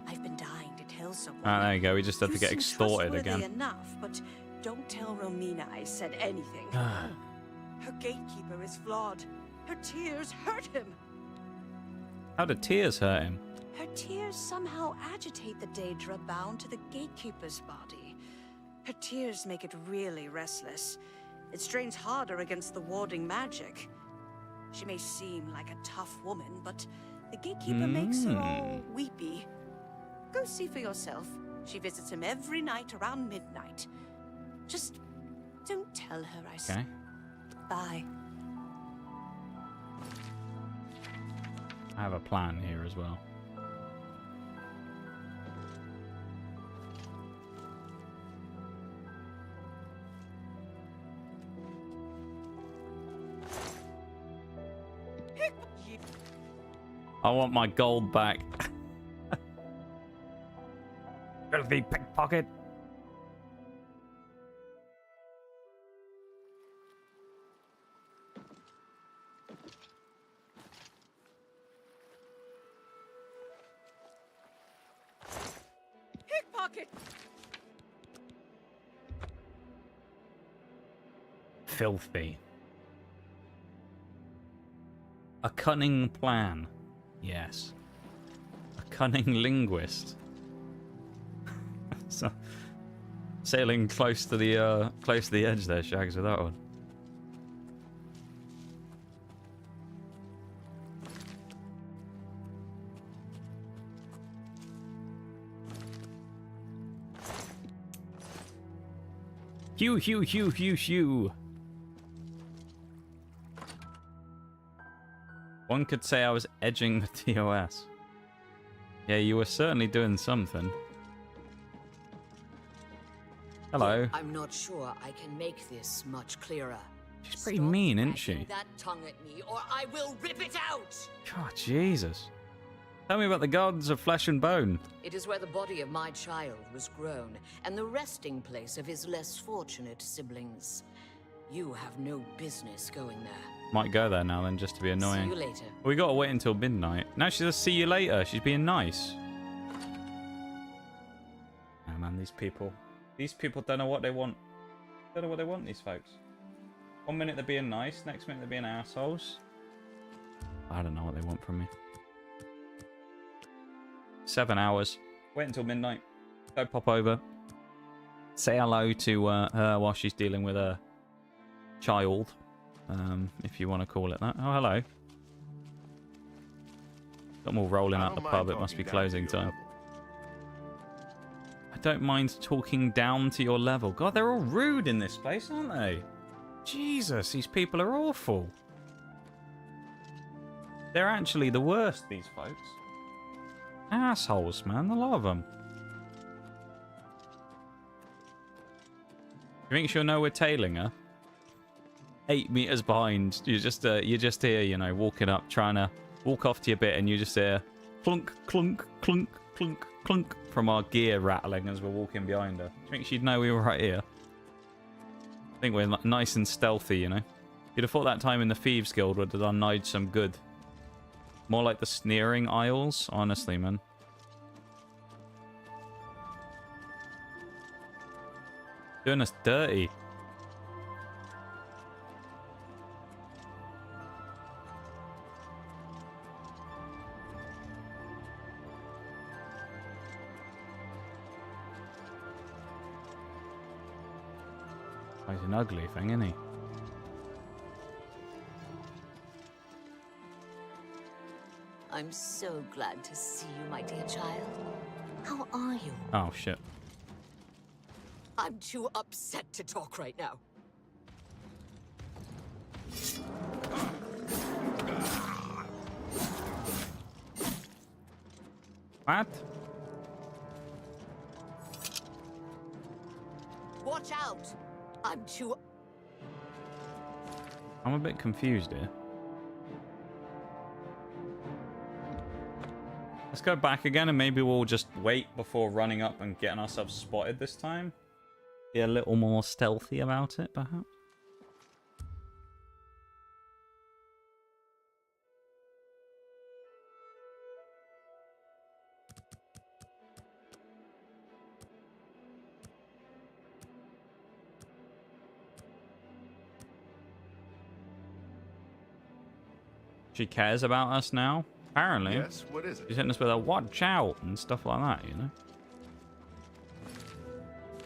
I've been dying to tell someone. ah, there you go. We just had to You get seem extorted trustworthy again. enough, but don't tell Romina I said anything. Her gatekeeper is flawed. Her tears hurt him. How did tears hurt him? Her tears somehow agitate the Daedra bound to the gatekeeper's body. Her tears make it really restless. It strains harder against the warding magic. She may seem like a tough woman, but the gatekeeper makes her all weepy. Go see for yourself. She visits him every night around midnight. Just don't tell her I said. Okay. Bye. I have a plan here as well. I want my gold back. Filthy pickpocket. Pickpocket! Filthy. A cunning plan. Yes. A cunning linguist. So, sailing close to the edge there, Shags, with that one. Hew, hew, hew, hew, hew. One could say I was edging the TOS. Yeah, you were certainly doing something. Hello. I'm not sure I can make this much clearer. She's pretty mean, isn't she? Wagging that tongue at me, or I will rip it out! God, Jesus. Tell me about the Gardens of Flesh and Bone. It is where the body of my child was grown, and the resting place of his less fortunate siblings. You have no business going there. Might go there now then, just to be annoying. See you later. We gotta wait until midnight. Now she says see you later. She's being nice. Oh man, these people. These people don't know what they want. Don't know what they want, these folks. 1 minute they're being nice, next minute they're being assholes. I don't know what they want from me. 7 hours. Wait until midnight. Go pop over. Say hello to her while she's dealing with a child. If you want to call it that. Oh, hello. Got them all rolling out the pub. It must be closing time. I don't mind talking down to your level. God, they're all rude in this place, aren't they? Jesus, these people are awful. They're actually the worst, these folks. Assholes, man. A lot of them. You think she'll know we're tailing her? 8 meters behind. You're just here, you know, walking up, trying to walk off to your bit, and you just hear clunk, clunk, clunk, clunk, clunk from our gear rattling as we're walking behind her. Do you think she'd know we were right here? I think we're nice and stealthy, you know. You'd have thought that time in the Thieves Guild would have done Nigel some good. More like the sneering Isles, honestly, man. Doing us dirty. He's an ugly thing, isn't he? I'm so glad to see you, my dear child. How are you? Oh, shit. I'm too upset to talk right now. What? Watch out! I'm too... I'm a bit confused here. Let's go back again and maybe we'll just wait before running up and getting ourselves spotted this time. Be a little more stealthy about it, perhaps. She cares about us now, apparently. Yes, what is it? She's hitting us with a watch out and stuff like that, you know?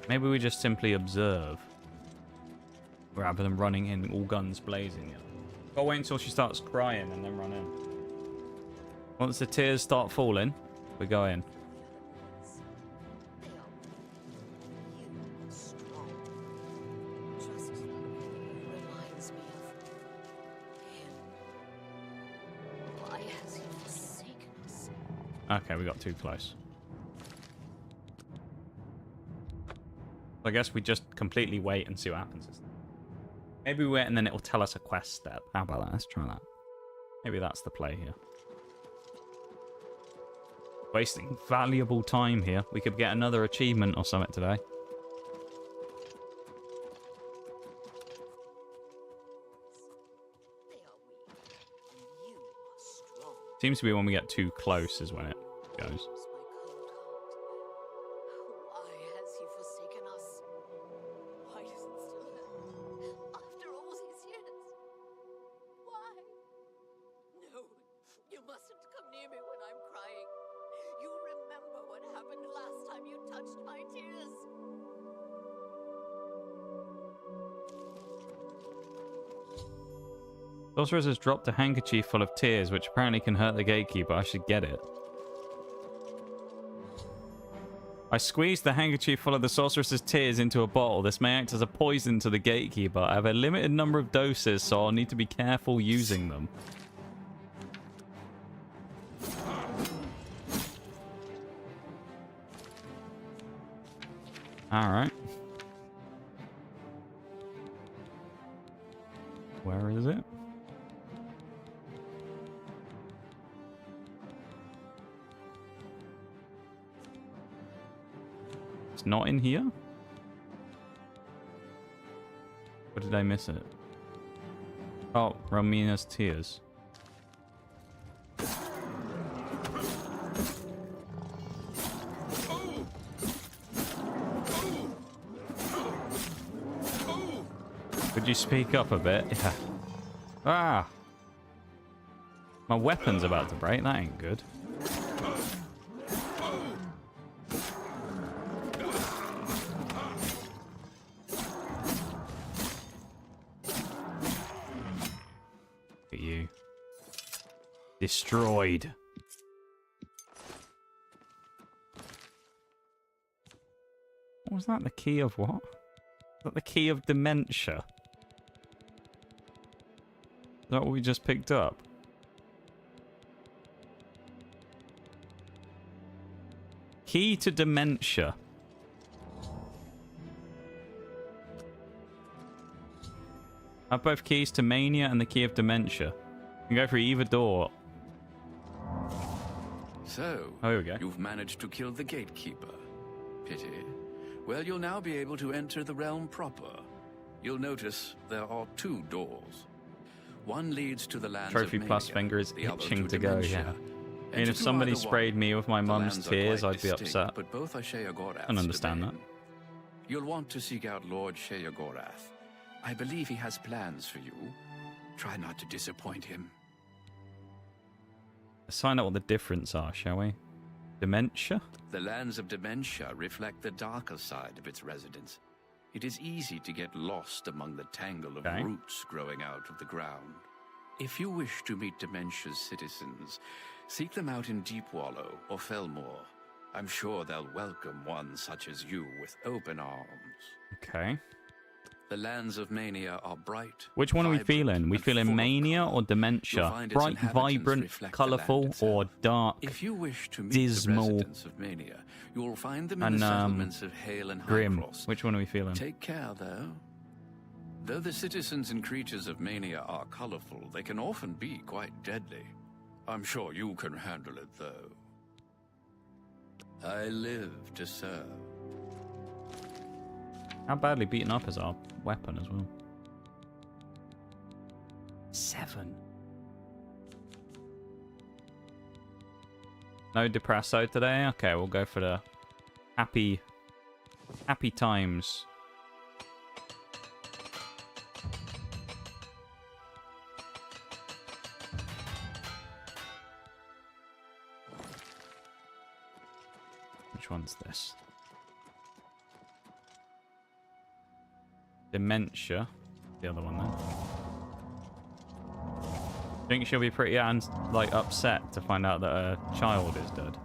Maybe we just simply observe. Rather than running in all guns blazing. Gotta wait until she starts crying and then run in. Once the tears start falling, we go in. Okay, we got too close. I guess we just completely wait and see what happens. Maybe we wait and then it will tell us a quest step. How about that? Let's try that. Maybe that's the play here. Wasting valuable time here. We could get another achievement or something today. Seems to be when we get too close is when it goes. Sorceress has dropped a handkerchief full of tears, which apparently can hurt the gatekeeper. I should get it. I squeezed the handkerchief full of the sorceress's tears into a bottle. This may act as a poison to the gatekeeper. I have a limited number of doses, so I'll need to be careful using them. Alright. Where is it? It's not in here? Or did I miss it? Oh, Romina's tears. Could you speak up a bit? Yeah. Ah! My weapon's about to break. That ain't good. Destroyed. What was that? The key of what? Is that the key of dementia? Is that what we just picked up? Key to dementia. I have both keys to mania and the key of dementia. You can go through either door. So, oh, here we go. You've managed to kill the gatekeeper. Pity. Well, you'll now be able to enter the realm proper. You'll notice there are 2 doors. One leads to the lands Trophy of Mania, plus finger is the other itching to go, dementia. yeah. I mean, if somebody sprayed me with my mum's tears, I'd be upset. But both are Sheogorath's I can understand that. domain. You'll want to seek out Lord Sheogorath. I believe he has plans for you. Try not to disappoint him. Let's find out what the difference are, shall we? Dementia? The lands of dementia reflect the darker side of its residents. It is easy to get lost among the tangle of roots growing out of the ground. If you wish to meet dementia's citizens, seek them out in Deepwallow or Felmore. I'm sure they'll welcome one such as you with open arms. Okay. The lands of Mania are bright. Which one are we feeling? We feeling mania or dementia? Bright, vibrant, colourful, or dark, If you wish to meet dismal, the residents of Mania, you will find them in the settlements of Hale and grim? Highcross. Which one are we feeling? Take care, though. Though the citizens and creatures of Mania are colourful, they can often be quite deadly. I'm sure you can handle it, though. I live to serve. How badly beaten up is our weapon as well? 7. No depresso today? Okay, we'll go for the happy times. Which one's this? Dementia. The other one then. I think she'll be pretty upset to find out that her child is dead.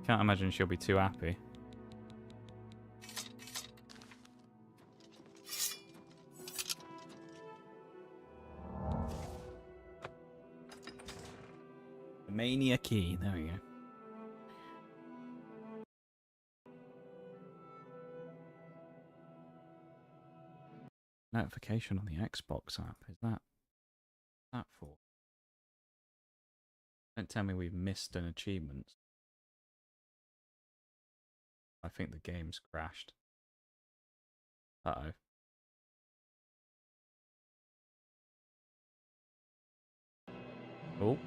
Can't imagine she'll be too happy. The mania key. There we go. Notification on the Xbox app. Is that for? Don't tell me we've missed an achievement. I think the game's crashed. Uh-oh. Oh.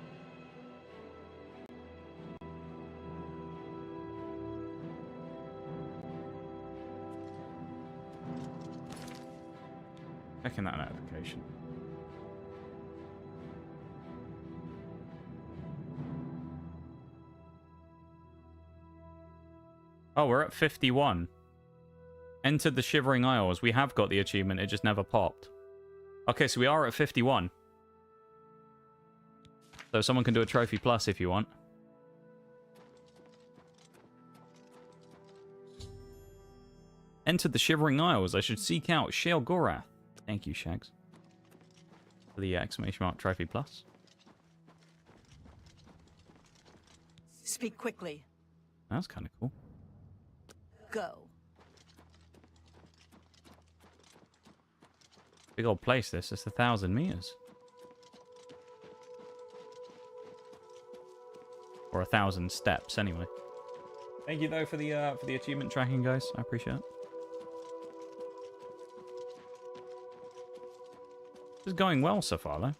Checking that notification. Oh, we're at 51. Entered the Shivering Isles. We have got the achievement, it just never popped. Okay, so we are at 51. So someone can do a trophy plus if you want. Entered the Shivering Isles. I should seek out Sheogorath. Thank you, Shags, for the exclamation mark trophy plus. Speak quickly. That's kind of cool. Go. Big old place, this. It's 1,000 meters. Or 1,000 steps, anyway. Thank you, though, for the achievement tracking, guys. I appreciate it. This is going well so far, though.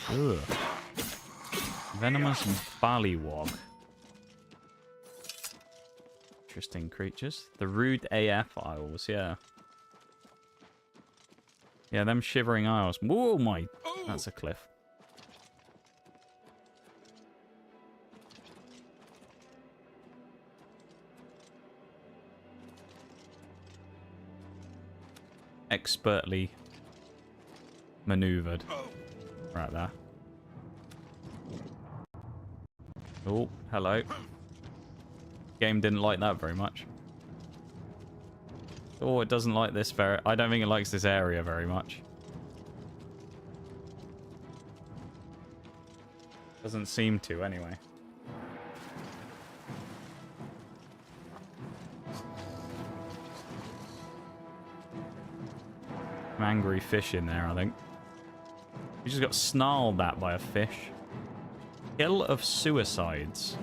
Ugh. Venomous Ballywog. Interesting creatures. The Rude AF Isles, yeah. Yeah, them Shivering Isles. Whoa, my... That's a cliff. Expertly maneuvered. Right there. Oh, hello. Game didn't like that very much. Oh, it doesn't like this very... I don't think it likes this area very much. Doesn't seem to, anyway. Some angry fish in there, I think. We just got snarled at by a fish. Hill of Suicides.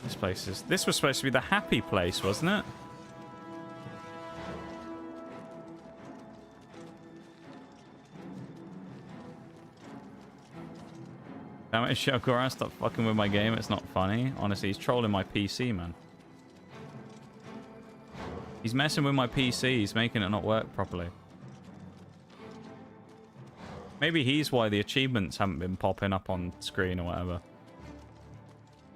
This place is... This was supposed to be the happy place, wasn't it? Damn it, Shokora, stop fucking with my game. It's not funny. Honestly, he's trolling my PC, man. He's messing with my PC. He's making it not work properly. Maybe he's why the achievements haven't been popping up on screen or whatever.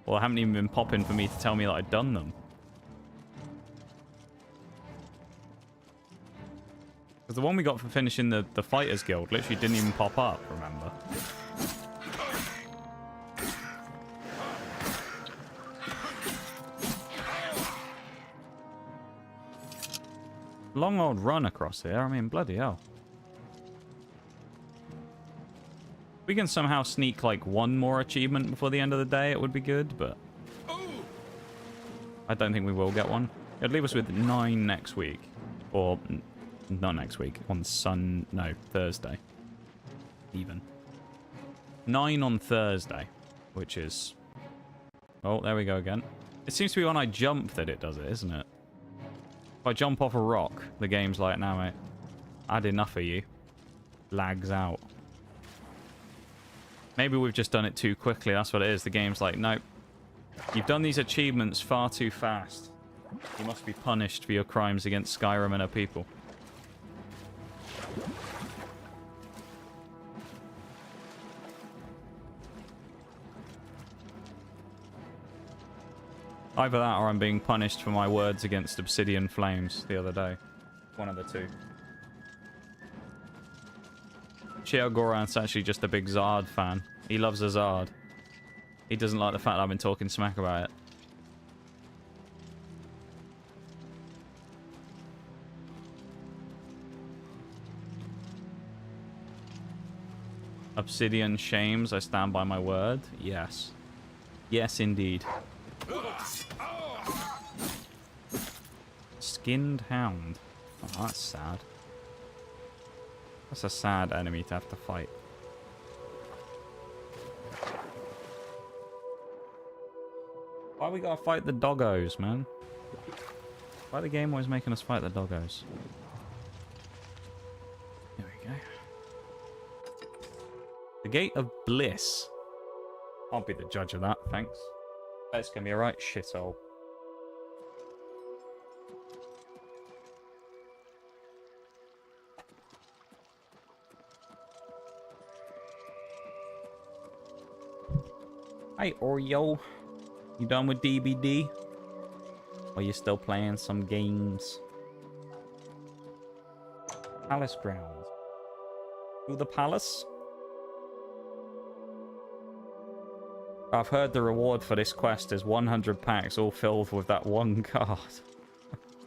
Or haven't even been popping for me to tell me that I'd done them. Because the one we got for finishing the Fighters Guild literally didn't even pop up, remember? Long old run across here. I mean, bloody hell. We can somehow sneak like one more achievement before the end of the day, it would be good, but I don't think we will get one. It'd leave us with 9 next week. Or, not next week, on Thursday. Even. 9 on Thursday, which is... Oh, there we go again. It seems to be when I jump that it does it, isn't it? If I jump off a rock, the game's like, now, mate, I had enough of you. Lags out. Maybe we've just done it too quickly. That's what it is. The game's like, nope. You've done these achievements far too fast. You must be punished for your crimes against Skyrim and her people. Either that or I'm being punished for my words against Obsidian Flames the other day. One of the two. Cheo Goran's actually just a big Zard fan. He loves a Zard. He doesn't like the fact that I've been talking smack about it. Obsidian shames, I stand by my word. Yes. Yes, indeed. Skinned Hound. Oh, that's sad. That's a sad enemy to have to fight. Why we gotta fight the doggos, man? Why the game always making us fight the doggos? There we go. The Gate of Bliss. I'll be the judge of that, thanks. That's gonna be a right shithole. Hey, Oreo. You done with DBD? Or you still playing some games? Palace grounds. To the palace? I've heard the reward for this quest is 100 packs all filled with that one card.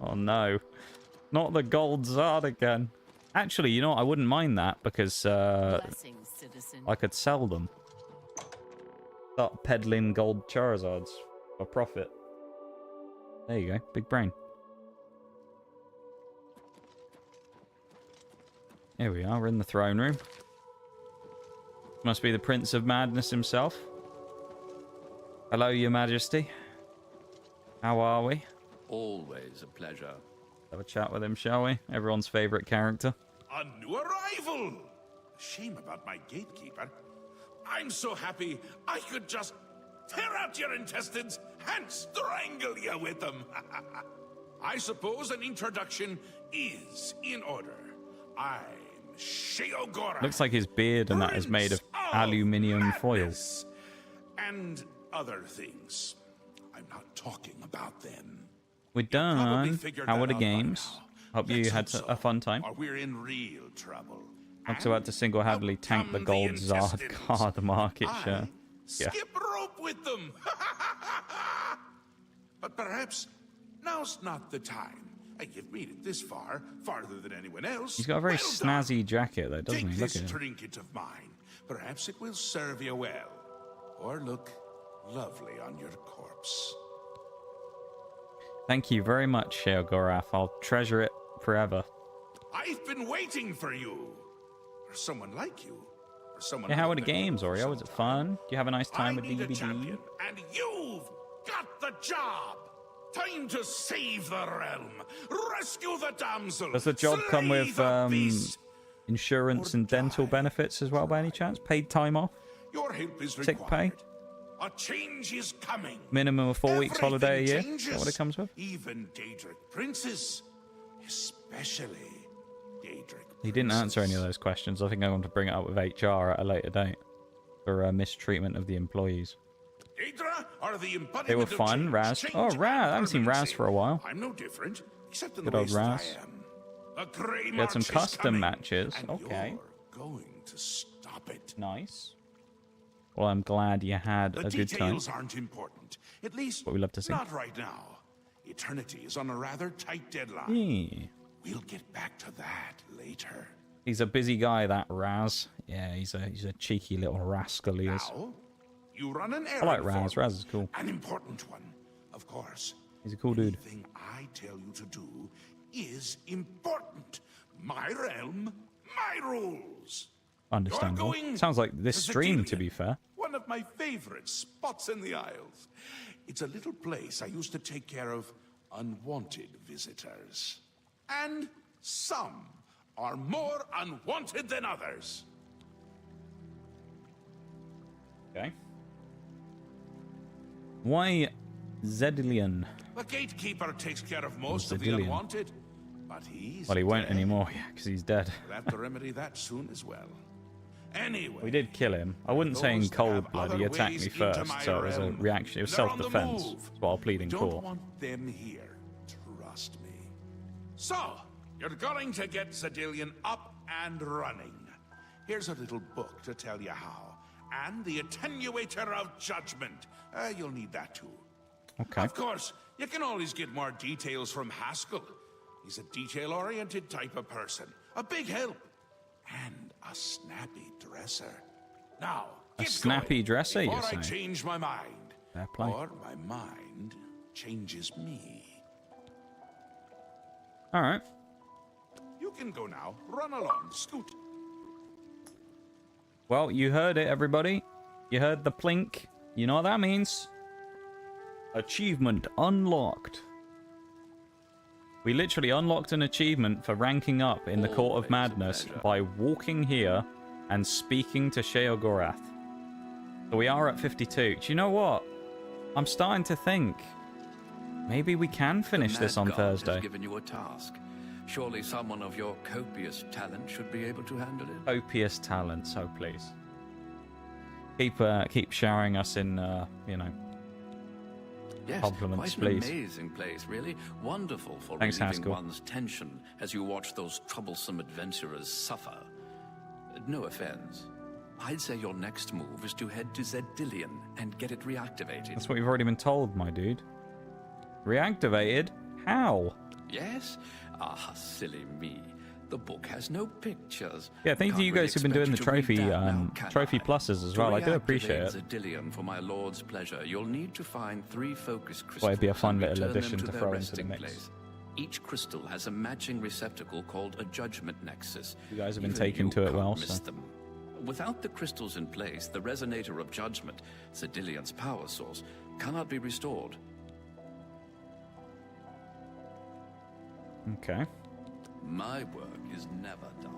Oh no. Not the gold Zard again. Actually, you know what? I wouldn't mind that because I could sell them. Start peddling gold Charizards for profit. There you go. Big brain. Here we are. We're in the throne room. Must be the Prince of Madness himself. Hello, Your Majesty. How are we? Always a pleasure. Have a chat with him, shall we? Everyone's favourite character. A new arrival! Shame about my gatekeeper. I'm so happy I could just tear out your intestines and strangle you with them. I suppose an introduction is in order. I'm Sheogora. Looks like his beard and that is made of aluminium foil. And other things. I'm not talking about them. We're done. How are the games? Hope you had a fun time. Or we're in real trouble. I'm about to single-handedly tank the gold Zard car, the market share. Yeah. Skip rope with them. But perhaps now's not the time. You've made it this far, farther than anyone else. He's got a very snazzy jacket, though, doesn't Take he? Look this at him. trinket of mine. Perhaps it will serve you well, or look lovely on your corpse. Thank you very much, Sheogorath. I'll treasure it forever. I've been waiting for you, or someone like you, or someone. Yeah, how were like the games, Oreo? Was it fun? Do you have a nice time with need a DBD? champion, and you've got the job. Time to save the realm, rescue the damsel. Does the job come slay with the beast. insurance and dental benefits as well, by any chance? Paid time off? Your help is Sick required. pay? A change is coming. Minimum of 4 weeks holiday a year? Changes. Is that what it comes with? Even Daedric princes, especially Daedric. He didn't answer any of those questions. I think I want to bring it up with HR at a later date for mistreatment of the employees. Daedra are the embodiment They were of fun. change, Raz. change Oh, and Raz. I haven't seen Raz permanency. for a while. I'm no different, except in Good the old ways that Raz. I am. A grey We had some march is custom coming, matches. and Okay. you're going to stop it. Nice. Well, I'm glad you had The a good time. details aren't important. At least What we love to see. not right now. Eternity is on a rather tight deadline. Yeah. We'll get back to that later. He's a busy guy, that Raz. Yeah, he's a cheeky little rascal, he is. Now, you run an I errand like for Raz. me. Raz is cool. An important one, of course. He's a cool dude. Anything I tell you to do is important. My realm, my rules. Understandable. You're going Sounds like this to stream, Cyrodil, to be fair. One of my favorite spots in the Isles. It's a little place I used to take care of unwanted visitors. And some are more unwanted than others. Okay. Why Zedilian? The gatekeeper takes care of most of the Zedilian. unwanted, but he's Well, he won't dead. anymore, yeah, because he's dead. We'll have to remedy that soon as well. Anyway, We did kill him. I wouldn't say in those that cold have blood. other He attacked ways me into first, my so it was a realm. reaction. It was They're on the self-defense. move. That's what I'm pleading Don't for. want them here. Trust me. So, you're going to get Cyrodil up and running. Here's a little book to tell you how. And the attenuator of judgment. You'll need that too. Okay. Of course, you can always get more details from Haskell. He's a detail-oriented type of person. A big help. And a snappy dresser. Now, A get snappy going dresser, you're before I saying? change my mind. Fair play. Or my mind changes me. All right. You can go now. Run along. Scoot. Well, you heard it, everybody. You heard the plink. You know what that means. Achievement unlocked. We literally unlocked an achievement for ranking up in the Court of Madness by walking here and speaking to Sheogorath. So we are at 52. Do you know what? I'm starting to think maybe we can finish The this Mad on God Thursday. has given you a task. Surely someone of your copious talent should be able to handle it. Copious talent, so please. Keep showering us in, you know, Yes, compliments, quite an please. amazing place, really. Wonderful for Thanks, relieving Haskell. one's tension as you watch those troublesome adventurers suffer. No offense. I'd say your next move is to head to Zedilian and get it reactivated. That's what you've already been told, my dude. Reactivated? How? Yes? Ah, silly me. The book has no pictures. Yeah, thank Can't you really guys who've been doing the expect you to read trophy that now, can trophy I? pluses as To well. I do appreciate reactivate it. Zedilian for my lord's pleasure, you'll need to find 3 focus crystals. Well, it'd be a fun and little return them addition to their throw into the resting mix. place. Each crystal has a matching receptacle called a judgment nexus. You guys have been Even taken you to it can't well, miss so. them. Without the crystals in place, the resonator of judgment, Zedilian's power source, cannot be restored. Okay. My work is never done.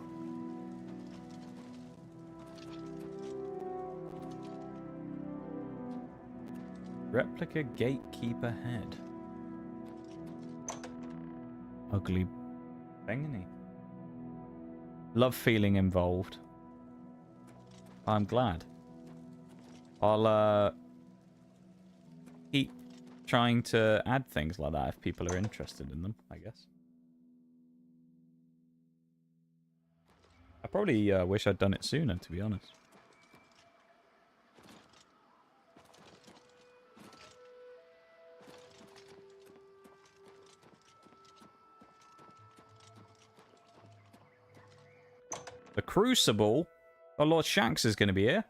Replica gatekeeper head. Ugly bangany. Love feeling involved. I'm glad. I'll keep trying to add things like that if people are interested in them, I guess. probably wish I'd done it sooner, to be honest. The Crucible? Oh, Lord Shanks is going to be here.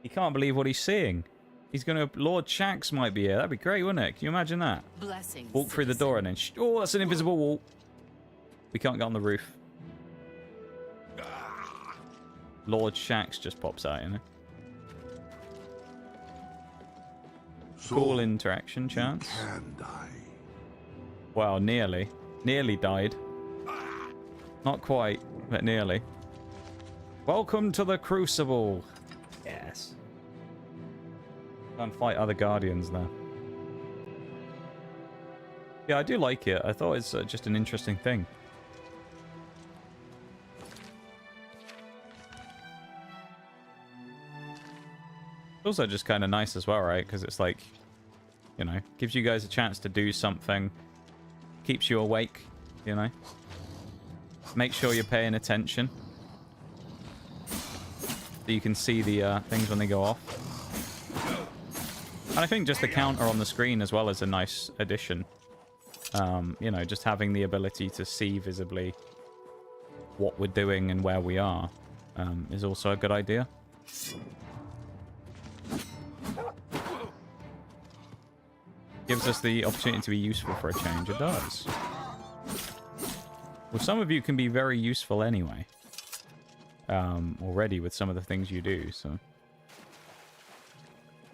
He can't believe what he's seeing. He's going to... Lord Shanks might be here. That'd be great, wouldn't it? Can you imagine that? Blessings, Walk through the door and then... Oh, that's an invisible wall. We can't get on the roof. Lord Shanks just pops out, you know. Cool interaction chance. Can die. Well, nearly. Nearly died. Not quite, but nearly. Welcome to the Crucible. Yes. Go and fight other Guardians now. Yeah, I do like it. I thought it's just an interesting thing. It's also just kind of nice as well, right? Because it's like, you know, gives you guys a chance to do something. Keeps you awake, you know. Make sure you're paying attention. So you can see the things when they go off. And I think just the counter on the screen as well is a nice addition. You know, just having the ability to see visibly what we're doing and where we are is also a good idea. Gives us the opportunity to be useful for a change. It does. Well, some of you can be very useful anyway. Already with some of the things you do, so...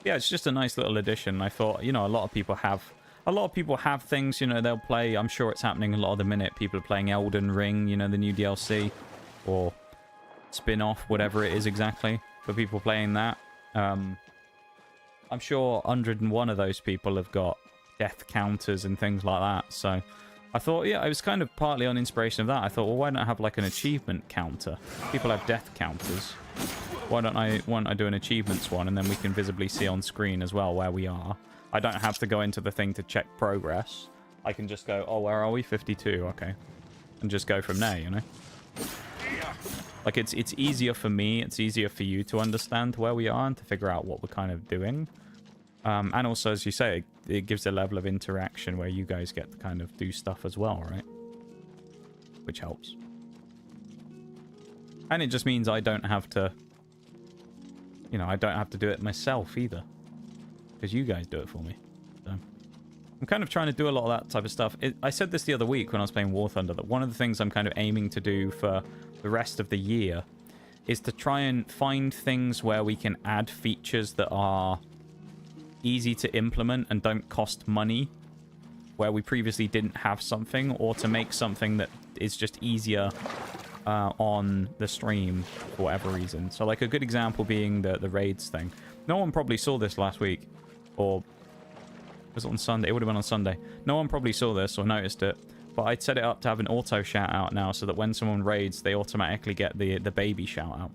Yeah, it's just a nice little addition. I thought, you know, a lot of people have things, you know, they'll play... I'm sure it's happening a lot of the minute. People are playing Elden Ring, you know, the new DLC. Or spin-off, whatever it is exactly. For people playing that. I'm sure 101 of those people have got death counters and things like that, so... I thought, yeah, I was kind of partly on inspiration of that. I thought, well, why don't I have like an achievement counter? People have death counters. Why don't I do an achievements one, and then we can visibly see on screen as well where we are. I don't have to go into the thing to check progress. I can just go, oh, where are we? 52, okay. And just go from there, you know? Like, it's easier for me, it's easier for you to understand where we are and to figure out what we're kind of doing. And also, as you say, it gives a level of interaction where you guys get to kind of do stuff as well, right? Which helps. And it just means I don't have to... You know, I don't have to do it myself either. Because you guys do it for me. So, I'm kind of trying to do a lot of that type of stuff. I said this the other week when I was playing War Thunder, that one of the things I'm kind of aiming to do for the rest of the year is to try and find things where we can add features that are... easy to implement and don't cost money where we previously didn't have something, or to make something that is just easier on the stream for whatever reason. So like a good example being the raids thing. No one probably saw this last week, or was it on Sunday? It would have been on Sunday. No one probably saw this or noticed it, but I'd set it up to have an auto shout out now so that when someone raids they automatically get the baby shout out.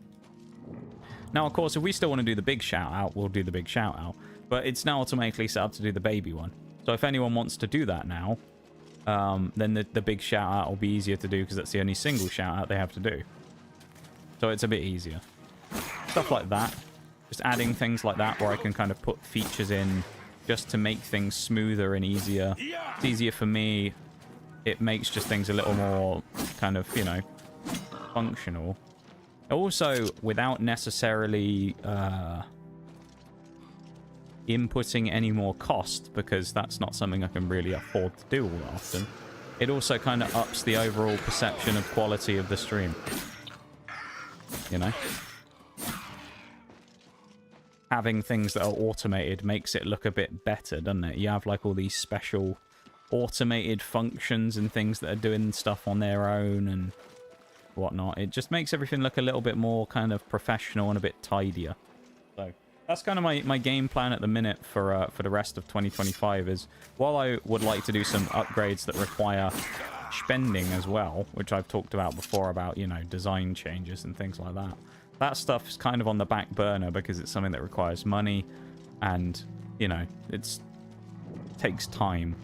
Now of course if we still want to do the big shout out, we'll do the big shout out. But it's now automatically set up to do the baby one. So if anyone wants to do that now, then the big shout out will be easier to do because that's the only single shout out they have to do. So it's a bit easier. Stuff like that. Just adding things like that where I can kind of put features in just to make things smoother and easier. It's easier for me. It makes just things a little more kind of, you know, functional. Also, without necessarily... inputting any more cost, because that's not something I can really afford to do all that often. It also kind of ups the overall perception of quality of the stream. You know? Having things that are automated makes it look a bit better, doesn't it? You have like all these special automated functions and things that are doing stuff on their own and whatnot. It just makes everything look a little bit more kind of professional and a bit tidier. So... that's kind of my game plan at the minute for the rest of 2025 is, while I would like to do some upgrades that require spending as well, which I've talked about before about, you know, design changes and things like that. That stuff is kind of on the back burner because it's something that requires money and, you know, it takes time.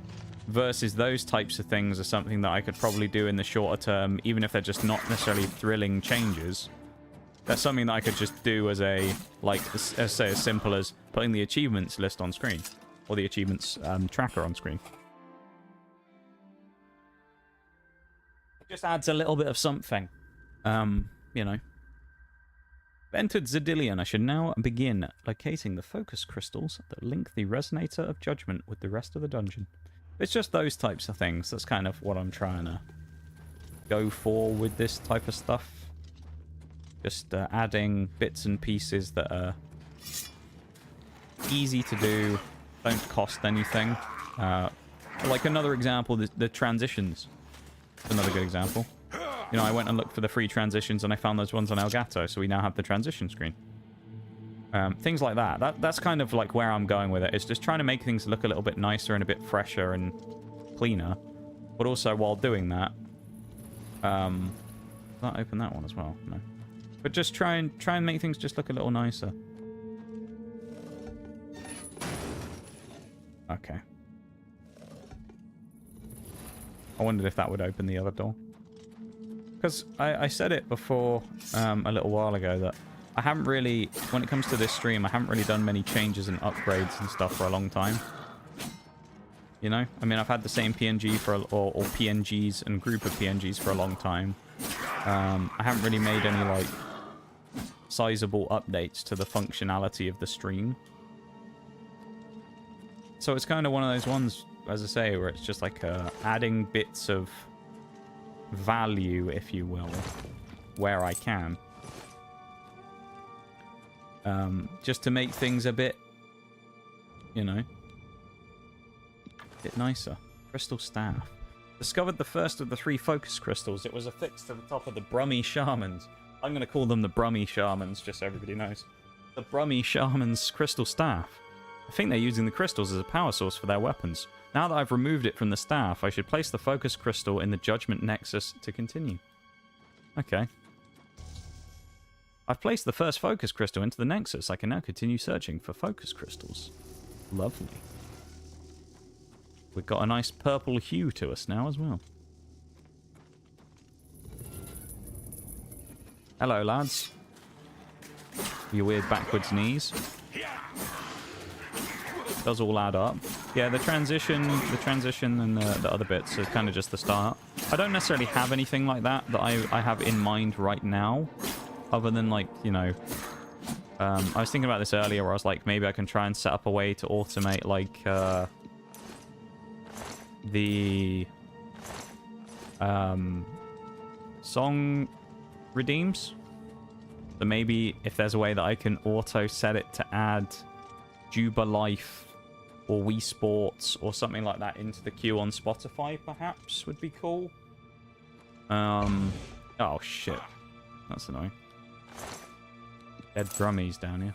versus those types of things are something that I could probably do in the shorter term, even if they're just not necessarily thrilling changes. That's something that I could just do as a, like, say, as simple as putting the achievements list on screen. Or the achievements tracker on screen. It just adds a little bit of something. You know. Entered Zedillion. I should now begin locating the focus crystals that link the resonator of judgment with the rest of the dungeon. It's just those types of things. That's kind of what I'm trying to go for with this type of stuff. Just adding bits and pieces that are easy to do, don't cost anything. Like another example, the transitions. Another good example. You know, I went and looked for the free transitions and I found those ones on Elgato, so we now have the transition screen. Things like that. That's kind of like where I'm going with it. It's just trying to make things look a little bit nicer and a bit fresher and cleaner. But also, while doing that... Did that open that one as well? No. But just try and make things just look a little nicer. Okay. I wondered if that would open the other door. Because I said it before a little while ago that I haven't really, when it comes to this stream, I haven't really done many changes and upgrades and stuff for a long time. You know? I mean, I've had the same PNG for, or PNGs and group of PNGs for a long time. I haven't really made any, like, sizable updates to the functionality of the stream. So it's kind of one of those ones, as I say, where it's just like adding bits of value, if you will, where I can. Just to make things a bit, you know, a bit nicer. Crystal staff. Discovered the first of the 3 focus crystals. It was affixed to the top of the Brummy Shamans. I'm going to call them the Brummy Shamans, just so everybody knows. The Brummy Shamans crystal staff. I think they're using the crystals as a power source for their weapons. Now that I've removed it from the staff, I should place the focus crystal in the Judgment Nexus to continue. Okay. I've placed the first focus crystal into the Nexus. I can now continue searching for focus crystals. Lovely. We've got a nice purple hue to us now as well. Hello, lads. Your weird backwards knees. Does all add up. Yeah, the transition and the other bits are kind of just the start. I don't necessarily have anything like that I have in mind right now. Other than, like, you know... I was thinking about this earlier where I was like, maybe I can try and set up a way to automate, like, the... song redeems. So maybe if there's a way that I can auto set it to add Juba Life or Wii Sports or something like that into the queue on Spotify, perhaps, would be cool. Oh shit. That's annoying. Dead drummies down here.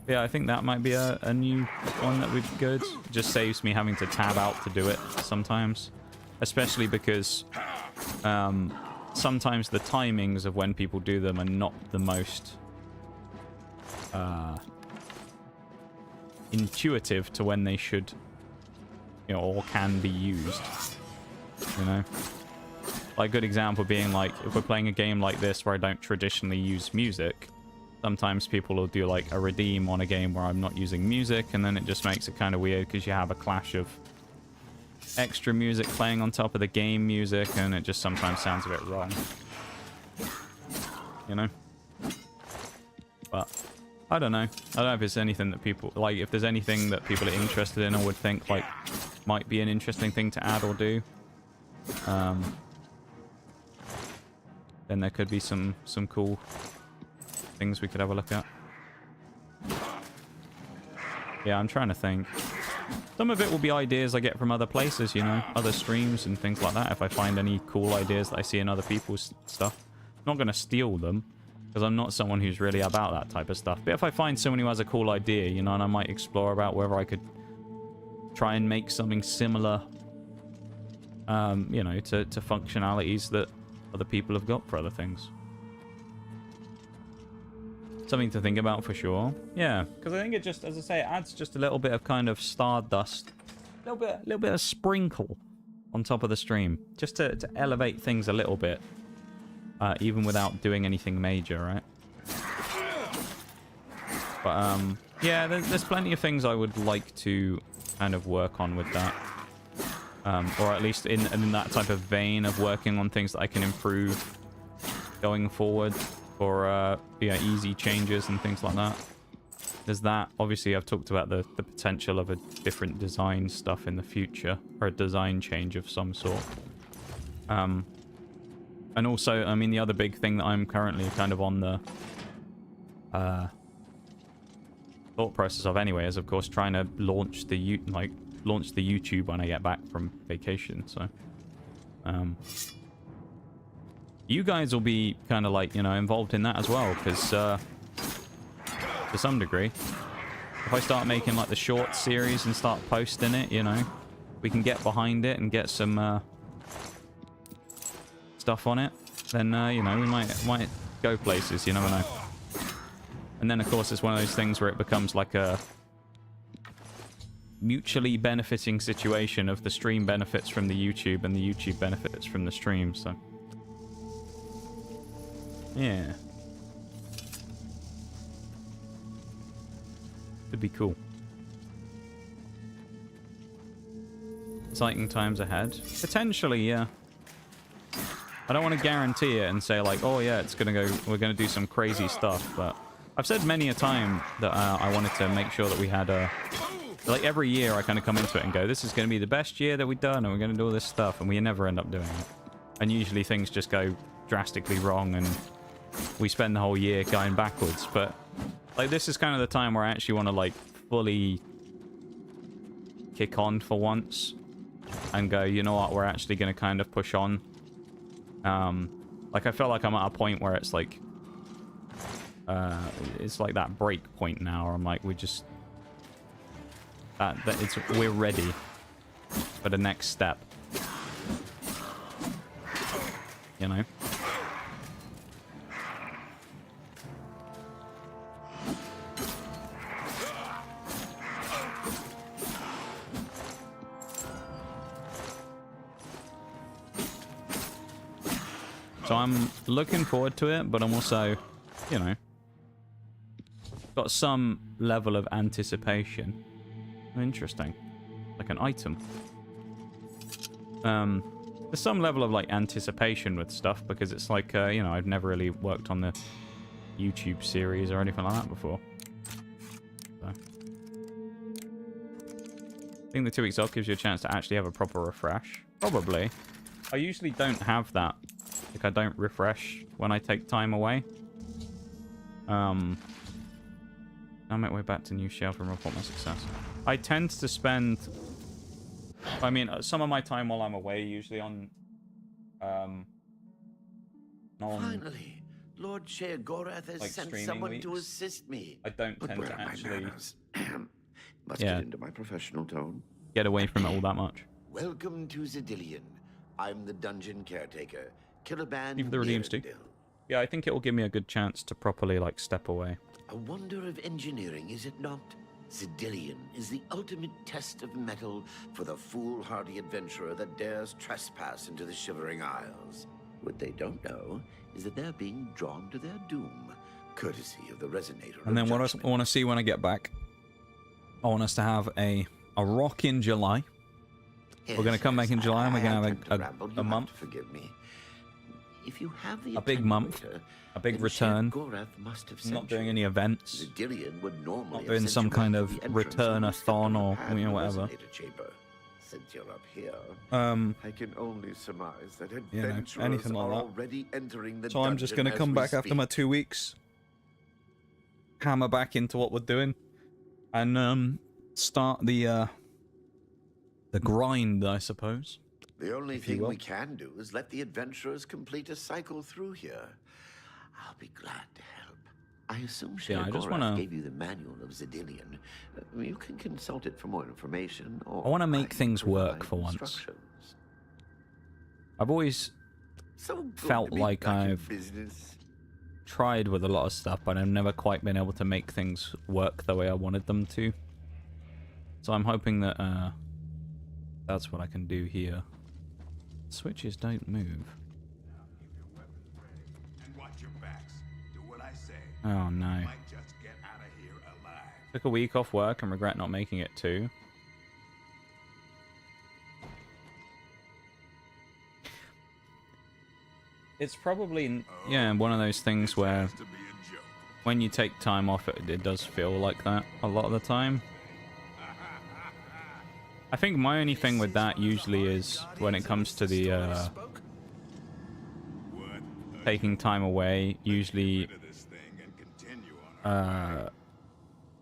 Yeah, I think that might be a new one that would be good. It just saves me having to tab out to do it sometimes. Especially because sometimes the timings of when people do them are not the most intuitive to when they should, you know, or can be used. You know? Like, a good example being, like, if we're playing a game like this where I don't traditionally use music, sometimes people will do, like, a redeem on a game where I'm not using music, and then it just makes it kind of weird because you have a clash of extra music playing on top of the game music, and it just sometimes sounds a bit wrong. You know? But I don't know. I don't know if it's anything that people, like, if there's anything that people are interested in or would think, like, might be an interesting thing to add or do. Then there could be some cool things we could have a look at. Yeah, I'm trying to think. Some of it will be ideas I get from other places, you know, other streams and things like that. If I find any cool ideas that I see in other people's stuff, I'm not going to steal them because I'm not someone who's really about that type of stuff. But if I find someone who has a cool idea, you know, and I might explore about whether I could try and make something similar, you know, to functionalities that other people have got for other things. something to think about for sure. Yeah, because I think it just, as I say, it adds just a little bit of kind of stardust, a little bit of sprinkle on top of the stream, just to elevate things a little bit, even without doing anything major, right? But yeah, there's plenty of things I would like to kind of work on with that, or at least in that type of vein of working on things that I can improve going forward, or yeah, easy changes and things like that. There's that. Obviously, I've talked about the potential of a different design stuff in the future, or a design change of some sort. And also, I mean, the other big thing that I'm currently kind of on the thought process of anyway is, of course, trying to launch the YouTube when I get back from vacation. So, you guys will be kind of like, you know, involved in that as well, because to some degree, if I start making like the short series and start posting it, you know, we can get behind it and get some stuff on it, then you know, we might go places, you never know. And then of course it's one of those things where it becomes like a mutually benefiting situation of the stream benefits from the YouTube and the YouTube benefits from the stream. So yeah, could be cool. Exciting times ahead. Potentially, yeah. I don't want to guarantee it and say like, oh yeah, it's gonna go, we're gonna do some crazy stuff, but I've said many a time that I wanted to make sure that we had a, like every year I kind of come into it and go, this is going to be the best year that we've done, and we're going to do all this stuff, and we never end up doing it. And usually things just go drastically wrong, and we spend the whole year going backwards. But like this is kind of the time where I actually want to like fully kick on for once and go, you know what, we're actually going to kind of push on. Like I feel like I'm at a point where it's like that break point now, where I'm like, we just we're ready for the next step, you know. So I'm looking forward to it, but I'm also, you know, got some level of anticipation. Interesting. Like an item. There's some level of like anticipation with stuff, because it's like, you know, I've never really worked on the YouTube series or anything like that before. So. I think the 2 weeks off gives you a chance to actually have a proper refresh. Probably. I usually don't have that. Like, I don't refresh when I take time away. I'll make way back to New Shelf and report my success. I tend to spend, I mean, some of my time while I'm away, usually on Finally, Lord Sheogorath has like sent someone weeks. to assist me. I don't But tend where to are my actually manners? Must get into my professional tone. get away from it all that much. Welcome to Zidillion. I'm the dungeon caretaker, Killaban Even the redeem stick. Nirendil. Yeah, I think it will give me a good chance to properly like step away. A wonder of engineering, is it not? Zidillion is the ultimate test of mettle for the foolhardy adventurer that dares trespass into the Shivering Isles. What they don't know is that they're being drawn to their doom, courtesy of the resonator. And then what I want to see when I get back, I want us to have a rock in July. We're going to come back in July, and we're going to have a month. Forgive me. If you have the A big month, a big return. Must have Not doing any events. Zidillion would normally Not doing some kind of return-a-thon or you know, whatever. Since you're up here, I can only surmise that you know, adventurers anything like are that. already entering the So I'm just going dungeon to come as we back after speak. my 2 weeks, hammer back into what we're doing, and start the grind, I suppose. The only if you thing will. we can do is let the adventurers complete a cycle through here. I'll be glad to help. I assume Yeah, I just Sheogorath wanna- gave you the manual of Zidillion. You can consult it for more information, or I want to make can things work provide for once. instructions. I've always So good felt to be like back in I've business. tried with a lot of stuff, but I've never quite been able to make things work the way I wanted them to. So I'm hoping that that's what I can do here. Switches don't move. And watch your backs. Do what I say. Oh no. You might just get out of here alive. Took a week off work and regret not making it too. It's probably, yeah, one of those things where when you take time off, it does feel like that a lot of the time. I think my only thing with that usually is when it comes to the taking time away, usually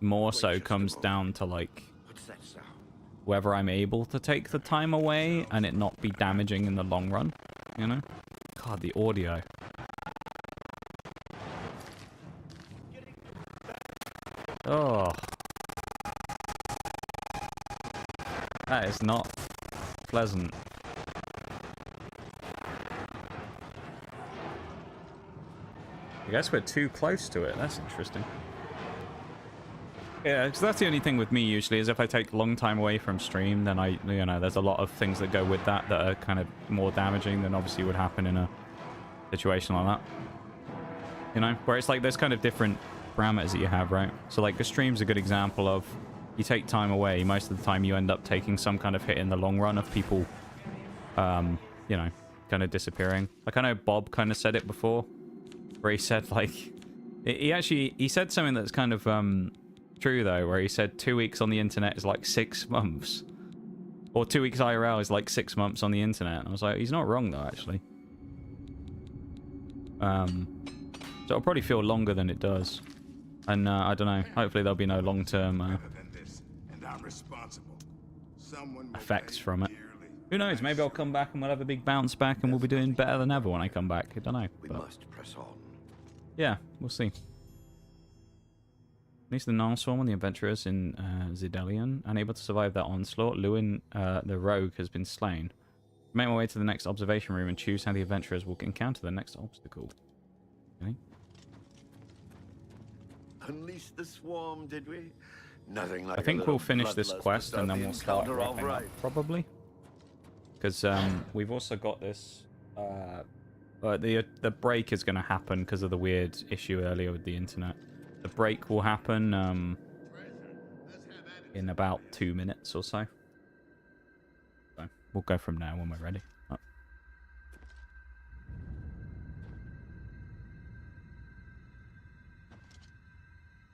more so comes down to like whether I'm able to take the time away and it not be damaging in the long run, you know? God, the audio. Oh. That is not pleasant. I guess we're too close to it. That's interesting. Yeah, because that's the only thing with me usually, is if I take a long time away from stream, then you know, there's a lot of things that go with that that are kind of more damaging than obviously would happen in a situation like that. You know, where it's like there's kind of different parameters that you have, right? So like the stream's a good example of, you take time away, most of the time you end up taking some kind of hit in the long run of people, you know, kind of disappearing. Like I know Bob kind of said it before, where he said like, he said something that's kind of, true though, where he said 2 weeks on the internet is like 6 months, or 2 weeks IRL is like 6 months on the internet. And I was like, he's not wrong though, actually. So it'll probably feel longer than it does, and I don't know, hopefully there'll be no long-term effects from it. Who knows, maybe I'll come back and we'll have a big bounce back and we'll be doing better than ever when I come back. I don't know, We must press on. yeah, we'll see. At least the Null-Swarm and the adventurers in Zidelian, unable to survive that onslaught, Lewin, the rogue, has been slain. Make my way to the next observation room and choose how the adventurers will encounter the next obstacle. Okay. Unleash the swarm, did we? Nothing like I think we'll finish this quest and then we'll start wrapping up, probably. Because we've also got this... the break is going to happen because of the weird issue earlier with the internet. The break will happen in about 2 minutes or so. So we'll go from there when we're ready. Oh.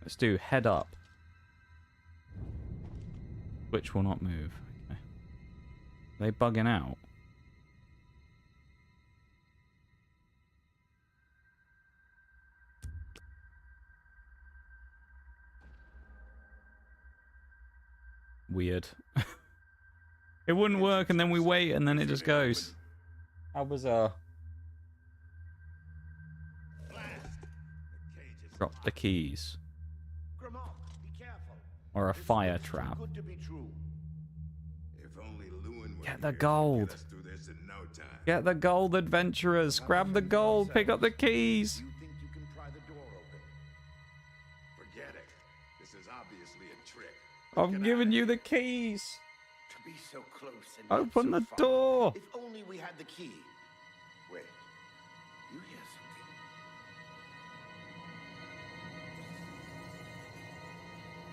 Let's do head up. Switch will not move. Okay. Are they bugging out? Weird. It wouldn't work and then we wait and then it just goes. How bizarre. Drop the keys. Or a fire trap. Get the gold. Get the gold, adventurers. Grab the gold. Pick up the keys. Forget it. This is obviously a trick. I'm giving you the keys. To be so close and Open not the so far. door. If only we had the key. Wait. You hear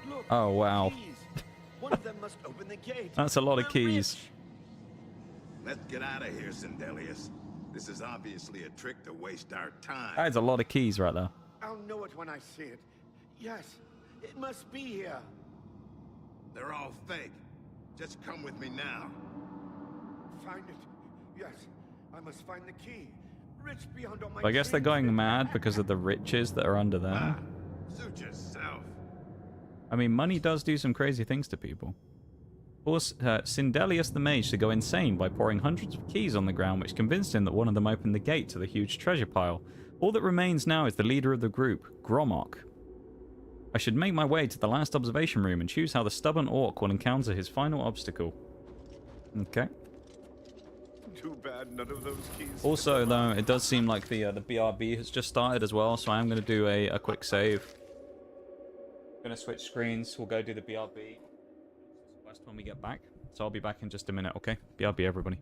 something? Look, Oh, wow. keys. One of them must open the gate. That's a lot of keys. Let's get out of here, Sindelius. This is obviously a trick to waste our time. That's a lot of keys right there. I'll know it when I see it. Yes, it must be here. They're all fake. Just come with me now. Find it. Yes, I must find the key. Rich beyond all my I guess they're dreams. going mad because of the riches that are under there. Suit yourself. I mean, money does do some crazy things to people. Of course, Sindelius the mage to go insane by pouring hundreds of keys on the ground, which convinced him that one of them opened the gate to the huge treasure pile. All that remains now is the leader of the group, Gromok. I should make my way to the last observation room and choose how the stubborn orc will encounter his final obstacle. Okay. Too bad none of those keys. Also, though, it does seem like the BRB has just started as well, so I am going to do a quick save. Going to switch screens. We'll go do the BRB quest when we get back. So I'll be back in just a minute, okay? BRB, everybody.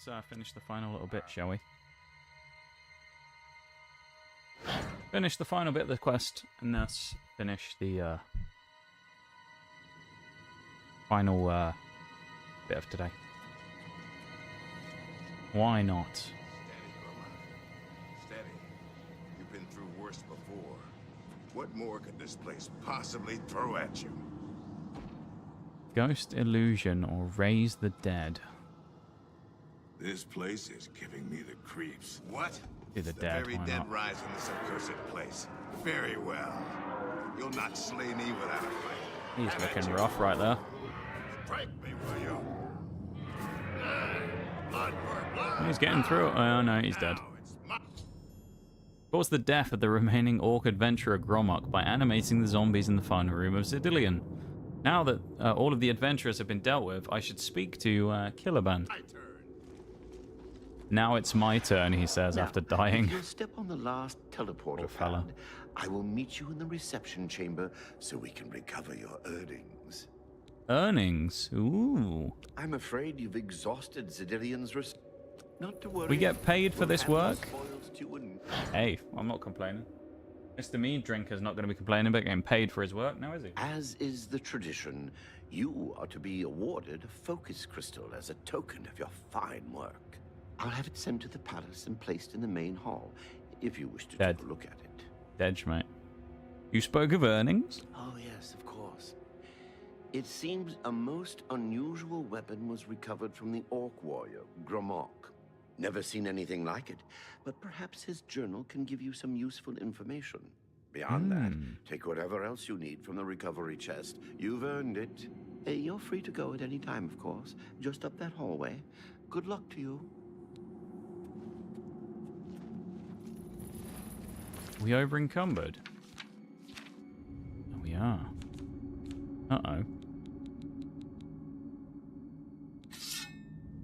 Let's finish the final little bit, shall we? Finish the final bit of the quest, and let's finish the final bit of today. Why not? Steady, Roma. Steady. You've been through worse before. What more could this place possibly throw at you? Ghost illusion or raise the dead. This place is giving me the creeps. What? Do the dead, very why dead not? rise in this accursed place. Very well. You'll not slay me without a fight. He's Have at looking you. rough right there. Strike me, will you? Blood for blood. He's getting through it. Oh no, he's dead. Cause the death of the remaining orc adventurer Gromok by animating the zombies in the final room of Cyrodil. Now that all of the adventurers have been dealt with, I should speak to Killerban. Now it's my turn, he says, Now, after dying. If you'll step on the last teleporter fella. pad, I will meet you in the reception chamber so we can recover your earnings. Earnings? Ooh. I'm afraid you've exhausted Zidilian's Not to worry. We get paid for We'll this have your work? spoils too and- Hey, I'm not complaining. Mr. Meaddrinker's not going to be complaining about getting paid for his work, now is he? As is the tradition, you are to be awarded a focus crystal as a token of your fine work. I'll have it sent to the palace and placed in the main hall, if you wish to take a look at it. Dedge, mate. You spoke of earnings? Oh yes, of course. It seems a most unusual weapon was recovered from the orc warrior, Gromok. Never seen anything like it, but perhaps his journal can give you some useful information. Beyond that, take whatever else you need from the recovery chest. You've earned it. You're free to go at any time, of course. Just up that hallway. Good luck to you. We over encumbered? Oh, we are. Uh-oh.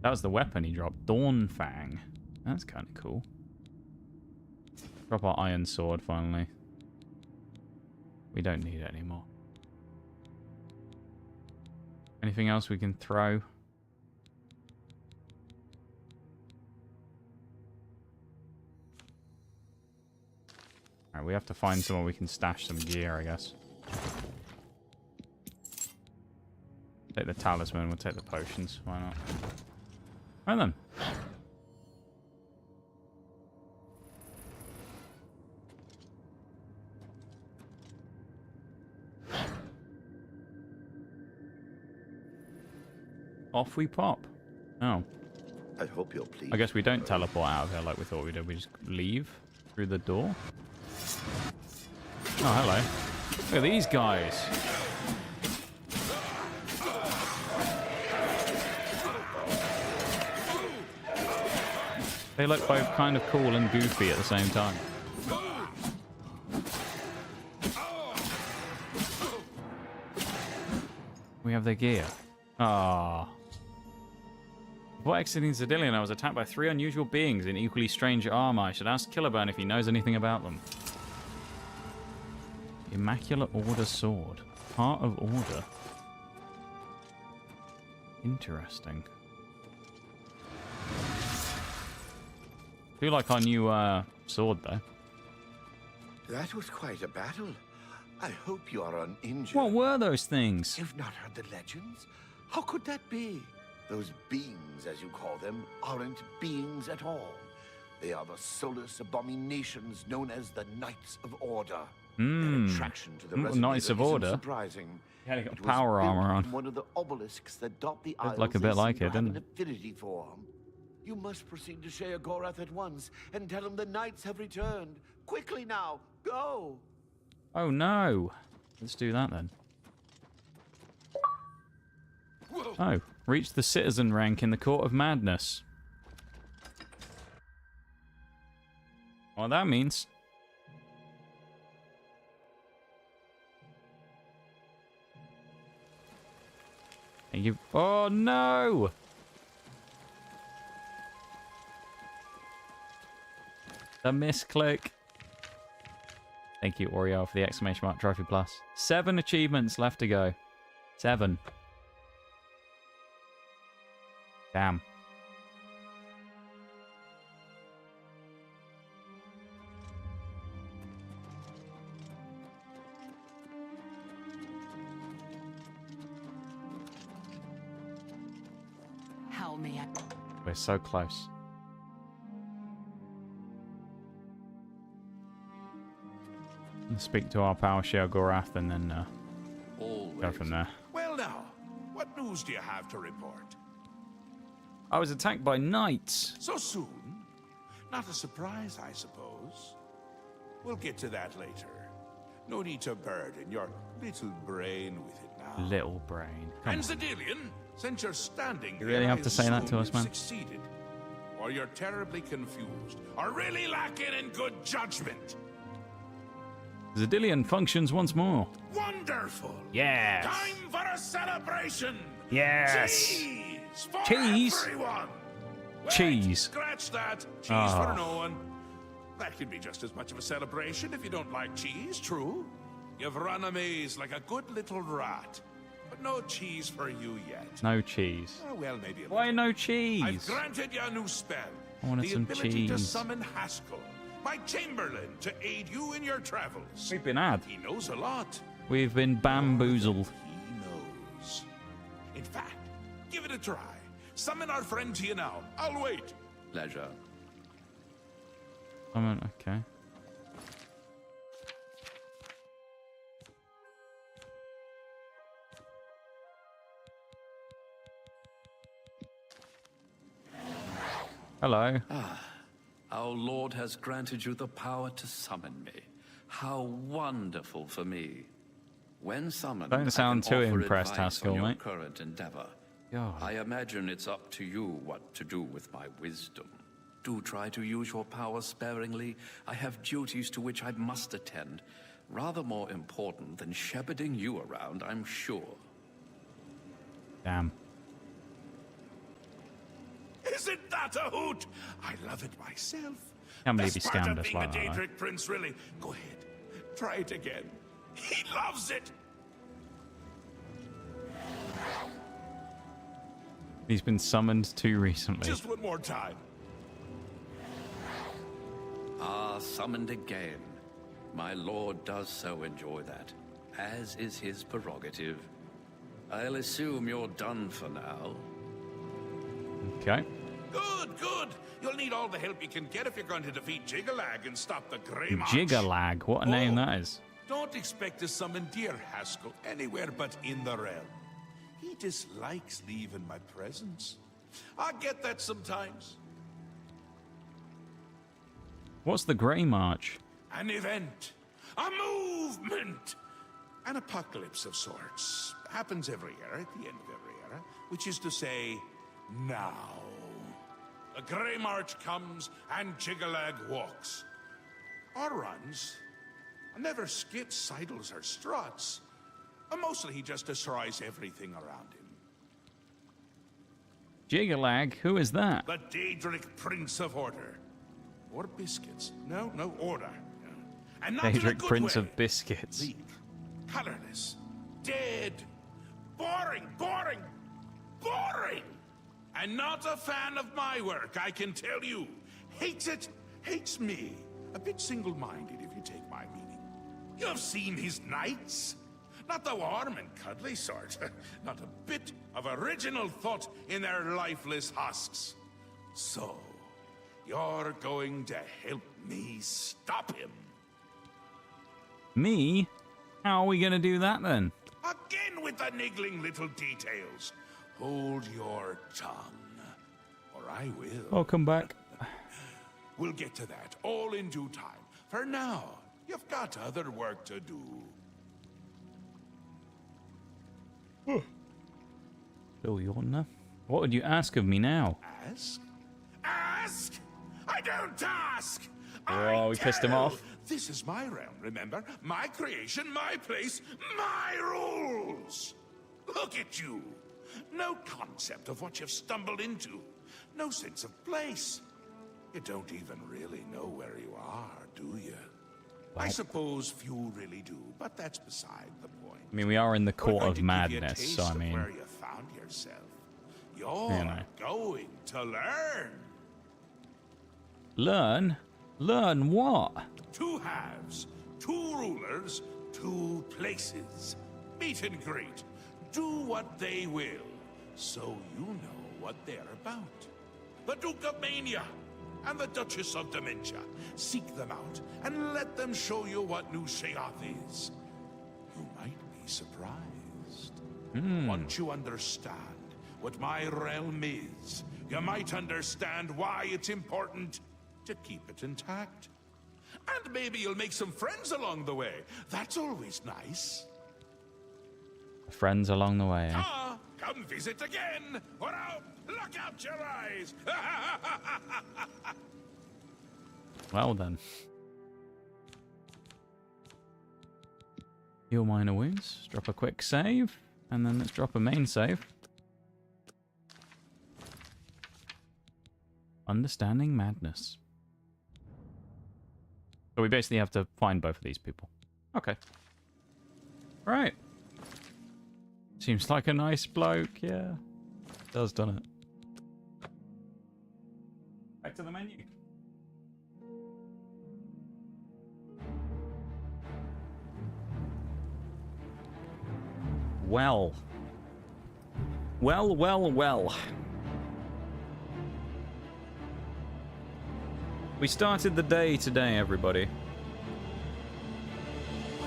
That was the weapon he dropped. Dawn Fang. That's kind of cool. Drop our iron sword, finally. We don't need it anymore. Anything else we can throw? Alright, we have to find somewhere we can stash some gear, I guess. Take the talisman, we'll take the potions. Why not? Right then. Off we pop. Oh. I hope you're pleased. I guess we don't teleport out of here like we thought we did. We just leave through the door. Oh, hello. Look at these guys. They look both kind of cool and goofy at the same time. We have their gear. Ah. Before exiting Cyrodil, I was attacked by 3 unusual beings in equally strange armor. I should ask Killerburn if he knows anything about them. Immaculate Order Sword. Heart of Order. Interesting. Do like our new sword, though. That was quite a battle. I hope you are uninjured. What were those things? You've not heard the legends? How could that be? Those beings, as you call them, aren't beings at all. They are the soulless abominations known as the Knights of Order. Their attraction to the Knights of Order. Surprising. Yeah, they got power armor on. One of the obelisks that dot the isles. Looked like a bit like it, didn't an it? affinity for. You must proceed to Sheogorath at once and tell him the knights have returned. Quickly now, go! Oh no. Let's do that then. Oh, reach the citizen rank in the Court of Madness. What that means. Thank you. Oh no! The misclick. Thank you, Oreo, for the exclamation mark trophy plus. 7 achievements left to go. 7. Damn. How may I? We're so close. Let's speak to our pal Sheogorath and then go from there. Well now, what news do you have to report? I was attacked by knights. So soon? Not a surprise, I suppose. We'll get to that later. No need to burden your little brain with it now. Little brain. Come And on. Cyrodil, since you're standing You really here, have I to say that to assume us, you've man? Succeeded, or you're terribly confused, or really lacking in good judgment. Cyrodil functions once more. Wonderful. Yes. Time for a celebration. Yes. Cheese for Cheese? everyone. Wait, Cheese. Scratch that. Cheese Oh. for no one. That can be just as much of a celebration if you don't like cheese, true. You've run a maze like a good little rat. But no cheese for you yet. No cheese. Oh, well, maybe a Why no cheese? I've granted you a new spell. I wanted the some ability to cheese. summon Haskell, my Chamberlain, to aid you in your travels. We've been had. He knows a lot. We've been bamboozled. He knows. In fact, give it a try. Summon our friend to you now. I'll wait. Pleasure. Okay. Hello. Our Lord has granted you the power to summon me. How wonderful for me. When summoned, Don't sound I too can offer impressed, advice Haskell, on your mate. current endeavor. God. I imagine it's up to you what to do with my wisdom. Do try to use your power sparingly. I have duties to which I must attend. Rather more important than shepherding you around, I'm sure. Damn. Isn't that a hoot? I love it myself. Can't believe he Best part scammed of us being like a that, Daedric prince, really. Go ahead. Try it again. He loves it. He's been summoned too recently. Just one more time. Ah, summoned again. My lord does so enjoy that, as is his prerogative. I'll assume you're done for now. Okay. Good, good. You'll need all the help you can get if you're going to defeat Jiggalag and stop the Grey March. Jiggalag. What a name that is. Don't expect to summon dear Haskell anywhere but in the realm. He dislikes leaving my presence. I get that sometimes. What's the Grey March? An event. A movement. An apocalypse of sorts. Happens every year, at the end of every era. Which is to say, now. The Grey March comes and Jiggalag walks. Or runs. Never skips, sidles, or struts. Mostly he just destroys everything around him. Jiggalag? Who is that? The Daedric Prince of Order. Or Biscuits. No, order. And not in a Daedric good Prince way. of Biscuits. Weak, colorless, dead, boring, boring, boring! And not a fan of my work, I can tell you. Hates it, hates me. A bit single-minded, if you take my meaning. You've seen his knights? Not the warm and cuddly sort. Not a bit of original thought in their lifeless husks. So, you're going to help me stop him. Me? How are we going to do that then? Again with the niggling little details. Hold your tongue, or I will. Welcome back. We'll get to that all in due time. For now, you've got other work to do. Bill Yawner. What would you ask of me now? Ask? Ask? I don't ask! Oh, we pissed him tell. off. This is my realm, remember? My creation, my place, my rules! Look at you! No concept of what you've stumbled into. No sense of place. You don't even really know where you are, do you? I suppose few really do, but that's beside the point. I mean, we are in the court of We're going to give you a madness, taste so I of mean... where you found yourself. You're You know. going to learn. Learn? Learn what? Two halves, two rulers, two places. Meet and greet. Do what they will, so you know what they're about. The Duke of Mania and the Duchess of Dementia. Seek them out and let them show you what New Sheoth is. You might be surprised. Once you understand what my realm is, you might understand why it's important to keep it intact. And maybe you'll make some friends along the way. That's always nice. Friends along the way, eh? Ah, come visit again, or I'll look out your eyes. Well then. Heal minor wounds. Drop a quick save. And then let's drop a main save. Understanding madness. So we basically have to find both of these people. Okay. Right. Seems like a nice bloke, yeah. Does, doesn't it? Back to the menu. Well. Well. We started the day today, everybody,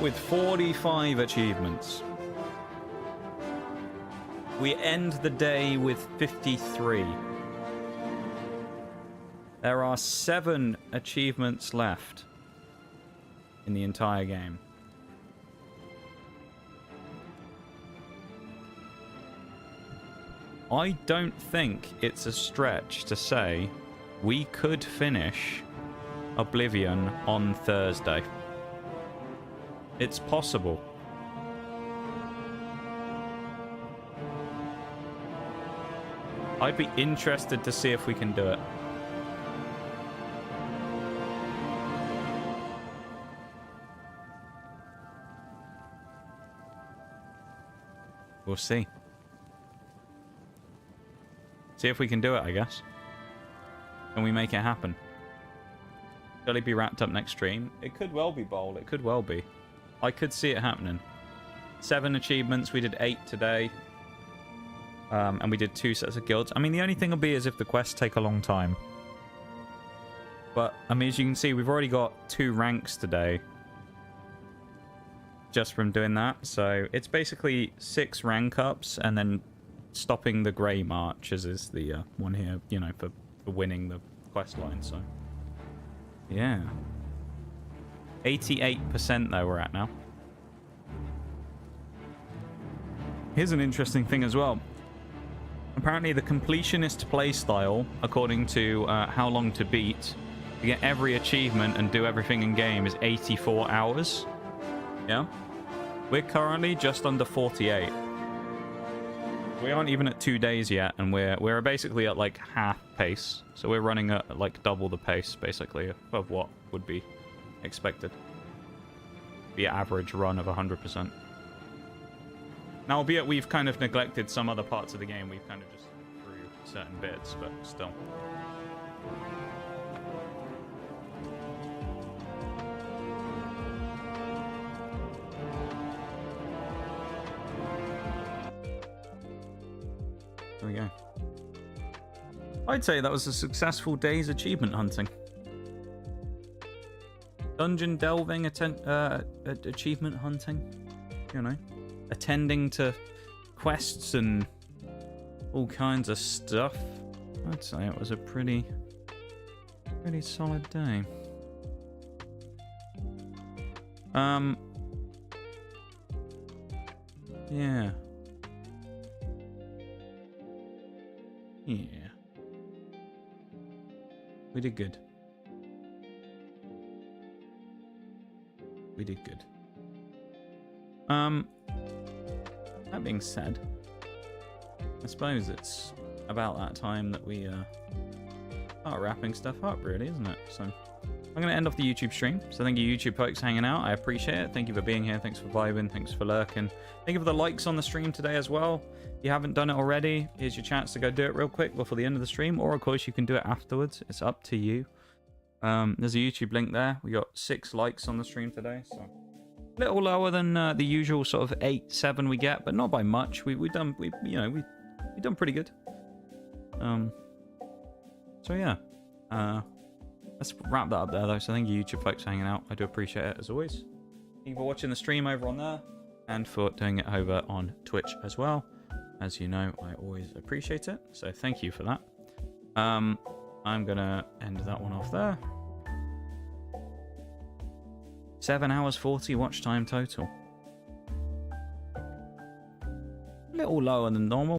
with 45 achievements. We end the day with 53. There are 7 achievements left in the entire game. I don't think it's a stretch to say we could finish Oblivion on Thursday. It's possible. I'd be interested to see if we can do it. We'll see. See if we can do it, I guess. Can we make it happen? Will it be wrapped up next stream? It could well be, Bowl. It could well be. I could see it happening. 7 achievements. We did 8 today. And we did 2 sets of guilds. I mean, the only thing will be is if the quests take a long time. But, I mean, as you can see, we've already got 2 ranks today. Just from doing that. So, it's basically 6 rank ups and then stopping the Grey March, as is the one here, you know, for winning the quest line. So, yeah. 88% though we're at now. Here's an interesting thing as well. Apparently the completionist playstyle, according to How Long to Beat, to get every achievement and do everything in game is 84 hours. Yeah? We're currently just under 48. We aren't even at 2 days yet, and we're basically at like half pace. So we're running at like double the pace, basically, of what would be expected. The average run of 100%. Now, albeit we've kind of neglected some other parts of the game, we've kind of just through certain bits, but still. There we go. I'd say that was a successful day's achievement hunting. Dungeon delving, achievement hunting, you know. Attending to quests and all kinds of stuff. I'd say it was a pretty solid day. Yeah. Yeah. We did good. We did good. That being said, I suppose it's about that time that we start wrapping stuff up, really, isn't it? So I'm going to end off the YouTube stream. So thank you, YouTube folks, hanging out. I appreciate it. Thank you for being here. Thanks for vibing. Thanks for lurking. Thank you for the likes on the stream today as well. If you haven't done it already, here's your chance to go do it real quick before the end of the stream, or of course you can do it afterwards. It's up to you. There's a YouTube link there. We got 6 likes on the stream today, so a little lower than the usual sort of 8, 7 we get, but not by much. We've done pretty good. So yeah, let's wrap that up there though. So thank you, YouTube folks, for hanging out. I do appreciate it as always. Thank you for watching the stream over on there, and for doing it over on Twitch as well. As you know, I always appreciate it. So thank you for that. I'm gonna end that one off there. 7 hours 40 watch time total. A little lower than normal.